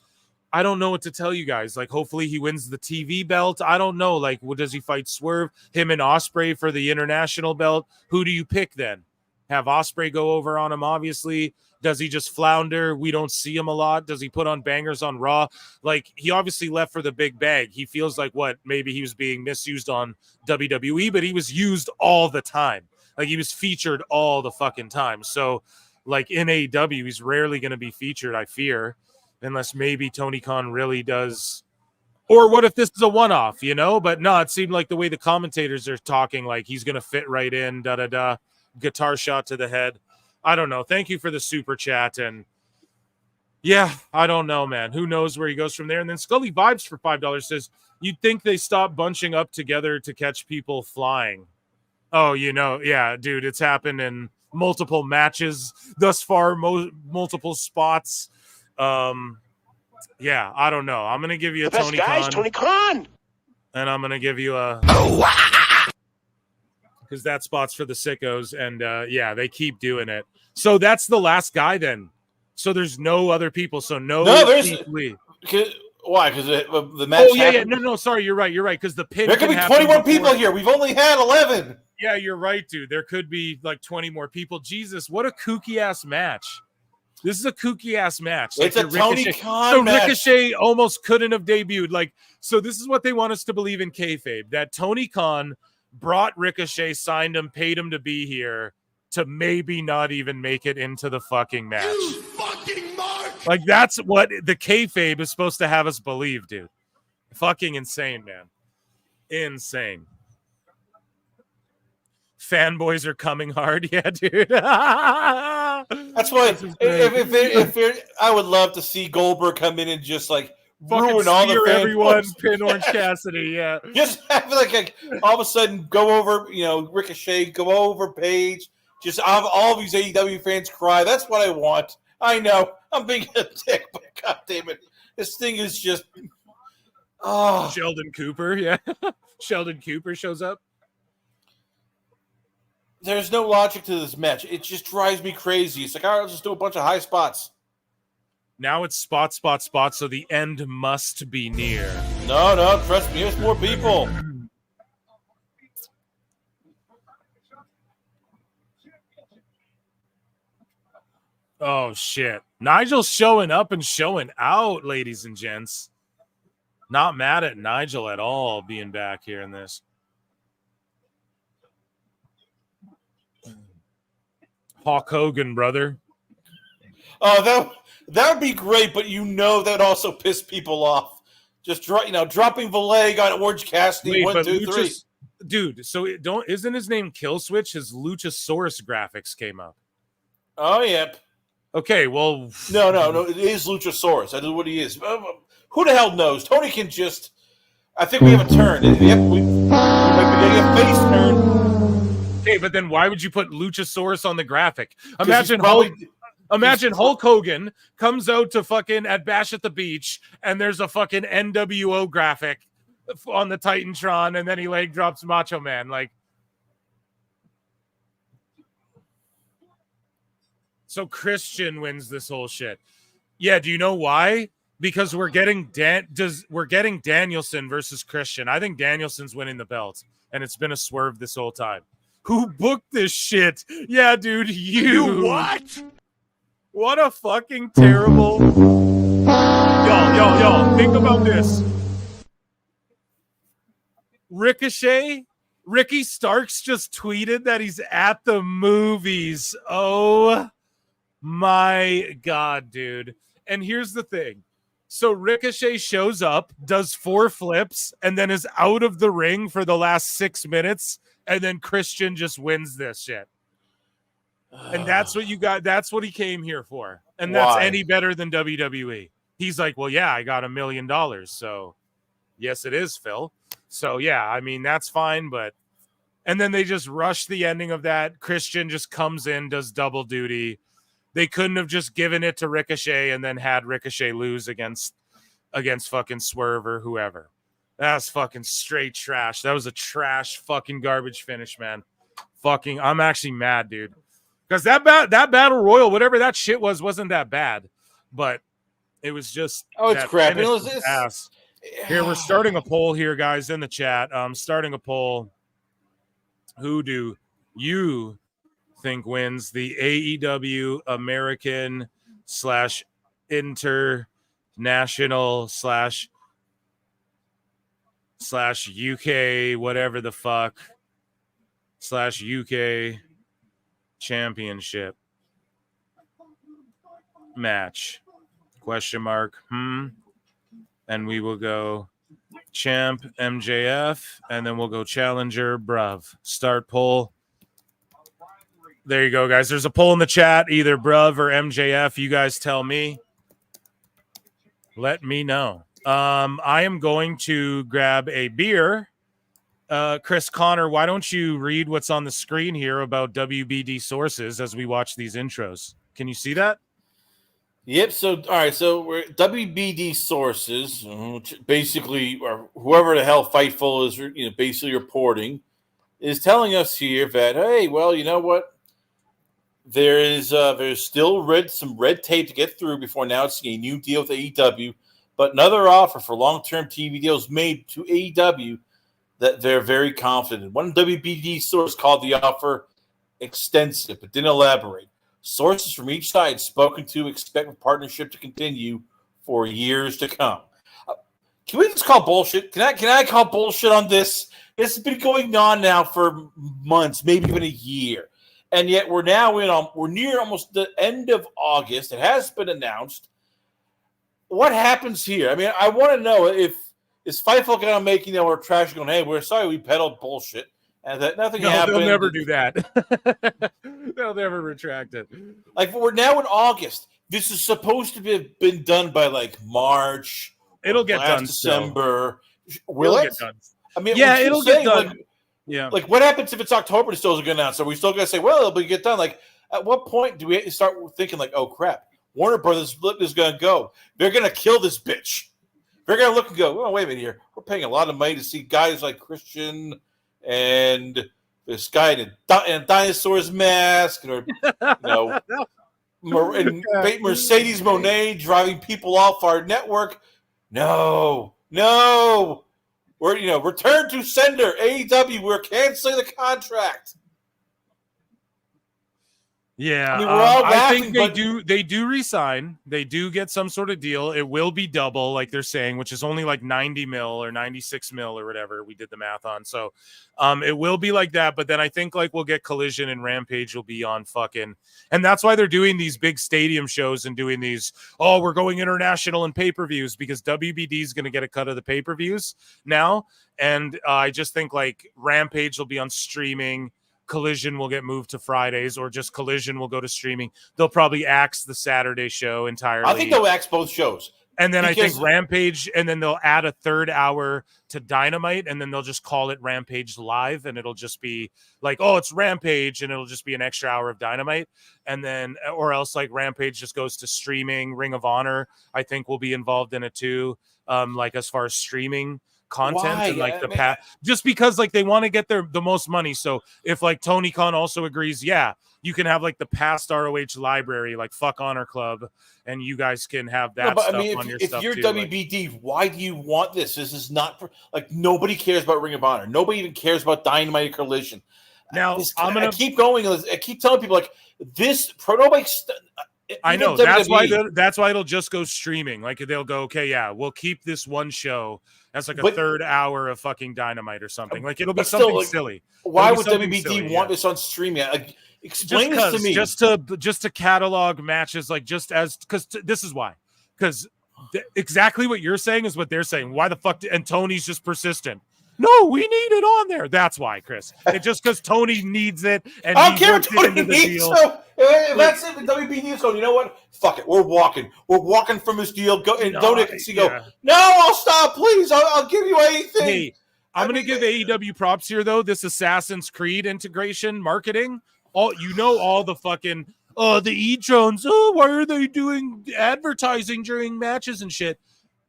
I don't know what to tell you guys. Like, hopefully he wins the TV belt. I don't know. Like, does he fight Swerve? Him and Ospreay for the international belt? Who do you pick then? Have Ospreay go over on him, obviously. Does he just flounder? We don't see him a lot. Does he put on bangers on Raw? Like, he obviously left for the big bag. He feels like, maybe he was being misused on WWE, but he was used all the time. Like, he was featured all the fucking time. So, like, in AEW, he's rarely going to be featured, I fear. Unless maybe Tony Khan really does. Or what if this is a one-off, you know? But no, it seemed like the way the commentators are talking, like he's going to fit right in, da-da-da. Guitar shot to the head. I don't know. Thank you for the super chat. And yeah, I don't know, man. Who knows where he goes from there? And then Scully Vibes for $5 says, you'd think they stop bunching up together to catch people flying. Oh, yeah, dude, it's happened in multiple matches thus far, multiple spots. Yeah, I don't know. I'm gonna give you a the best Tony guy is Khan, Tony Khan, and I'm gonna give you a because that spot's for the sickos, and yeah, they keep doing it. So that's the last guy then. So there's no other people. So there's why? Because the match. Oh yeah. No. Sorry, you're right. Because the pin. There could be 21 people here. We've only had 11. Yeah, you're right, dude. There could be like 20 more people. Jesus, what a kooky ass match. This is a kooky ass match. It's like a Tony Khan match. match. Ricochet almost couldn't have debuted. Like, so this is what they want us to believe in kayfabe, that Tony Khan brought Ricochet, signed him, paid him to be here to maybe not even make it into the fucking match. You fucking mark! Like, that's what the kayfabe is supposed to have us believe, dude. Fucking insane, man. Insane. Fanboys are coming hard. Yeah, dude. That's why I would love to see Goldberg come in and just like ruin all the everyone, pin Orange Cassidy. Yeah, just have like all of a sudden go over, Ricochet, go over Paige. Just have all of these AEW fans cry. That's what I want. I know I'm being a dick, but god damn it, this thing is just. Oh, Sheldon Cooper. Yeah, Sheldon Cooper shows up. There's no logic to this match. It just drives me crazy. It's like, all right, let's just do a bunch of high spots. Now it's spot, so the end must be near. No, trust me, there's more people. Oh, shit. Nigel's showing up and showing out, ladies and gents. Not mad at Nigel at all being back here in this. Hulk Hogan, brother. Oh, that would be great, but that would also piss people off. Just dropping the leg on Orange Cassidy. Wait, 1, 2, 3. Dude, so isn't his name Killswitch? His Luchasaurus graphics came up. Oh, yep. Okay, well, no, it is Luchasaurus. That is what he is. Who the hell knows? Tony can just. I think we have a turn. We might be getting a face turn. Okay, but then why would you put Luchasaurus on the graphic? Imagine Hulk Hogan comes out to fucking at Bash at the Beach, and there's a fucking NWO graphic on the Titantron, and then he leg drops Macho Man. Like, so Christian wins this whole shit. Yeah, do you know why? Because we're getting Danielson versus Christian. I think Danielson's winning the belt, and it's been a swerve this whole time. Who booked this shit? Yeah, dude, you what? What a fucking terrible. Y'all, think about this. Ricochet, Ricky Starks just tweeted that he's at the movies. Oh my God, dude. And here's the thing. So Ricochet shows up, does 4 flips, and then is out of the ring for the last 6 minutes, and then Christian just wins this shit. And that's what you got. That's what he came here for. And that's Why? any better than WWE. He's like, well, yeah, I got $1 million. So yes, it is, Phil. So yeah, I mean, that's fine. But, and then they just rush the ending of that. Christian just comes in, does double duty. They couldn't have just given it to Ricochet and then had Ricochet lose against fucking Swerve or whoever. That's fucking straight trash. That was a trash fucking garbage finish, man. Fucking, I'm actually mad, dude. Because that battle royal, whatever that shit was, wasn't that bad. But it was just it's crap. It was ass. Here, we're starting a poll here, guys, in the chat. Starting a poll. Who do you think wins the AEW American / international / UK, whatever the fuck, / UK championship match? Question mark. And we will go champ MJF, and then we'll go challenger Bruv. Start poll. There you go, guys. There's a poll in the chat, either Bruv or MJF. You guys tell me. Let me know. I am going to grab a beer. Chris Connor, why don't you read what's on the screen here about WBD sources as we watch these intros? Can you see that? Yep. So, all right. So we're WBD sources, which basically, or whoever the hell Fightful is, basically reporting, is telling us here that, hey, well, you know what? There's still some red tape to get through before announcing a new deal with AEW, but another offer for long-term TV deals made to AEW that they're very confident. One WBD source called the offer extensive, but didn't elaborate. Sources from each side spoken to expect the partnership to continue for years to come. Can we just call bullshit? Can I call bullshit on this? This has been going on now for months, maybe even a year, and yet we're near almost the end of August. It has been announced. What happens here? I mean, I want to know if is Fightful going to make our trash going, hey, we're sorry we peddled bullshit and that nothing happened. They'll never do that. They'll never retract it. Like, we're now in August. This is supposed to have been done by like March. It'll get done. December. Will it? Get done. I mean, yeah, it'll get done. Like, yeah. Like, what happens if it's October and still isn't going to announce? Are we still going to say, well, it'll get done? Like, at what point do we start thinking like, oh crap, Warner Brothers is going to go? They're going to kill this bitch. They're going to look and go, oh, wait a minute here. We're paying a lot of money to see guys like Christian and this guy in a dinosaur's mask, or Mercedes Moné driving people off our network. No. We're return to sender. AEW, we're canceling the contract. Yeah, I mean, we're all laughing, I think they do resign. They do get some sort of deal. It will be double, like they're saying, which is only like 90 mil or 96 mil or whatever we did the math on. So it will be like that. But then I think like we'll get Collision and Rampage will be on fucking. And that's why they're doing these big stadium shows and doing these, oh, we're going international and pay-per-views, because WBD is going to get a cut of the pay-per-views now. And I just think like Rampage will be on streaming. Collision will get moved to Fridays, or just Collision will go to streaming. They'll probably axe the Saturday show entirely. I think they'll axe both shows. And then I think Rampage, and then they'll add a third hour to Dynamite, and then they'll just call it Rampage Live, and it'll just be like, oh, it's Rampage, and it'll just be an extra hour of Dynamite. And then, or else like Rampage just goes to streaming. Ring of Honor, I think, will be involved in it too. Like as far as streaming content. Why? And like the path, just because like they want to get the most money. So if like Tony Khan also agrees, yeah, you can have like the past ROH library, like Fuck Honor Club, and you guys can have that stuff on your stuff. If you're too, WBD, why do you want this? This is not for, like, nobody cares about Ring of Honor. Nobody even cares about Dynamite or Collision. Now I keep going. I keep telling people like this. Nobody. I even know that's why WWE that's why it'll just go streaming. Like they'll go, okay, yeah, we'll keep this one show as like a But- third hour of fucking Dynamite or something. Like it'll be but still, something like, silly. why It'll be would something WBD silly, want yeah. this on streaming? Like, explain this to me. Just to catalog matches, like this is why. Because exactly what you're saying is what they're saying. Why the fuck? And Tony's just persistent. No, we need it on there. That's why, Chris. It's just because Tony needs it, and I don't he care worked what it Tony into the needs. deal. So if that's it, WB needs going. You know what? Fuck it. We're walking. We're walking from this deal. Go and Tony can see. Go. No, I'll stop. Please. I'll give you anything. Hey, I'm gonna give AEW props here though. This Assassin's Creed integration marketing. All the fucking the e-trons. Oh, why are they doing advertising during matches and shit?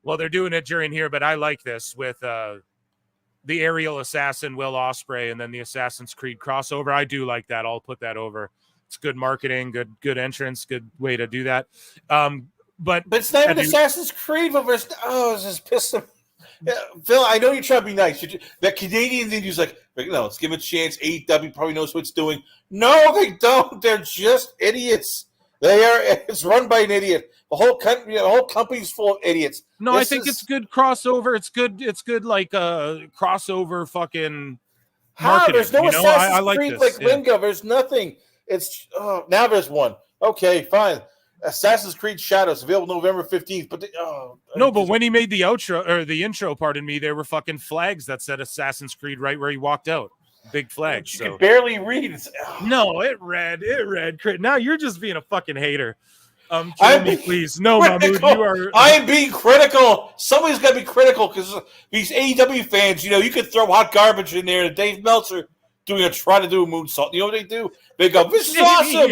Well, they're doing it during here, but I like this with the aerial assassin Will Ospreay and then the Assassin's Creed crossover. I do like that. I'll put that over. It's good marketing, good entrance, good way to do that. But it's not even Assassin's Creed, but it's just pissing. Yeah, Phil, I know you're trying to be nice. That Canadian thing is like, no, let's give him a chance. AEW probably knows what it's doing. No, they don't. They're just idiots. They are. It's run by an idiot. The whole country, the whole company's full of idiots. No, I think it's good crossover. It's good like crossover fucking marketing. There's no Assassin's I like Creed this. like lingo. There's nothing. It's now there's one. Okay, fine. Assassin's Creed Shadows available November 15th. But but when he made the outro or the intro, pardon me, there were fucking flags that said Assassin's Creed right where he walked out. Big flags. You So could barely read. No, it read. Now you're just being a fucking hater. Kill me, please. No, Mahmood, you are. I am being critical. Somebody's got to be critical because these AEW fans, you could throw hot garbage in there. And Dave Meltzer trying to do a moonsault. You know what they do? They go, "This is awesome."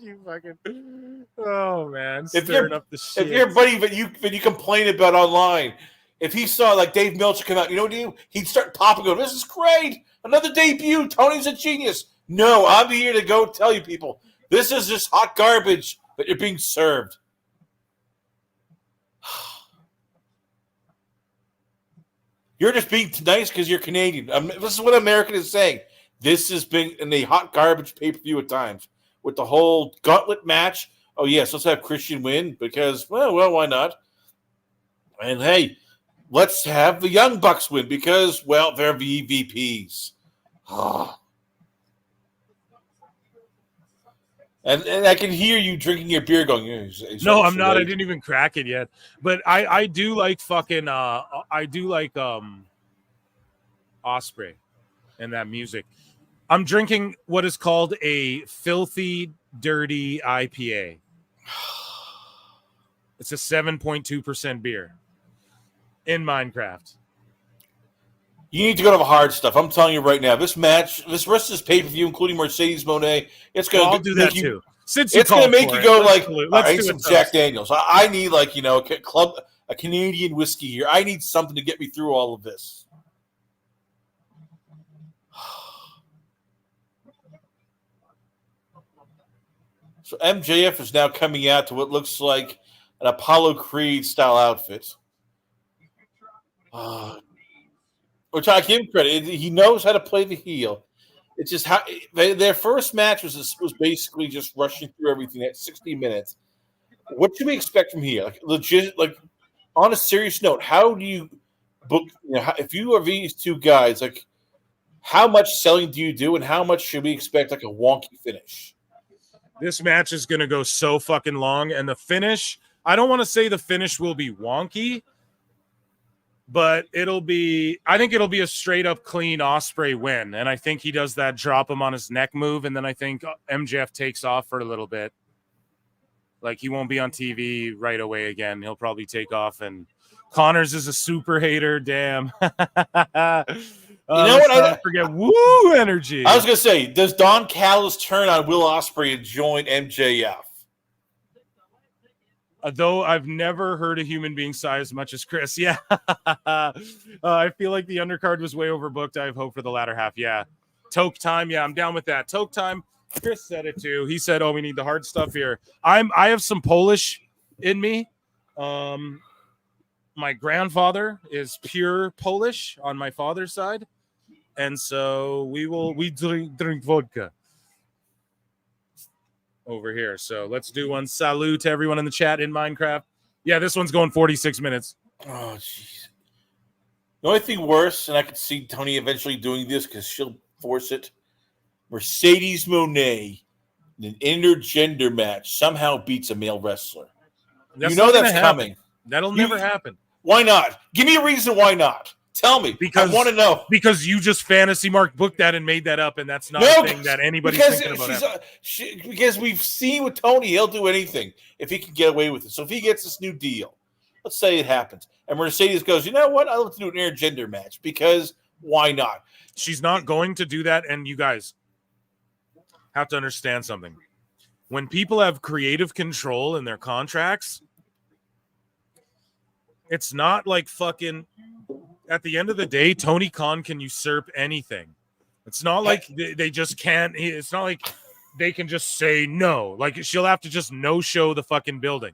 You fucking. Oh man, If stirring up the shit. If your buddy that you complain about online, if he saw like Dave Meltzer come out, you know what he'd do? He'd start popping, going, "This is great! Another debut. Tony's a genius." No, I'm here to go tell you people, this is just hot garbage that you're being served. You're just being nice because you're Canadian. This is what American is saying. This has been in a hot garbage pay-per-view at times with the whole gauntlet match. Oh, yes, let's have Christian win because, well, why not? And, hey, let's have the Young Bucks win because, well, they're VVPs. And I can hear you drinking your beer going, No, I'm not. I didn't even crack it yet. But I do like fucking Osprey and that music. I'm drinking what is called a filthy, dirty IPA. It's a 7.2% beer in Minecraft. You need to go to the hard stuff. I'm telling you right now. This match, this rest of this pay-per-view, including Mercedes Moné, it's going to I'll do that too. Since it's going to make you go like, let's I need do some it Jack Daniels. I need a Canadian whiskey here. I need something to get me through all of this. So MJF is now coming out to what looks like an Apollo Creed style outfit. Which I give him credit. He knows how to play the heel. It's just how their first match was basically just rushing through everything at 60 minutes. What should we expect from here? Like legit, like on a serious note, how do you book? If you are these two guys, like how much selling do you do, and how much should we expect? Like a wonky finish. This match is going to go so fucking long, and the finish. I don't want to say the finish will be wonky. But I think it'll be a straight up clean Osprey win. And I think he does that drop him on his neck move. And then I think MJF takes off for a little bit. Like he won't be on TV right away again. He'll probably take off. And Connors is a super hater. Damn. You know what? I forget. Woo energy. I was going to say, does Don Callis turn on Will Ospreay and join MJF? Though I've never heard a human being sigh as much as Chris. Yeah. I feel like the undercard was way overbooked. I have hope for the latter half. Yeah. Toke time. Yeah, I'm down with that. Toke time. Chris said it too. He said, we need the hard stuff here. I have some Polish in me. My grandfather is pure Polish on my father's side. And so we drink vodka. over here. So let's do one. Salute to everyone in the chat in Minecraft. Yeah, this one's going 46 minutes. Oh, jeez. The only thing worse, and I could see Tony eventually doing this because she'll force it, Mercedes Moné in an intergender match somehow beats a male wrestler. That's you know not that's gonna coming. happen. That'll never happen. Why not? Give me a reason why not. Tell me. Because I want to know. Because you just fantasy mark booked that and made that up, and that's not a thing that anybody's thinking about. Because we've seen with Tony, he'll do anything if he can get away with it. So if he gets this new deal, let's say it happens, and Mercedes goes, you know what? I'd love to do an intergender match because why not? She's not going to do that, and you guys have to understand something. When people have creative control in their contracts, it's not like fucking at the end of the day, Tony Khan can usurp anything. It's not like they just can't. It's not like they can just say no. Like she'll have to just no-show the fucking building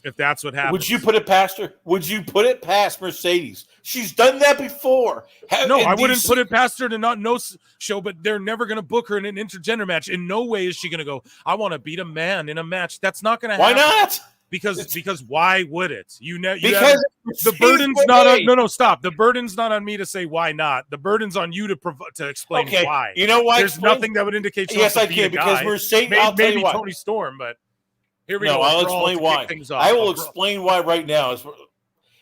if that's what happens. Would you put it past her? Would you put it past Mercedes? She's done that before. No, I wouldn't put it past her to not no-show, but they're never going to book her in an intergender match. In no way is she going to go, I want to beat a man in a match. That's not going to happen. Why not? Because why would it? Because the burden's not on stop. The burden's not on me to say why not. The burden's on you to explain why. You know why? There's nothing that would indicate. Yes, I can because Mercedes. Maybe Tony Storm, but here we go. I'll explain why. I will explain why right now.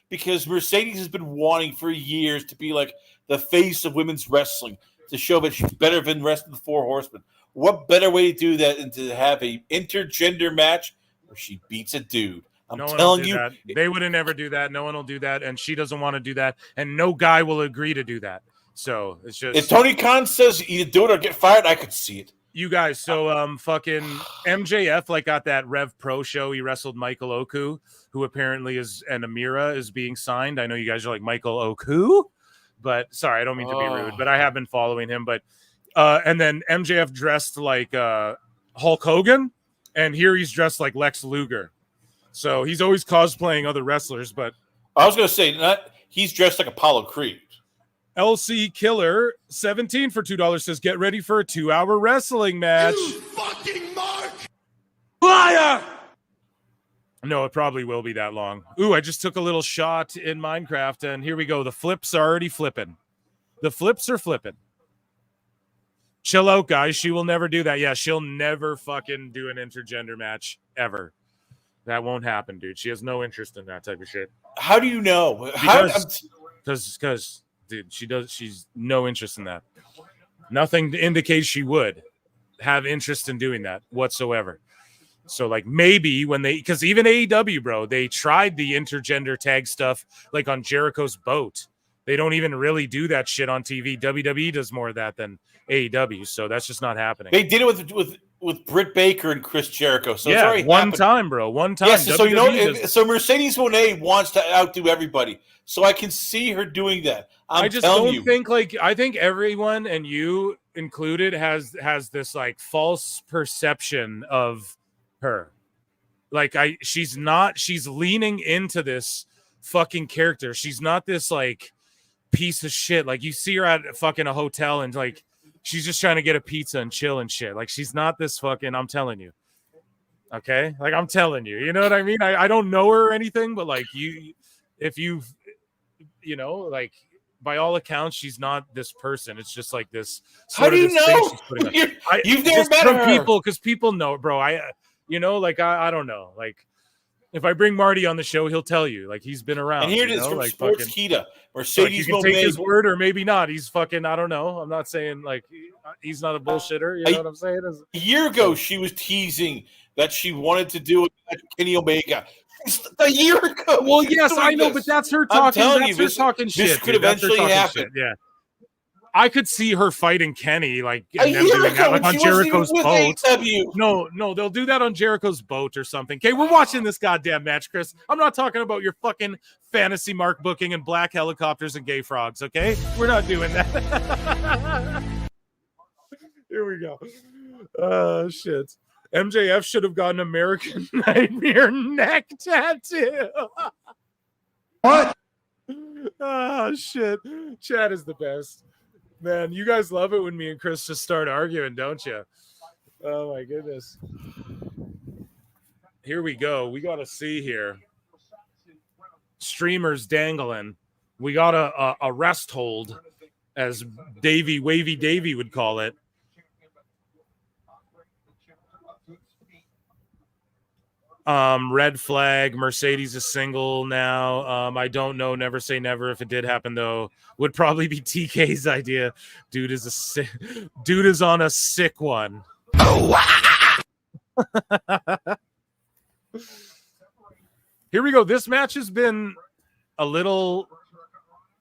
Because Mercedes has been wanting for years to be like the face of women's wrestling, to show that she's better than the rest of the Four Horsemen. What better way to do that than to have a intergender match where she beats a dude? I'm telling you, they wouldn't ever do that. No one will do that, and she doesn't want to do that, and no guy will agree to do that. So it's just if Tony Khan says either do it or get fired, I could see it. You guys, so fucking MJF got that Rev Pro show. He wrestled Michael Oku, who apparently is, and Amira is being signed. I know you guys are like Michael Oku, but sorry, I don't mean to be rude, but I have been following him. But and then MJF dressed like Hulk Hogan, and here he's dressed like Lex Luger. So he's always cosplaying other wrestlers. But I was going to say, he's dressed like Apollo Creed. LC Killer 17 for $2 says, get ready for a 2-hour wrestling match. You fucking mark! Liar! No, it probably will be that long. Ooh, I just took a little shot in Minecraft, and here we go. The flips are already flipping. The flips are flipping. Chill out, guys. She will never do that. Yeah, she'll never fucking do an intergender match ever. That won't happen, dude. She has no interest in that type of shit. How do you know? Because dude, she's no interest in that. Nothing indicates she would have interest in doing that whatsoever. So like maybe when because even AEW, bro, they tried the intergender tag stuff like on Jericho's boat. They don't even really do that shit on TV. WWE does more of that than AEW, so that's just not happening. They did it with Britt Baker and Chris Jericho. So it's already one happened. time, bro. One time. Yes, so so Mercedes Moné wants to outdo everybody. So I can see her doing that. I think everyone, and you included, has this like false perception of her. Like she's leaning into this fucking character. She's not this like piece of shit. Like you see her at fucking a hotel and like she's just trying to get a pizza and chill and shit. Like she's not this fucking, I'm telling you. Okay? Like I'm telling you. You know what I mean? I don't know her or anything, but like like by all accounts, she's not this person. It's just like this. How do you know? You've never met her. Because people know, bro. I don't know. Like if I bring Marty on the show, he'll tell you. Like he's been around. And here it is from Sportskeeda. Mercedes you can take his word or maybe not. He's fucking, I don't know. I'm not saying like he's not a bullshitter. You know what I'm saying? A year ago, she was teasing that she wanted to do it with Kenny Omega. A year ago. Well, yes, I know, but that's her talking. That's her talking shit. This could eventually happen. Yeah. I could see her fighting Kenny, like, and them doing that, like on Jericho's boat. No, they'll do that on Jericho's boat or something. Okay, we're watching this goddamn match, Chris. I'm not talking about your fucking fantasy mark booking and black helicopters and gay frogs, okay? We're not doing that. Here we go. Shit. MJF should have gotten American Nightmare neck tattoo. What? Oh, shit. Chad is the best. Man, you guys love it when me and Chris just start arguing, don't you? Oh my goodness. Here we go. We got to see here. Streamers dangling. We got a rest hold, as Wavy Davy would call it. Red flag. Mercedes is single now. I don't know. Never say never. If it did happen, though, would probably be TK's idea. Dude is on a sick one. Here we go. This match has been a little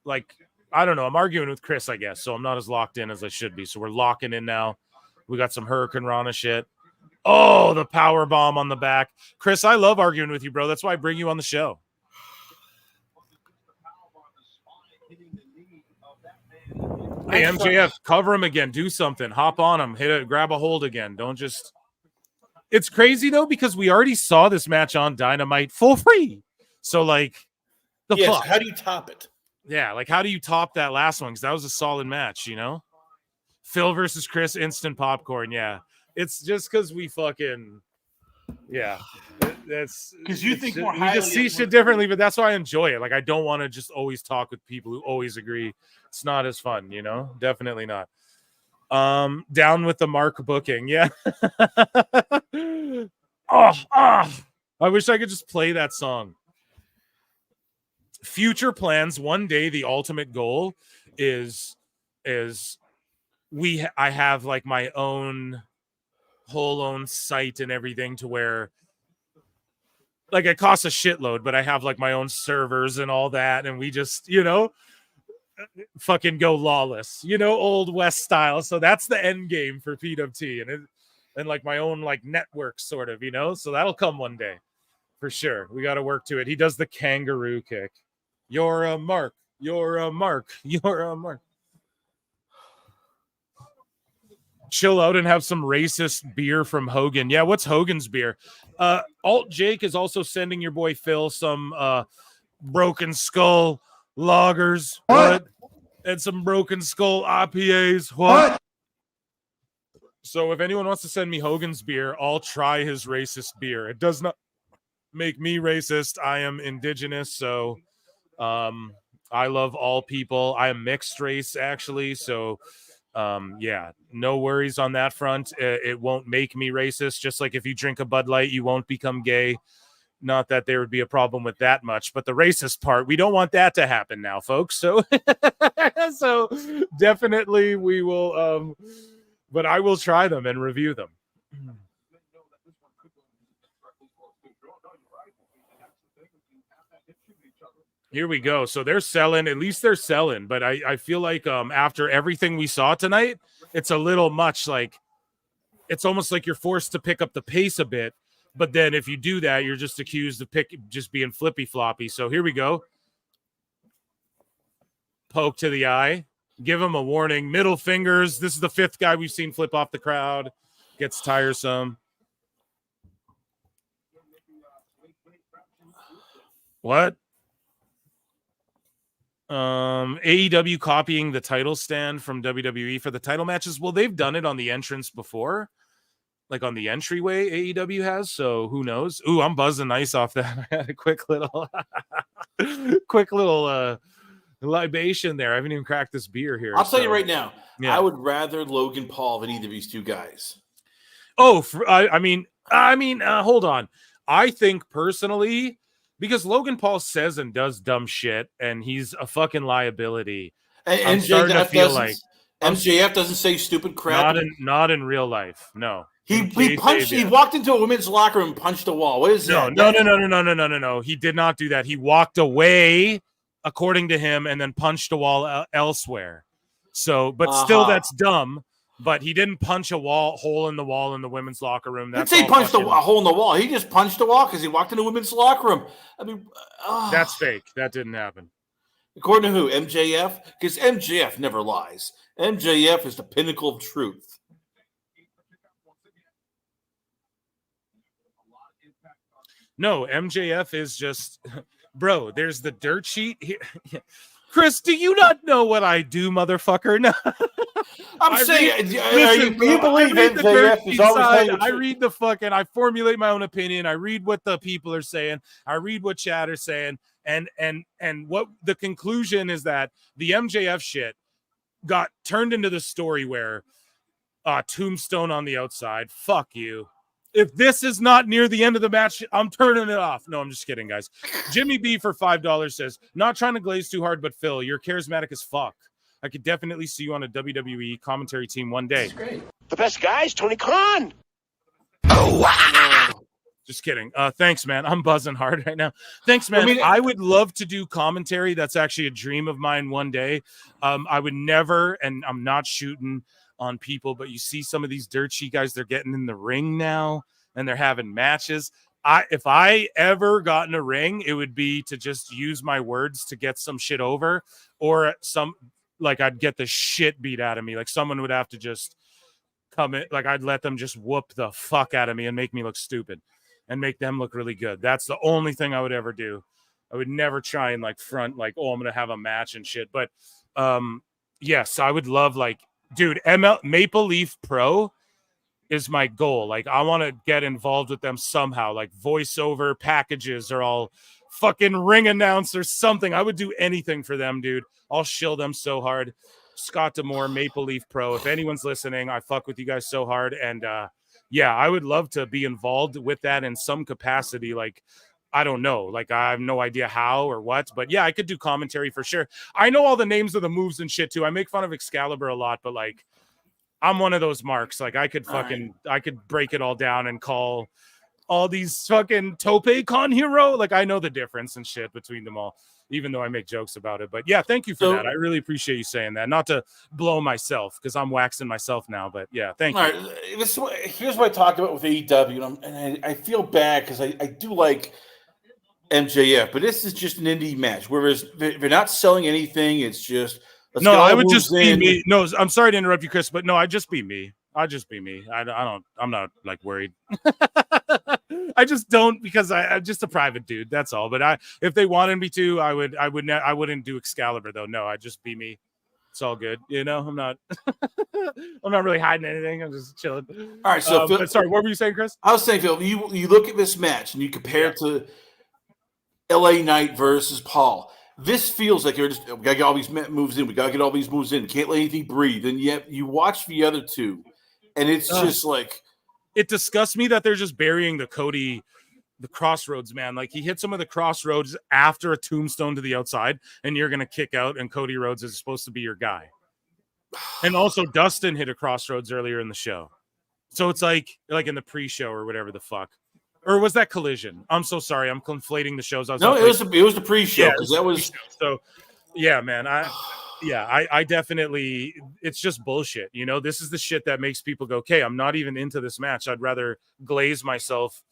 like, I don't know. I'm arguing with Chris, I guess, so I'm not as locked in as I should be. So we're locking in now. We got some Hurricane Rana shit. Oh, the power bomb on the back. Chris, I love arguing with you, bro. That's why I bring you on the show. Hey, MJF, cover him again. Do something. Hop on him. Hit it. Grab a hold again. Don't just... It's crazy, though, because we already saw this match on Dynamite for free. So, like, the fuck? How do you top it? Yeah, like, how do you top that last one? Because that was a solid match, you know? Phil versus Chris, instant popcorn, yeah. It's just because we fucking... Yeah. That's... Because you think more we highly... just see shit differently, but that's why I enjoy it. Like, I don't want to just always talk with people who always agree. It's not as fun, you know? Definitely not. Down with the Mark booking. Yeah. I wish I could just play that song. Future plans. One day, the ultimate goal is I have like my own whole site and everything to where like it costs a shitload, but I have like my own servers and all that. And we just, you know, fucking go lawless, you know, old West style. So that's the end game for PWT and like my own like network sort of, you know, so that'll come one day for sure. We got to work to it. He does the kangaroo kick. You're a mark. You're a mark. You're a mark. Chill out and have some racist beer from Hogan. Yeah. What's Hogan's beer? Alt Jake is also sending your boy Phil some Broken Skull lagers. What? And some Broken Skull IPAs. What? So if anyone wants to send me Hogan's beer, I'll try his racist beer. It does not make me racist. I am indigenous, so I love all people. I am mixed race, actually, so yeah, no worries on that front. It won't make me racist. Just like if you drink a Bud Light, you won't become gay. Not that there would be a problem with that much, but the racist part, we don't want that to happen now, folks. So, so definitely we will, but I will try them and review them. Here we go. So they're selling, at least they're selling, but I feel like after everything we saw tonight, it's a little much. Like, it's almost like you're forced to pick up the pace a bit. But then if you do that, you're just accused of just being flippy floppy. So here we go. Poke to the eye. Give him a warning. Middle fingers. This is the fifth guy we've seen flip off the crowd. Gets tiresome. What? AEW copying the title stand from WWE for the title matches. Well, they've done it on the entrance before. Like on the entryway AEW has, so who knows? Ooh, I'm buzzing nice off that. I had a quick little libation there. I haven't even cracked this beer here. I'll tell you right now, yeah. I would rather Logan Paul than either of these two guys. Oh, I mean, hold on. I think personally, because Logan Paul says and does dumb shit, and he's a fucking liability. And MJF doesn't say stupid crap. Not in real life. No. He punched. He walked into a women's locker room and punched a wall. What is that? No. He did not do that. He walked away, according to him, and then punched a wall elsewhere. So, but still, that's dumb. But he didn't punch a hole in the wall in the women's locker room. That's he punched a hole in the wall. He just punched a wall because he walked into a women's locker room. I mean, that's fake. That didn't happen. According to who? MJF? Because MJF never lies. MJF is the pinnacle of truth. No, MJF is just, bro, there's the dirt sheet here. Chris, do you not know what I do, motherfucker? No. I'm saying, listen, you believe MJF is always telling the I truth. read the fucking, I formulate my own opinion. I read what the people are saying. I read what chat are saying. And what the conclusion is that the MJF shit got turned into the story where Tombstone on the outside. Fuck you. If this is not near the end of the match, I'm turning it off. No, I'm just kidding, guys. Jimmy B for $5 says, not trying to glaze too hard, but Phil, you're charismatic as fuck. I could definitely see you on a WWE commentary team one day. That's great. The best guy is Tony Khan. Oh, wow. Just kidding. Thanks, man. I'm buzzing hard right now. Thanks, man. I would love to do commentary. That's actually a dream of mine one day. I would never, and I'm not shooting on people, but you see some of these dirt sheet guys, they're getting in the ring now and they're having matches. If I ever got in a ring, it would be to just use my words to get some shit over, or I'd get the shit beat out of me. Like someone would have to just come in, like I'd let them just whoop the fuck out of me and make me look stupid and make them look really good. That's the only thing I would ever do. I would never try and front, I'm going to have a match and shit. But yes, I would love dude, Maple Leaf Pro is my goal. I want to get involved with them somehow, voiceover packages or all fucking ring announce or something. I would do anything for them, dude. I'll shill them so hard. Scott Demore, Maple Leaf Pro. If anyone's listening, I fuck with you guys so hard. And yeah, I would love to be involved with that in some capacity. I don't know. I have no idea how or what, but yeah, I could do commentary for sure. I know all the names of the moves and shit too. I make fun of Excalibur a lot, but I'm one of those marks. I could I could break it all down and call all these fucking Tope Con Hero. I know the difference and shit between them all, even though I make jokes about it. But yeah, thank you for that. I really appreciate you saying that. Not to blow myself, because I'm waxing myself now, but yeah, thank you. All right, here's what I talked about with AEW, and I feel bad because I do like MJF, but this is just an indie match. Whereas they're not selling anything, it's just no. I would just be me. No, I'm sorry to interrupt you, Chris, but no, I'd just be me. I'd just be me. I'm not worried. I just don't, because I'm just a private dude. That's all. But if they wanted me to, I wouldn't do Excalibur though. No, I'd just be me. It's all good. I'm not really hiding anything. I'm just chilling. All right. So Phil, sorry, what were you saying, Chris? I was saying, Phil, you look at this match and you compare it to LA Knight versus Paul. This feels like we gotta get all these moves in. We gotta get all these moves in. Can't let anything breathe. And yet you watch the other two, and it's just it disgusts me that they're just burying the crossroads, man. He hit some of the crossroads after a tombstone to the outside, and you're gonna kick out, and Cody Rhodes is supposed to be your guy. And also Dustin hit a crossroads earlier in the show. So it's like in the pre-show or whatever the fuck. Or was that Collision? I'm so sorry. I'm conflating the shows. It was the pre-show, because that was so. Yeah, man. I definitely. It's just bullshit. This is the shit that makes people go, "Okay, I'm not even into this match. I'd rather glaze myself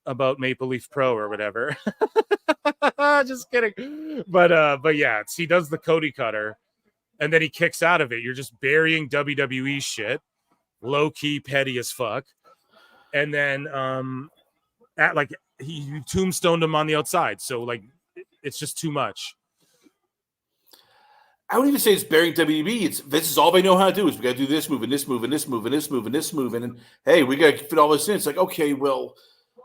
about Maple Leaf Pro or whatever." Just kidding. But yeah, he does the Cody Cutter, and then he kicks out of it. You're just burying WWE shit, low key, petty as fuck, and then he tombstoned him on the outside, so it's just too much. I wouldn't even say it's burying WWE. This is all they know how to do is we got to do this move and this move and this move and this move and this move, and then, hey, we got to fit all this in. It's okay, well,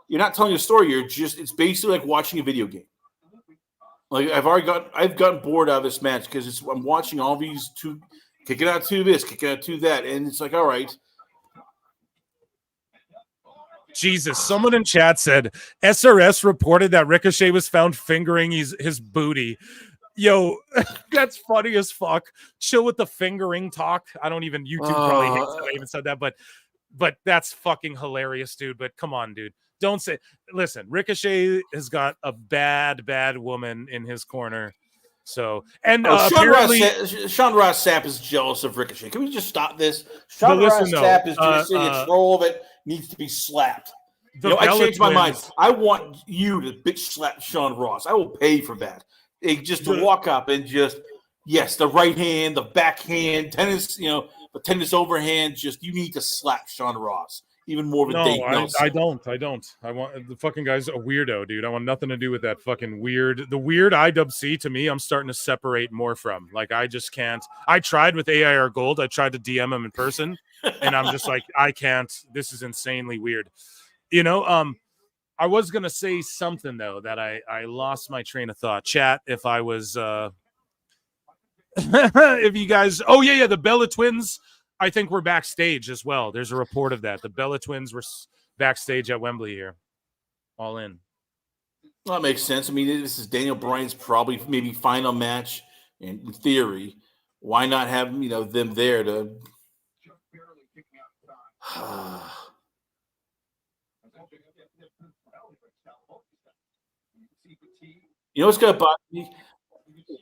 you're not telling a story. It's basically like watching a video game. I've gotten bored out of this match because I'm watching all these two kick it out to this, kick it out to that, and it's all right. Jesus, someone in chat said SRS reported that Ricochet was found fingering his booty. Yo, that's funny as fuck. Chill with the fingering talk. I don't even, YouTube probably hates that I even said that, but that's fucking hilarious, dude. But come on, dude. Don't say, listen, Ricochet has got a bad woman in his corner. So, and Sean Ross Sapp is jealous of Ricochet. Can we just stop this? Sean Ross Sapp is just saying a troll that needs to be slapped. I changed my mind. I want you to bitch slap Sean Ross. I will pay for that. Just to walk up and the right hand, the backhand, tennis, the tennis overhand. You need to slap Sean Ross. even more of a No, Dave I Meltzer. don't. I want the fucking guy's a weirdo, dude. I want nothing to do with that fucking the weird IWC to me. I'm starting to separate more from. Like, I just can't. I tried with AIR Gold. I tried to DM him in person, and I'm just like, I can't. This is insanely weird. You know, I was gonna say something though that I lost my train of thought. Chat, if I was if you guys, oh yeah, the Bella Twins, I think we're backstage as well. There's a report of that. The Bella Twins were backstage at Wembley here, all in. Well, that makes sense. I mean, this is Daniel Bryan's probably maybe final match, and in theory, why not have them there to? You know what's going to bother me?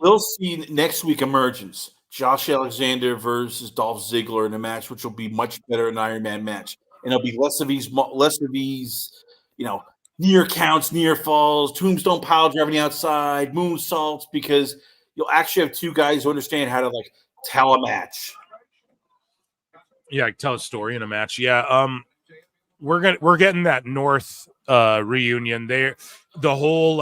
We'll see next week emergence. Josh Alexander versus Dolph Ziggler in a match, which will be much better an Iron Man match, and it'll be less of these, near counts, near falls, tombstone pile driving outside, moonsaults, because you'll actually have two guys who understand how to tell a match. Yeah, tell a story in a match. Yeah, we're getting that North reunion there. The whole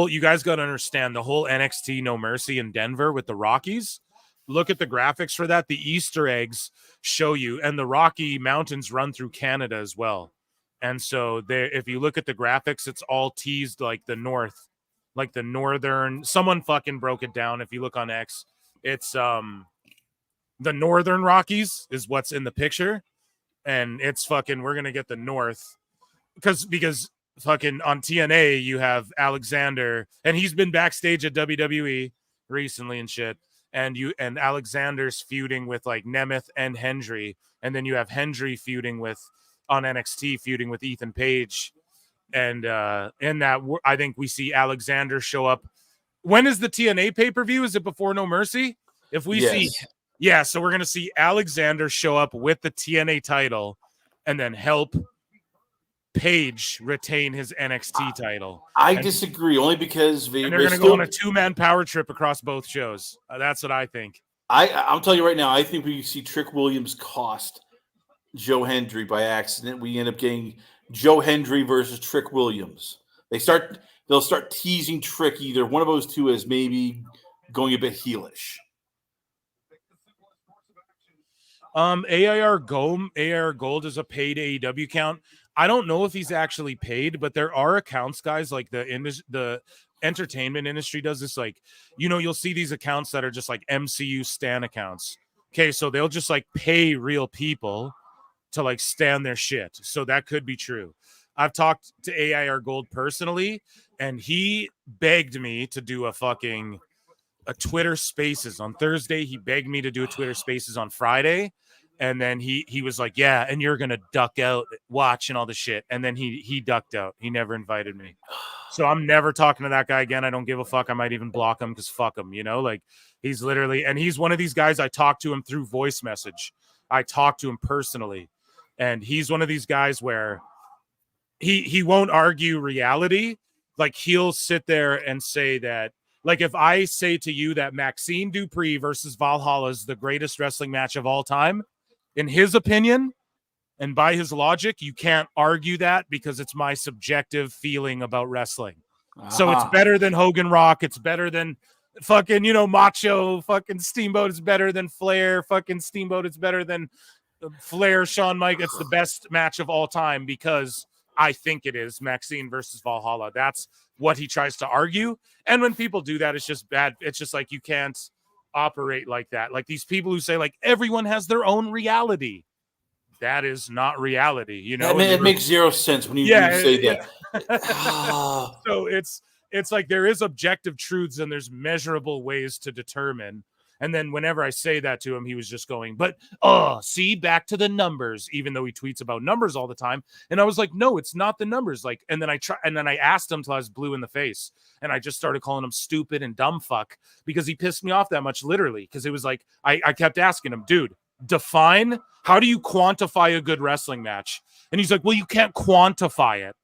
you guys got to understand the whole NXT No Mercy in Denver with the Rockies. Look at the graphics for that. The Easter eggs show you, and the Rocky Mountains run through Canada as well. And so if you look at the graphics, it's all teased like the North, like the Northern. Someone fucking broke it down. If you look on X, it's the Northern Rockies is what's in the picture, and it's fucking. We're gonna get the North because fucking on TNA you have Alexander, and he's been backstage at WWE recently and shit. And Alexander's feuding with Nemeth and Hendry, and then you have Hendry feuding on NXT feuding with Ethan Page, and in that I think we see Alexander show up. When is the TNA pay-per-view? Is it before No Mercy? If we see, yeah, so we're gonna see Alexander show up with the TNA title, and then help Page retain his NXT title. I disagree, only because they're going to go on a two-man power trip across both shows. That's what I think. I'm telling you right now, I think we see Trick Williams cost Joe Hendry by accident. We end up getting Joe Hendry versus Trick Williams. They'll start teasing Trick, either one of those two, as maybe going a bit heelish. AIR Gold is a paid AEW account. I don't know if he's actually paid, but there are accounts, guys, like the entertainment industry does this. You'll see these accounts that are just like MCU stan accounts. Okay, so they'll just pay real people to stan their shit. So that could be true. I've talked to AIR Gold personally, and he begged me to do a Twitter Spaces on Thursday. He begged me to do a Twitter Spaces on Friday. And then he was like, yeah, and you're going to duck out, watch, and all the shit. And then he ducked out. He never invited me. So I'm never talking to that guy again. I don't give a fuck. I might even block him because fuck him, he's literally, and he's one of these guys. I talk to him through voice message. I talk to him personally. And he's one of these guys where he won't argue reality. He'll sit there and say that, if I say to you that Maxine Dupree versus Valhalla is the greatest wrestling match of all time, in his opinion, and by his logic, you can't argue that because it's my subjective feeling about wrestling. So it's better than Hogan Rock. It's better than fucking, Macho fucking Steamboat. It's better than Flair fucking Steamboat. It's better than Flair, Shawn Mike. It's the best match of all time because I think it is Maxine versus Valhalla. That's what he tries to argue. And when people do that, it's just bad. It's just you can't operate like that. These people who say everyone has their own reality. That is not reality, It makes zero sense when you say that. So it's there is objective truths and there's measurable ways to determine. And then whenever I say that to him, he was just going, but see, back to the numbers, even though he tweets about numbers all the time. And I was like, no, it's not the numbers. And then I asked him till I was blue in the face. And I just started calling him stupid and dumb fuck because he pissed me off that much, literally. Because it was I kept asking him, dude, define, how do you quantify a good wrestling match? And he's like, well, you can't quantify it.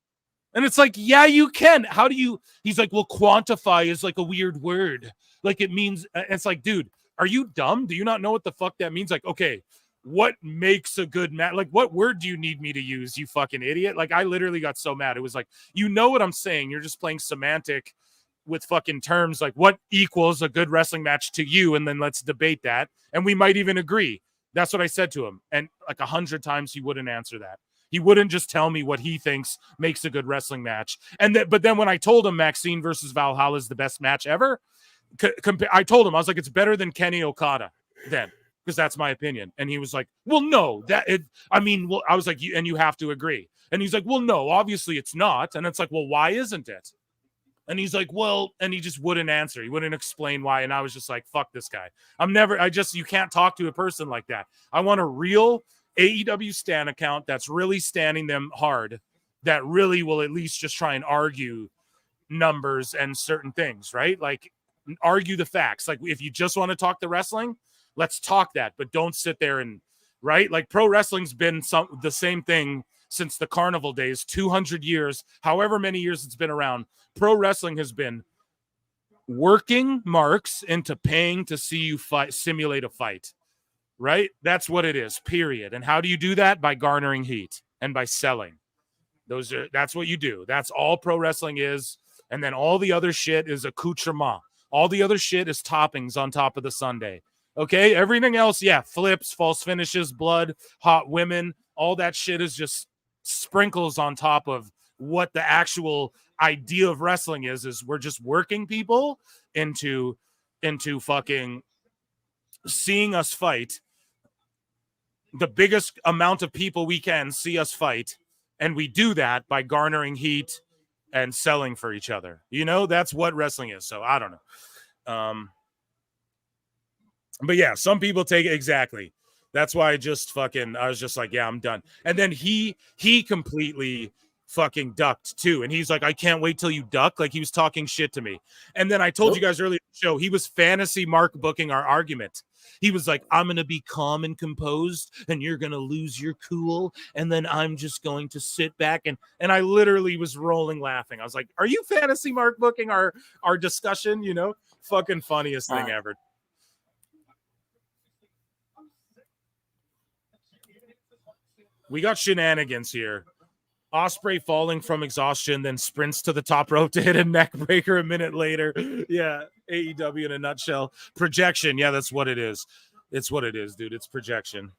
And it's yeah, you can. How do you? He's like, well, quantify is a weird word. It means, it's dude, are you dumb? Do you not know what the fuck that means? Okay, what makes a good match? Like, what word do you need me to use, you fucking idiot? Like, I literally got so mad. It was like, you know what I'm saying. You're just playing semantic with fucking terms. Like, what equals a good wrestling match to you? And then let's debate that. And we might even agree. That's what I said to him. And like 100 times he wouldn't answer that. He wouldn't just tell me what he thinks makes a good wrestling match. But then when I told him Maxine versus Valhalla is the best match ever, I told him, I was like, it's better than Kenny Okada then, because that's my opinion. And he was like, well, no, I was like, and you have to agree. And he's like, well, no, obviously it's not. And it's like, well, why isn't it? And he's like, well, and he just wouldn't answer. He wouldn't explain why. And I was just like, fuck this guy. You can't talk to a person like that. I want a real AEW stan account that's really standing them hard, that really will at least just try and argue numbers and certain things, right? Like, argue the facts. Like, if you just want to talk the wrestling, let's talk that, but don't sit there and, right? Like, pro wrestling's been the same thing since the carnival days, 200 years, however many years it's been around. Pro wrestling has been working marks into paying to see you simulate a fight, right? That's what it is, period. And how do you do that? By garnering heat and by selling. That's what you do. That's all pro wrestling is. And then all the other shit is accoutrement. All the other shit is toppings on top of the sundae. Okay? Everything else, yeah, flips, false finishes, blood, hot women, all that shit is just sprinkles on top of what the actual idea of wrestling is we're just working people into fucking seeing us fight. The biggest amount of people we can see us fight. And we do that by garnering heat and selling for each other. You know, that's what wrestling is. So I don't know. But yeah, some people take it exactly. That's why I was just like, yeah, I'm done. And then he completely fucking ducked too. And he's like, I can't wait till you duck. Like, he was talking shit to me. And then I told you guys earlier in the show, he was fantasy Mark booking our argument. He was like, I'm going to be calm and composed and you're going to lose your cool. And then I'm just going to sit back. And I literally was rolling laughing. I was like, are you fantasy Mark booking our discussion? You know, fucking funniest thing ever. We got shenanigans here. Ospreay falling from exhaustion, then sprints to the top rope to hit a neck breaker a minute later. Yeah, AEW in a nutshell. Projection. Yeah, that's what it is. It's what it is, dude. It's projection.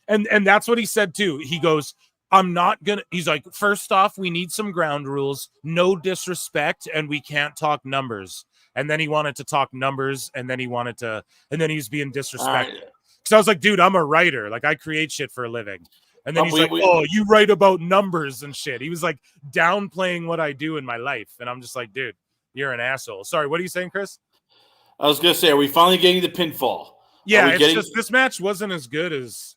And that's what he said too. He goes, he's like, first off, we need some ground rules, no disrespect, and we can't talk numbers. And then he wanted to talk numbers, and then he was being disrespectful. Because I was like, dude, I'm a writer. Like, I create shit for a living. And then he's like, oh, you write about numbers and shit. He was like downplaying what I do in my life. And I'm just like, dude, you're an asshole. Sorry, what are you saying, Chris? I was going to say, are we finally getting the pinfall? Yeah, just this match wasn't as good as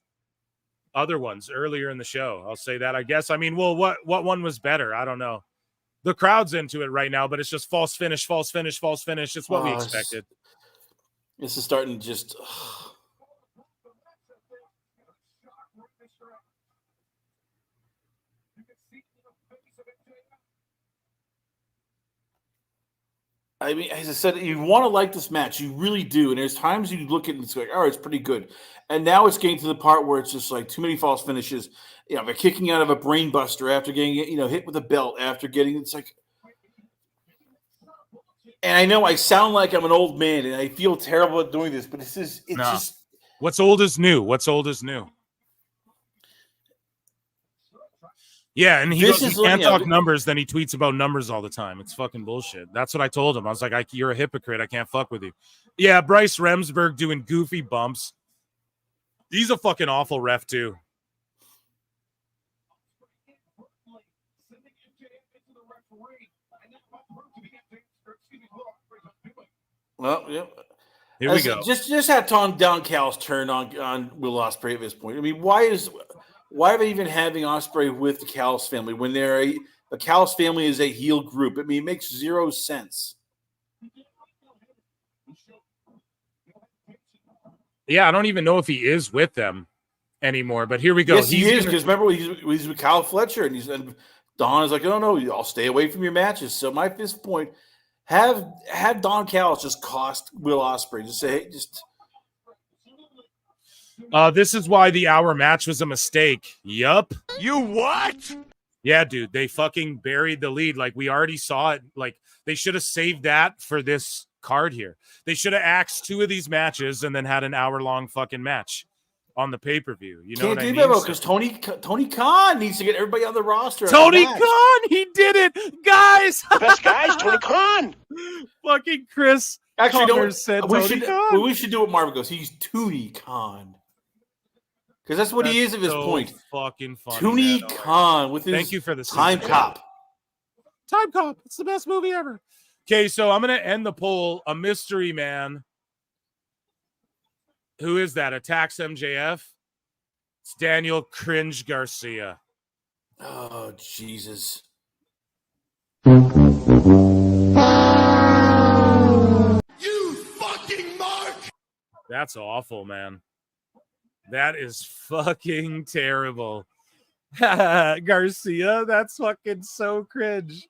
other ones earlier in the show. I'll say that, I guess. I mean, well, what one was better? I don't know. The crowd's into it right now, but it's just false finish, false finish, false finish. It's what we expected. This is starting to just... I mean, as I said, you want to like this match. You really do. And there's times you look at it and it's like, all right, it's pretty good. And now it's getting to the part where it's just like too many false finishes. You know, they're kicking out of a brain buster after getting, hit with a belt after getting, it's like, and I know I sound like I'm an old man and I feel terrible at doing this, but just. What's old is new. What's old is new. Yeah, and he can't talk numbers, then he tweets about numbers all the time. It's fucking bullshit. That's what I told him. I was like, you're a hypocrite. I can't fuck with you. Yeah, Bryce Remsburg doing goofy bumps. He's a fucking awful ref, too. Well, yeah. Here we go. Just have Don Callis turn on Will Ospreay at this point. I mean, why are they even having Ospreay with the Callis family when the Callis family is a heel group? I mean, it makes zero sense. Yeah, I don't even know if he is with them anymore, but here we go. Yes, he is, because remember, he's with Kyle Fletcher, and Don is like, oh, no, I'll stay away from your matches. So my fifth point, have Don Callis just cost Will Ospreay. Just say, hey, just... This is why the hour match was a mistake. Yup. You what? Yeah, dude, they fucking buried the lead. Like, we already saw it. Like, they should have saved that for this card here. They should have axed 2 of these matches and then had an hour-long fucking match on the pay-per-view. You know Can't what I do mean? that because Tony Khan needs to get everybody on the roster. Tony Khan, he did it, guys. The best guys, Tony Khan. Fucking Chris. Actually, Connors said Tony Khan. we should do what Marvin goes. He's Tony Khan. Because that's what he is at this point. Fucking funny. Tony Khan with his Thank you for the Time Cop. Time Cop. It's the best movie ever. Okay, so I'm going to end the poll. A mystery man. Who is that? Attacks MJF? It's Daniel Cringe Garcia. Oh, Jesus. You fucking mark! That's awful, man. That is fucking terrible. Garcia, that's fucking so cringe.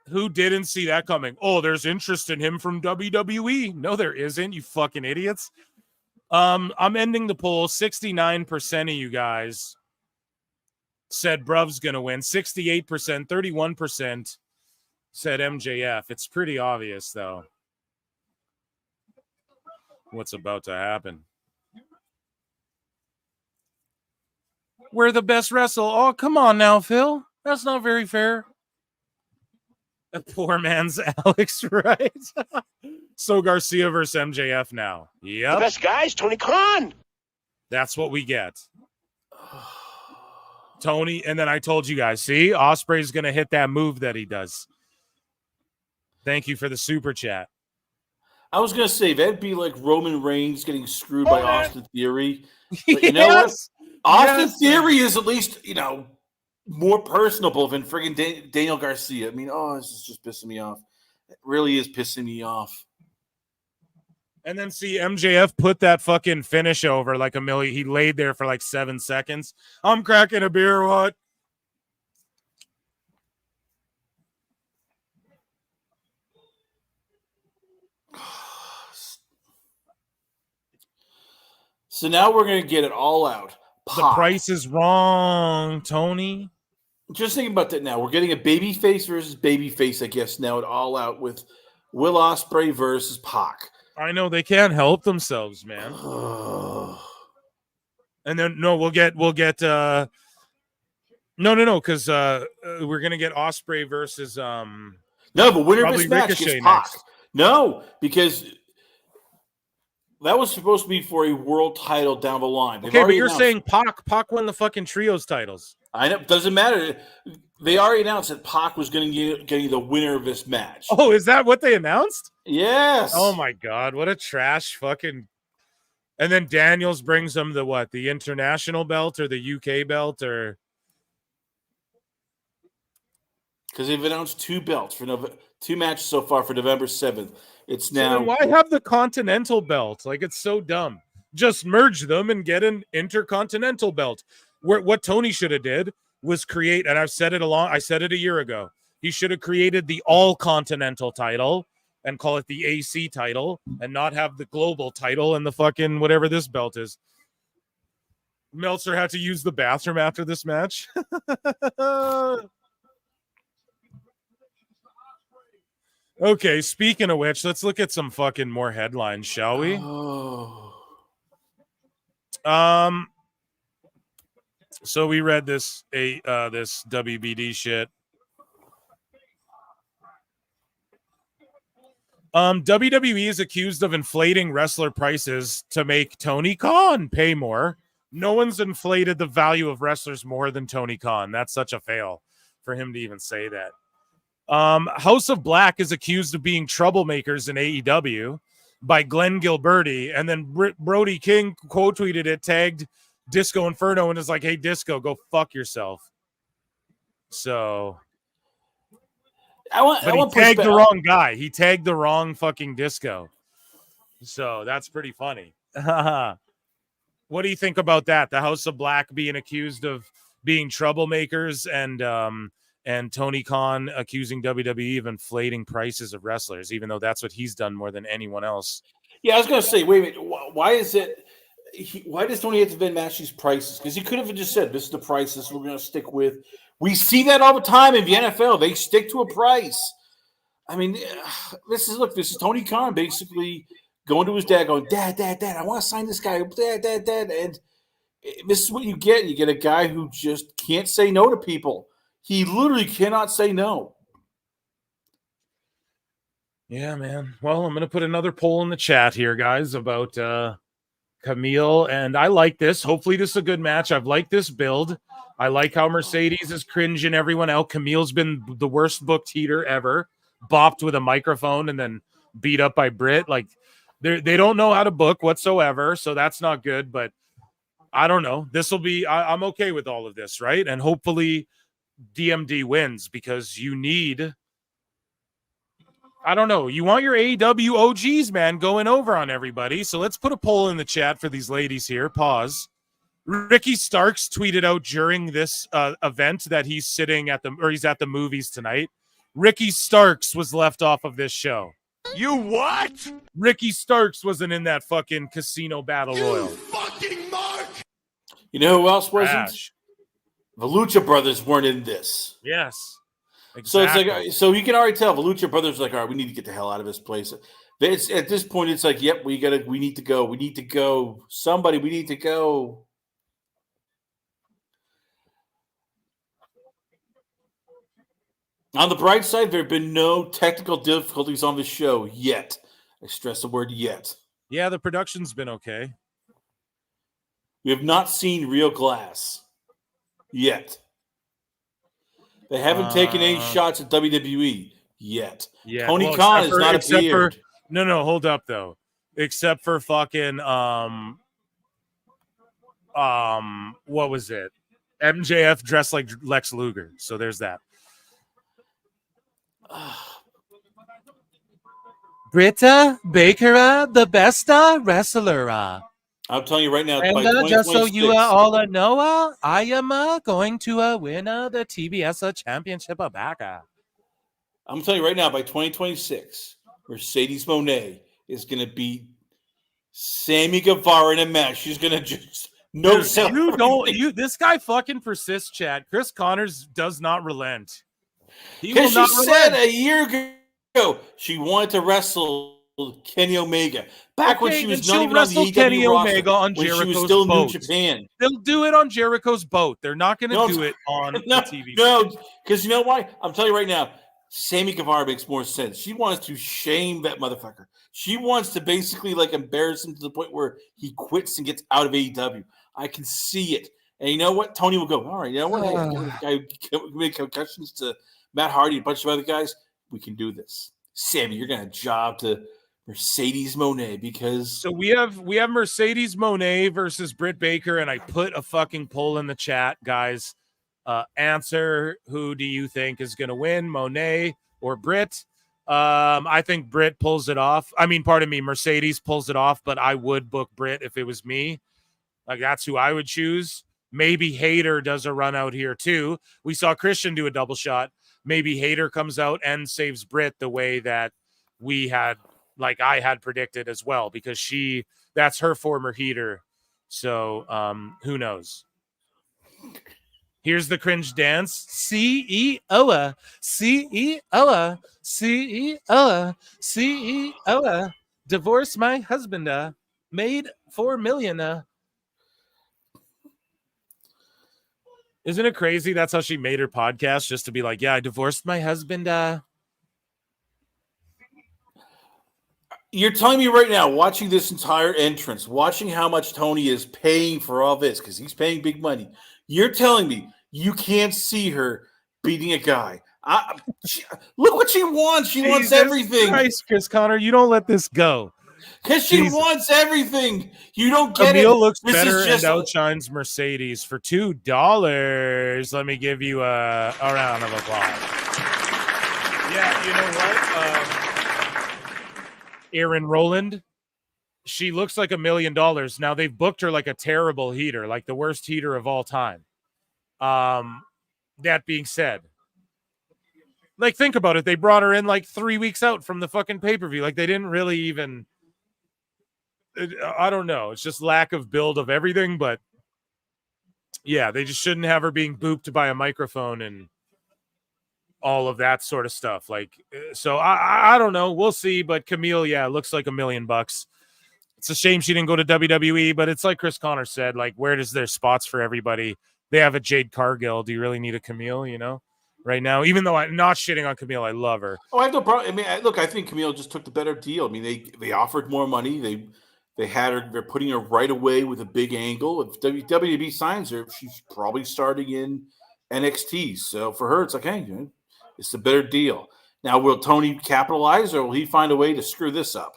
Who didn't see that coming? Oh, there's interest in him from WWE. No, there isn't, you fucking idiots. I'm ending the poll. 69% of you guys said Bruv's gonna win. 68%, 31% said MJF. It's pretty obvious, though, what's about to happen. We're the best wrestle. Oh, come on now, Phil. That's not very fair. A poor man's Alex, right? So Garcia versus MJF now. Yep. The best guys, Tony Khan. That's what we get. Tony, and then I told you guys, see, Ospreay's going to hit that move that he does. Thank you for the super chat. I was going to say, that'd be like Roman Reigns getting screwed by Austin Theory. But you know what? Austin Theory is at least, more personable than friggin' Daniel Garcia. I mean, this is just pissing me off. It really is pissing me off. And then see MJF put that fucking finish over like a million. He laid there for like 7 seconds. I'm cracking a beer, what? So now we're going to get it all out. The price is wrong, Tony. Just thinking about that now. We're getting a babyface versus babyface, I guess, now at all out with Will Ospreay versus Pac. I know they can't help themselves, man. And then we'll get because we're gonna get Ospreay versus no, but winner of this match gets Pac. Next. No, because that was supposed to be for a world title down the line. Okay, but you're saying Pac won the fucking trios titles. I know, doesn't matter. They already announced that Pac was going to get the winner of this match. Oh, is that what they announced? Yes. Oh my god, what a trash fucking. And then Daniels brings them the international belt or the UK belt or. Because they've announced 2 belts for 2 matches so far for November 7th. It's now. So then why have the Continental belt? Like, it's so dumb. Just merge them and get an Intercontinental belt. What Tony should have did was create, and I said it a year ago. He should have created the All Continental title and call it the AC title, and not have the global title and the fucking whatever this belt is. Meltzer had to use the bathroom after this match. Okay, speaking of which, let's look at some fucking more headlines, shall we? So we read this WBD shit. WWE is accused of inflating wrestler prices to make Tony Khan pay more. No one's inflated the value of wrestlers more than Tony Khan. That's such a fail for him to even say that. House of Black is accused of being troublemakers in AEW by Glenn Gilberti, and then Brody King quote tweeted it, tagged Disco Inferno, and is like, "Hey, Disco, go fuck yourself." So, he tagged the wrong guy. He tagged the wrong fucking Disco. So that's pretty funny. What do you think about that? The House of Black being accused of being troublemakers, and Tony Khan accusing WWE of inflating prices of wrestlers, even though that's what he's done more than anyone else. Yeah, I was going to say, wait a minute. Why is it? Why does Tony have to then match these prices? Because he could have just said, "This is the price. This is what we're going to stick with." We see that all the time in the NFL. They stick to a price. I mean, this is Tony Khan basically going to his dad, going, "Dad, I want to sign this guy, Dad," and this is what you get. You get a guy who just can't say no to people. He literally cannot say no. Yeah, man. Well, I'm going to put another poll in the chat here, guys, about Camille. And I like this. Hopefully, this is a good match. I've liked this build. I like how Mercedes is cringing everyone out. Camille's been the worst booked heater ever. Bopped with a microphone and then beat up by Britt. Like, they don't know how to book whatsoever. So that's not good. But I don't know. This will be, I'm okay with all of this, right? And hopefully DMD wins because you need, I don't know, you want your AEW OGs, man, going over on everybody. So let's put a poll in the chat for these ladies here. Pause. Ricky Starks tweeted out during this event that he's at the movies tonight. Ricky Starks was left off of this show. You what? Ricky Starks wasn't in that fucking casino battle royal. Fucking Mark! You know who else wasn't? Trash. The Lucha Brothers weren't in this. Yes. Exactly. So it's like, so you can already tell the Lucha Brothers are like, all right, we need to get the hell out of this place. It's, at this point, it's like, yep, we need to go. We need to go. Somebody, we need to go. On the bright side, there have been no technical difficulties on the show yet. I stress the word yet. Yeah, the production's been okay. We have not seen real glass yet. They haven't taken any shots at WWE yet. Yeah, Tony Khan is not appeared. No, hold up though. Except for fucking what was it? MJF dressed like Lex Luger. So there's that. Britta Baker, the best wrestler. I'm telling you right now, And by just so you 2026 all know, I am going to win the TBS championship back. I'm telling you right now, by 2026, Mercedes Moné is going to beat Sammy Guevara in a match. She's going to just This guy fucking persists, Chad. Chris Connors does not relent. He will Because she not said relent. a year ago she wanted to wrestle Kenny Omega back when Okay, she was and not she'll even on wrestle the AEW Kenny roster, Omega on when she was Jericho's still in New boat. Japan. They'll do it on Jericho's boat. They're not going to No, do it on no, the TV. No, because you know why? I'm telling you right now, Sammy Guevara makes more sense. She wants to shame that motherfucker. She wants to basically like embarrass him to the point where he quits and gets out of AEW. I can see it. And you know what? Tony will go, all right, you know what? Hey, get rid of the guy who made concussions to Matt Hardy, a bunch of other guys. We can do this. Sammy, you're going to job to Mercedes Moné because So we have Mercedes Moné versus Britt Baker, and I put a fucking poll in the chat, guys. Answer: who do you think is going to win, Moné or Britt? I think Britt pulls it off. I mean, pardon me, Mercedes pulls it off, but I would book Britt if it was me. Like, that's who I would choose. Maybe Hayter does a run out here too. We saw Christian do a double shot. Maybe Hayter comes out and saves Britt the way that I had predicted as well, because that's her former heater. So who knows? Here's the cringe dance. CEO, CEO, CEO, CEO. Divorce my husband. Made $4 million. Isn't it crazy? That's how she made her podcast, just to be like, yeah, I divorced my husband. You're telling me right now, watching this entire entrance, watching how much Tony is paying for all this, because he's paying big money. You're telling me you can't see her beating a guy. Look what she wants. She wants everything. Christ, Chris Connor, you don't let this go. Because she wants everything. You don't get Camille it. looks This better is just and outshines Mercedes for $2. Let me give you a round of applause. Yeah, you know what? Aaron Rowland, she looks like $1 million. Now they've booked her like a terrible heater, like the worst heater of all time. That being said, like, think about it. They brought her in like 3 weeks out from the fucking pay-per-view. Like, they didn't really even I don't know. It's just lack of build of everything. But yeah, they just shouldn't have her being booped by a microphone and all of that sort of stuff. Like, so I don't know. We'll see. But Camille, yeah, looks like $1 million. It's a shame she didn't go to WWE, but it's like Chris Connor said, like, where does their spots for everybody? They have a Jade Cargill. Do you really need a Camille, you know, right now? Even though I'm not shitting on Camille, I love her. Oh, I have no problem. I mean, look, I think Camille just took the better deal. I mean, they offered more money. They had her. They're putting her right away with a big angle. If WWE signs her, she's probably starting in NXT. So for her, it's like, hey, it's a better deal. Now, will Tony capitalize, or will he find a way to screw this up?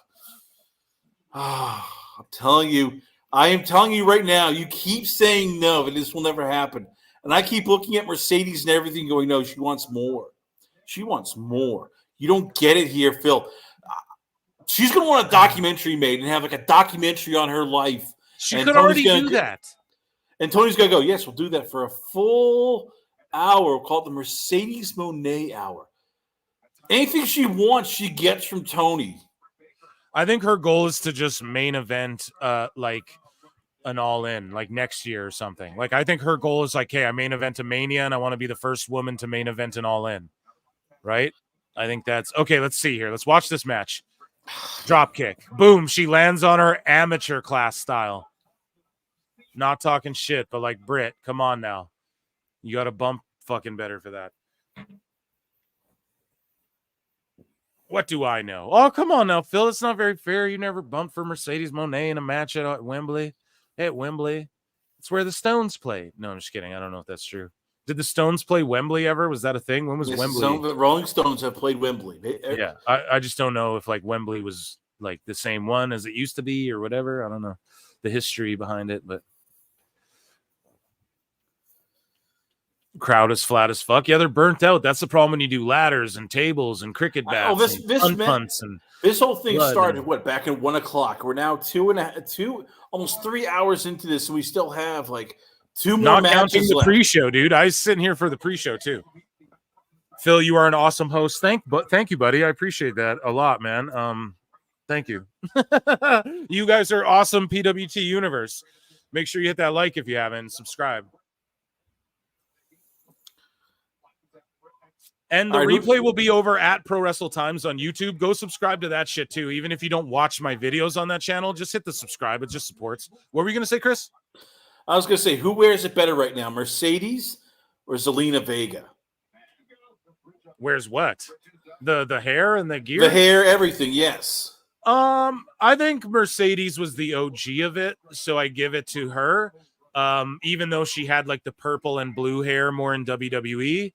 I'm telling you, I am telling you right now, you keep saying no, but this will never happen. And I keep looking at Mercedes and everything going, no, she wants more. She wants more. You don't get it here, Phil. She's going to want a documentary made and have like a documentary on her life. She could already do that. And Tony's going to go, yes, we'll do that for a full hour. We'll call it the Mercedes Moné Hour. Anything she wants, she gets from Tony. I think her goal is to just main event like an all-in, like next year or something. Like, I think her goal is like, hey, I main event a Mania and I want to be the first woman to main event an all-in. Right? I think that's okay. Let's see here. Let's watch this match. Drop kick. Boom. She lands on her amateur class style. Not talking shit, but like, Britt, come on now. You got to bump fucking better for that. What do I know? Oh, come on now, Phil. It's not very fair. You never bumped for Mercedes Moné in a match at Wembley. Hey, at Wembley. It's where the Stones played. No, I'm just kidding. I don't know if that's true. Did the Stones play Wembley ever? Was that a thing? When was Wembley? Some of the Rolling Stones have played Wembley. Yeah, I just don't know if like Wembley was like the same one as it used to be or whatever. I don't know the history behind it, but crowd is flat as fuck. Yeah, they're burnt out. That's the problem when you do ladders and tables and cricket bats. This whole thing started back at 1 o'clock. We're now 2 almost 3 hours into this, and we still have like 2 more not matches counting the left. pre-show, dude. I was sitting here for the pre-show too. Phil, you are an awesome host. Thank you, buddy. I appreciate that a lot, man. Thank you. You guys are awesome, PWT Universe. Make sure you hit that like if you haven't, subscribe. And the replay will be over at Pro Wrestle Times on YouTube. Go subscribe to that shit too. Even if you don't watch my videos on that channel, just hit the subscribe. It just supports. What were you going to say, Chris? I was going to say, who wears it better right now, Mercedes or Zelina Vega? Wears what? The hair and the gear? The hair, everything, yes. I think Mercedes was the OG of it, so I give it to her. Even though she had like the purple and blue hair more in WWE.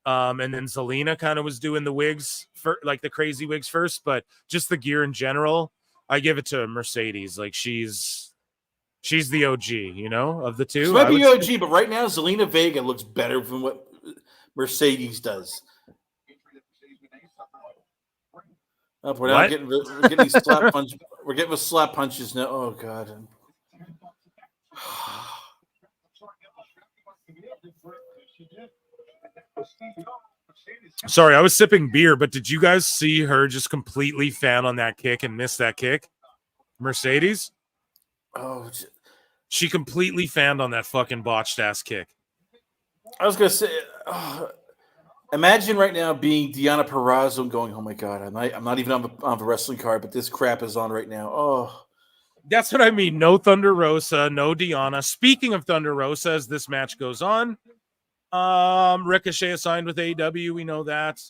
And then Zelina kind of was doing the wigs for like the crazy wigs first, but just the gear in general, I give it to Mercedes. Like she's the OG, you know, of the two. She might be OG, but right now Zelina Vega looks better than what Mercedes does. Oh, we're now getting slap punch. We're getting with slap punches now. Oh God. Sorry, I was sipping beer, but did you guys see her just completely fan on that kick and miss that kick? Mercedes? Oh, she completely fanned on that fucking botched ass kick. I was gonna say, imagine right now being Deonna Purrazzo and going, "Oh my God, I'm not even on the wrestling card, but this crap is on right now." Oh, that's what I mean. No Thunder Rosa, no Deonna. Speaking of Thunder Rosa, as this match goes on. Ricochet signed with AEW, we know that.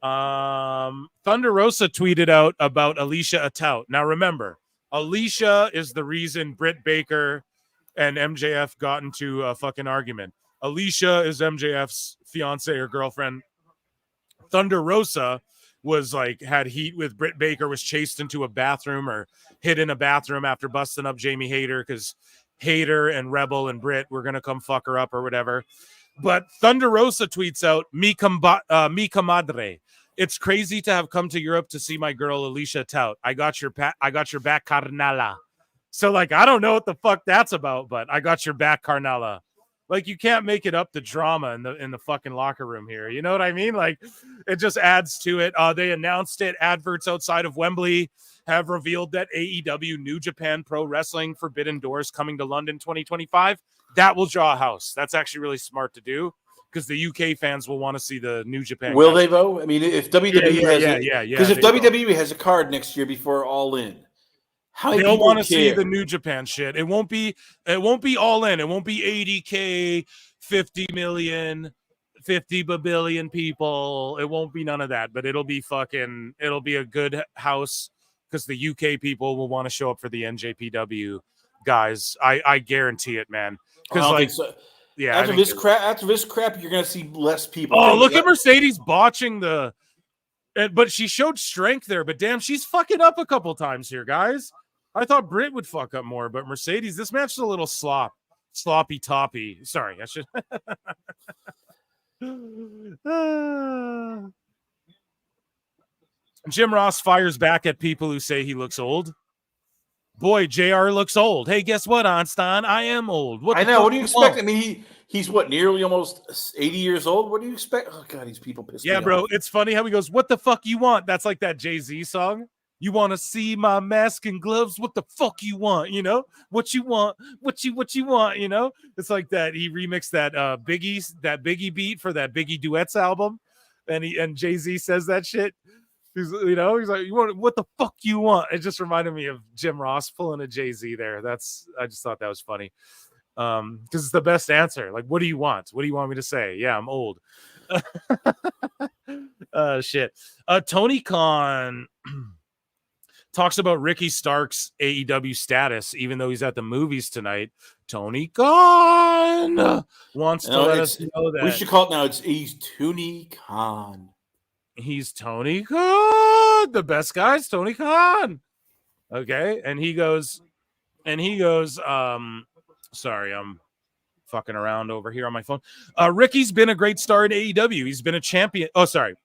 Thunder Rosa tweeted out about Alicia Atout. Now remember, Alicia is the reason Britt Baker and MJF got into a fucking argument. Alicia is MJF's fiance or girlfriend. Thunder Rosa was like had heat with Britt Baker, was chased into a bathroom or hid in a bathroom after busting up Jamie Hayter because Hayter and Rebel and Britt were gonna come fuck her up or whatever. But Thunder Rosa tweets out, mi comadre. It's crazy to have come to Europe to see my girl Alicia Tout. I got your back, carnala. So like, I don't know what the fuck that's about, but I got your back, carnala. Like, you can't make it up the drama in the fucking locker room here. You know what I mean? Like, it just adds to it. They announced it. Adverts outside of Wembley have revealed that AEW New Japan Pro Wrestling Forbidden Doors coming to London 2025. That will draw a house. That's actually really smart to do because the UK fans will want to see the New Japan. Will they though? I mean, if WWE because if WWE has a card next year before All In, how many they'll people want to see care? the New Japan shit. It won't be All In. It won't be 80K, 50 million, 50 billion people. It won't be none of that, but it'll be a good house because the UK people will want to show up for the NJPW guys. I guarantee it, man. I don't think so. Yeah. After this crap, you're gonna see less people. Oh, look at Mercedes botching but she showed strength there, but damn, she's fucking up a couple times here, guys. I thought Britt would fuck up more, but Mercedes, this match is a little sloppy toppy. Sorry, I should. Jim Ross fires back at people who say he looks old. Boy, JR looks old. Hey, guess what, Einstein? I am old. I know. What do you expect? I mean, he's what, nearly almost 80 years old? What do you expect? Oh, God, these people piss me off. Yeah, bro, it's funny how he goes, what the fuck you want? That's like that Jay-Z song. You want to see my mask and gloves? What the fuck you want? You know? What you want? What you want? You know? It's like that. He remixed that Biggie beat for that Biggie Duets album. And Jay-Z says that shit. He's like, you want what the fuck you want? It just reminded me of Jim Ross pulling a Jay-Z there. I just thought that was funny. Because it's the best answer. Like, what do you want? What do you want me to say? Yeah, I'm old. Shit. Tony Khan talks about Ricky Stark's AEW status, even though he's at the movies tonight. Tony Khan wants to let us know that we should call it now. He's Tony Khan. He's Tony Khan. The best guy's Tony Khan. Okay. And he goes, sorry, I'm fucking around over here on my phone. Ricky's been a great star in AEW. He's been a champion. Oh, sorry.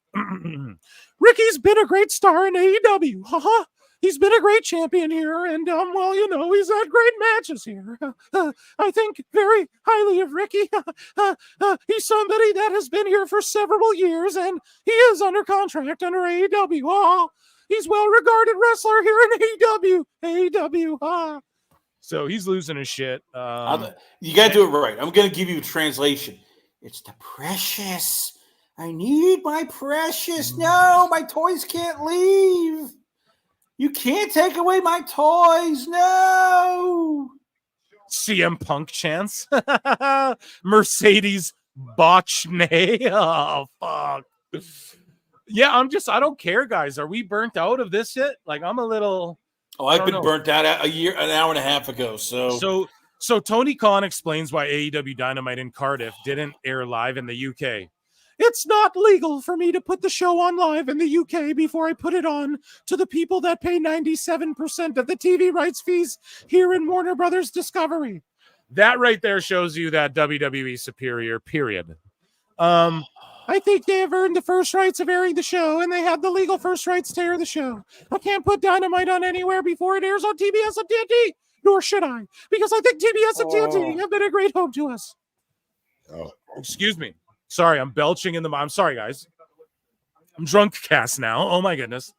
Ricky's been a great star in AEW. Haha. He's been a great champion here, and he's had great matches here. I think very highly of Ricky. He's somebody that has been here for several years, and he is under contract under AEW. Oh, he's well-regarded wrestler here in AEW. So he's losing his shit. You got to do it right. I'm going to give you a translation. It's the precious. I need my precious. No, my toys can't leave. You can't take away my toys. No. CM Punk chants. Mercedes Botchney. Oh, fuck. Yeah, I don't care, guys. Are we burnt out of this shit? Like, I'm a little. Oh, I've been burnt out an hour and a half ago. So Tony Khan explains why AEW Dynamite in Cardiff didn't air live in the UK. It's not legal for me to put the show on live in the UK before I put it on to the people that pay 97% of the TV rights fees here in Warner Brothers Discovery. That right there shows you that WWE is superior, period. I think they have earned the first rights of airing the show, and they have the legal first rights to air the show. I can't put Dynamite on anywhere before it airs on TBS and TNT, nor should I, because I think TBS and TNT have been a great home to us. Oh, excuse me. Sorry, I'm belching in the. I'm sorry, guys. I'm drunk cast now. Oh my goodness.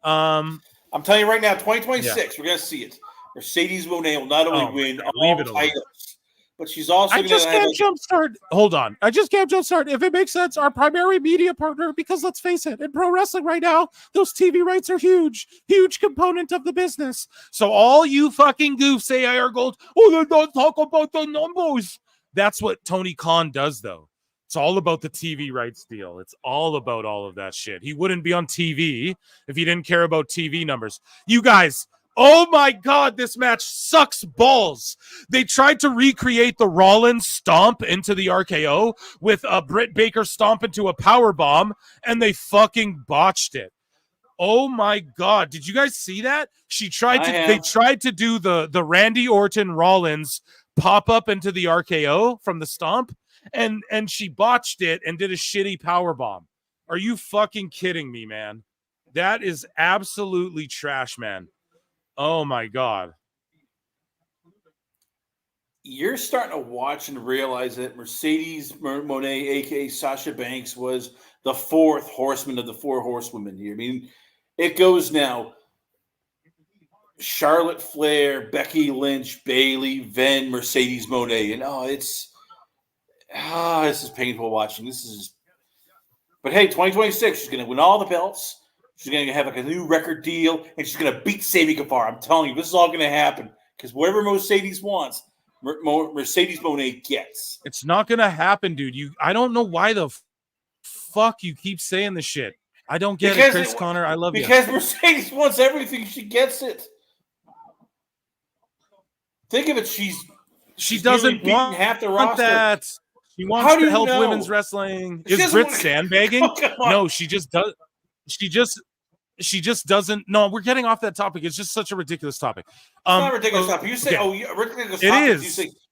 I'm telling you right now, 2026, we're gonna see it. Mercedes Moné will not only win all titles, but she's also. I just can't jumpstart. Hold on. I just can't jumpstart. If it makes sense, our primary media partner, because let's face it, in pro wrestling right now, those TV rights are huge component of the business. So all you fucking goofs say IR Gold, they don't talk about the numbers. That's what Tony Khan does, though. It's all about the TV rights deal. It's all about all of that shit. He wouldn't be on TV if he didn't care about TV numbers. You guys, oh my God, this match sucks balls. They tried to recreate the Rollins stomp into the RKO with a Britt Baker stomp into a power bomb, and they fucking botched it. Oh my God. Did you guys see that? They tried to do the Randy Orton Rollins pop up into the RKO from the stomp. And she botched it and did a shitty power bomb. Are you fucking kidding me, man? That is absolutely trash, man. Oh my God. you're starting to watch and realize that Mercedes Moné, aka Sasha Banks, was the fourth horseman of the four horsewomen here. I mean, it goes now Charlotte Flair, Becky Lynch, Bayley, Ven, Mercedes Moné. And this is painful watching. But hey, 2026, she's going to win all the belts. She's going to have like a new record deal, and she's going to beat Sammy Guevara. I'm telling you, this is all going to happen because whatever Mercedes wants, Mercedes Moné gets. It's not going to happen, dude. I don't know why the fuck you keep saying the shit. I don't get it, Chris Connor. I love you. Because Mercedes wants everything. She gets it. Think of it. She doesn't want half the roster. That. She wants to help women's wrestling. Is Britt sandbagging? No, she just does. She just doesn't. No, we're getting off that topic. It's just such a ridiculous topic. It's not a ridiculous topic. You say, ridiculous topic.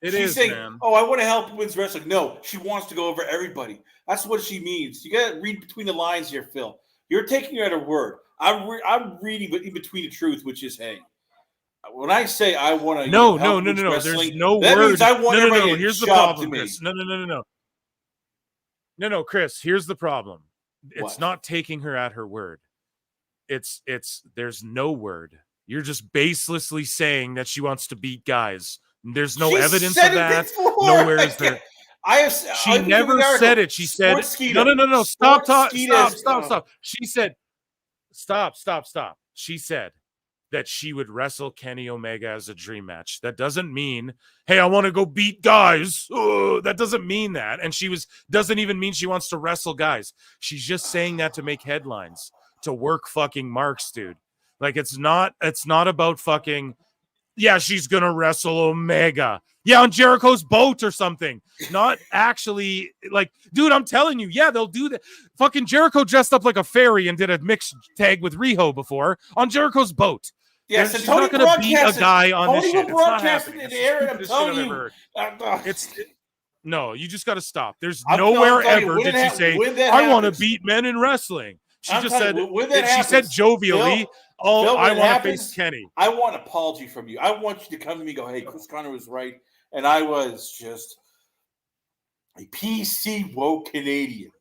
It is. She's saying, man. Oh, I want to help women's wrestling. No, she wants to go over everybody. That's what she means. You got to read between the lines here, Phil. You're taking her at her word. I'm reading in between the truth, which is, hey, when I say I want to, no. There's no that word. Means I want everybody to Here's the shop problem, to me. Chris. No, Chris. Here's the problem. It's not taking her at her word. It's there's no word. You're just baselessly saying that she wants to beat guys. There's no evidence of that. Nowhere is there. She never said it. She said no. Stop. She said stop. She said that she would wrestle Kenny Omega as a dream match. That doesn't mean, hey, I want to go beat guys. That doesn't mean that. And doesn't even mean she wants to wrestle guys. She's just saying that to make headlines, to work fucking marks, dude. Like it's not about fucking, yeah, she's going to wrestle Omega. Yeah, on Jericho's boat or something. Not actually, like, dude, I'm telling you, yeah, they'll do that. Fucking Jericho dressed up like a fairy and did a mixed tag with Riho before on Jericho's boat. Yes, she's not going to beat a guy on this shit. It's not happening. In the air, I'm telling you. No, you just got to stop. There's nowhere ever did she say, I want to beat men in wrestling. She just said, she said jovially, Phil, I want to face Kenny. I want an apology from you. I want you to come to me and go, hey, Chris Connor was right. And I was just a PC woke Canadian.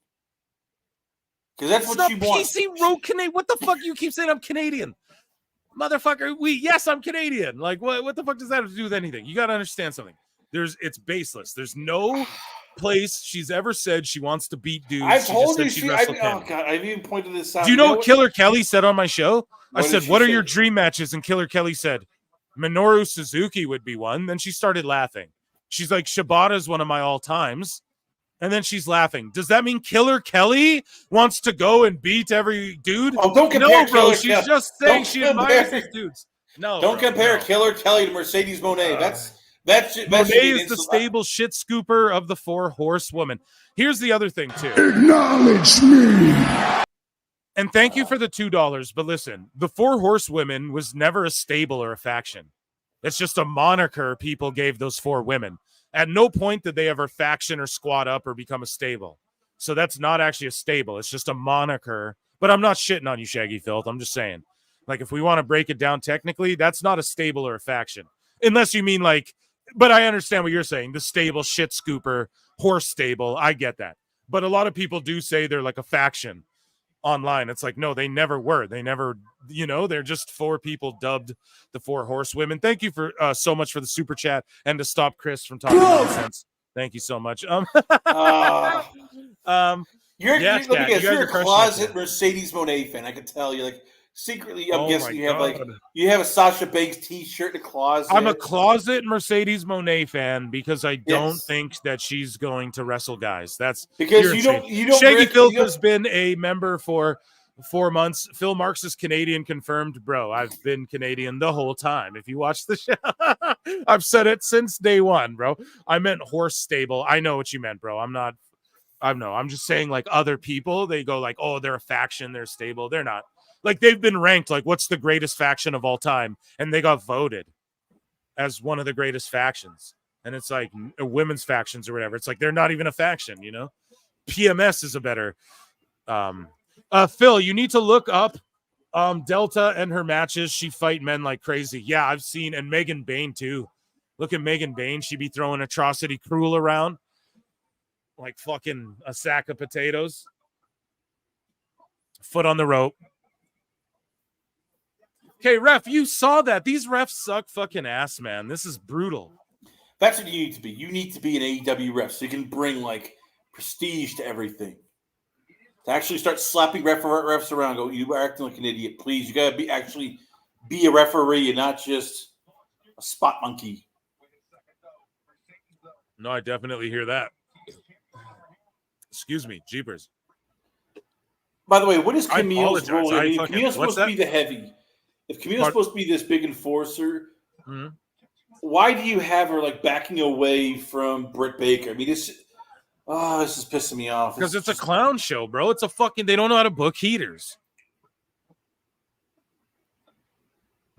Because that's what she wants. PC woke Canadian. What the fuck you keep saying I'm Canadian? Motherfucker, yes, I'm Canadian. Like, what the fuck does that have to do with anything? You got to understand something. It's baseless. There's no place she's ever said she wants to beat dudes. I told you oh god, I even pointed this out. Do you know what Killer Kelly said on my show? I said, what are your dream matches? And Killer Kelly said, Minoru Suzuki would be one. Then she started laughing. She's like, Shibata is one of my all times. And then she's laughing. Does that mean Killer Kelly wants to go and beat every dude? Oh, don't compare bro. She's just saying she admires these dudes. No, don't compare Killer Kelly to Mercedes Moné. Moné is the stable shit scooper of the four horsewomen. Here's the other thing too. Acknowledge me. And thank you for the $2. But listen, the four horsewomen was never a stable or a faction. It's just a moniker people gave those four women. At no point did they ever faction or squat up or become a stable. So that's not actually a stable. It's just a moniker. But I'm not shitting on you, Shaggy Filth. I'm just saying. Like, if we want to break it down technically, that's not a stable or a faction. Unless you mean like, but I understand what you're saying. The stable, shit scooper, horse stable. I get that. But a lot of people do say they're like a faction online. It's like, no, they never were. They never, they're just four people dubbed the four horsewomen. Thank you for so much for the super chat and to stop Chris from talking nonsense. Thank you so much. You're a closet Mercedes Moné fan. I can tell you, like, secretly, I'm guessing you have a Sasha Banks t-shirt in the closet. I'm a closet Mercedes Moné fan because I don't think that she's going to wrestle guys. That's because you don't. Shaggy Filth has been a member for 4 months. Phil Marks is Canadian confirmed, bro. I've been Canadian the whole time. If you watch the show, I've said it since day one, bro. I meant horse stable. I know what you meant, bro. I'm just saying, like, other people, they go like, oh, they're a faction, they're stable. They're not. Like, they've been ranked, like, what's the greatest faction of all time? And they got voted as one of the greatest factions. And it's like women's factions or whatever. It's like they're not even a faction, PMS is a better. Phil, you need to look up Delta and her matches. She fight men like crazy. Yeah, I've seen, and Megan Bain too. Look at Megan Bain. She'd be throwing Atrocity Cruel around like fucking a sack of potatoes. Foot on the rope. Okay, ref, you saw that. These refs suck fucking ass, man. This is brutal. That's what you need to be. You need to be an AEW ref so you can bring like prestige to everything. To actually start slapping refs around, go, you are acting like an idiot. Please, you gotta be a referee and not just a spot monkey. No, I definitely hear that. Excuse me, jeepers. By the way, what is Camille's role? I mean, fucking, Camille's supposed to be the heavy. If Camille's supposed to be this big enforcer, why do you have her like backing away from Britt Baker? I mean, this is pissing me off. Because it's a clown show, bro. It's a fucking, they don't know how to book heaters.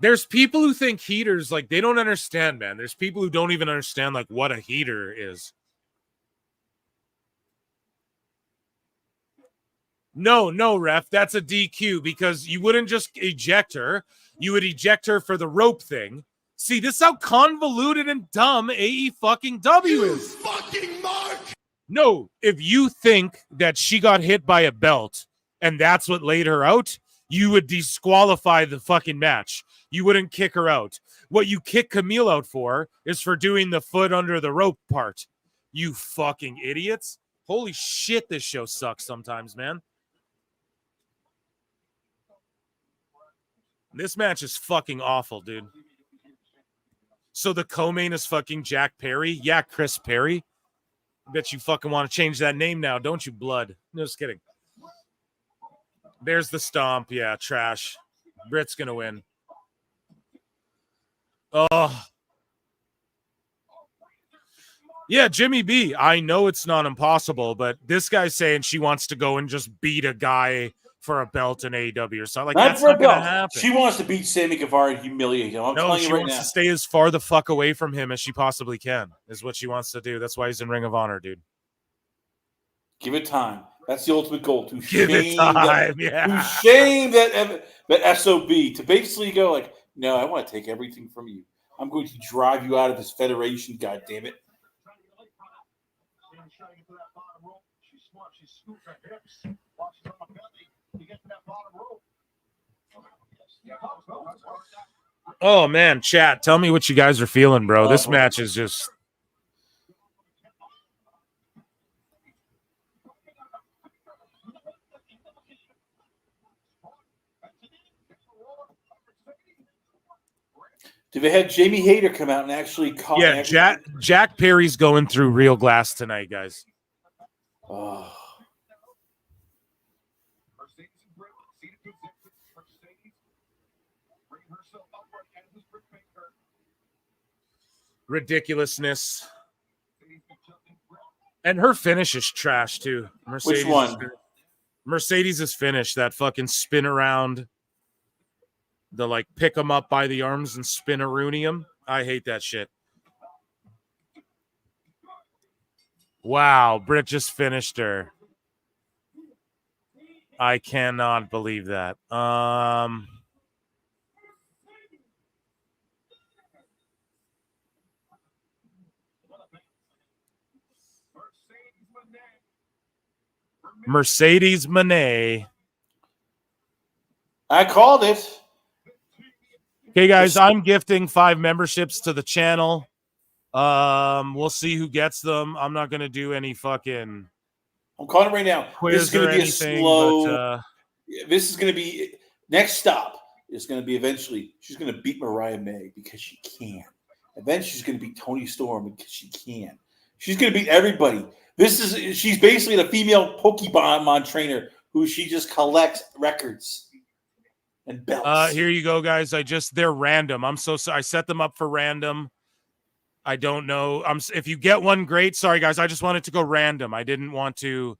There's people who think heaters, like, they don't understand, man. There's people who don't even understand, like, what a heater is. No, ref, that's a DQ because you wouldn't just eject her. You would eject her for the rope thing. See, this is how convoluted and dumb AE fucking W is. Fucking Mark! No, if you think that she got hit by a belt and that's what laid her out, you would disqualify the fucking match. You wouldn't kick her out. What you kick Camille out for is for doing the foot under the rope part. You fucking idiots. Holy shit, this show sucks sometimes, man. This match is fucking awful, dude. So the co-main is fucking Jack Perry? Yeah, Chris Perry. I bet you fucking want to change that name now, don't you, blood? No, just kidding. There's the stomp. Yeah, trash. Britt's going to win. Oh. Yeah, Jimmy B. I know it's not impossible, but this guy's saying she wants to go and just beat a guy for a belt in AEW or something. Like, not that's for not a going to belt. happen. She wants to beat Sammy Guevara and humiliate him. I'm telling she you right wants now. to stay as far the fuck away from him as she possibly can, is what she wants to do. That's why he's in Ring of Honor, dude. Give it time. That's the ultimate goal. To Give it time, yeah. To shame that SOB. To basically go like, no, I want to take everything from you. I'm going to drive you out of this federation, God damn it. Oh, man, chat. Tell me what you guys are feeling, bro. This match is just... Do they have Jamie Hayter come out and actually call? Yeah, Jack Perry's going through real glass tonight, guys. Oh. Ridiculousness. And her finish is trash, too. Which one? Mercedes is finished. That fucking spin around. The, like, pick them up by the arms and spin-a-roonium. I hate that shit. Wow, Britt just finished her. I cannot believe that. Mercedes Moné. I called it. Okay, guys, I'm gifting 5 memberships to the channel. We'll see who gets them. I'm not going to do any fucking... I'm calling it right now. This is going to be a slow... But, this is going to be... Next stop is going to be eventually... She's going to beat Mariah May because she can. And then she's going to beat Toni Storm because she can. She's going to beat everybody. She's basically the female Pokemon trainer who she just collects records and belts. Here you go, guys. They're random. I'm so sorry. I set them up for random. I don't know. If you get one, great. Sorry, guys. I just wanted to go random. I didn't want to.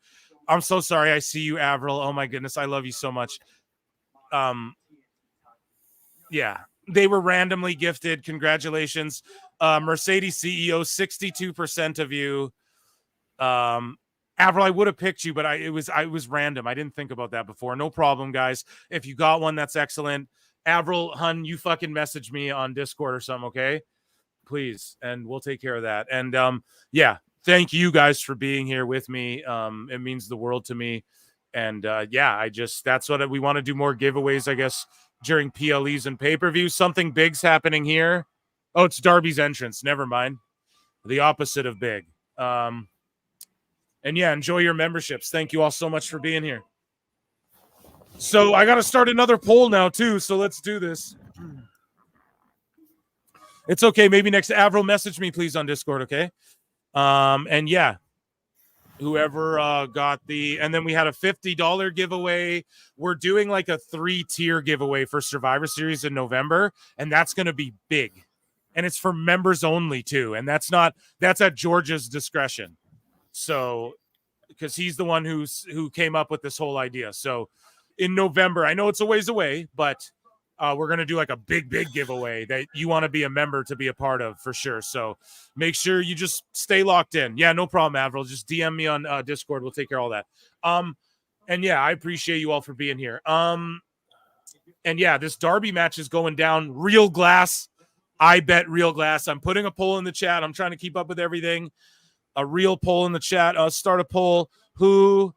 I'm so sorry. I see you, Avril. Oh my goodness. I love you so much. Yeah, they were randomly gifted. Congratulations. Mercedes CEO, 62% of you. Avril, I would have picked you, but it was random. I didn't think about that before. No problem, guys. If you got one, that's excellent. Avril, hun, you fucking message me on Discord or something, okay? please, and we'll take care of that. And yeah, thank you guys for being here with me. It means the world to me. And yeah, that's what we want to do, more giveaways, I guess, during PLEs and pay-per-views. Something big's happening here. Oh, it's Darby's entrance. Never mind. The opposite of big. And yeah, enjoy your memberships. Thank you all so much for being here. So I got to start another poll now too. So let's do this. It's okay. Maybe next Avril, message me please on Discord. Okay. And yeah, whoever got and then we had a $50 giveaway. We're doing like a 3-tier giveaway for Survivor Series in November. And that's going to be big. And it's for members only too. And that's at George's discretion. So, because he's the one who came up with this whole idea. So in November, I know it's a ways away, but we're going to do like a big giveaway that you want to be a member to be a part of for sure. So make sure you just stay locked in. Yeah, no problem, Avril. Just DM me on Discord. We'll take care of all that. And yeah, I appreciate you all for being here. And yeah, this Darby match is going down. Real glass. I bet real glass. I'm putting a poll in the chat. I'm trying to keep up with everything. A real poll in the chat. Start a poll. Who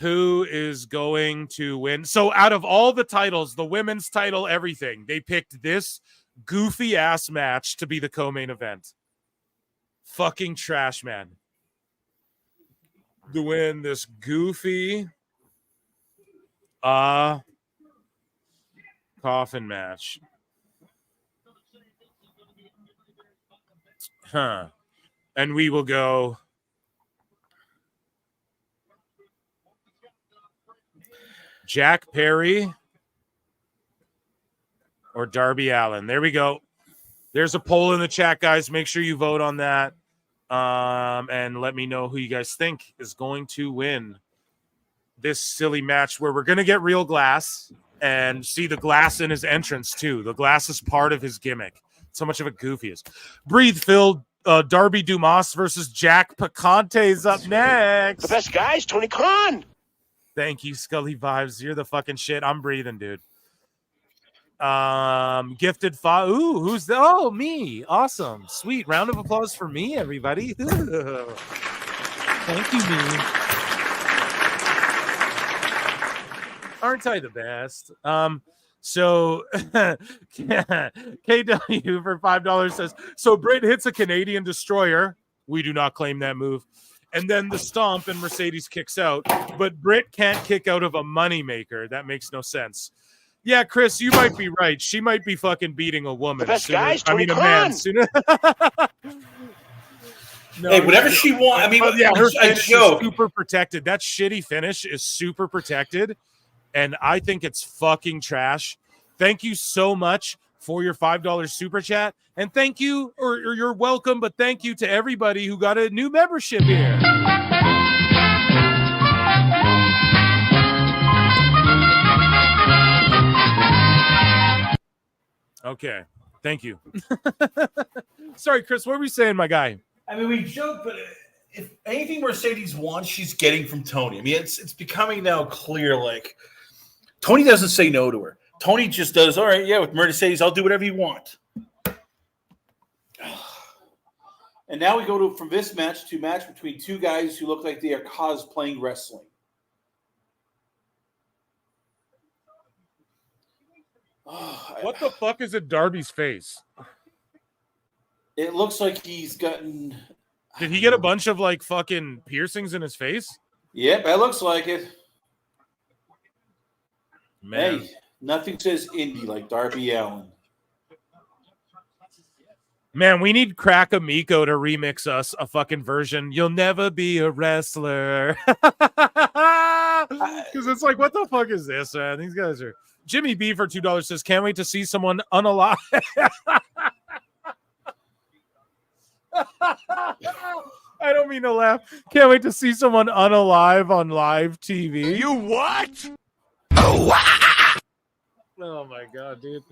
is going to win? So out of all the titles, the women's title, everything, they picked this goofy ass match to be the co-main event. Fucking trash, man. To win this goofy coffin match. And we will go Jack Perry or Darby Allin. There we go. There's a poll in the chat, guys. Make sure you vote on that. And let me know who you guys think is going to win this silly match where we're going to get real glass and see the glass in his entrance too. The glass is part of his gimmick. So much of a goofy is. Breathe, Phil. Darby Dumas versus Jack Picante is up next. The best guys, Tony Khan. Thank you, Scully Vibes. You're the fucking shit. I'm breathing, dude. Gifted Ooh, who's the? Oh, me. Awesome. Sweet. Round of applause for me, everybody. Thank you, me. Aren't I the best? So KW for $5 says, so Britt hits a Canadian destroyer. We do not claim that move. And then the stomp and Mercedes kicks out. But Britt can't kick out of a moneymaker. That makes no sense. Yeah, Chris, you might be right. She might be fucking beating a woman. The best sooner, guys, I mean, a man sooner. No, hey, whatever she wants. I mean, yeah, her finish is super protected. That shitty finish is super protected. And I think it's fucking trash. Thank you so much for your $5 super chat. And thank you, or you're welcome, but thank you to everybody who got a new membership here. Okay. Thank you. Sorry, Chris, what were you saying, my guy? I mean, we joke, but if anything Mercedes wants, she's getting from Tony. I mean, it's becoming now clear, like, Tony doesn't say no to her. Tony just does, all right, yeah, with Mercedes, I'll do whatever you want. And now we go from this match to match between two guys who look like they are cosplaying wrestling. What the fuck is in Darby's face? It looks like he's gotten... Did he get a bunch of, like, fucking piercings in his face? Yep, that looks like it. Man. Hey, nothing says indie like Darby Allin. Man, we need Crack Amico to remix us a fucking version. You'll never be a wrestler. Because it's like, what the fuck is this, man? These guys are... Jimmy B for $2 says, can't wait to see someone unalive. I don't mean to laugh. Can't wait to see someone unalive on live TV. You what? Oh my god, dude.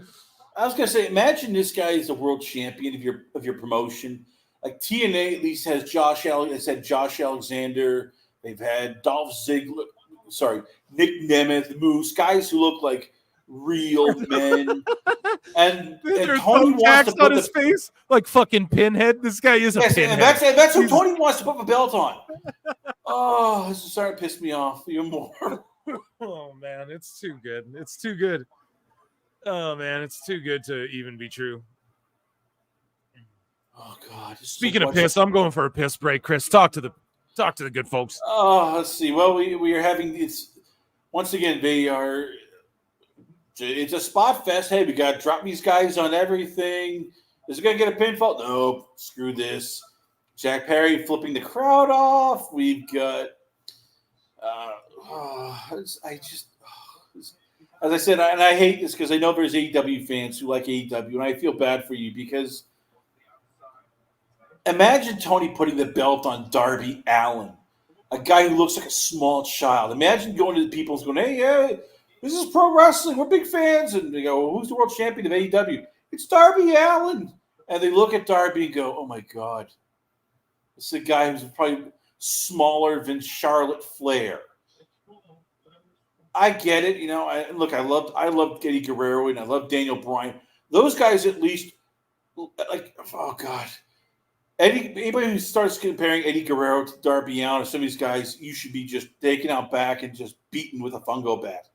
I was gonna say, imagine this guy is the world champion of your promotion. Like TNA at least has it's had Josh Alexander. They've had Dolph Ziggler. Sorry, Nick Nemeth, Moose, guys who look like real men. And There's Tony wants to on put his face like fucking Pinhead. This guy is a pinhead. and that's who Tony wants to put the belt on. Oh, this is starting to piss me off even more. Oh man, it's too good. It's too good. Oh man, it's too good to even be true. Oh God! Speaking of piss, I'm going for a piss break. Chris, talk to the good folks. Oh, let's see. Well, we are having it's once again. They are. It's a spot fest. Hey, we got to drop these guys on everything. Is it going to get a pinfall? Nope. Screw this. Jack Perry flipping the crowd off. We've got. As I said, and I hate this because I know there's AEW fans who like AEW, and I feel bad for you because imagine Tony putting the belt on Darby Allin, a guy who looks like a small child. Imagine going to the people and going, hey, yeah, this is pro wrestling. We're big fans. And they go, well, who's the world champion of AEW? It's Darby Allin. And they look at Darby and go, oh, my God. It's the guy who's probably smaller than Charlotte Flair. I get it. You know, I loved Eddie Guerrero and I love Daniel Bryan. Those guys at least, like, oh, God. Anybody who starts comparing Eddie Guerrero to Darby Allin or some of these guys, you should be just taken out back and just beaten with a fungo bat.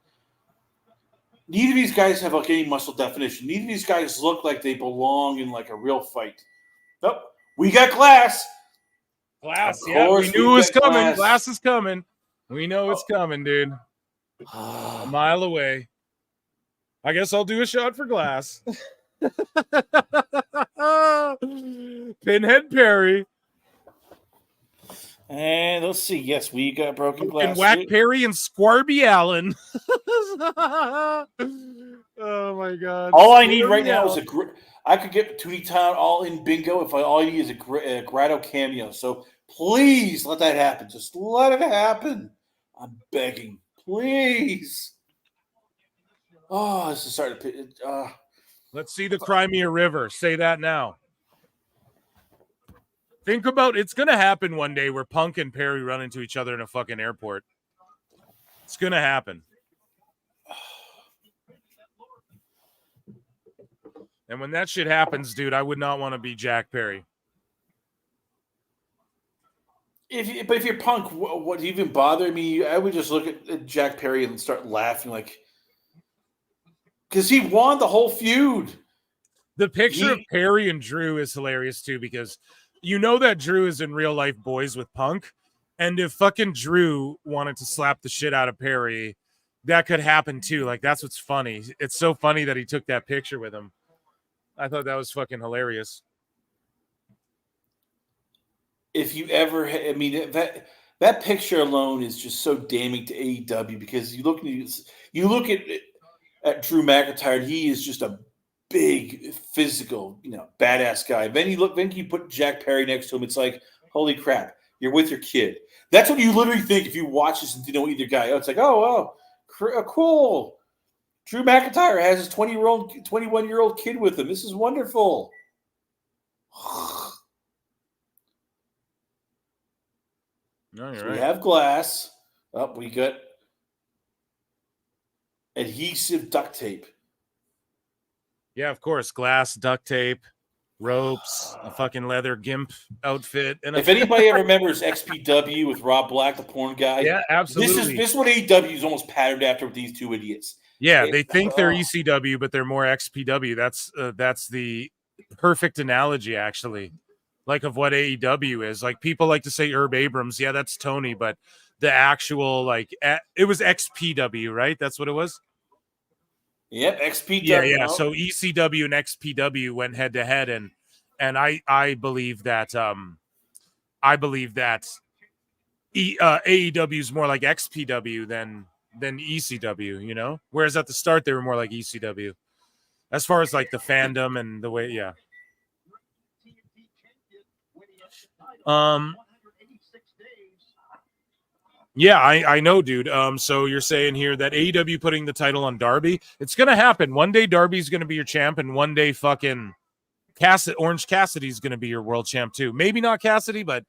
Neither of these guys have like any muscle definition. Neither of these guys look like they belong in like a real fight. Nope. We got Glass. Glass, yeah. We knew it was coming. Glass is coming. We know it's coming, dude. A mile away. I guess I'll do a shot for Glass. Pinhead Perry. And let's see. Yes, we got Broken Glass. And Whack Perry and Squarby Allen. Oh my God! All I need right now is I could get Tootie Town all in bingo if all I need is a Grotto cameo. So please let that happen. Just let it happen. I'm begging, please. Oh, this is starting to. Let's see the Crimea River. Say that now. Think about it's going to happen one day where Punk and Perry run into each other in a fucking airport. It's going to happen. And when that shit happens, dude, I would not want to be Jack Perry. If you're Punk, what even bother me? I would just look at Jack Perry and start laughing like, because he won the whole feud. The picture of Perry and Drew is hilarious too, because you know that Drew is in real life boys with Punk. And if fucking Drew wanted to slap the shit out of Perry, that could happen too. Like, that's what's funny. It's so funny that he took that picture with him. I thought that was fucking hilarious. If you ever, I mean, that picture alone is just so damning to AEW because you look at Drew McIntyre, and he is just a big, physical, badass guy. Then you put Jack Perry next to him. It's like, holy crap, you're with your kid. That's what you literally think if you watch this and you know either guy. Oh, it's like, oh, cool. Drew McIntyre has his 21-year-old kid with him. This is wonderful. No, you're So right. we have Glass. Oh, we got adhesive duct tape. Yeah, of course. Glass, duct tape, ropes, a fucking leather gimp outfit. And if anybody ever remembers XPW with Rob Black, the porn guy, yeah, absolutely. This is what AEW is almost patterned after with these two idiots. Yeah, they think they're ECW, but they're more XPW. That's the perfect analogy, actually, like of what AEW is. Like, people like to say Herb Abrams. Yeah, that's Tony, but the actual, like, it was XPW, right? That's what it was? Yep, XPW. Yeah. So ECW and XPW went head to head, and I believe that AEW is more like XPW than ECW, whereas at the start they were more like ECW as far as like the fandom and the way. I know, dude. So you're saying here that AEW putting the title on Darby, it's gonna happen one day. Darby's gonna be your champ, and one day fucking Orange Cassidy's gonna be your world champ too. Maybe not Cassidy, but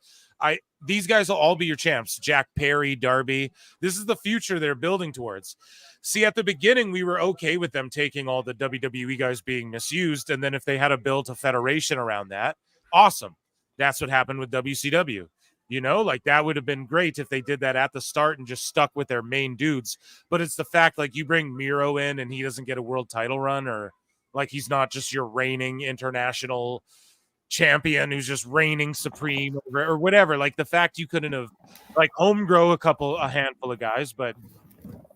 these guys will all be your champs. Jack Perry, Darby. This is the future they're building towards. See, at the beginning, we were okay with them taking all the WWE guys being misused, and then if they had to build a federation around that, awesome. That's what happened with WCW. You know, like that would have been great if they did that at the start and just stuck with their main dudes. But it's the fact, like, you bring Miro in and he doesn't get a world title run, or like he's not just your reigning international champion who's just reigning supreme or whatever. Like the fact you couldn't have like home grow a handful of guys, but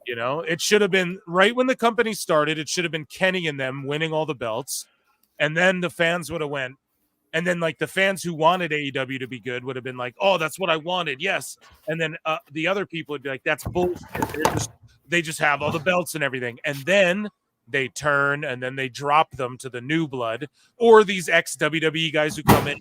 you know, it should have been right when the company started. It should have been Kenny and them winning all the belts, and then the fans would have went. And then, like, the fans who wanted AEW to be good would have been like, "Oh, that's what I wanted, yes." And then the other people would be like, "That's bullshit. They just have all the belts and everything." And then they turn and then they drop them to the new blood or these ex-WWE guys who come in.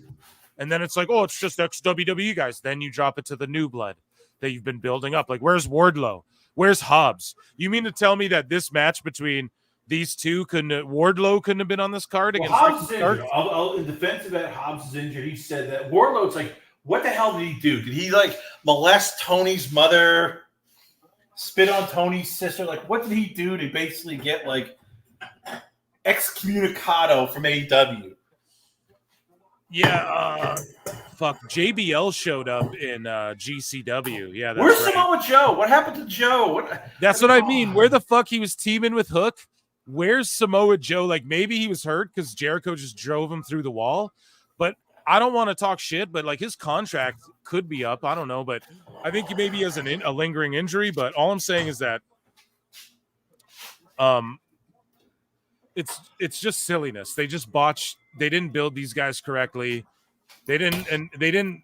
And then it's like, "Oh, it's just ex-WWE guys." Then you drop it to the new blood that you've been building up. Like, where's Wardlow? Where's Hobbs? You mean to tell me that this match between these two Wardlow couldn't have been on this card against Hobbs Ricky is injured. In defense of that, Hobbs is injured. He said that Wardlow's like, what the hell did he do? Did he like molest Tony's mother, spit on Tony's sister? Like, what did he do to basically get like excommunicado from AEW? Yeah, fuck. JBL showed up in GCW. Yeah, that's where's right. Samoa Joe? What happened to Joe? That's what I mean. Where the fuck he was teaming with Hook? Where's Samoa Joe? Like, maybe he was hurt because Jericho just drove him through the wall. But I don't want to talk shit, but like his contract could be up. I don't know, but I think he maybe has a lingering injury. But all I'm saying is that it's just silliness. They just botched. They didn't build these guys correctly. They didn't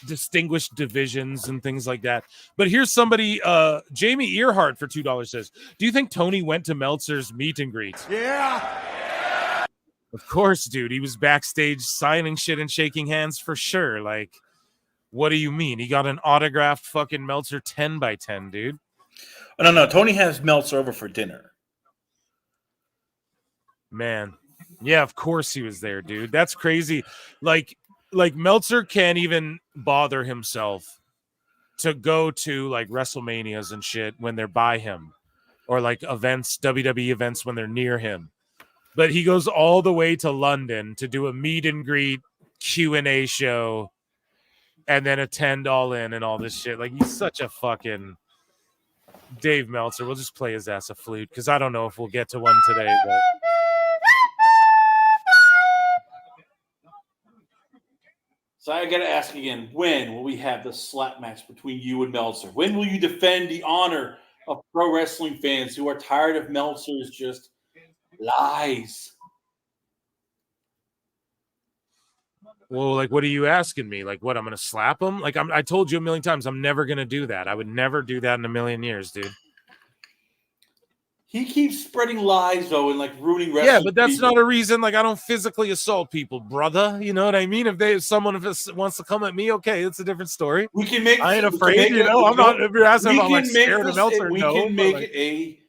distinguish divisions and things like that. But here's somebody, Jamie Earhart for $2 says, "Do you think Tony went to Meltzer's meet and greet?" Yeah. Of course, dude. He was backstage signing shit and shaking hands for sure. Like, what do you mean? He got an autographed fucking Meltzer 10x10, dude. Oh, no. Tony has Meltzer over for dinner. Man. Yeah, of course he was there, dude. That's crazy. Like Meltzer can't even bother himself to go to like WrestleManias and shit when they're by him, or like events, WWE events when they're near him. But he goes all the way to London to do a meet and greet Q&A show and then attend All In and all this shit. Like, he's such a fucking Dave Meltzer. We'll just play his ass a flute because I don't know if we'll get to one today, but So I got to ask again, when will we have the slap match between you and Meltzer? When will you defend the honor of pro wrestling fans who are tired of Meltzer's just lies? well, like, what are you asking me? Like, what? I'm gonna slap him? Like, I told you a million times, I'm never gonna do that. I would never do that in a million years, dude. He keeps spreading lies though and like ruining wrestling. Yeah, but that's people. not a reason. Like, I don't physically assault people, brother. You know what I mean? If someone wants to come at me, okay, it's a different story. We can make. I ain't afraid. You know, I'm not. If you're asking if I'm like scared of Meltzer, we no. can make like, a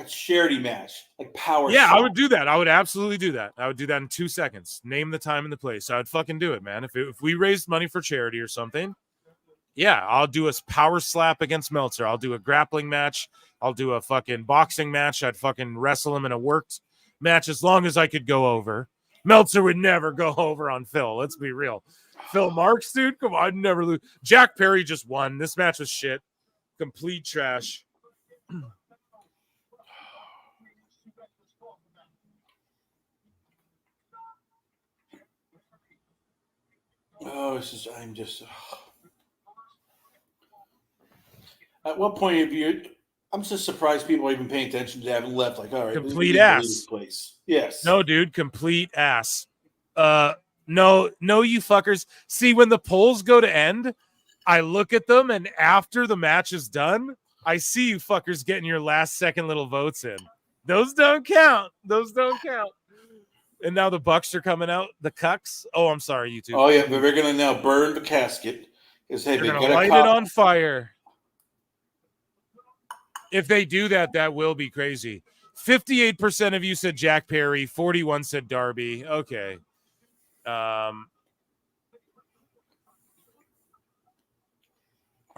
charity match, like power. Yeah, shot. I would do that. I would absolutely do that. I would do that in 2 seconds. Name the time and the place. I would fucking do it, man. If we raised money for charity or something, yeah, I'll do a power slap against Meltzer. I'll do a grappling match. I'll do a fucking boxing match. I'd fucking wrestle him in a worked match as long as I could go over. Meltzer would never go over on Phil. Let's be real. Phil Marks, dude, come on, I'd never lose. Jack Perry just won. This match was shit. Complete trash. Oh, I'm just. At what point have you? I'm just surprised people are even paying attention to that and left. Like, all right, complete ass. Place. Yes. No, dude, complete ass. No, you fuckers. See, when the polls go to end, I look at them, and after the match is done, I see you fuckers getting your last second little votes in. Those don't count. Those don't count. And now the Bucks are coming out. The Cucks. Oh, I'm sorry, YouTube. Oh yeah, but they're gonna now burn the casket. Hey, they're gonna light it on fire. If they do that, that will be crazy. 58% of you said Jack Perry. 41 said Darby. Okay.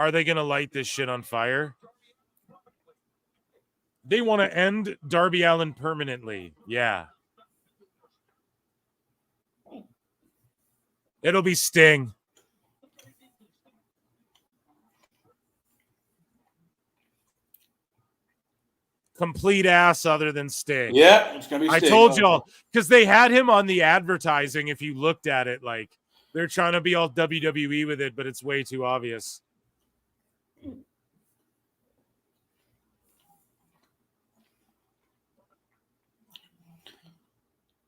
Are they going to light this shit on fire? They want to end Darby Allin permanently. Yeah. It'll be Sting. Complete ass other than Sting. Yeah, it's going to be Sting. I told y'all, because they had him on the advertising. If you looked at it, like they're trying to be all WWE with it, but it's way too obvious.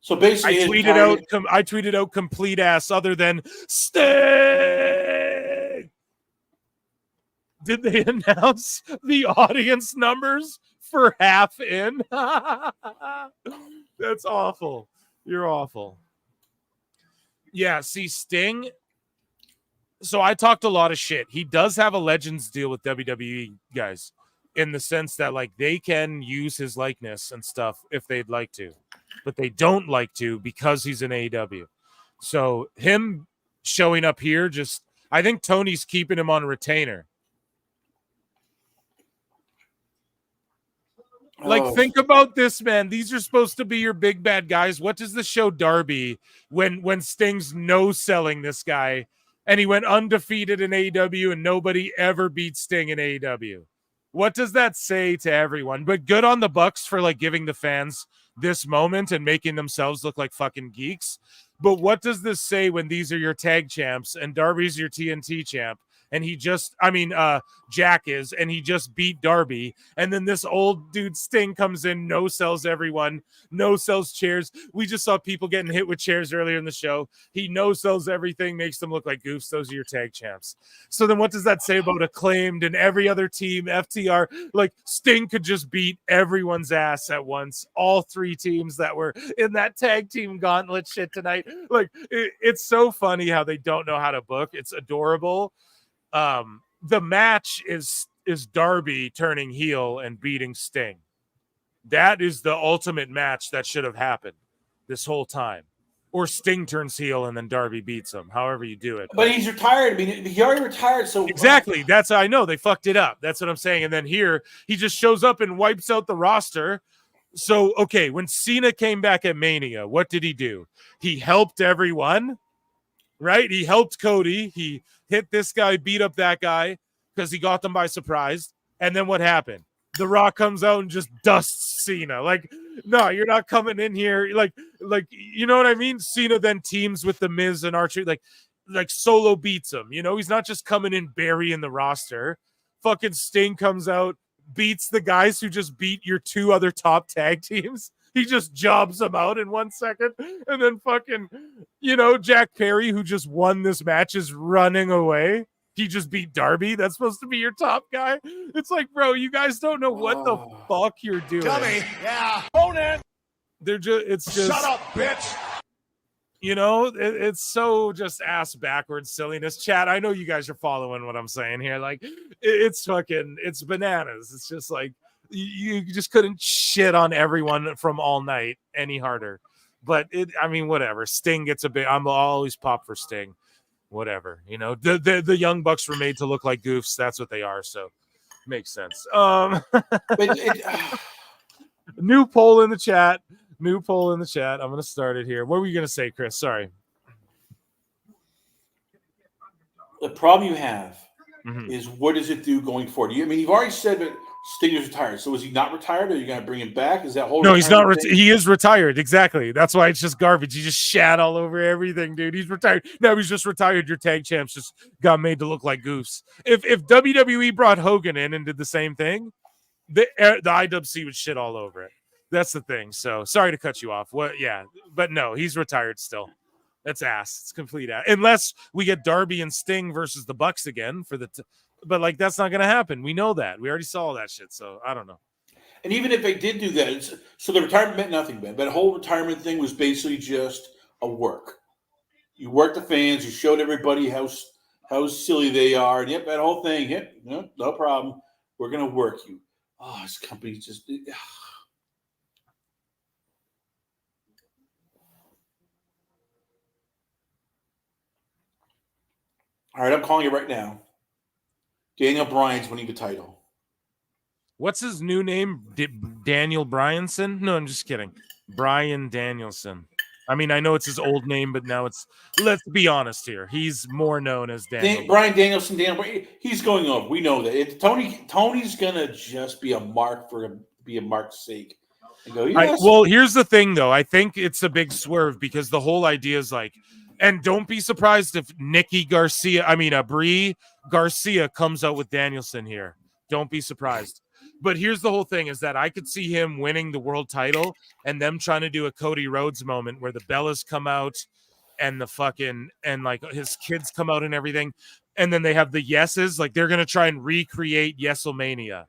So basically, I tweeted out complete ass other than Sting. Did they announce the audience numbers for half in? That's awful. You're awful. Yeah, see, Sting. So I talked a lot of shit. He does have a Legends deal with WWE, guys, in the sense that like they can use his likeness and stuff if they'd like to, but they don't like to because he's in AEW. So him showing up here, just I think Tony's keeping him on retainer. Like, think about this, man. These are supposed to be your big bad guys. What does the show Darby when Sting's no-selling this guy and he went undefeated in AEW and nobody ever beat Sting in AEW? What does that say to everyone? But good on the Bucks for like giving the fans this moment and making themselves look like fucking geeks. But what does this say when these are your tag champs and Darby's your TNT champ? And he just, Jack is, and he just beat Darby. And then this old dude Sting comes in, no-sells everyone, no-sells chairs. We just saw people getting hit with chairs earlier in the show. He no-sells everything, makes them look like goofs. Those are your tag champs. So then what does that say about Acclaimed and every other team, FTR? Like, Sting could just beat everyone's ass at once. All three teams that were in that tag team gauntlet shit tonight. Like, it's so funny how they don't know how to book. It's adorable. The match is Darby turning heel and beating Sting. That is the ultimate match that should have happened this whole time. Or Sting turns heel and then Darby beats him, however you do it. But he's retired. I mean, he already retired. So exactly. That's I know they fucked it up. That's what I'm saying. And then here he just shows up and wipes out the roster. So, okay, when Cena came back at Mania, what did he do? He helped everyone. Right? He helped Cody. He hit this guy, beat up that guy because he got them by surprise. And then what happened? The Rock comes out and just dusts Cena. Like, no, you're not coming in here. Like, you know what I mean? Cena then teams with the Miz and Archer. Like Solo beats him. You know, he's not just coming in burying the roster. Fucking Sting comes out, beats the guys who just beat your two other top tag teams. He just jobs them out in 1 second. And then fucking, Jack Perry, who just won this match, is running away. He just beat Darby. That's supposed to be your top guy. It's like, bro, you guys don't know what the fuck you're doing. Dummy. Yeah. Conan. It's just. Shut up, bitch. It's so just ass backwards silliness. Chat, I know you guys are following what I'm saying here. Like, it's bananas. It's just like, you just couldn't shit on everyone from All Night any harder. But whatever. Sting gets a bit. I'm always pop for Sting. Whatever. The Young Bucks were made to look like goofs. That's what they are. So makes sense. New poll in the chat. I'm gonna start it here. What were you gonna say, Chris? Sorry. The problem you have is what does it do going forward? You've already said that Sting is retired. So is he not retired? Or are you going to bring him back? Is that whole? No, he's not. He is retired. Exactly. That's why it's just garbage. He just shat all over everything, dude. He's retired. No, he's just retired. Your tag champs just got made to look like goofs. If WWE brought Hogan in and did the same thing, the IWC would shit all over it. That's the thing. So sorry to cut you off. Yeah, but no, he's retired still. That's ass. It's complete ass. Unless we get Darby and Sting versus the Bucks again for the. But that's not going to happen. We know that. We already saw that shit. So I don't know. And even if they did do that, so the retirement meant nothing, man. That whole retirement thing was basically just a work. You worked the fans. You showed everybody how silly they are. And yep, that whole thing. Yep, no problem. We're going to work you. Oh, this company just. All right, I'm calling you right now. Daniel Bryan's winning the title. What's his new name? Daniel Bryanson? No, I'm just kidding. Bryan Danielson. I mean, I know it's his old name, but now it's. Let's be honest here. He's more known as Daniel. Bryan Danielson. He's going over. We know that. Tony's gonna just be a mark for be a mark's sake. And go, yes. Well, here's the thing, though. I think it's a big swerve because the whole idea is like, and don't be surprised if Brie Garcia comes out with Danielson here. Don't be surprised. But here's the whole thing is that I could see him winning the world title and them trying to do a Cody Rhodes moment where the Bellas come out and like his kids come out and everything. And then they have the yeses. Like they're going to try and recreate Yeselmania.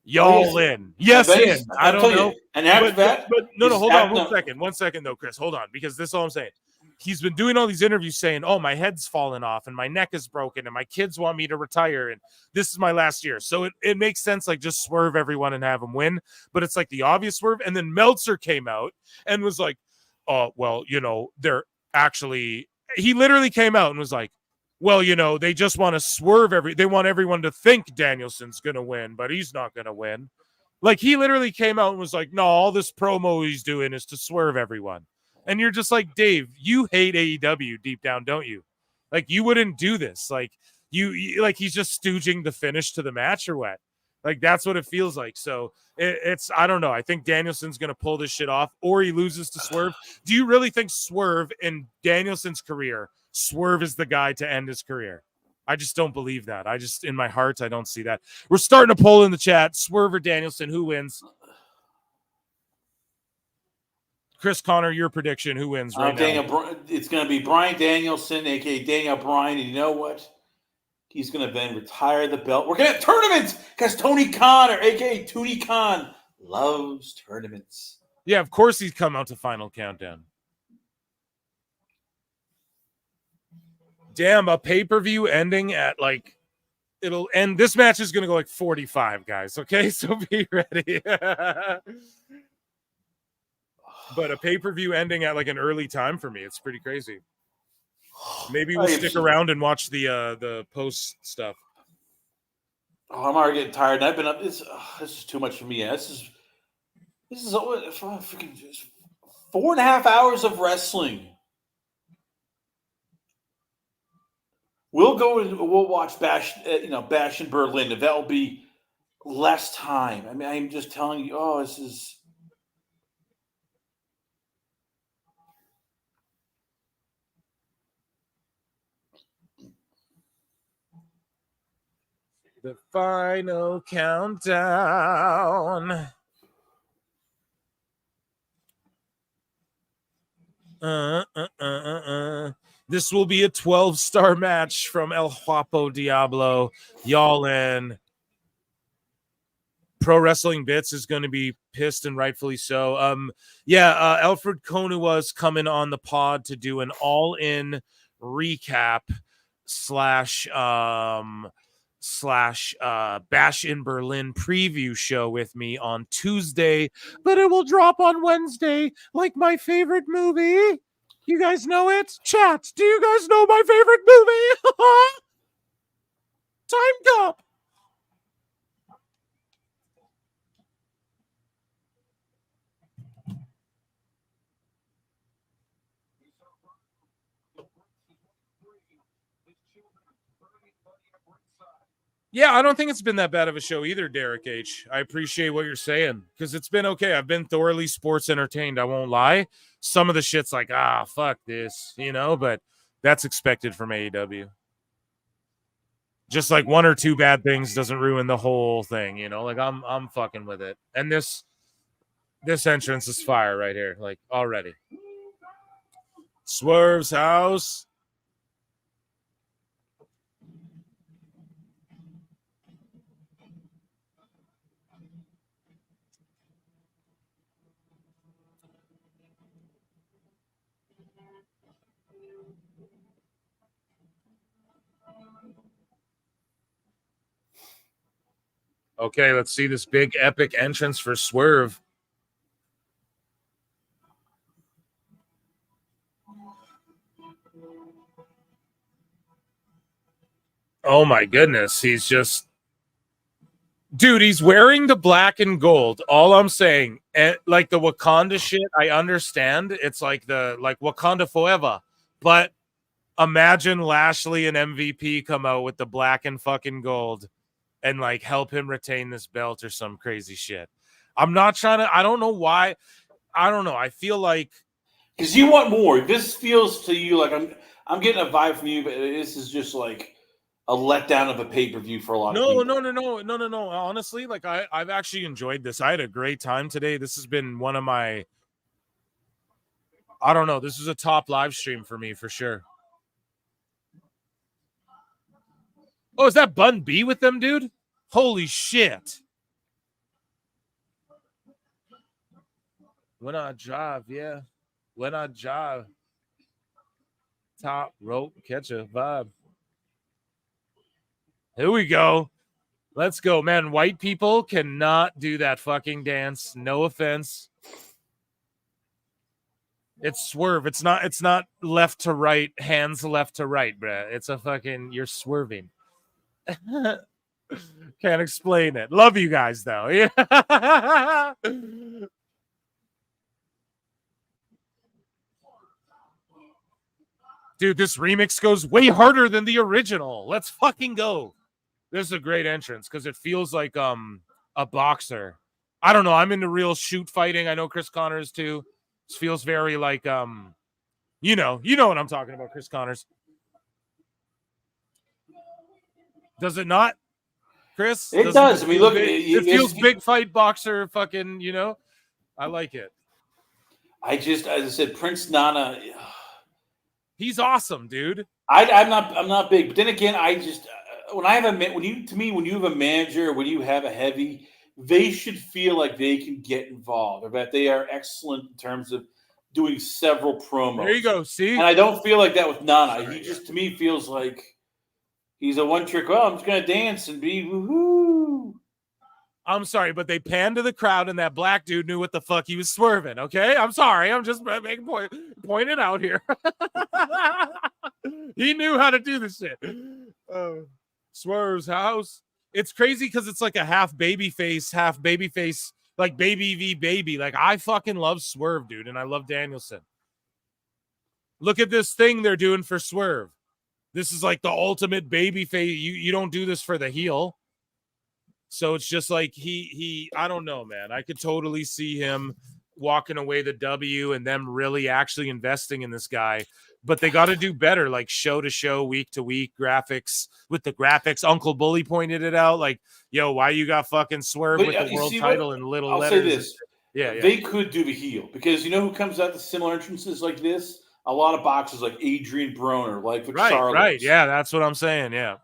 Y'all in. Yes, in. I don't know. And after that. But no, hold on 1 second, though, Chris. Hold on, because this is all I'm saying. He's been doing all these interviews saying, oh, my head's fallen off and my neck is broken and my kids want me to retire and this is my last year. So it makes sense, like just swerve everyone and have them win. But it's like the obvious swerve. And then Meltzer came out and was like, oh, well, they're actually – he literally came out and was like, well, they just want to swerve they want everyone to think Danielson's going to win, but he's not going to win. Like he literally came out and was like, no, all this promo he's doing is to swerve everyone. And you're just like, Dave, you hate AEW deep down, don't you? Like you wouldn't do this. Like you like he's just stooging the finish to the match or what? Like that's what it feels like. So it's I don't know. I think Danielson's going to pull this shit off or he loses to Swerve. Do you really think Swerve in Danielson's career, Swerve is the guy to end his career? I just don't believe that. In my heart, I don't see that. We're starting a poll in the chat. Swerve or Danielson, who wins? Chris Connor, your prediction, who wins right now? It's going to be Bryan Danielson, a.k.a. Daniel Bryan. And you know what? He's going to then retire the belt. We're going to have tournaments because Tony Khan, or a.k.a. Tony Khan, loves tournaments. Yeah, of course he's come out to Final Countdown. Damn, a pay-per-view ending at like it'll end. This match is going to go like 45, guys. Okay, so be ready. But a pay-per-view ending at like an early time for me. It's pretty crazy. Maybe we'll stick around and watch the post stuff. Oh, I'm already getting tired. I've been up. This is too much for me. This is freaking 4.5 hours of wrestling. We'll go and we'll watch Bash in Berlin. If that'll be less time. I mean, I'm just telling you. Oh, this is. The final countdown. This will be a 12-star match from El Guapo Diablo. Y'all in. Pro Wrestling Bits is going to be pissed, and rightfully so. Alfred Konuwa's coming on the pod to do an all-in recap / Bash in Berlin preview show with me on Tuesday, but it will drop on Wednesday like my favorite movie. You guys know it? Chat, do you guys know my favorite movie? Time Cop. Yeah, I don't think it's been that bad of a show either, Derek H. I appreciate what you're saying because it's been okay. I've been thoroughly sports entertained. I won't lie. Some of the shit's like, fuck this, but that's expected from AEW. Just like one or two bad things doesn't ruin the whole thing, like I'm fucking with it. And this entrance is fire right here, like already. Swerve's house. Okay, let's see this big epic entrance for Swerve. Oh my goodness, he's just, dude, he's wearing the black and gold. All I'm saying, like the Wakanda shit, I understand. It's like Wakanda forever. But imagine Lashley and MVP come out with the black and fucking gold and like help him retain this belt or some crazy shit. I'm not trying to, I don't know why. I don't know. I feel like, because you want more. This feels to you like I'm getting a vibe from you, but this is just like a letdown of a pay-per-view for a lot of people. No. Honestly, like I've actually enjoyed this. I had a great time today. This has been one of my, I don't know, this is a top live stream for me for sure. Oh, is that Bun B with them, dude? Holy shit. When I drive, yeah. When I drive. Top rope, catch a vibe. Here we go. Let's go, man. White people cannot do that fucking dance. No offense. It's swerve. It's not left to right, hands left to right, bruh. It's a fucking, you're swerving. Can't explain it. Love you guys though. Yeah. Dude, this remix goes way harder than the original. Let's fucking go. This is a great entrance because it feels like a boxer. I don't know. I'm into real shoot fighting. I know Chris Connors too. This feels very like you know what I'm talking about, Chris Connors. Does it not, Chris? It does. I mean, look, it feels big fight boxer fucking, I like it. As I said, Prince Nana, he's awesome, dude. I'm not big, but then again, I just when you have a manager, when you have a heavy, they should feel like they can get involved, or that they are excellent in terms of doing several promos. There you go. See, and I don't feel like that with Nana. He just to me feels like he's a one trick. Well, I'm just gonna dance and be woohoo. I'm sorry, but they panned to the crowd, and that black dude knew what the fuck he was swerving. Okay, I'm sorry. I'm just making pointing out here. He knew how to do this shit. Swerve's house. It's crazy because it's like a half baby face, like baby v baby. Like I fucking love Swerve, dude, and I love Danielson. Look at this thing they're doing for Swerve. This is like the ultimate baby face. You don't do this for the heel. So it's just like he I don't know, man. I could totally see him walking away the W and them really actually investing in this guy. But they got to do better, like show to show, week to week graphics. With the graphics, Uncle Bully pointed it out. Like, yo, why you got fucking Swerve with the world title in little letters? I'll say this. Yeah. They could do the heel because you know who comes out to similar entrances like this? A lot of boxers like Adrian Broner, like the Charlotte. Right. Yeah, that's what I'm saying. Yeah.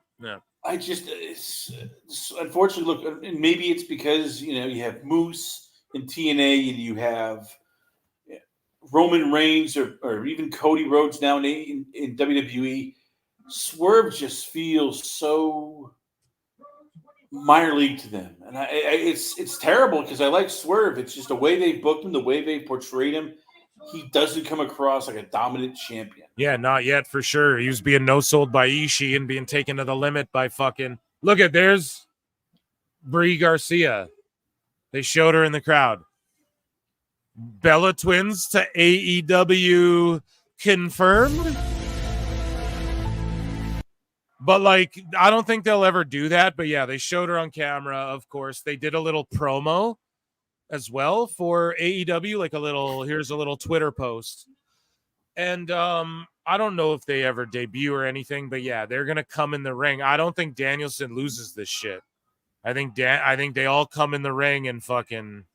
I just, it's unfortunately, look, and maybe it's because, you have Moose in TNA and you have Roman Reigns or even Cody Rhodes now in WWE. Swerve just feels so minor league to them. And it's terrible because I like Swerve. It's just the way they booked him, the way they portrayed him. He doesn't come across like a dominant champion. Yeah, not yet for sure. He was being no-sold by Ishii and being taken to the limit by fucking... Look at, there's Brie Garcia. They showed her in the crowd. Bella Twins to AEW confirmed. But, like, I don't think they'll ever do that. But, yeah, they showed her on camera, of course. They did a little promo as well for AEW, like here's a little Twitter post. And I don't know if they ever debut or anything, but yeah, they're gonna come in the ring. I don't think Danielson loses this shit. I think they all come in the ring and fucking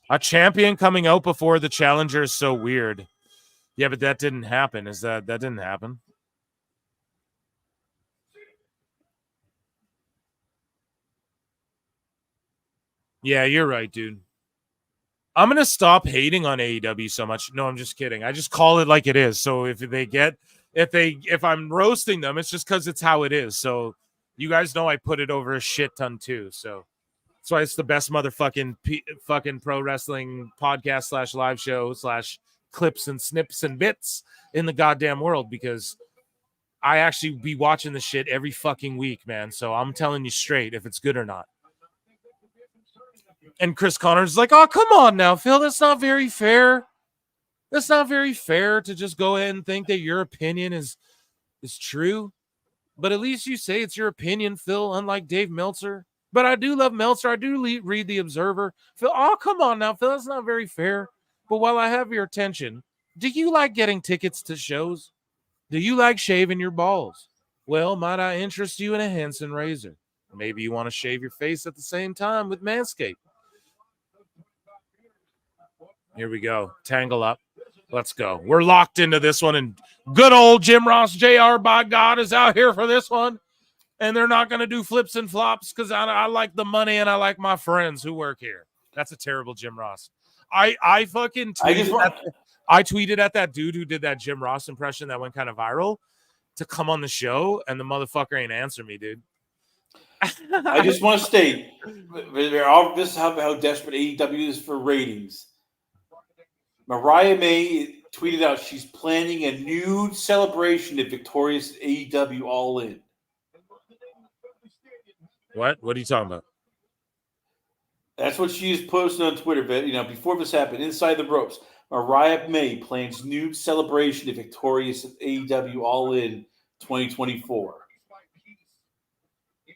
a champion coming out before the challenger is so weird. Yeah, but that didn't happen. That didn't happen? Yeah, you're right, dude. I'm going to stop hating on AEW so much. No, I'm just kidding. I just call it like it is. So if I'm roasting them, it's just because it's how it is. So you guys know I put it over a shit ton too. So that's why it's the best motherfucking fucking pro wrestling podcast /live show clips and snips and bits in the goddamn world, because I actually be watching the shit every fucking week, man. So I'm telling you straight if it's good or not. And Chris Connor's like, oh, come on now, Phil. That's not very fair. That's not very fair to just go ahead and think that your opinion is true. But at least you say it's your opinion, Phil, unlike Dave Meltzer. But I do love Meltzer. I do read The Observer. Phil, oh, come on now, Phil. That's not very fair. But while I have your attention, do you like getting tickets to shows? Do you like shaving your balls? Well, might I interest you in a Henson razor? Maybe you want to shave your face at the same time with Manscaped. Here we go. Tangle up. Let's go. We're locked into this one. And good old Jim Ross Jr., by God, is out here for this one. And they're not going to do flips and flops because I like the money and I like my friends who work here. That's a terrible Jim Ross. I fucking tweeted I tweeted at that dude who did that Jim Ross impression that went kind of viral to come on the show, and the motherfucker ain't answer me, dude. I just want to state, this is how desperate AEW is for ratings. Mariah May tweeted out she's planning a nude celebration at Victoria's AEW All In. What are you talking about? That's what she is posting on Twitter. But before this happened, Inside the Ropes, Mariah May plans nude celebration at Victoria's AEW All In 2024.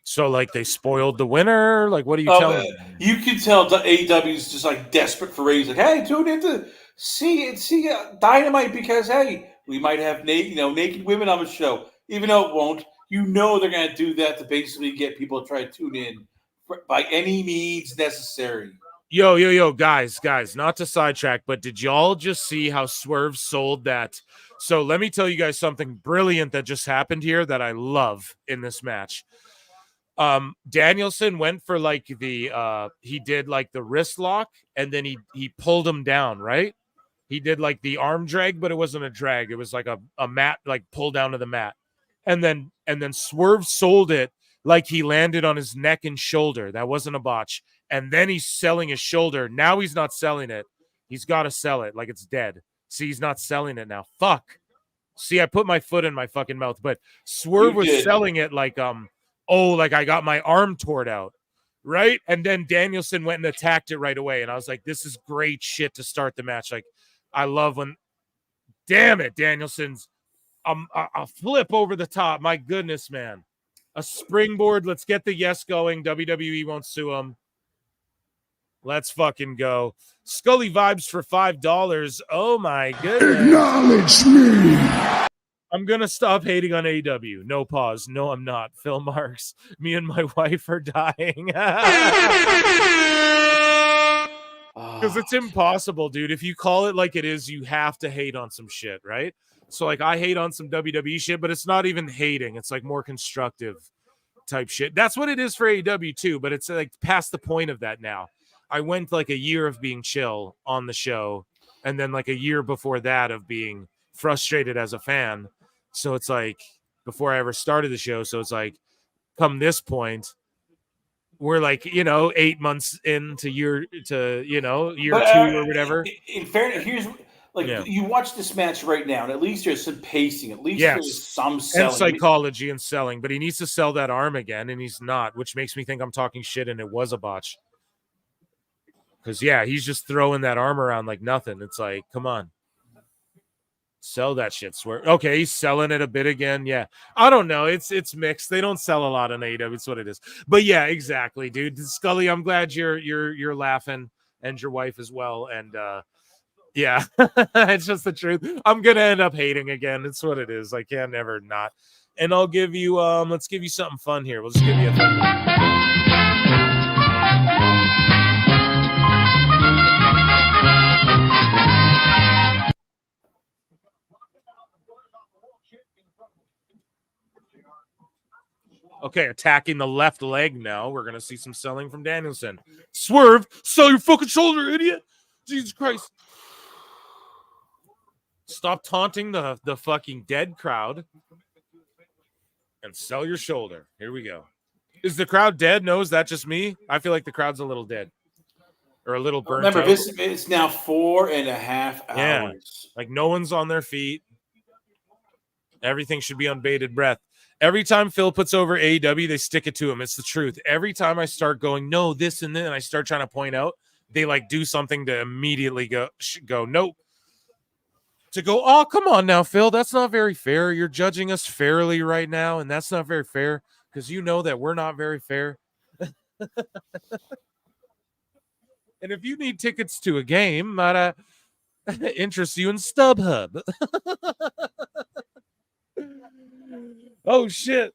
So, like, they spoiled the winner? Like, what are you telling me? You can tell AEW is just like desperate for ratings. Like, hey, tune in to see Dynamite because, hey, we might have naked women on the show. Even though it won't, they're going to do that to basically get people to try to tune in by any means necessary. Yo, guys, not to sidetrack, but did y'all just see how Swerve sold that? So let me tell you guys something brilliant that just happened here that I love in this match. Danielson went for like he did like the wrist lock, and then he pulled him down, right? He did like the arm drag, but it wasn't a drag. It was like a mat, like pull down to the mat. And then Swerve sold it like he landed on his neck and shoulder. That wasn't a botch. And then he's selling his shoulder. Now he's not selling it. He's got to sell it like it's dead. See, he's not selling it now. Fuck. See, I put my foot in my fucking mouth, but Swerve was selling it like, like I got my arm torn out, right? And then Danielson went and attacked it right away. And I was like, this is great shit to start the match. Like, I love when, damn it, Danielson's a flip over the top. My goodness, man. A springboard. Let's get the yes going. WWE won't sue him. Let's fucking go. Scully vibes for $5. Oh my goodness. Acknowledge me. I'm going to stop hating on AEW. No pause. No, I'm not. Phil Marks. Me and my wife are dying. Because it's impossible, dude. If you call it like it is, you have to hate on some shit, right? So, like, I hate on some WWE shit, but it's not even hating. It's, like, more constructive type shit. That's what it is for AEW, too, but it's, like, past the point of that now. I went, like, a year of being chill on the show, and then, like, a year before that of being frustrated as a fan. So it's, like, before I ever started the show, so it's, like, come this point, we're, like, 8 months into year 2 or whatever. In fairness, here's... you watch this match right now, and at least there's some pacing. At least there's some selling. And psychology and selling. But he needs to sell that arm again, and he's not, which makes me think I'm talking shit and it was a botch. Because, he's just throwing that arm around like nothing. It's like, come on. Sell that shit, Swear. Okay, he's selling it a bit again. Yeah. I don't know. It's mixed. They don't sell a lot on AEW. It's what it is. But, yeah, exactly, dude. Scully, I'm glad you're laughing, and your wife as well. And, yeah, it's just the truth. I'm going to end up hating again. It's what it is. I can't ever not. And I'll give you, let's give you something fun here. We'll just give you a fun Okay, attacking the left leg now. We're going to see some selling from Danielson. Swerve, sell your fucking shoulder, idiot. Jesus Christ. Stop taunting the fucking dead crowd and sell your shoulder. Here we go. Is the crowd dead? No, is that just me? I feel like the crowd's a little dead. or a little burnt Remember, out. it's now 4.5 hours. Yeah, like no one's on their feet. Everything should be on bated breath. Every time Phil puts over AEW, they stick it to him. It's the truth. Every time I start going, no, this and then, and I start trying to point out, they like do something to immediately go, nope. To go, oh, come on now, Phil. That's not very fair. You're judging us fairly right now, and that's not very fair because you know that we're not very fair. And if you need tickets to a game, might interest you in StubHub. Oh, shit.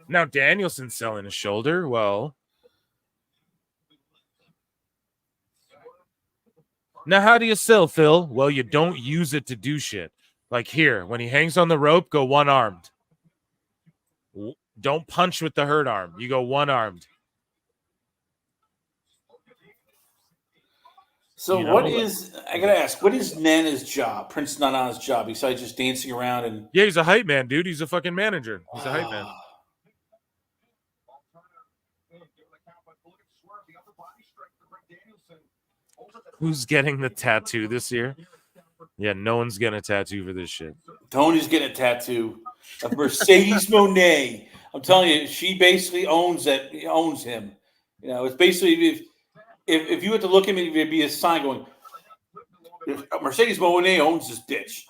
Now Danielson's selling his shoulder. Well, now how do you sell, Phil? Well, you don't use it to do shit. Like here, when he hangs on the rope, go one-armed. Don't punch with the hurt arm. You go one-armed. So I gotta ask, what is Nana's job, Prince Nana's job, besides just dancing around and... Yeah, he's a hype man, dude. He's a fucking manager. He's a hype man. Who's getting the tattoo this year? Yeah, no one's getting a tattoo for this shit. Tony's getting a tattoo of Mercedes Moné. I'm telling you, she basically owns him. You know, it's basically if you had to look at me, there'd be a sign going, Mercedes Moné owns this bitch.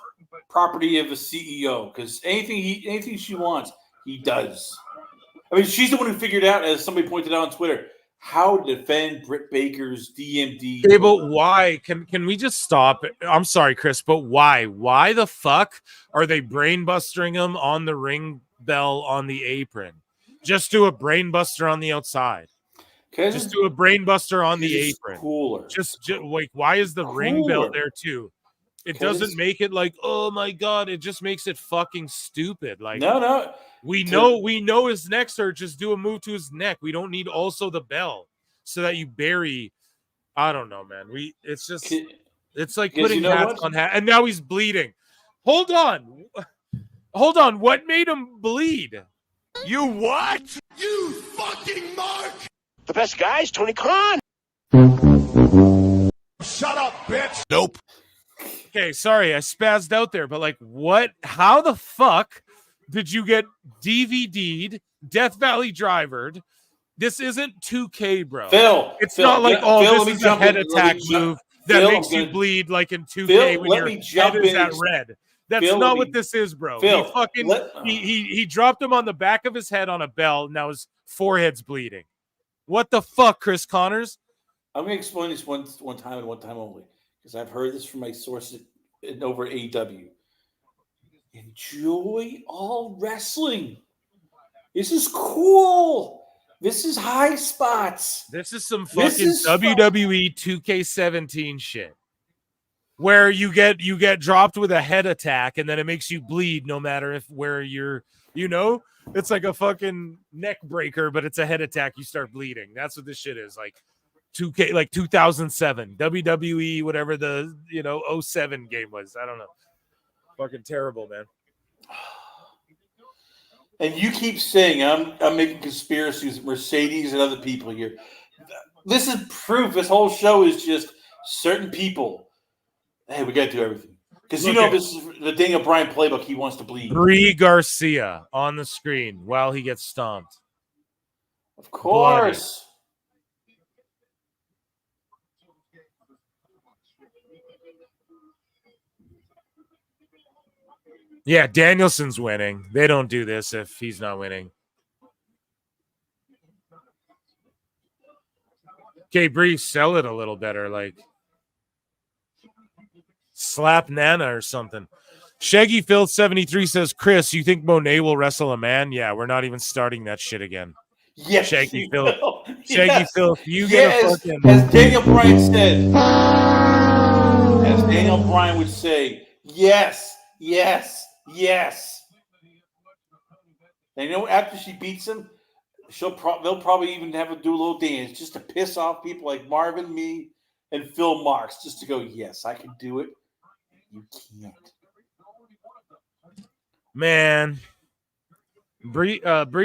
Property of a CEO. Because anything she wants, he does. I mean, she's the one who figured out, as somebody pointed out on Twitter, how to defend Britt Baker's DMD. Okay, but why? Can we just stop? I'm sorry, Chris, but why? Why the fuck are they brainbustering him on the ring bell on the apron? Just do a brainbuster on the outside. Just do a brainbuster on the apron. Cooler. Just like, why is the ring bell there too? It doesn't make it like, oh my god, it just makes it fucking stupid. Like, no. We know his neck's hurt. Just do a move to his neck. We don't need also the bell so that you bury. I don't know, man. It's like putting hats on hat, and now he's bleeding. Hold on. What made him bleed? You what? You fucking mark! The best guy is Tony Khan. Shut up, bitch. Nope. Okay, sorry, I spazzed out there, but like, what? How the fuck did you get DVD'd, Death Valley drivered? This isn't 2K, bro. It's not like, this is a head attack move that makes you bleed like in 2K when your head is at red. That's not what this is, bro. He dropped him on the back of his head on a bell. Now his forehead's bleeding. What the fuck, Chris Connors? I'm going to explain this one time and one time only, because I've heard this from my sources over AEW. Enjoy all wrestling. This is cool. This is high spots. This is some fucking WWE 2K17 shit. Where you get dropped with a head attack and then it makes you bleed no matter where you're, it's like a fucking neck breaker, but it's a head attack. You start bleeding. That's what this shit is. Like 2K, like 2007 WWE, whatever the 07 game was. I don't know. Fucking terrible, man. And you keep saying I'm making conspiracies with Mercedes and other people here. This is proof. This whole show is just certain people. Hey, we got to do everything. Because this is the Daniel Bryan playbook. He wants to bleed. Brie Garcia on the screen while he gets stomped. Of course. Yeah, Danielson's winning. They don't do this if he's not winning. Okay, Bree, sell it a little better. Like, slap Nana or something. Shaggy Phil 73 says, Chris, you think Monet will wrestle a man? Yeah, we're not even starting that shit again. Yes, Shaggy Phil. Shaggy Phil, you get a fucking... As Daniel Bryan said, as Daniel Bryan would say, yes. And after she beats him, they'll probably even have her do a little dance just to piss off people like Marvin, me, and Phil Marks, just to go, yes, I can do it. You can't. Man, Brie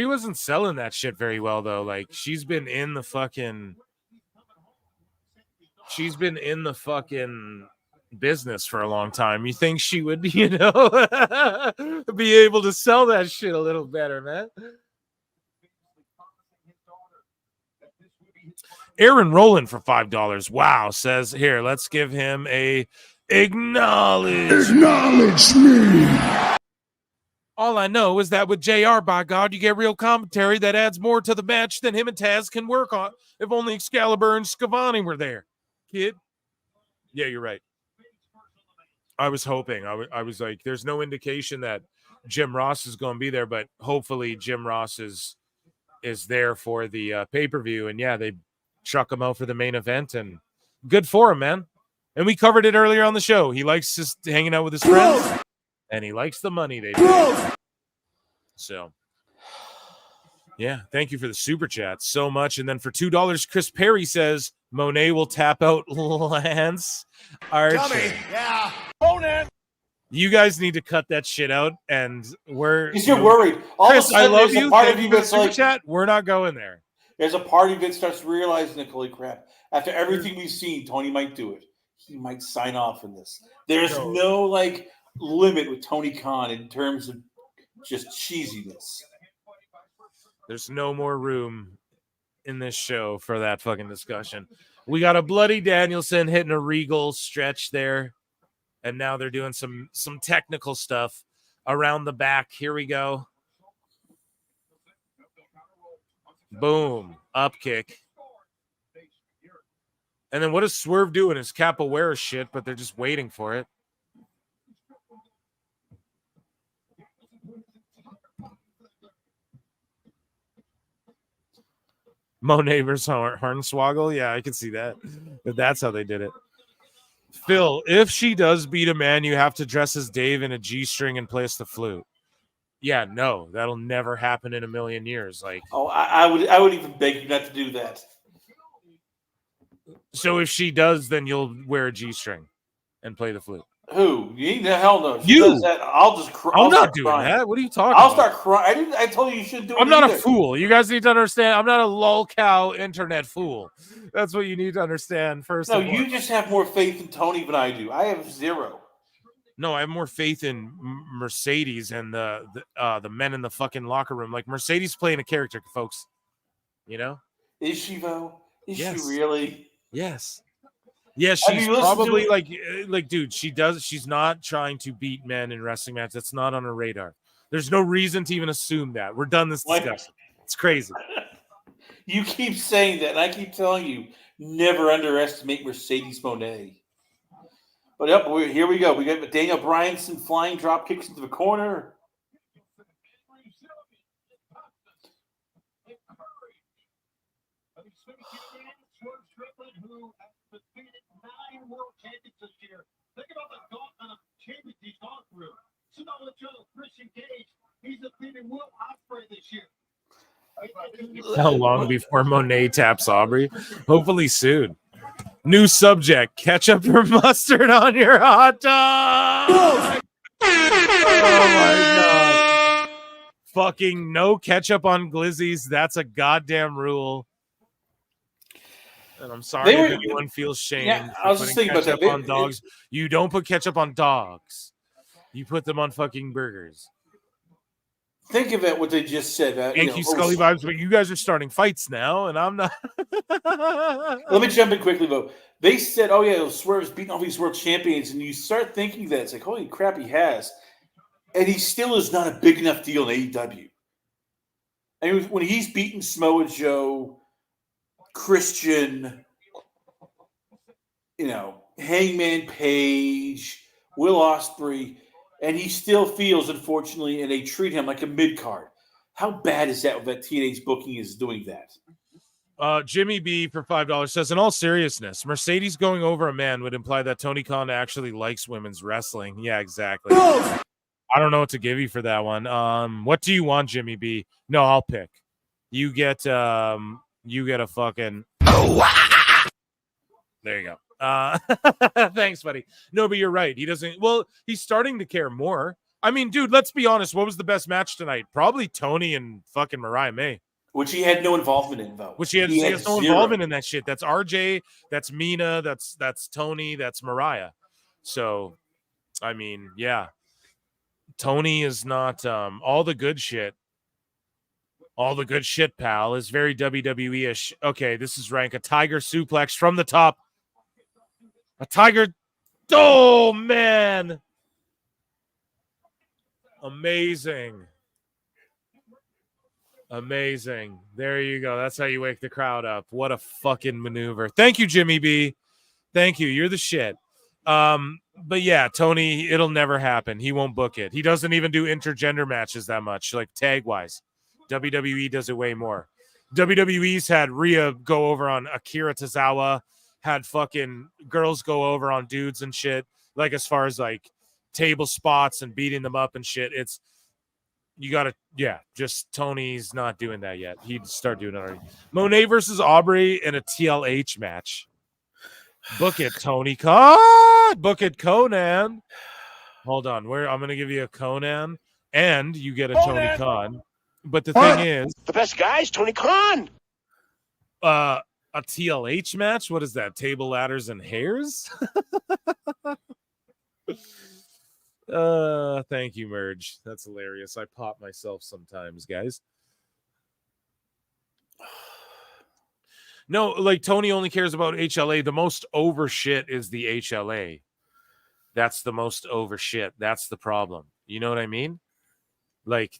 wasn't selling that shit very well though. Like she's been in the fucking business for a long time. You think she would, be able to sell that shit a little better, man? Aaron Rowland for $5. Wow, says here, let's give him a acknowledge me. All I know is that with JR, by God, you get real commentary that adds more to the match than him and Taz can work on. If only Excalibur and Schiavone were there, kid. Yeah, you're right. I was hoping. I was like, there's no indication that Jim Ross is going to be there, but hopefully Jim Ross is there for the pay-per-view. And yeah, they chuck him out for the main event, and good for him, man. And we covered it earlier on the show. He likes just hanging out with his friends, and he likes the money they do. So, yeah, thank you for the super chat so much. And then for $2, Chris Perry says Monet will tap out Lance Archer. Yeah. Conan. You guys need to cut that shit out, and because you're worried. All Chris, of a sudden, I love there's you. a part Thank of you you for the that's super like, chat. We're not going there. There's a part of you that starts realizing that, holy crap, after everything we've seen, Tony might do it. He might sign off in this. There's no like limit with Tony Khan in terms of just cheesiness. There's no more room in this show for that fucking discussion. We got a Bloody Danielson hitting a Regal stretch there, and now they're doing some technical stuff around the back. Here we go. Boom. Up kick. And then what does Swerve do in his capoeira shit, but they're just waiting for it. Monet versus Hornswoggle. Yeah, I can see that. But that's how they did it. Phil, if she does beat a man, you have to dress as Dave in a G-string and play us the flute. Yeah, no, that'll never happen in a million years. Like, I would even beg you not to do that. So if she does, then you'll wear a G-string and play the flute. Who? You the hell no. If she You. does that, I'll just cry. I'm not doing that. What are you talking I'll about? start crying. I told you shouldn't do it. I'm not either. a fool. You guys need to understand. I'm not a lolcow internet fool. That's what you need to understand first. No, of all. you just have more faith in Tony than I do. I have zero. No, I have more faith in Mercedes and the men in the fucking locker room. Like Mercedes playing a character, folks. You know? Is she though? Is Yes. she really? Yes. Yeah, Have she's you listened probably to- like, dude, she's not trying to beat men in wrestling matches. That's not on her radar. There's no reason to even assume that. We're done this What? discussion. It's crazy. You keep saying that, and I keep telling you, never underestimate Mercedes Monet. But yep, here we go. We got Daniel Bryanson flying drop kicks into the corner. Who has defeated 9 world champions this year. Think about the gauntlet of champions he's gone through. Samoa Joe, Christian Cage, he's defeated Will Ospreay this year. How long before Monet taps Aubrey? Hopefully soon. New subject: ketchup or mustard on your hot dog? Oh my god! Fucking no ketchup on glizzies. That's a goddamn rule. And I'm sorry if anyone feels shamed. Yeah, I was for just putting thinking about ketchup that. on dogs. You don't put ketchup on dogs. You put them on fucking burgers. Think of it, what they just said. Thank you, Scully Vibes, but you guys are starting fights now, and I'm not. Let me jump in quickly, though. They said, oh, yeah, Swerve's beating all these world champions, and you start thinking that. It's like, holy crap, he has. And he still is not a big enough deal in AEW. And when he's beating Samoa Joe, Christian, Hangman Page, Will Ospreay, and he still feels, unfortunately, and they treat him like a mid-card. How bad is that TNA's booking is doing that? Jimmy B for $5 says, in all seriousness, Mercedes going over a man would imply that Tony Khan actually likes women's wrestling. Yeah, exactly. I don't know what to give you for that one. What do you want, Jimmy B? No, I'll pick. You get a fucking. There you go. Thanks, buddy. No, but you're right. He doesn't. Well, he's starting to care more. I mean, dude, let's be honest. What was the best match tonight? Probably Tony and fucking Mariah May. Which he had no involvement in, though. Which he has no involvement in that shit. That's RJ, that's Mina, that's Tony, that's Mariah. So, I mean, yeah. Tony is not all the good shit. All the good shit, pal, is very WWE-ish. Okay, this is rank. A tiger suplex from the top. A tiger. Oh, man. Amazing. Amazing. There you go. That's how you wake the crowd up. What a fucking maneuver. Thank you, Jimmy B. Thank you. You're the shit. But yeah, Tony, it'll never happen. He won't book it. He doesn't even do intergender matches that much, like tag-wise. WWE does it way more. WWE's had Rhea go over on Akira Tozawa, had fucking girls go over on dudes and shit. Like as far as like table spots and beating them up and shit. It's you gotta, yeah, just Tony's not doing that yet. He'd start doing it already. Monet versus Aubrey in a TLH match. Book it, Tony Khan. Book it, Conan. Hold on. I'm gonna give you a Conan and you get a Tony Khan. But the thing is, the best guy is Tony Khan. A TLH match? What is that? Table, ladders, and hairs? Thank you, Merge. That's hilarious. I pop myself sometimes, guys. No, like Tony only cares about HLA. The most over shit is the HLA. That's the most over shit. That's the problem. You know what I mean? Like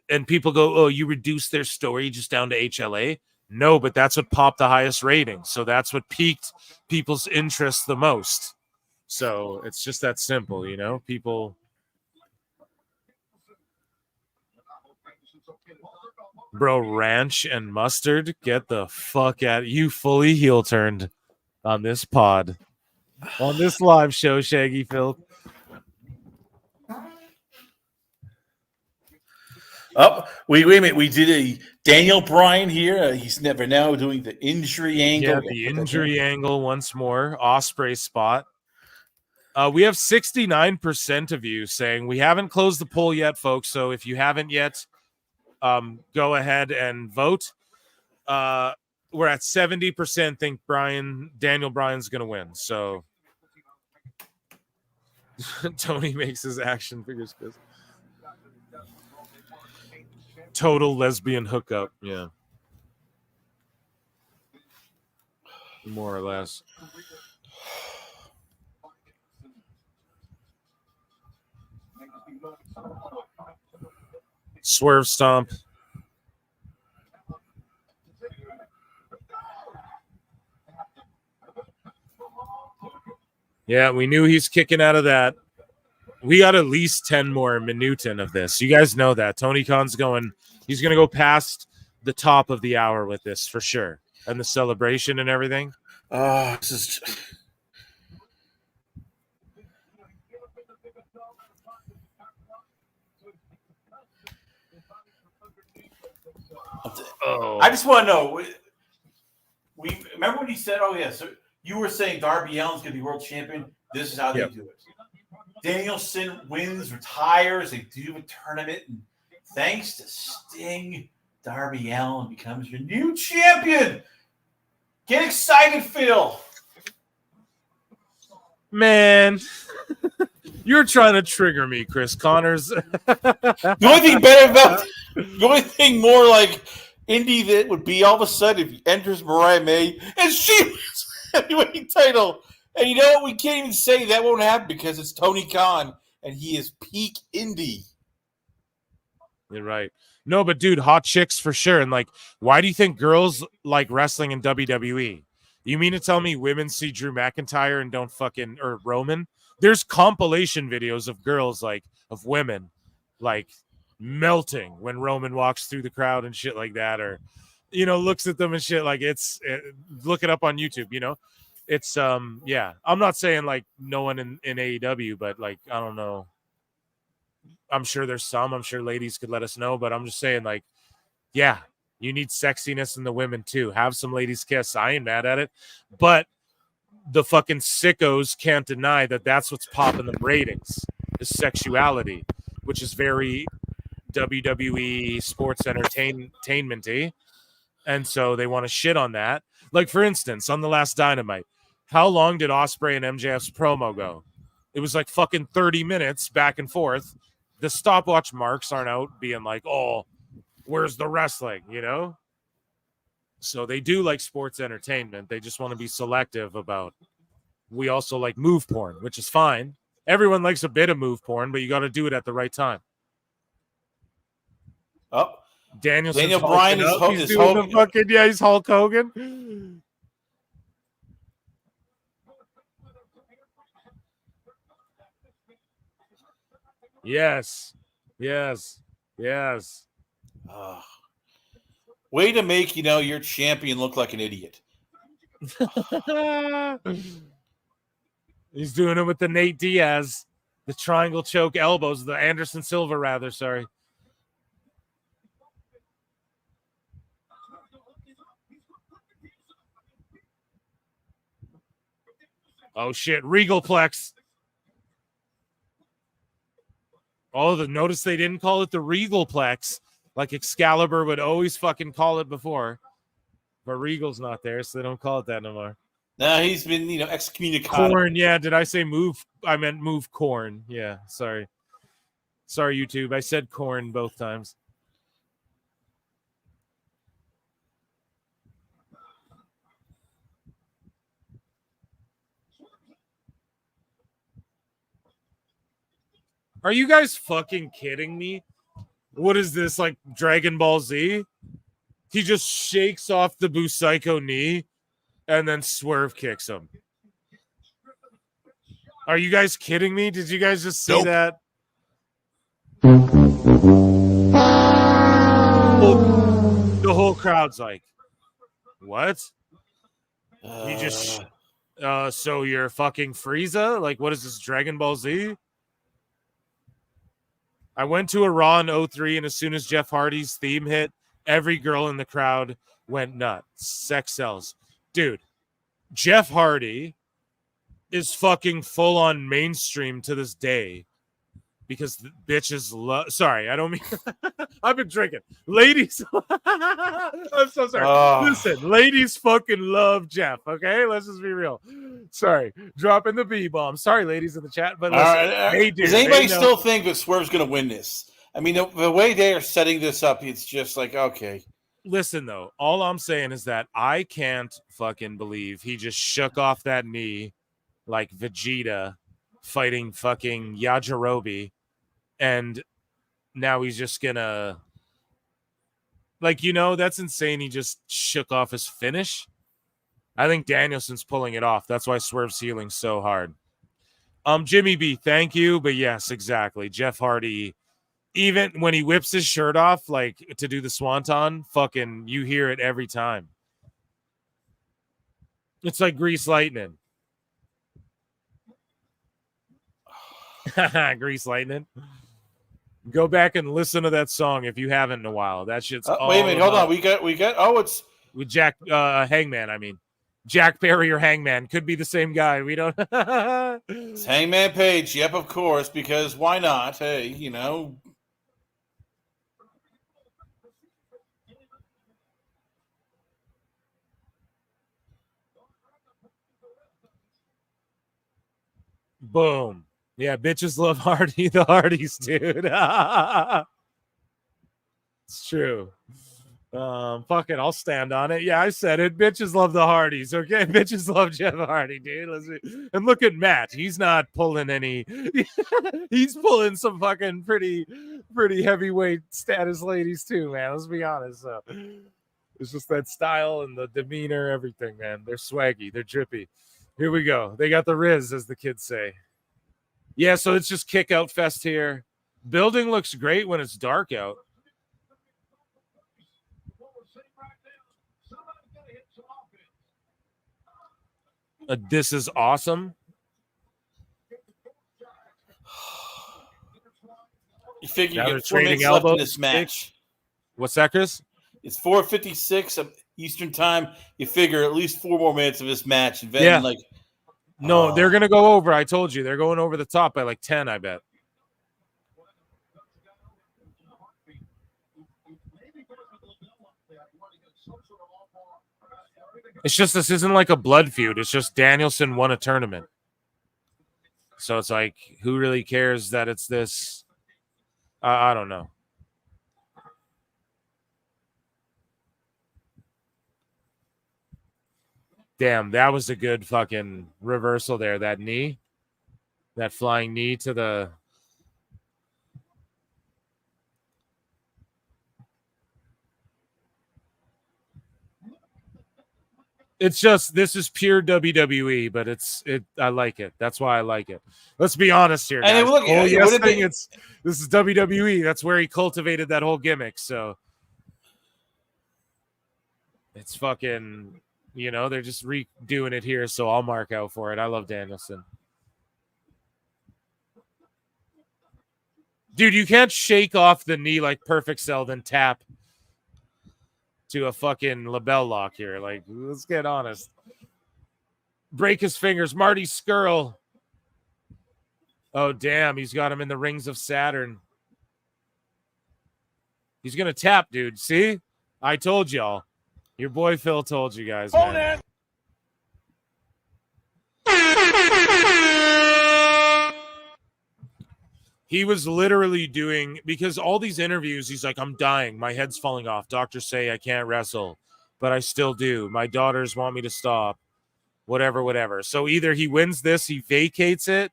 and people go, oh, you reduced their story just down to HLA. No, but that's what popped the highest rating. So that's what piqued people's interest the most. So it's just that simple, you know? People. Bro, ranch and mustard, get the fuck out. You fully heel turned on this pod. On this live show, Shaggy Phil. Oh, wait a minute. We did a Daniel Bryan here. He's never now doing the injury angle. Yeah, the injury angle once more. Osprey spot. We have 69% of you saying we haven't closed the poll yet, folks. So if you haven't yet, go ahead and vote. We're at 70% think Daniel Bryan's going to win. So Tony makes his action figures. Total lesbian hookup. Yeah. More or less. Swerve stomp. Yeah, we knew he's kicking out of that. We got at least 10 more minuten of this. You guys know that. Tony Khan's he's going to go past the top of the hour with this for sure. And the celebration and everything. Oh, this is... Oh. I just want to know. We remember when he said, "Oh yeah," so you were saying Darby Allin's going to be world champion. This is how they do it. Danielson wins, retires. They do a tournament, and thanks to Sting, Darby Allin becomes your new champion. Get excited, Phil. Man, you're trying to trigger me, Chris Connors. The only thing better about the only thing more like Indy that would be all of a sudden if he enters Mariah May and she wins the heavyweight title. And you know what? We can't even say that won't happen because it's Tony Khan and he is peak Indy. You're right. No, but dude, hot chicks for sure. And like, why do you think girls like wrestling in WWE? You mean to tell me women see Drew McIntyre and don't fucking, or Roman? There's compilation videos of girls of women like melting when Roman walks through the crowd and shit like that, or, looks at them and shit. Like look it up on YouTube, it's, yeah, I'm not saying like no one in AEW, but like, I don't know. I'm sure there's some, I'm sure ladies could let us know, but I'm just saying like, yeah, you need sexiness in the women too. Have some ladies kiss. I ain't mad at it, but the fucking sickos can't deny that that's what's popping the ratings is sexuality. which is very WWE sports entertainment-y. And so they want to shit on that. Like, for instance, on the last Dynamite, how long did Ospreay and MJF's promo go? It was like fucking 30 minutes back and forth. The stopwatch marks aren't out being like, oh, where's the wrestling, you know? So they do like sports entertainment. They just want to be selective about. We also like move porn, which is fine. Everyone likes a bit of move porn, but you got to do it at the right time. Oh, Daniel Bryan is he's doing the fucking, he's Hulk Hogan. Yes. Way to make, your champion look like an idiot. He's doing it with the Nate Diaz, the triangle choke elbows, the Anderson Silva, rather. Sorry. Oh, shit. Regalplex. Oh, notice they didn't call it the Regalplex like Excalibur would always fucking call it before. But Regal's not there, so they don't call it that no more. No, he's been, excommunicated. Corn, yeah. Did I say move? I meant move corn. Yeah, sorry. Sorry, YouTube. I said corn both times. Are you guys fucking kidding me? What is this, like Dragon Ball Z? He just shakes off the Busaiku knee and then swerve kicks him. Are you guys kidding me? Did you guys just see that? The whole crowd's like, what? He just so you're fucking Frieza? Like, what is this, Dragon Ball Z? I went to a Raw in 03, and as soon as Jeff Hardy's theme hit, every girl in the crowd went nuts. Sex sells. Dude, Jeff Hardy is fucking full-on mainstream to this day because the bitches love... Sorry, I don't mean... I've been drinking. Ladies... I'm so sorry. Listen, ladies fucking love Jeff, okay? Let's just be real. Sorry. Dropping the B-bomb. Sorry, ladies in the chat, but listen, they do. Does anybody still think that Swerve's going to win this? I mean, the way they are setting this up, it's just like, okay. Listen, though, all I'm saying is that I can't fucking believe he just shook off that knee like Vegeta fighting fucking Yajirobe, and now he's just gonna, like, that's insane. He just shook off his finish. I think Danielson's pulling it off. That's why Swerve's healing so hard. Jimmy B, thank you, but yes, exactly. Jeff Hardy, even when he whips his shirt off, like to do the swanton, fucking, you hear it every time. It's like Grease Lightning. Grease Lightning. Go back and listen to that song if you haven't in a while. That shit's wait a minute, hold on. We got it's with Jack Hangman, I mean. Jack Perry or Hangman could be the same guy. We don't. It's Hangman Page. Yep, of course, because why not? Hey, Boom. Yeah, bitches love Hardy, the Hardys, dude. It's true. Fuck it, I'll stand on it. Yeah, I said it. Bitches love the Hardys, okay? Bitches love Jeff Hardy, dude. And look at Matt. He's not pulling any. He's pulling some fucking pretty heavyweight status ladies too, man. Let's be honest. So it's just that style and the demeanor, everything, man. They're swaggy. They're drippy. Here we go. They got the Riz, as the kids say. Yeah, so it's just kick out fest here. Building looks great when it's dark out. This is awesome. You figure now you get 4 minutes left in this match. What's that, Chris? It's 4:56 Eastern time. You figure at least 4 more minutes of this match. And then, yeah. No, they're going to go over. I told you. They're going over the top by like 10, I bet. It's just this isn't like a blood feud. It's just Danielson won a tournament. So it's like, who really cares that it's this? I don't know. Damn, that was a good fucking reversal there. That knee, that flying knee to the. It's just, this is pure WWE, but I like it. That's why I like it. Let's be honest here, guys. Look, this is WWE. That's where he cultivated that whole gimmick. So it's fucking, they're just redoing it here. So I'll mark out for it. I love Danielson. Dude, you can't shake off the knee like Perfect Cell, then tap to a fucking label lock here. Like, let's get honest. Break his fingers. Marty Scurll. Oh, damn. He's got him in the rings of Saturn. He's going to tap, dude. See? I told y'all. Your boy Phil told you guys, man. He was literally doing, because all these interviews, he's like, I'm dying. My head's falling off. Doctors say I can't wrestle, but I still do. My daughters want me to stop. Whatever. So either he wins this, he vacates it.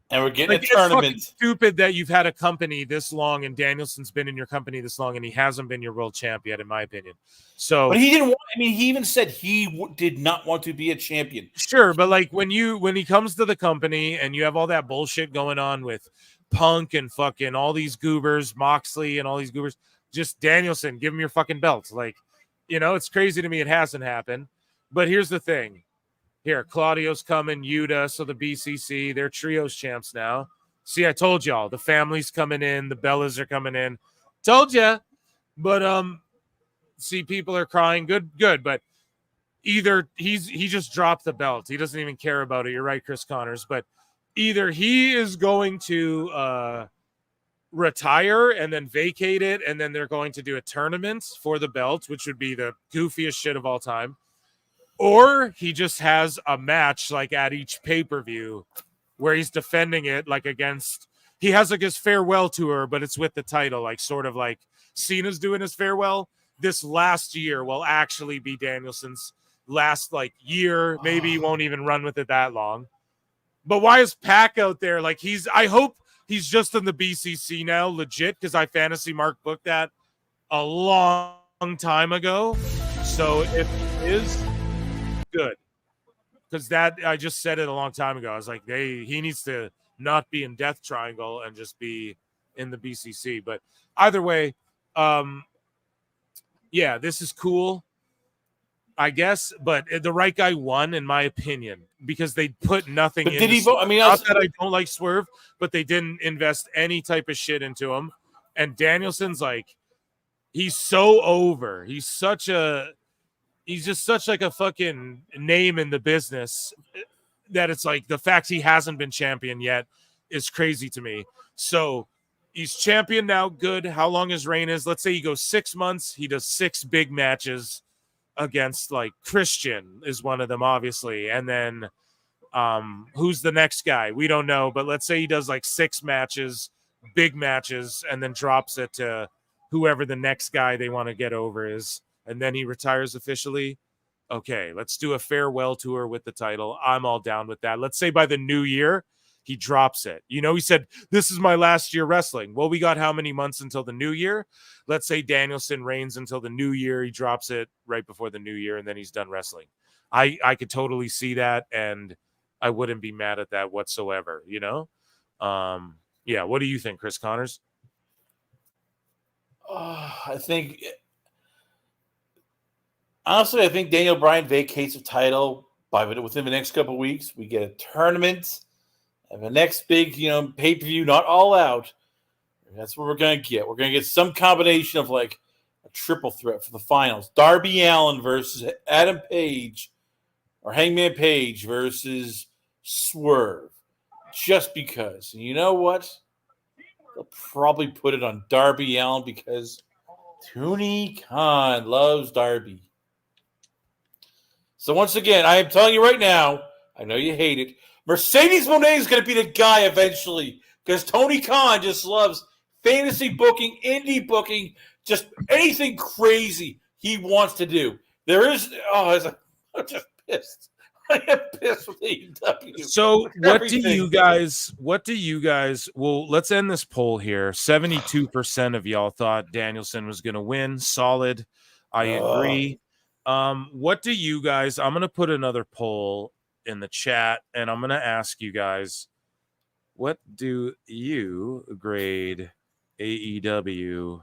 And we're getting a tournament. It's stupid that you've had a company this long and Danielson's been in your company this long and he hasn't been your world champ yet, in my opinion. So, but he didn't want, he even said he did not want to be a champion. Sure, but like when he comes to the company and you have all that bullshit going on with Punk and fucking all these goobers, Moxley and all these goobers, just Danielson, give him your fucking belts. Like, it's crazy to me it hasn't happened. But here's the thing. Here, Claudio's coming, Yuta, so the BCC, they're trios champs now. See, I told y'all, the family's coming in, the Bellas are coming in. Told ya. But see, people are crying. Good, but either he just dropped the belt. He doesn't even care about it. You're right, Chris Connors, but either he is going to retire and then vacate it, and then they're going to do a tournament for the belt, which would be the goofiest shit of all time. Or he just has a match like at each pay-per-view where he's defending it like against, he has like his farewell tour, but it's with the title, like sort of like Cena's doing his farewell. This last year will actually be Danielson's last like year. Maybe he won't even run with it that long. But why is Pac out there? Like I hope he's just in the BCC now, legit, because I fantasy Mark booked that a long time ago. So if it is, good, because that I just said it a long time ago. I was like, he needs to not be in Death Triangle and just be in the BCC. But either way, yeah, this is cool, I guess. But the right guy won, in my opinion, because they put nothing. But in did he vote? I mean, not that I don't like Swerve, but they didn't invest any type of shit into him. And Danielson's like, he's so over. He's just such like a fucking name in the business that it's like the fact he hasn't been champion yet is crazy to me. So he's champion now. Good. How long his reign is? Let's say he goes 6 months. He does 6 big matches against like Christian is one of them, obviously. And then who's the next guy? We don't know. But let's say he does like 6 matches, big matches, and then drops it to whoever the next guy they want to get over is. And then he retires officially. Okay, let's do a farewell tour with the title. I'm all down with that. Let's say by the new year, he drops it. He said, this is my last year wrestling. Well, we got how many months until the new year? Let's say Danielson reigns until the new year. He drops it right before the new year, and then he's done wrestling. I could totally see that, and I wouldn't be mad at that whatsoever, Yeah, what do you think, Chris Connors? I think... Honestly, I think Daniel Bryan vacates the title within the next couple of weeks. We get a tournament and the next big, pay-per-view, not All Out. That's what we're going to get. We're going to get some combination of like a triple threat for the finals. Darby Allin versus Adam Page or Hangman Page versus Swerve. Just because. And you know what? They'll probably put it on Darby Allin because Tony Khan loves Darby. So once again, I am telling you right now, I know you hate it. Mercedes Moné is going to be the guy eventually because Tony Khan just loves fantasy booking, indie booking, just anything crazy he wants to do. There is, I'm just pissed. I am pissed with AEW. So what do you guys, well, let's end this poll here. 72% of y'all thought Danielson was going to win. Solid. I agree. What do you guys, I'm going to put another poll in the chat and I'm going to ask you guys, what do you grade AEW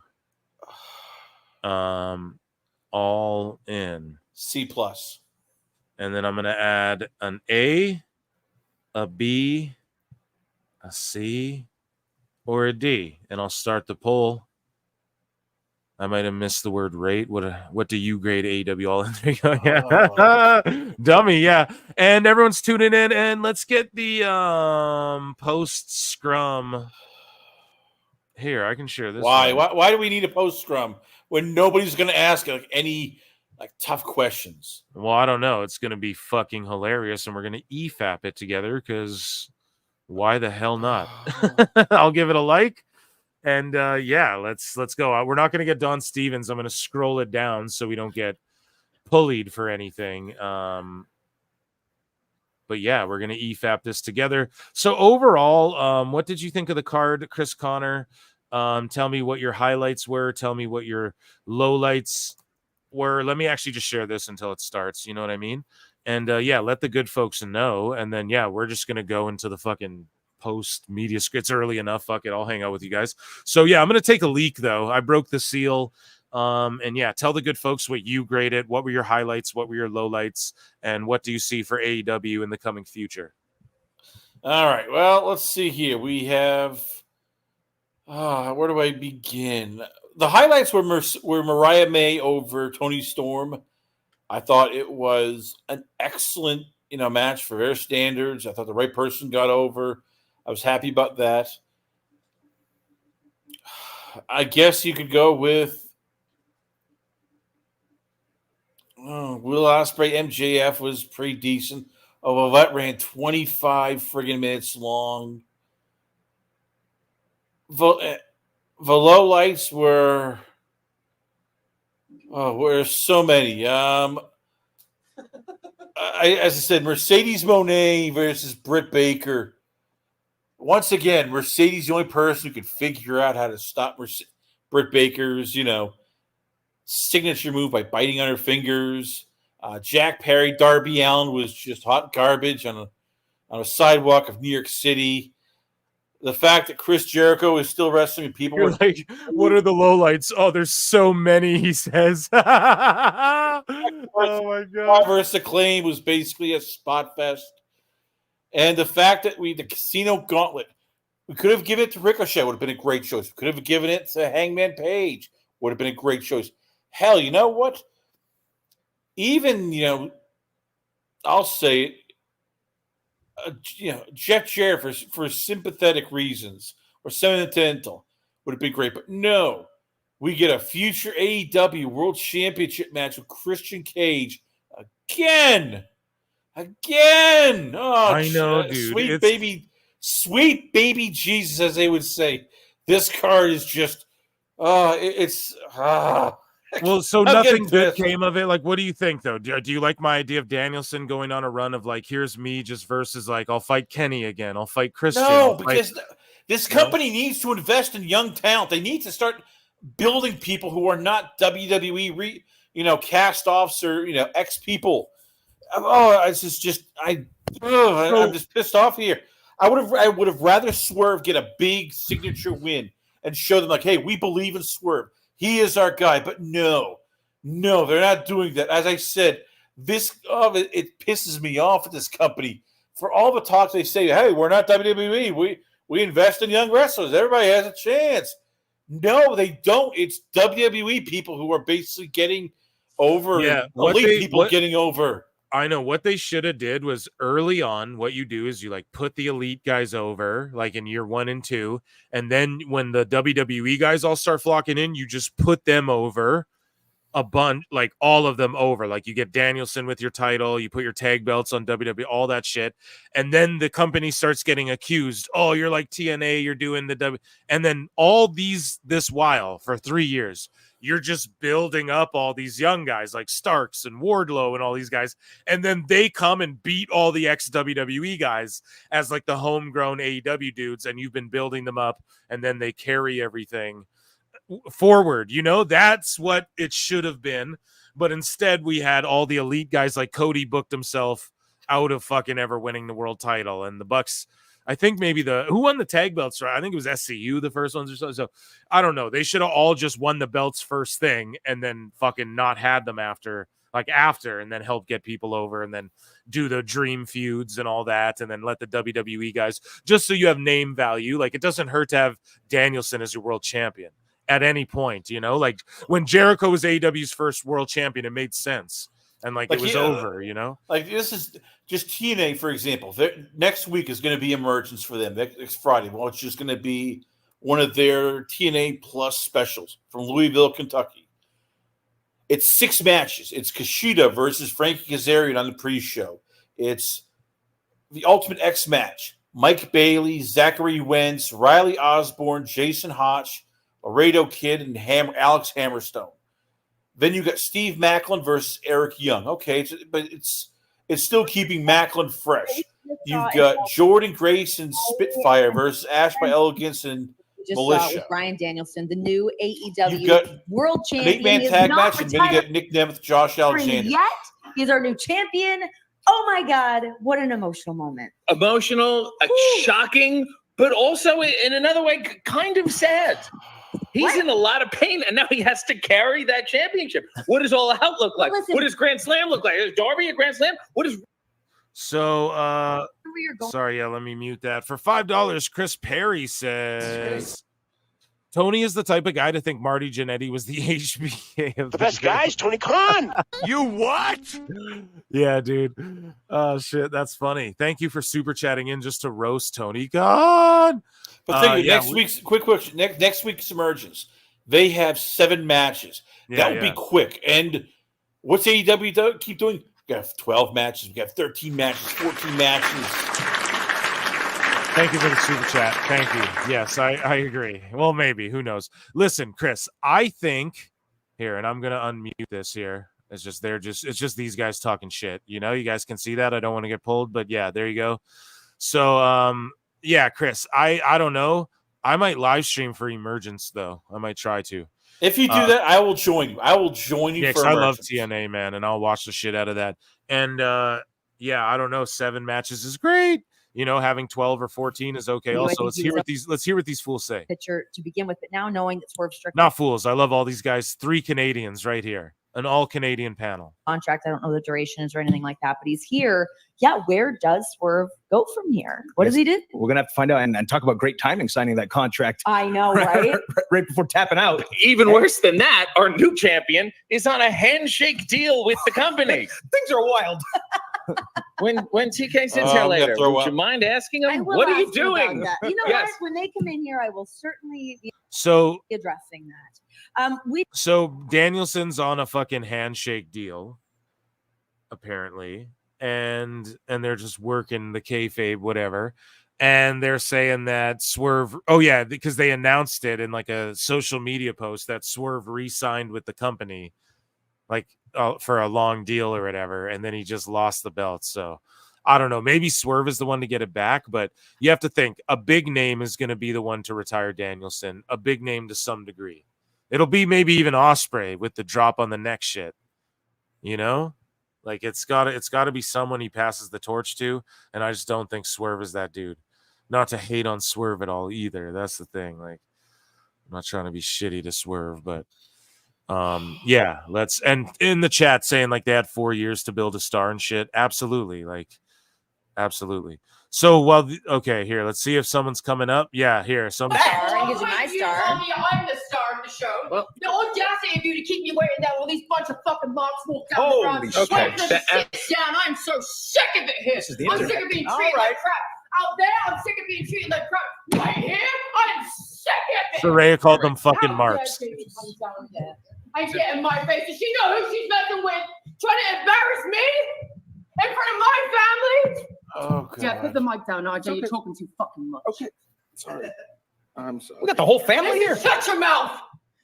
all in? C+. And then I'm going to add an A, a B, a C, or a D, and I'll start the poll. I might have missed the word rate. What do you grade AEW all in? There you go. Yeah. Dummy, yeah. And everyone's tuning in, and let's get the post scrum. Here, I can share this. Why? Why do we need a post scrum when nobody's going to ask any tough questions? Well, I don't know. It's going to be fucking hilarious, and we're going to EFAP it together because why the hell not? I'll give it a like. And yeah, let's go. We're not going to get Don Stevens. I'm going to scroll it down so we don't get bullied for anything. But yeah, we're going to EFAP this together. So overall, what did you think of the card, Chris Connor? Tell me what your highlights were. Tell me what your lowlights were. Let me actually just share this until it starts. You know what I mean? And yeah, let the good folks know. And then, yeah, we're just going to go into the fucking post media scripts early enough. Fuck it. I'll hang out with you guys. So yeah, I'm going to take a leak though. I broke the seal. And yeah, tell the good folks what you graded. What were your highlights? What were your lowlights? And what do you see for AEW in the coming future? All right. Well, let's see here. We have, where do I begin? The highlights were Mariah May over Toni Storm. I thought it was an excellent, match for their standards. I thought the right person got over. I was happy about that. I guess you could go with Will Ospreay. MJF was pretty decent. Oh, well, that ran 25 friggin' minutes long. The low lights were so many. As I said, Mercedes Moné versus Britt Baker. Once again, Mercedes the only person who could figure out how to stop Britt Baker's, signature move by biting on her fingers. Jack Perry, Darby Allin was just hot garbage on a sidewalk of New York City. The fact that Chris Jericho is still wrestling and people You're like, what are the lowlights? Oh, there's so many, he says. Oh my God. Versus Acclaim was basically a spot fest. And the fact that the Casino Gauntlet, we could have given it to Ricochet, would have been a great choice. We could have given it to Hangman Page, would have been a great choice. Hell, you know what? Even, I'll say it, Jeff Jarrett for sympathetic reasons or sentimental would have been great. But no, we get a future AEW World Championship match with Christian Cage again. Oh, I know, dude. Sweet baby Jesus, as they would say. This card is just, Well, so nothing good came of it. Like, what do you think, though? Do you like my idea of Danielson going on a run of like, here's me just versus like, I'll fight Kenny again. I'll fight Christian. No, because this company needs to invest in young talent. They need to start building people who are not WWE, cast-offs or, ex-people. I'm just pissed off here. I would have rather Swerve get a big signature win and show them like, hey, we believe in Swerve. He is our guy. But no, they're not doing that. As I said, it pisses me off at this company for all the talks they say. Hey, we're not WWE. We invest in young wrestlers. Everybody has a chance. No, they don't. It's WWE people who are basically getting over. Yeah, getting over. I know what they should have did was early on. What you do is you like put the elite guys over like in year 1 and 2. And then when the WWE guys all start flocking in, you just put them over. a bunch, like all of them over. Like you get Danielson with your title, you put your tag belts on WWE, all that shit. And then the company starts getting accused. Oh, you're like TNA, you're doing the W. And then this while for 3 years, you're just building up all these young guys like Starks and Wardlow and all these guys. And then they come and beat all the ex-WWE guys as like the homegrown AEW dudes. And you've been building them up, and then they carry everything forward. That's what it should have been. But instead we had all the elite guys, like Cody booked himself out of fucking ever winning the world title, and the Bucks, I think maybe who won the tag belts, right? I think it was SCU, the first ones or so. So I don't know, they should have all just won the belts first thing and then fucking not had them after, and then help get people over, and then do the dream feuds and all that, and then let the WWE guys, just so you have name value. Like, it doesn't hurt to have Danielson as your world champion at any point, like when Jericho was AEW's first world champion, it made sense, and it was over, Like, this is just TNA, for example. Next week is going to be Emergence for them. Next Friday, well, it's just going to be one of their TNA Plus specials from Louisville, Kentucky. It's 6 matches. It's Kushida versus Frankie Kazarian on the pre-show. It's the Ultimate X match. Mike Bailey, Zachary Wentz, Riley Osborne, Jason Hotch, Laredo Kid, and Alex Hammerstone. Then you got Steve Maclin versus Eric Young. Okay, but it's still keeping Maclin fresh. You've got Jordan Grace and Spitfire versus Ash by Elegance and Militia. With Bryan Danielson, the new AEW You've got world an champion. 8-man tag match, and then you got Nick Nemeth, Josh Alexander. Yet he's our new champion. Oh my God, what an emotional moment! Emotional, shocking, but also in another way, kind of sad. He's in a lot of pain, and now he has to carry that championship. What does All Out look like? What does Grand Slam look like? Is Darby a Grand Slam? What is... So, sorry, yeah, let me mute that. For $5, Chris Perry says, Tony is the type of guy to think Marty Jannetty was the HBK of the best guys, Tony Khan. You what? Yeah, dude. Oh, shit, that's funny. Thank you for super chatting in just to roast Tony Khan. But think next week's quick next week's Emergence, they have 7 matches. That would be quick. And what's AEW keep doing? We got 12 matches. We got 13 matches, 14 matches. Thank you for the super chat. Thank you. Yes, I agree. Well, maybe. Who knows? Listen, Chris, I think here, and I'm gonna unmute this here. It's just these guys talking shit. You guys can see that. I don't want to get pulled, but yeah, there you go. So yeah, Chris, I don't know. I might live stream for Emergence, though. I might try to. If you do that, I will join you. I will join you for I love Emergence. TNA, man, and I'll watch the shit out of that. And yeah, I don't know. 7 matches is great. Having 12 or 14 is okay. Also, let's hear what these fools say. Picture to begin with, but now knowing that Swerve Strickland Not fools. I love all these guys. 3 Canadians right here. An all-Canadian panel. contract. I don't know the durations or anything like that, but he's here. Yeah, where does Swerve go from here? What does he do? We're going to have to find out and talk about great timing signing that contract. I know, right? Right before tapping out. Even worse than that, our new champion is on a handshake deal with the company. Things are wild. When TK sits here later, would you mind asking him, what are you doing? You know what? When they come in here, I will certainly be addressing that. So Danielson's on a fucking handshake deal, apparently, and they're just working the kayfabe, whatever. And they're saying that Swerve, because they announced it in like a social media post that Swerve re-signed with the company, like for a long deal or whatever, and then he just lost the belt. So I don't know. Maybe Swerve is the one to get it back, but you have to think a big name is going to be the one to retire Danielson, a big name to some degree. It'll be maybe even Ospreay with the drop on the neck shit, like it's gotta be someone he passes the torch to. And I just don't think Swerve is that dude. Not to hate on Swerve at all either. That's the thing. Like, I'm not trying to be shitty to Swerve, but yeah, and in the chat saying like they had 4 years to build a star and shit. Absolutely. Absolutely. So, okay, here, let's see if someone's coming up. Yeah, here. Gives you my star. I'm the star of the show. Well, the audacity of you to keep me waiting down all these bunch of fucking marks walk down Holy the ground. shit. Waiting for them to sit down. I'm so sick of it here. This is the I'm internet. sick of being treated like crap. Out there, I'm sick of being treated like crap. Right here, I'm sick of it. Soraya called them fucking How marks. dare you come down there? I get in my face. Does she know who she's messing with? Trying to embarrass me in front of my family? Oh, God. Yeah, put the mic down, RJ. You're talking too fucking much. Okay. Sorry. I'm sorry. We got the whole family here. Shut your mouth.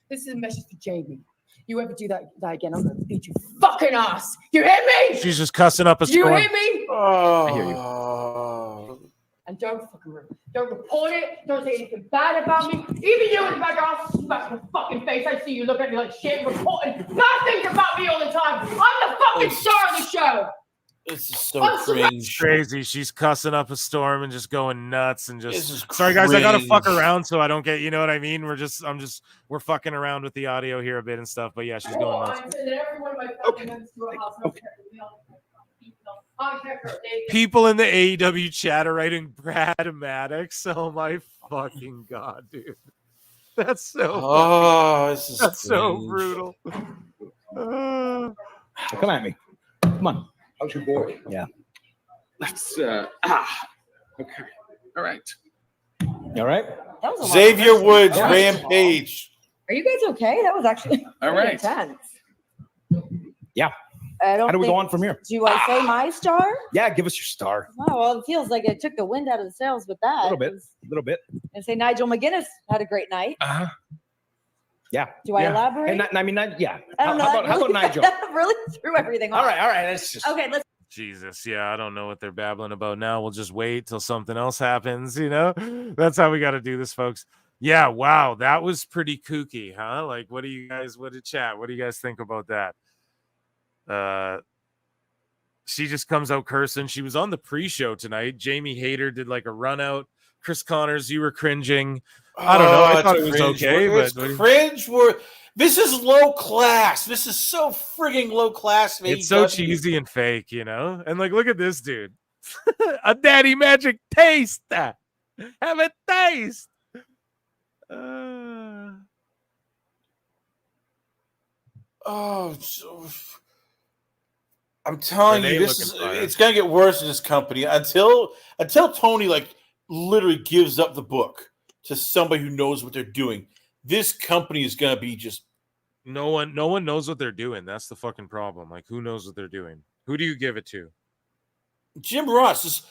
This is a message for Jamie. You ever do that again, I'm gonna beat you fucking ass. You hear me? She's just cussing up a You storm. hear me? Oh. I hear you. And don't report it. Don't say anything bad about me. Even you in the background, I'll smack your fucking face. I see you look at me like shit, reporting bad things about me all the time. I'm the fucking star of the show. This is so cringe. It's crazy. She's cussing up a storm and just going nuts and This is just sorry guys, I gotta fuck cringe. around so I don't get, you know what I mean? We're fucking around with the audio here a bit and stuff, but yeah, she's going nuts. I'm sending every one of my family members to a house. People in the AEW chat are writing Brad Maddox. Oh my fucking god, dude. That's so this is that's so cringe. brutal. Come at me. Come on. How's your boy? Yeah. Let's okay. All right. You all right? That was a lot of Xavier questions. Woods, All right. Rampage. Are you guys okay? That was actually All pretty right. intense. Yeah. I don't How do we go think- on from here? Do I say my star? Yeah, give us your star. Oh, well, it feels like it took the wind out of the sails with that. A little bit. A little bit. And say Nigel McGuinness had a great night. Uh-huh. Yeah. Do I Yeah. elaborate? And I mean, yeah. I don't know. How about Nigel? That really threw everything off. All right. Let's just. Okay, let's. Jesus, yeah, I don't know what they're babbling about now. We'll just wait till something else happens, you know? That's how we got to do this, folks. Yeah, wow, that was pretty kooky, huh? Like, what do you guys think about that? She just comes out cursing. She was on the pre-show tonight. Jamie Hayter did like a run out. Chris Connors, you were cringing. I don't know. I thought it was okay, It's but cringe. This is low class. This is so frigging low class. it's so AEW. cheesy and fake, you know? And like, look at this dude. A daddy magic taste. Have a taste. I'm telling Renee you, looking fire. it's gonna get worse in this company until Tony like literally gives up the book to somebody who knows what they're doing. This company is gonna be just no one knows what they're doing. That's the fucking problem. Like, who knows what they're doing? Who do you give it to? Jim Ross.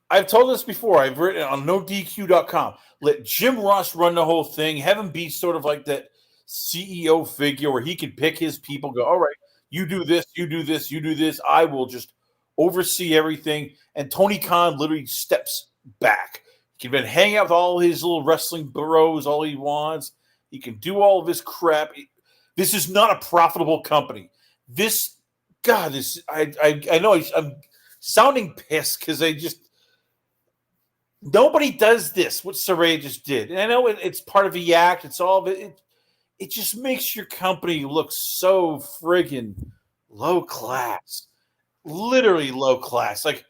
I've told this before. I've written on NoDQ.com. Let Jim Ross run the whole thing. Have him be sort of like that CEO figure where he can pick his people. Go, all right, you do this, you do this, you do this. I will just oversee everything. And Tony Khan literally steps back. He can hang out with all his little wrestling bros all he wants. He can do all of this crap. This is not a profitable company. I know I'm sounding pissed because nobody does this, what Saray just did. And I know it's part of the act. It's all of it. It just makes your company look so friggin' low class. Literally low class. Like,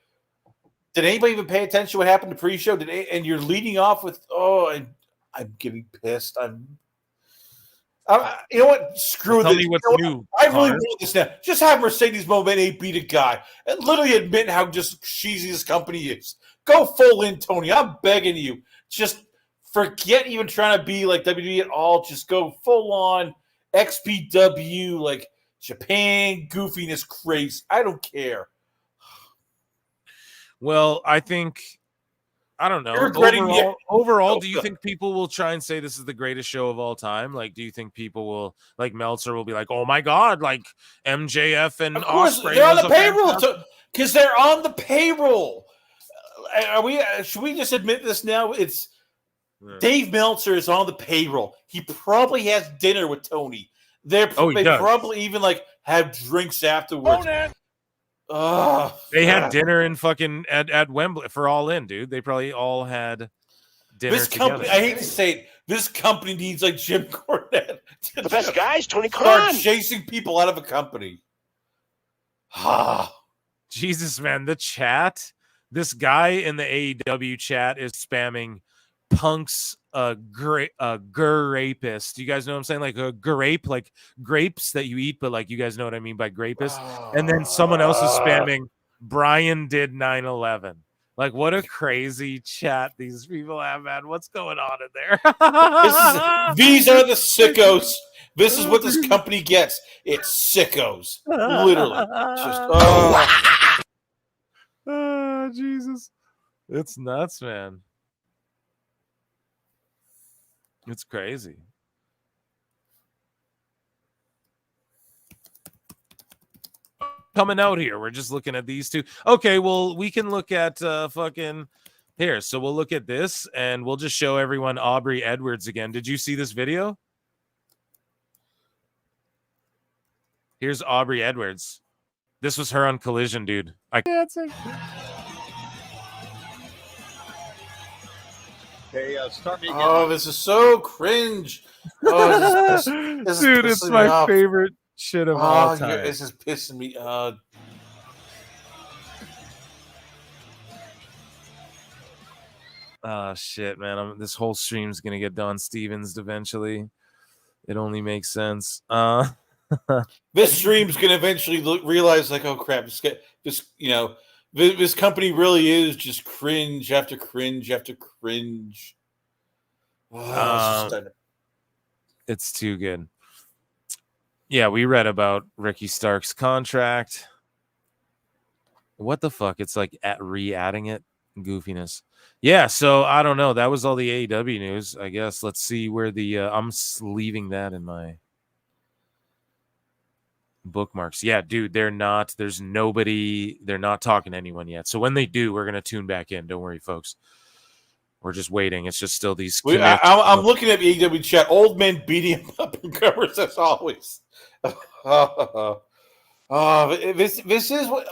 did anybody even pay attention to what happened to pre-show? And you're leading off with, I'm getting pissed. You know what? Screw Tell this. me what's You know new, what? I really Connor. want this now. Just have Mercedes Monet beat a guy and literally admit how just cheesy this company is. Go full in, Tony. I'm begging you. Just forget even trying to be like WWE at all. Just go full on XPW, like Japan goofiness craze. I don't care. Well, I don't know. You're regretting the- Overall, do you think people will try and say this is the greatest show of all time? Like, do you think people will, like Meltzer will be like, oh my God, like MJF and Of course, Ospreay they're on was the a payroll fantastic-" because they're on the payroll. Should we just admit this now? It's Dave Meltzer is on the payroll. He probably has dinner with Tony. They does. probably even like have drinks afterwards. They had dinner in fucking at Wembley for All In, dude. They probably all had dinner This company, together. I hate to say it, this company needs like Jim Cornette. The best guys, Tony Start Khan. chasing people out of a company. Jesus, man, the chat. This guy in the AEW chat is spamming Punk's rapist. You guys know what I'm saying? Like a grape, like grapes that you eat, but like you guys know what I mean by grapist. And then someone else is spamming Brian did 9/11. Like, what a crazy chat these people have, man. What's going on in there? These are the sickos. This is what this company gets. It's sickos. Literally. It's just, oh, Jesus. It's nuts, man. It's crazy. Coming out here. We're just looking at these two. Okay, well, we can look at fucking here. So we'll look at this and we'll just show everyone Aubrey Edwards again. Did you see this video? Here's Aubrey Edwards. This was her on Collision, dude. Hey, start me again. oh, this is so cringe. Oh, this is dude, it's pissing me my off. favorite shit of all time. This is pissing me off. Oh shit, man! This whole stream's gonna get Don Stevens eventually. It only makes sense. This stream's gonna eventually realize, like, oh crap, this company really is just cringe after cringe after cringe. It's too good. Yeah, we read about Ricky Stark's contract. What the fuck? It's like re-adding it. Goofiness. Yeah, so I don't know. That was all the AEW news, I guess. Let's see where the I'm leaving that in my bookmarks. Yeah, dude, they're not talking to anyone yet. So when they do, we're gonna tune back in. Don't worry, folks. We're just waiting. It's just still these. I'm looking at the AEW chat. Old men beating him up in covers as always. This is what.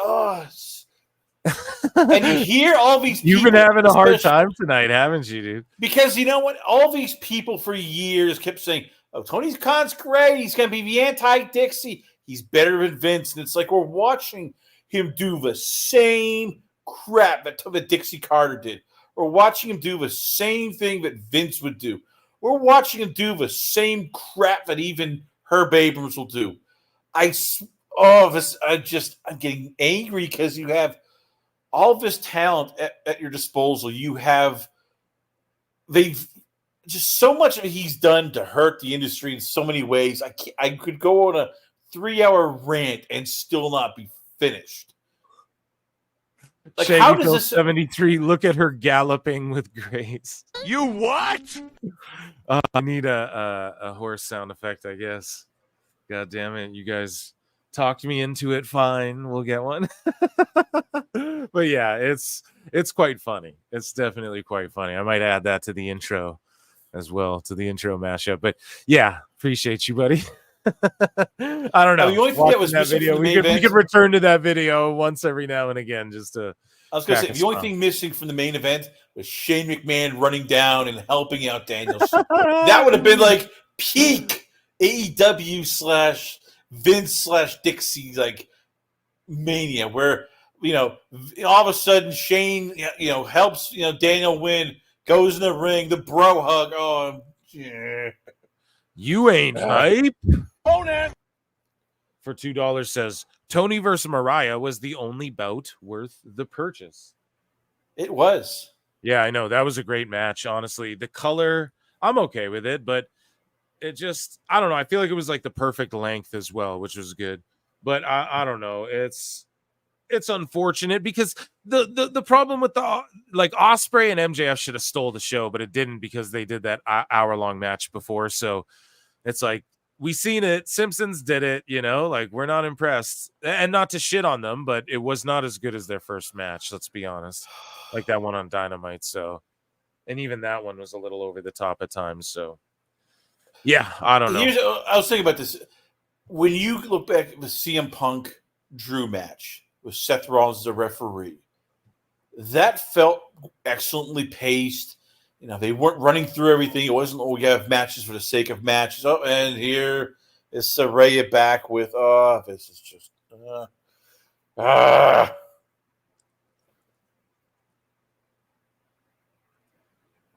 And you hear all these people. You've been having a hard time tonight, haven't you, dude? Because you know what? All these people for years kept saying, oh, Tony Khan's great. He's going to be the anti-Dixie. He's better than Vince. And it's like we're watching him do the same crap that Dixie Carter did. We're watching him do the same thing that Vince would do. We're watching him do the same crap that even Herb Abrams will do. I'm getting angry because you have all this talent at your disposal. They've just so much of it he's done to hurt the industry in so many ways. I could go on a 3-hour rant and still not be finished. Like, Shaggy how does Bill this 73 look at her galloping with grace? You what? I need a horse sound effect, I guess. God damn it, you guys talked me into it. Fine, we'll get one. But yeah, it's quite funny. It's definitely quite funny. I might add that to the intro as well, to the intro mashup. But yeah, appreciate you, buddy. I don't know. The only thing that was that missing video, from the we main could event, return to that video once every now and again, just to. I was going to say the only thing missing from the main event was Shane McMahon running down and helping out Danielson. That would have been like peak AEW / Vince / Dixie like mania, where all of a sudden Shane helps Daniel win, goes in the ring, the bro hug. Oh yeah. You ain't hype. Cornette for $2 says Tony versus Mariah was the only bout worth the purchase. It was. Yeah, I know. That was a great match. Honestly, the color, I'm okay with it, but it just, I don't know. I feel like it was like the perfect length as well, which was good. But I don't know. It's unfortunate because the problem with Ospreay and MJF should have stole the show, but it didn't because they did that hour-long match before. So it's like, we seen it. Simpsons did it, like we're not impressed, and not to shit on them, but it was not as good as their first match. Let's be honest, like that one on Dynamite. So, and even that one was a little over the top at times. So, yeah, I don't know. I was thinking about this. When you look back at the CM Punk Drew match with Seth Rollins as a referee, that felt excellently paced. They weren't running through everything. It wasn't, we have matches for the sake of matches. Oh, and here is Saraya back with, this is just,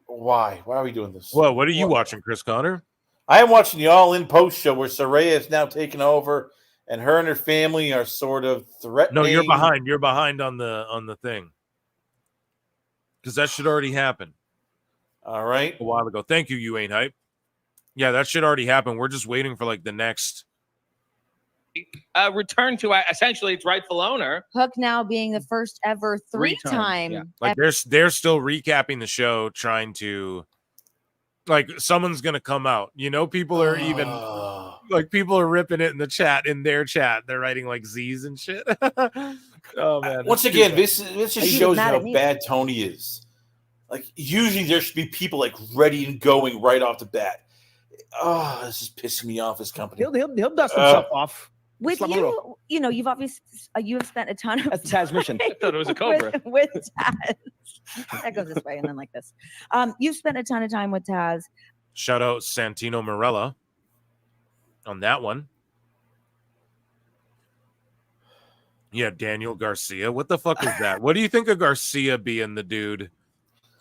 why? Why are we doing this? Well, what are you watching, Chris Connor? I am watching the All In Post show where Saraya is now taken over, and her and her family are sort of threatening. No, you're behind. You're behind on the thing. because that should already happen. All right. A while ago. Thank you, You Ain't Hype. Yeah, that should already happen. We're just waiting for like the next. Return to essentially its rightful owner. Hook now being the first ever three-time. Like they're still recapping the show, trying to like someone's gonna come out. You know, people are even like people are ripping it in the chat, in their chat. They're writing like Z's and shit. Oh man. Once it's again, too this bad. just shows you how bad Tony is. Like usually there should be people like ready and going right off the bat. Oh, this is pissing me off. This company. He'll dust himself off. With you, you know, you've obviously you have spent a ton of That's Taz's mission. I thought it was a cobra. with Taz. That goes this way and then like this. You've spent a ton of time with Taz. Shout out Santino Marella on that one. Yeah, Daniel Garcia. What the fuck is that? What do you think of Garcia being the dude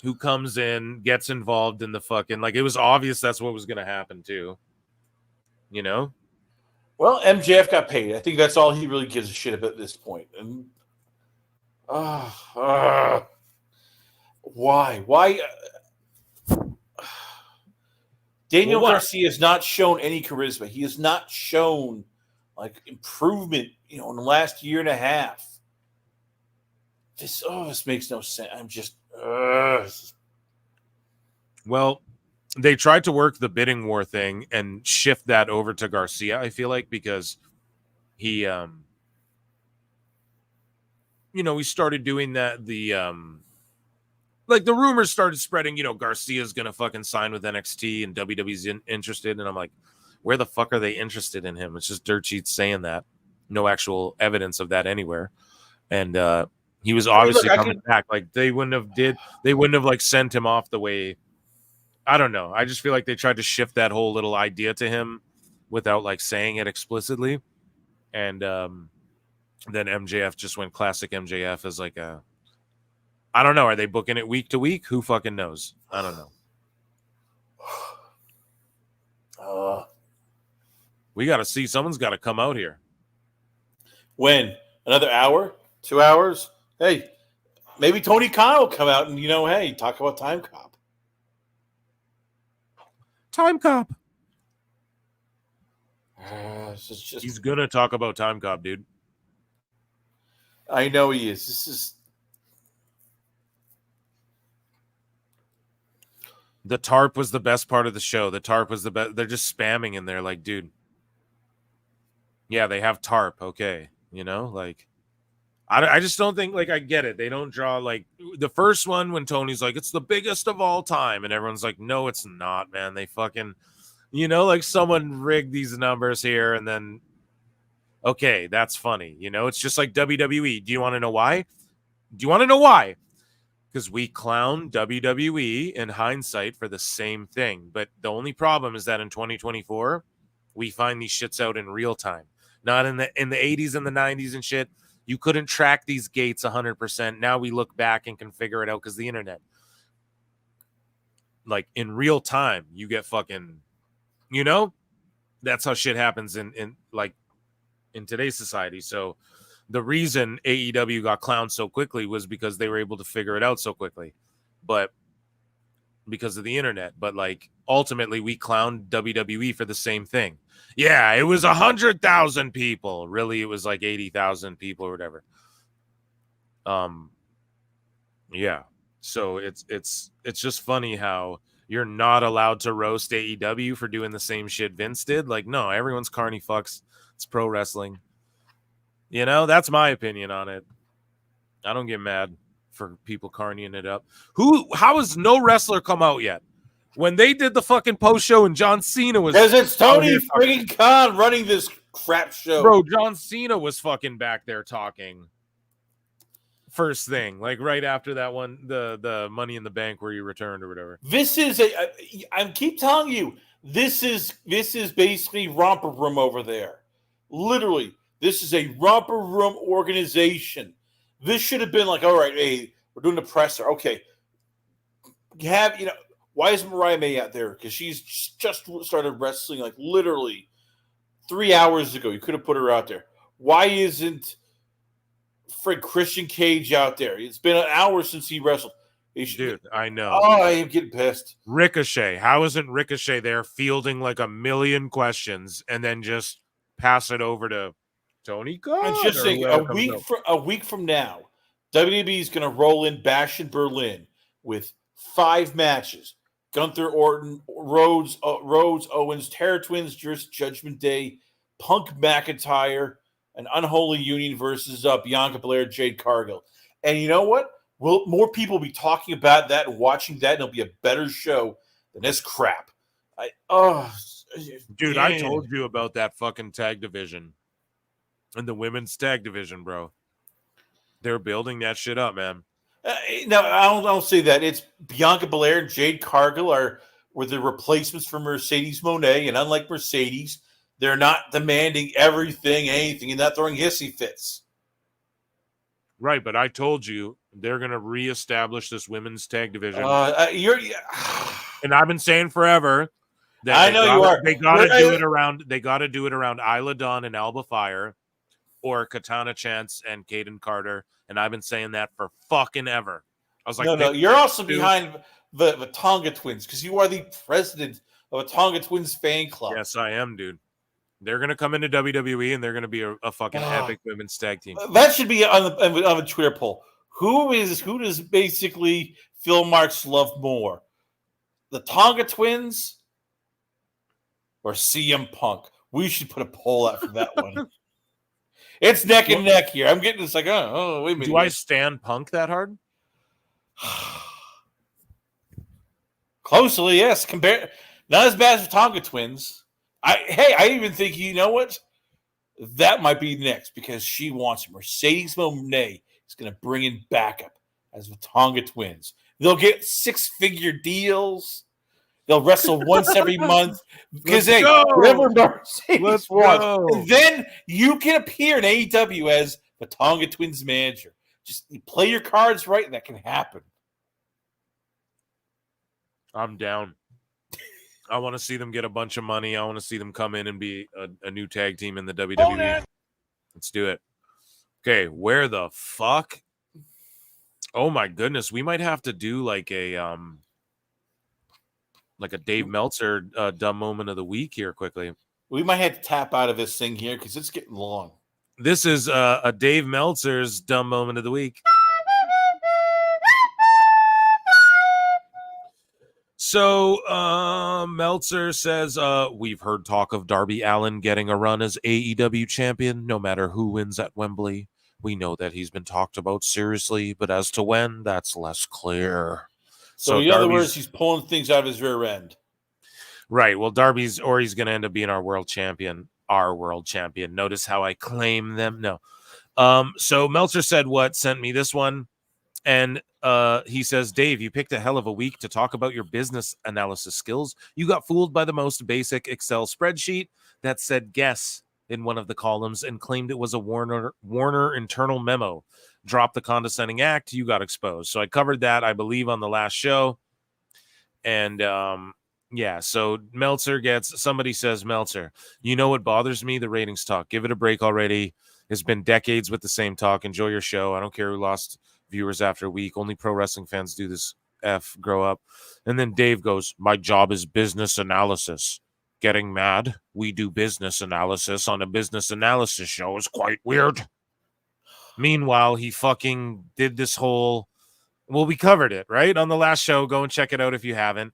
who comes in, gets involved in the fucking like it was obvious that's what was gonna happen too. You know? Well, MJF got paid. I think that's all he really gives a shit about at this point. And why? Daniel Garcia has not shown any charisma. He has not shown like improvement, you know, in the last year and a half. This makes no sense. I'm just Well, they tried to work the bidding war thing and shift that over to Garcia, I feel like, because he you know, we started doing that like the rumors started spreading, you know, Garcia's gonna fucking sign with NXT and WWE's interested, and I'm like, where the fuck are they interested in him? It's just dirt sheets saying that, no actual evidence of that anywhere. And he was obviously coming back. Like they wouldn't have like sent him off the way. I don't know. I just feel like they tried to shift that whole little idea to him without like saying it explicitly. And then MJF just went classic MJF as like a, I don't know. Are they booking it week to week? Who fucking knows? I don't know. We got to see. Someone's got to come out here. When? Another hour? 2 hours? Hey, maybe Tony Khan will come out and, you know, hey, talk about Time Cop. Time Cop. Just, he's going to talk about Time Cop, dude. I know he is. This is. The tarp was the best part of the show. The tarp was the best. They're just spamming in there like, dude. Yeah, they have tarp. Okay. You know, like, I just don't think, like, I get it. They don't draw, like, the first one when Tony's like, it's the biggest of all time. And everyone's like, no, it's not, man. They fucking, you know, like someone rigged these numbers here. And then, okay, that's funny. You know, it's just like WWE. Do you want to know why? Do you want to know why? Because we clown WWE in hindsight for the same thing. But the only problem is that in 2024, we find these shits out in real time. Not in the 80s and the 90s and shit. You couldn't track these gates 100%. Now we look back and can figure it out because the internet. Like in real time, you get fucking, you know, that's how shit happens in today's society. So the reason AEW got clowned so quickly was because they were able to figure it out so quickly, but because of the internet. But like ultimately, we clowned WWE for the same thing. Yeah, it was 100,000 people. Really, it was like 80,000 people or whatever. Yeah. So it's just funny how you're not allowed to roast AEW for doing the same shit Vince did. Like, no, everyone's carny fucks. It's pro wrestling. You know, that's my opinion on it. I don't get mad for people carnying it up. How has no wrestler come out yet? When they did the fucking post show and John Cena was, because it's Tony friggin' Khan running this crap show, bro. John Cena was fucking back there talking first thing, like right after that one, the Money in the Bank where you returned or whatever. This is I keep telling you, this is basically Romper Room over there. Literally, this is a Romper Room organization. This should have been like, all right, hey, we're doing the presser. Okay, why is Mariah May out there? Because she's just started wrestling like literally 3 hours ago. You could have put her out there. Why isn't Christian Cage out there? It's been an hour since he wrestled. Dude, I know. Oh, I am getting pissed. Ricochet. How isn't Ricochet there fielding like a million questions and then just pass it over to Tony Khan? I'm just saying, a week from now, WWE is going to roll in Bash in Berlin with 5 matches: Gunther, Orton, Rhodes, Owens, Terror Twins, Judgment Day, Punk, McIntyre, an Unholy Union versus Bianca Belair, Jade Cargill. And you know what? More people will be talking about that and watching that, and it'll be a better show than this crap. Dude, I told you about that fucking tag division and the women's tag division, bro. They're building that shit up, man. No, I don't say that. It's Bianca Belair and Jade Cargill were the replacements for Mercedes Moné, and unlike Mercedes, they're not demanding anything, and not throwing hissy fits. Right, but I told you they're going to reestablish this women's tag division. And I've been saying forever that I know you are. They got to do it around. They got to do it around Isla Dawn and Alba Fire, or Katana Chance and Kaden Carter. And I've been saying that for fucking ever. I was like, no. You're also behind the Tonga Twins because you are the president of a Tonga Twins fan club. Yes, I am, dude. They're going to come into WWE and they're going to be a fucking epic women's tag team. That should be on a Twitter poll. Who does basically Phil Marks love more? The Tonga Twins or CM Punk? We should put a poll out for that one. It's neck and neck here. I'm getting this like, wait a minute. Do I stand Punk that hard? Closely, yes. Not as bad as the Tonga Twins. I even think, you know what? That might be next because she wants Mercedes Moné is going to bring in backup as the Tonga Twins. They'll get 6-figure deals. They'll wrestle once every month because whatever Mercedes wants. And then you can appear in AEW as the Tonga Twins manager. Just play your cards right, and that can happen. I'm down. I want to see them get a bunch of money. I want to see them come in and be a new tag team in the WWE. Let's do it. Okay, where the fuck? Oh my goodness, we might have to do like a Dave Meltzer dumb moment of the week here quickly. We might have to tap out of this thing here because it's getting long. This is a Dave Meltzer's dumb moment of the week. So Meltzer says, we've heard talk of Darby Allin getting a run as AEW champion, no matter who wins at Wembley. We know that he's been talked about seriously, but as to when, that's less clear. So in other words, he's pulling things out of his rear end. Right. Well, he's going to end up being our world champion. Notice how I claim them? No. So Meltzer said sent me this one. And he says, Dave, you picked a hell of a week to talk about your business analysis skills. You got fooled by the most basic Excel spreadsheet that said guess in one of the columns and claimed it was a Warner internal memo. Drop the condescending act. You got exposed. So I covered that, I believe, on the last show. And so somebody says, Meltzer, you know what bothers me? The ratings talk. Give it a break already. It's been decades with the same talk. Enjoy your show. I don't care who lost viewers after a week. Only pro wrestling fans do this. Grow up. And then Dave goes, my job is business analysis. Getting mad? We do business analysis on a business analysis show is quite weird. Meanwhile, he fucking did this whole, we covered it, right? On the last show. Go and check it out if you haven't.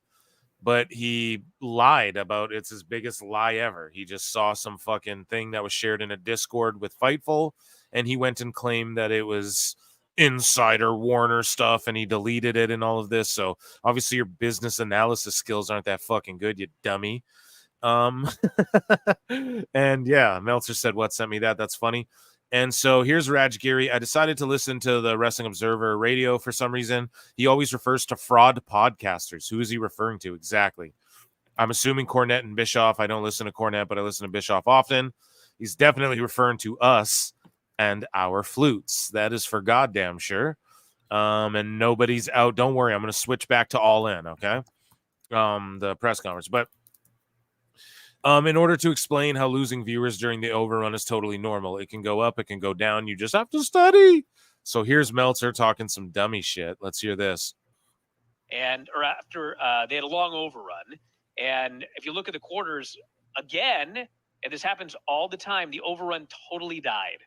But he lied about it's his biggest lie ever. He just saw some fucking thing that was shared in a Discord with Fightful, and he went and claimed that it was insider Warner stuff, and he deleted it and all of this. So obviously your business analysis skills aren't that fucking good, you dummy. And yeah, Meltzer said, sent me that? That's funny. And so here's Raj Giri. I decided to listen to the Wrestling Observer radio for some reason. He always refers to fraud podcasters. Who is he referring to exactly? I'm assuming Cornette and Bischoff. I don't listen to Cornette, but I listen to Bischoff often. He's definitely referring to us and our flutes. That is for goddamn sure. And nobody's out. Don't worry. I'm going to switch back to All In, okay? The press conference. But in order to explain how losing viewers during the overrun is totally normal. It can go up, it can go down. You just have to study. So here's Meltzer talking some dummy shit. Let's hear this. or after they had a long overrun. And if you look at the quarters again, and this happens all the time, the overrun totally died.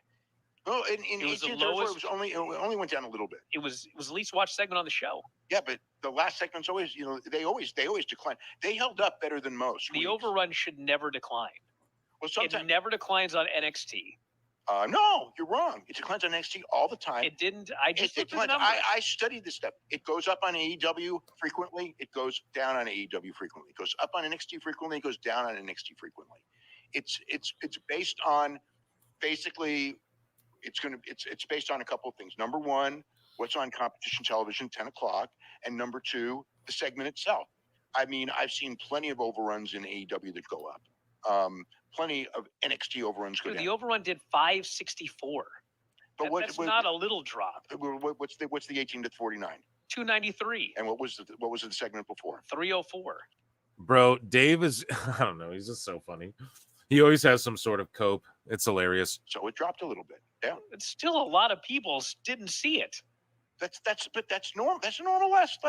Oh, in It was the 1834, lowest. it only went down a little bit. It was the least watched segment on the show. Yeah, but the last segment's always, they always decline. They held up better than most. The overrun should never decline. Well, sometimes it never declines on NXT. No, you're wrong. It declines on NXT all the time. It didn't. I just it declines. I studied this stuff. It goes up on AEW frequently. It goes down on AEW frequently. It goes up on NXT frequently. It goes down on NXT frequently. It's based on basically. It's based on a couple of things. Number one, what's on competition television, 10 o'clock, and number two, the segment itself. I mean, I've seen plenty of overruns in AEW that go up. Plenty of NXT overruns go down. The overrun did 564. But that's not a little drop. What's the 18 to 49? 293. And what was the segment before? 304. Bro, Dave is I don't know. He's just so funny. He always has some sort of cope. It's hilarious. So it dropped a little bit. Yeah. It's still a lot of people didn't see it. That's normal. That's a normal last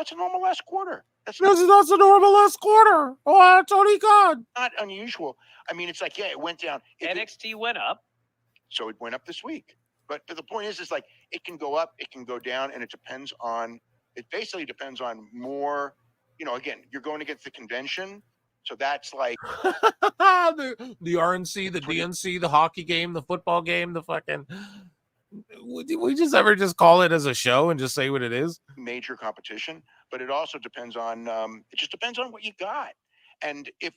quarter. That's a normal last quarter. Oh, Tony Khan. Not unusual. I mean, it's like, yeah, it went down. NXT went up. So it went up this week. But the point is like it can go up, it can go down, and it basically depends on more, again, you're going against the convention. So that's like the RNC, the DNC, the hockey game, the football game, the fucking. Would we just ever just call it as a show and just say what it is? Major competition, but it also depends on. It just depends on what you got, and if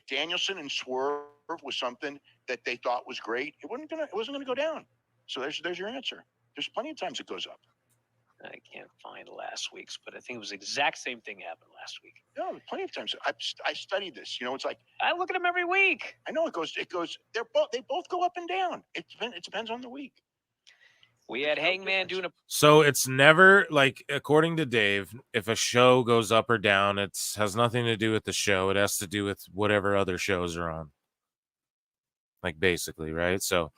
Danielson and Swerve was something that they thought was great, it wasn't gonna go down. So there's your answer. There's plenty of times it goes up. I can't find last week's, but I think it was the exact same thing happened last week. No, plenty of times. I studied this. It's like I look at them every week. I know it goes. They both go up and down. It depends on the week. We had Hangman doing a. So it's never like, according to Dave, if a show goes up or down, it has nothing to do with the show. It has to do with whatever other shows are on. Like basically, right? So,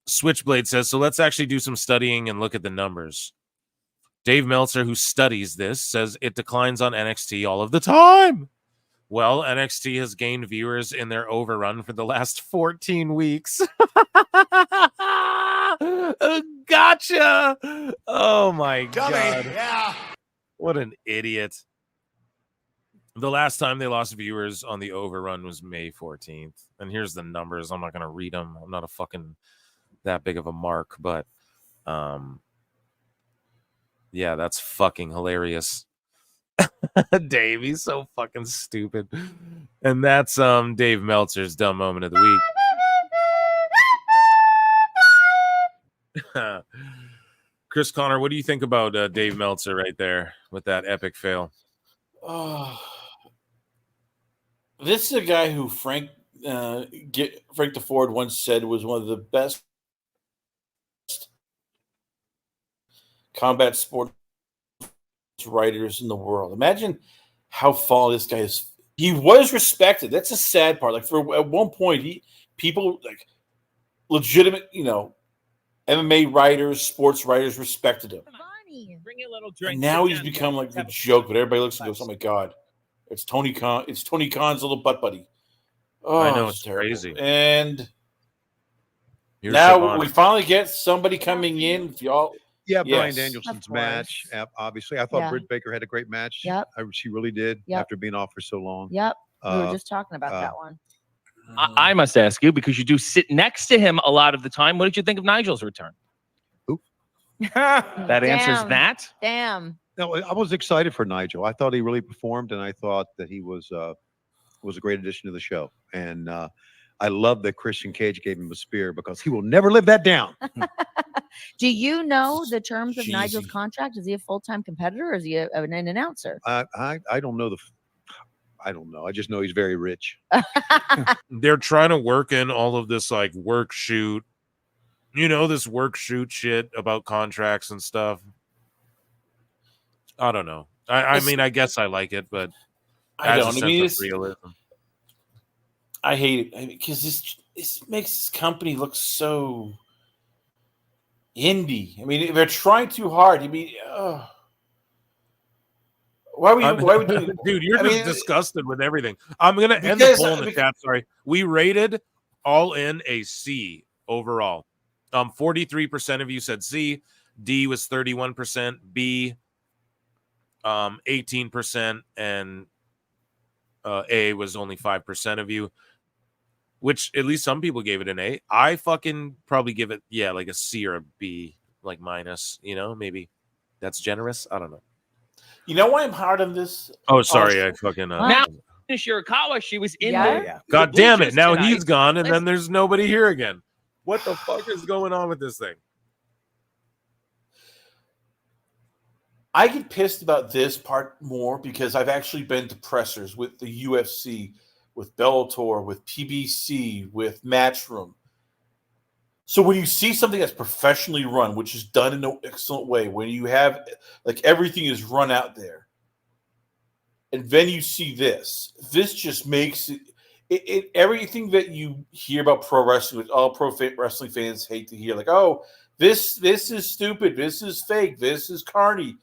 Switchblade says, so let's actually do some studying and look at the numbers. Dave Meltzer, who studies this, says it declines on NXT all of the time. Well, NXT has gained viewers in their overrun for the last 14 weeks. Gotcha. Oh my God. Yeah. What an idiot. The last time they lost viewers on the overrun was May 14th. And here's the numbers. I'm not going to read them. I'm not a fucking that big of a mark, but yeah, that's fucking hilarious. Dave, he's so fucking stupid. And that's Dave Meltzer's dumb moment of the week. Chris Connor, what do you think about Dave Meltzer right there with that epic fail? This is a guy who Frank DeFord once said was one of the best combat sports writers in the world. Imagine how fallen this guy is. He was respected. That's a sad part. Like at one point, people like legitimate, MMA writers, sports writers respected him. Bring a little drink. And now he's become like the joke, but everybody looks and goes, "Oh my God, it's Tony Khan. It's Tony Khan's little butt buddy." Oh, I know, it's terrible. crazy. And Here's now Shavon. we finally get somebody coming in. Y'all, Yeah, Brian yes. Danielson's match. Obviously, I thought Yeah. Britt Baker had a great match. Yep. She really did. Yep. After being off for so long. Yep. We were Uh, just talking about that one. I must ask you, because you do sit next to him a lot of the time. What did you think of Nigel's return? That answers Damn. that. Damn. No, I was excited for Nigel. I thought he really performed, and I thought that he was a great addition to the show. And I love that Christian Cage gave him a spear because he will never live that down. Do you know the terms of Jeezy. Nigel's contract? Is he a full-time competitor or is he an announcer? I don't know I don't know. I just know he's very rich. They're trying to work in all of this like work shoot, this work shoot shit about contracts and stuff. I don't know. I mean, I guess I like it, but I adds a don't. I sense mean, of realism. I hate it because this makes this company look so indie. I mean, they're trying too hard. I mean, Why would you? Dude, you're I just mean, disgusted with everything. I'm gonna end the poll in the chat. Sorry, we rated All In a C overall. 43% of you said C. D was 31%. B 18%, and A was only 5% of you. Which at least some people gave it an A. I fucking probably give it like a C or a B, like minus. Maybe that's generous. I don't know. You know why I'm hard on this? Oh, sorry, I fucking. Now, Shirakawa, she was in the. God damn it! Now tonight. he's gone, and then there's nobody here again. What the fuck is going on with this thing? I get pissed about this part more because I've actually been to pressers with the UFC, with Bellator, with PBC, with Matchroom. So when you see something that's professionally run, which is done in an excellent way, when you have everything is run out there, and then you see this just makes it everything that you hear about pro wrestling, which all pro wrestling fans hate to hear, this is stupid, this is fake, this is carny.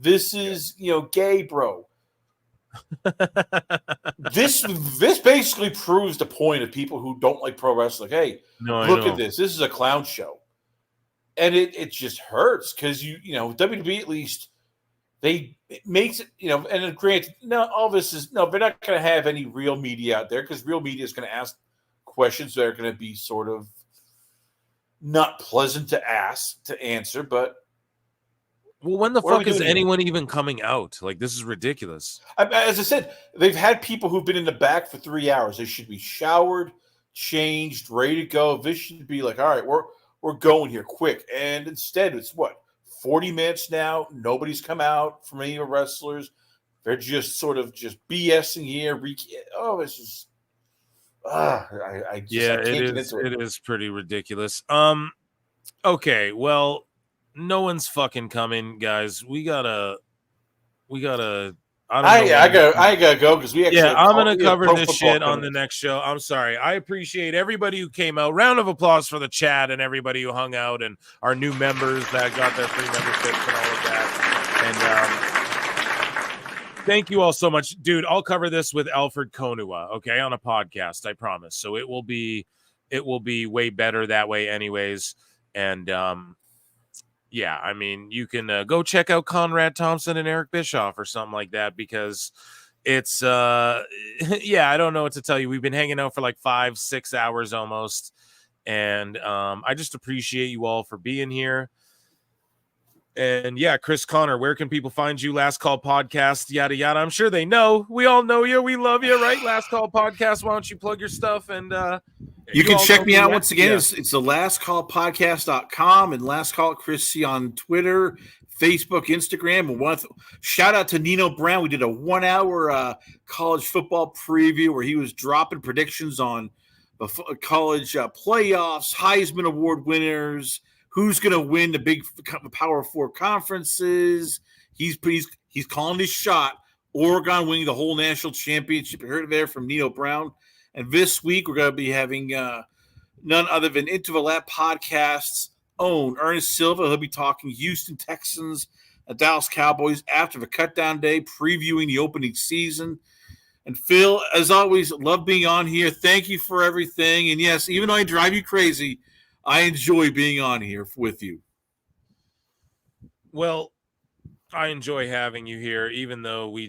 This is, gay, bro. This basically proves the point of people who don't like pro wrestling. Hey, look at this. This is a clown show. And it just hurts because WWE at least it makes it, and granted, all this is they're not going to have any real media out there because real media is going to ask questions that are going to be sort of not pleasant to answer, but well, when the fuck is anyone even coming out? This is ridiculous. As I said, they've had people who've been in the back for 3 hours. They should be showered, changed, ready to go. This should be all right, we're going here quick. And instead, it's 40 minutes now. Nobody's come out from any of the wrestlers. They're just sort of just BSing here. It's just I can't get into it. It is pretty ridiculous. Okay, well. No one's fucking coming, guys. We gotta. I gotta go because we actually. Yeah, I'm gonna cover this shit on the next show. I'm sorry. I appreciate everybody who came out. Round of applause for the chat and everybody who hung out and our new members that got their free memberships and all of that. And thank you all so much, dude. I'll cover this with Alfred Konua, okay, on a podcast. I promise. So it will be way better that way, anyways. And yeah, I mean, you can go check out Conrad Thompson and Eric Bischoff or something like that because it's, I don't know what to tell you. We've been hanging out for 5-6 hours almost. And I just appreciate you all for being here. And yeah, Chris Connor, where can people find you? Last Call Podcast, yada, yada. I'm sure they know. We all know you. We love you, right? Last Call Podcast. Why don't you plug your stuff? And you can check me out once again. Yeah. It's the lastcallpodcast.com and Last Call Chris C on Twitter, Facebook, Instagram. And shout out to Nino Brown. We did a 1-hour college football preview where he was dropping predictions on the college playoffs, Heisman Award winners, who's going to win the big Power 4 conferences. He's calling his shot. Oregon winning the whole national championship. You heard it there from Nino Brown. And this week we're going to be having none other than Into the Lap Podcast's own Ernest Silva. He'll be talking Houston Texans and Dallas Cowboys after the cutdown day, previewing the opening season. And Phil, as always, love being on here. Thank you for everything. And yes, even though I drive you crazy, I enjoy being on here with you. Well, I enjoy having you here, even though we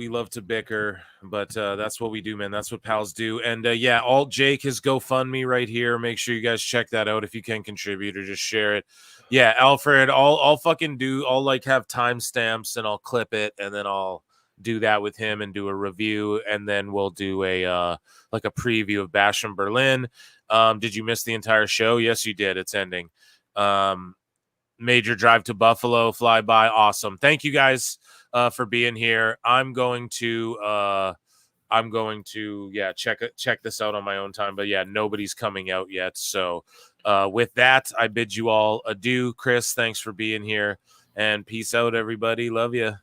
love to bicker, but that's what we do, man. That's what pals do. And yeah, Alt Jake, his GoFundMe right here. Make sure you guys check that out if you can contribute or just share it. Yeah, Alfred, I'll fucking do. I'll have timestamps and I'll clip it, and then I'll do that with him and do a review, and then we'll do a preview of Bash in Berlin. Did you miss the entire show? Yes, you did. It's ending. Major drive to Buffalo, flyby. Awesome. Thank you guys for being here. I'm going to check this out on my own time. But yeah, nobody's coming out yet. So with that, I bid you all adieu. Chris, thanks for being here. And peace out, everybody. Love you.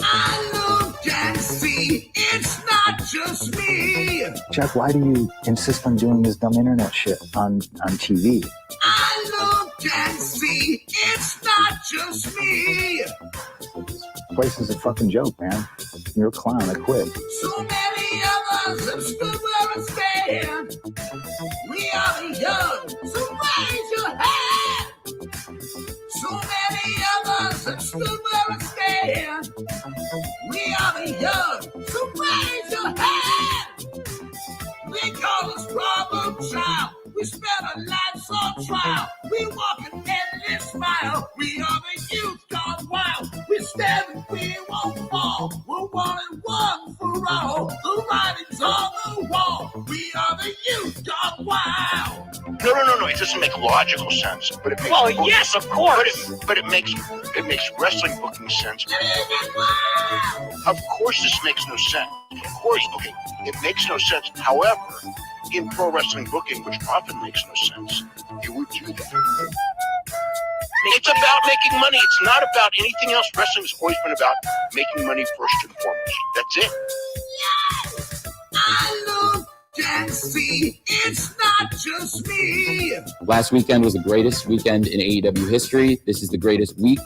I look and see it's not just me. Jack, why do you insist on doing this dumb internet shit on TV? I look and see it's not just me. place is a fucking joke, man. You're a clown. I quit. So many of us have stood where we stand. We are the young, so raise your hand. So many of us have stood where we stand. We are the young, so raise your hand. We call us problem child. We spend our lives on trial. We walk an endless mile. We are the youth gone wild. We stand and we won't fall. We're one and one for all. The writing's on the wall. We are the youth gone wild. No. It doesn't make logical sense, but it makes. Well, yes, of course. But it makes wrestling booking sense. Of course, this makes no sense. Of course, okay, it makes no sense. However, in pro wrestling booking, which often makes no sense, you would do that. It's about making money. It's not about anything else. Wrestling's always been about making money first and foremost. That's it. Yes, I look and see it's not just me. Last weekend was the greatest weekend in AEW history. This is the greatest week.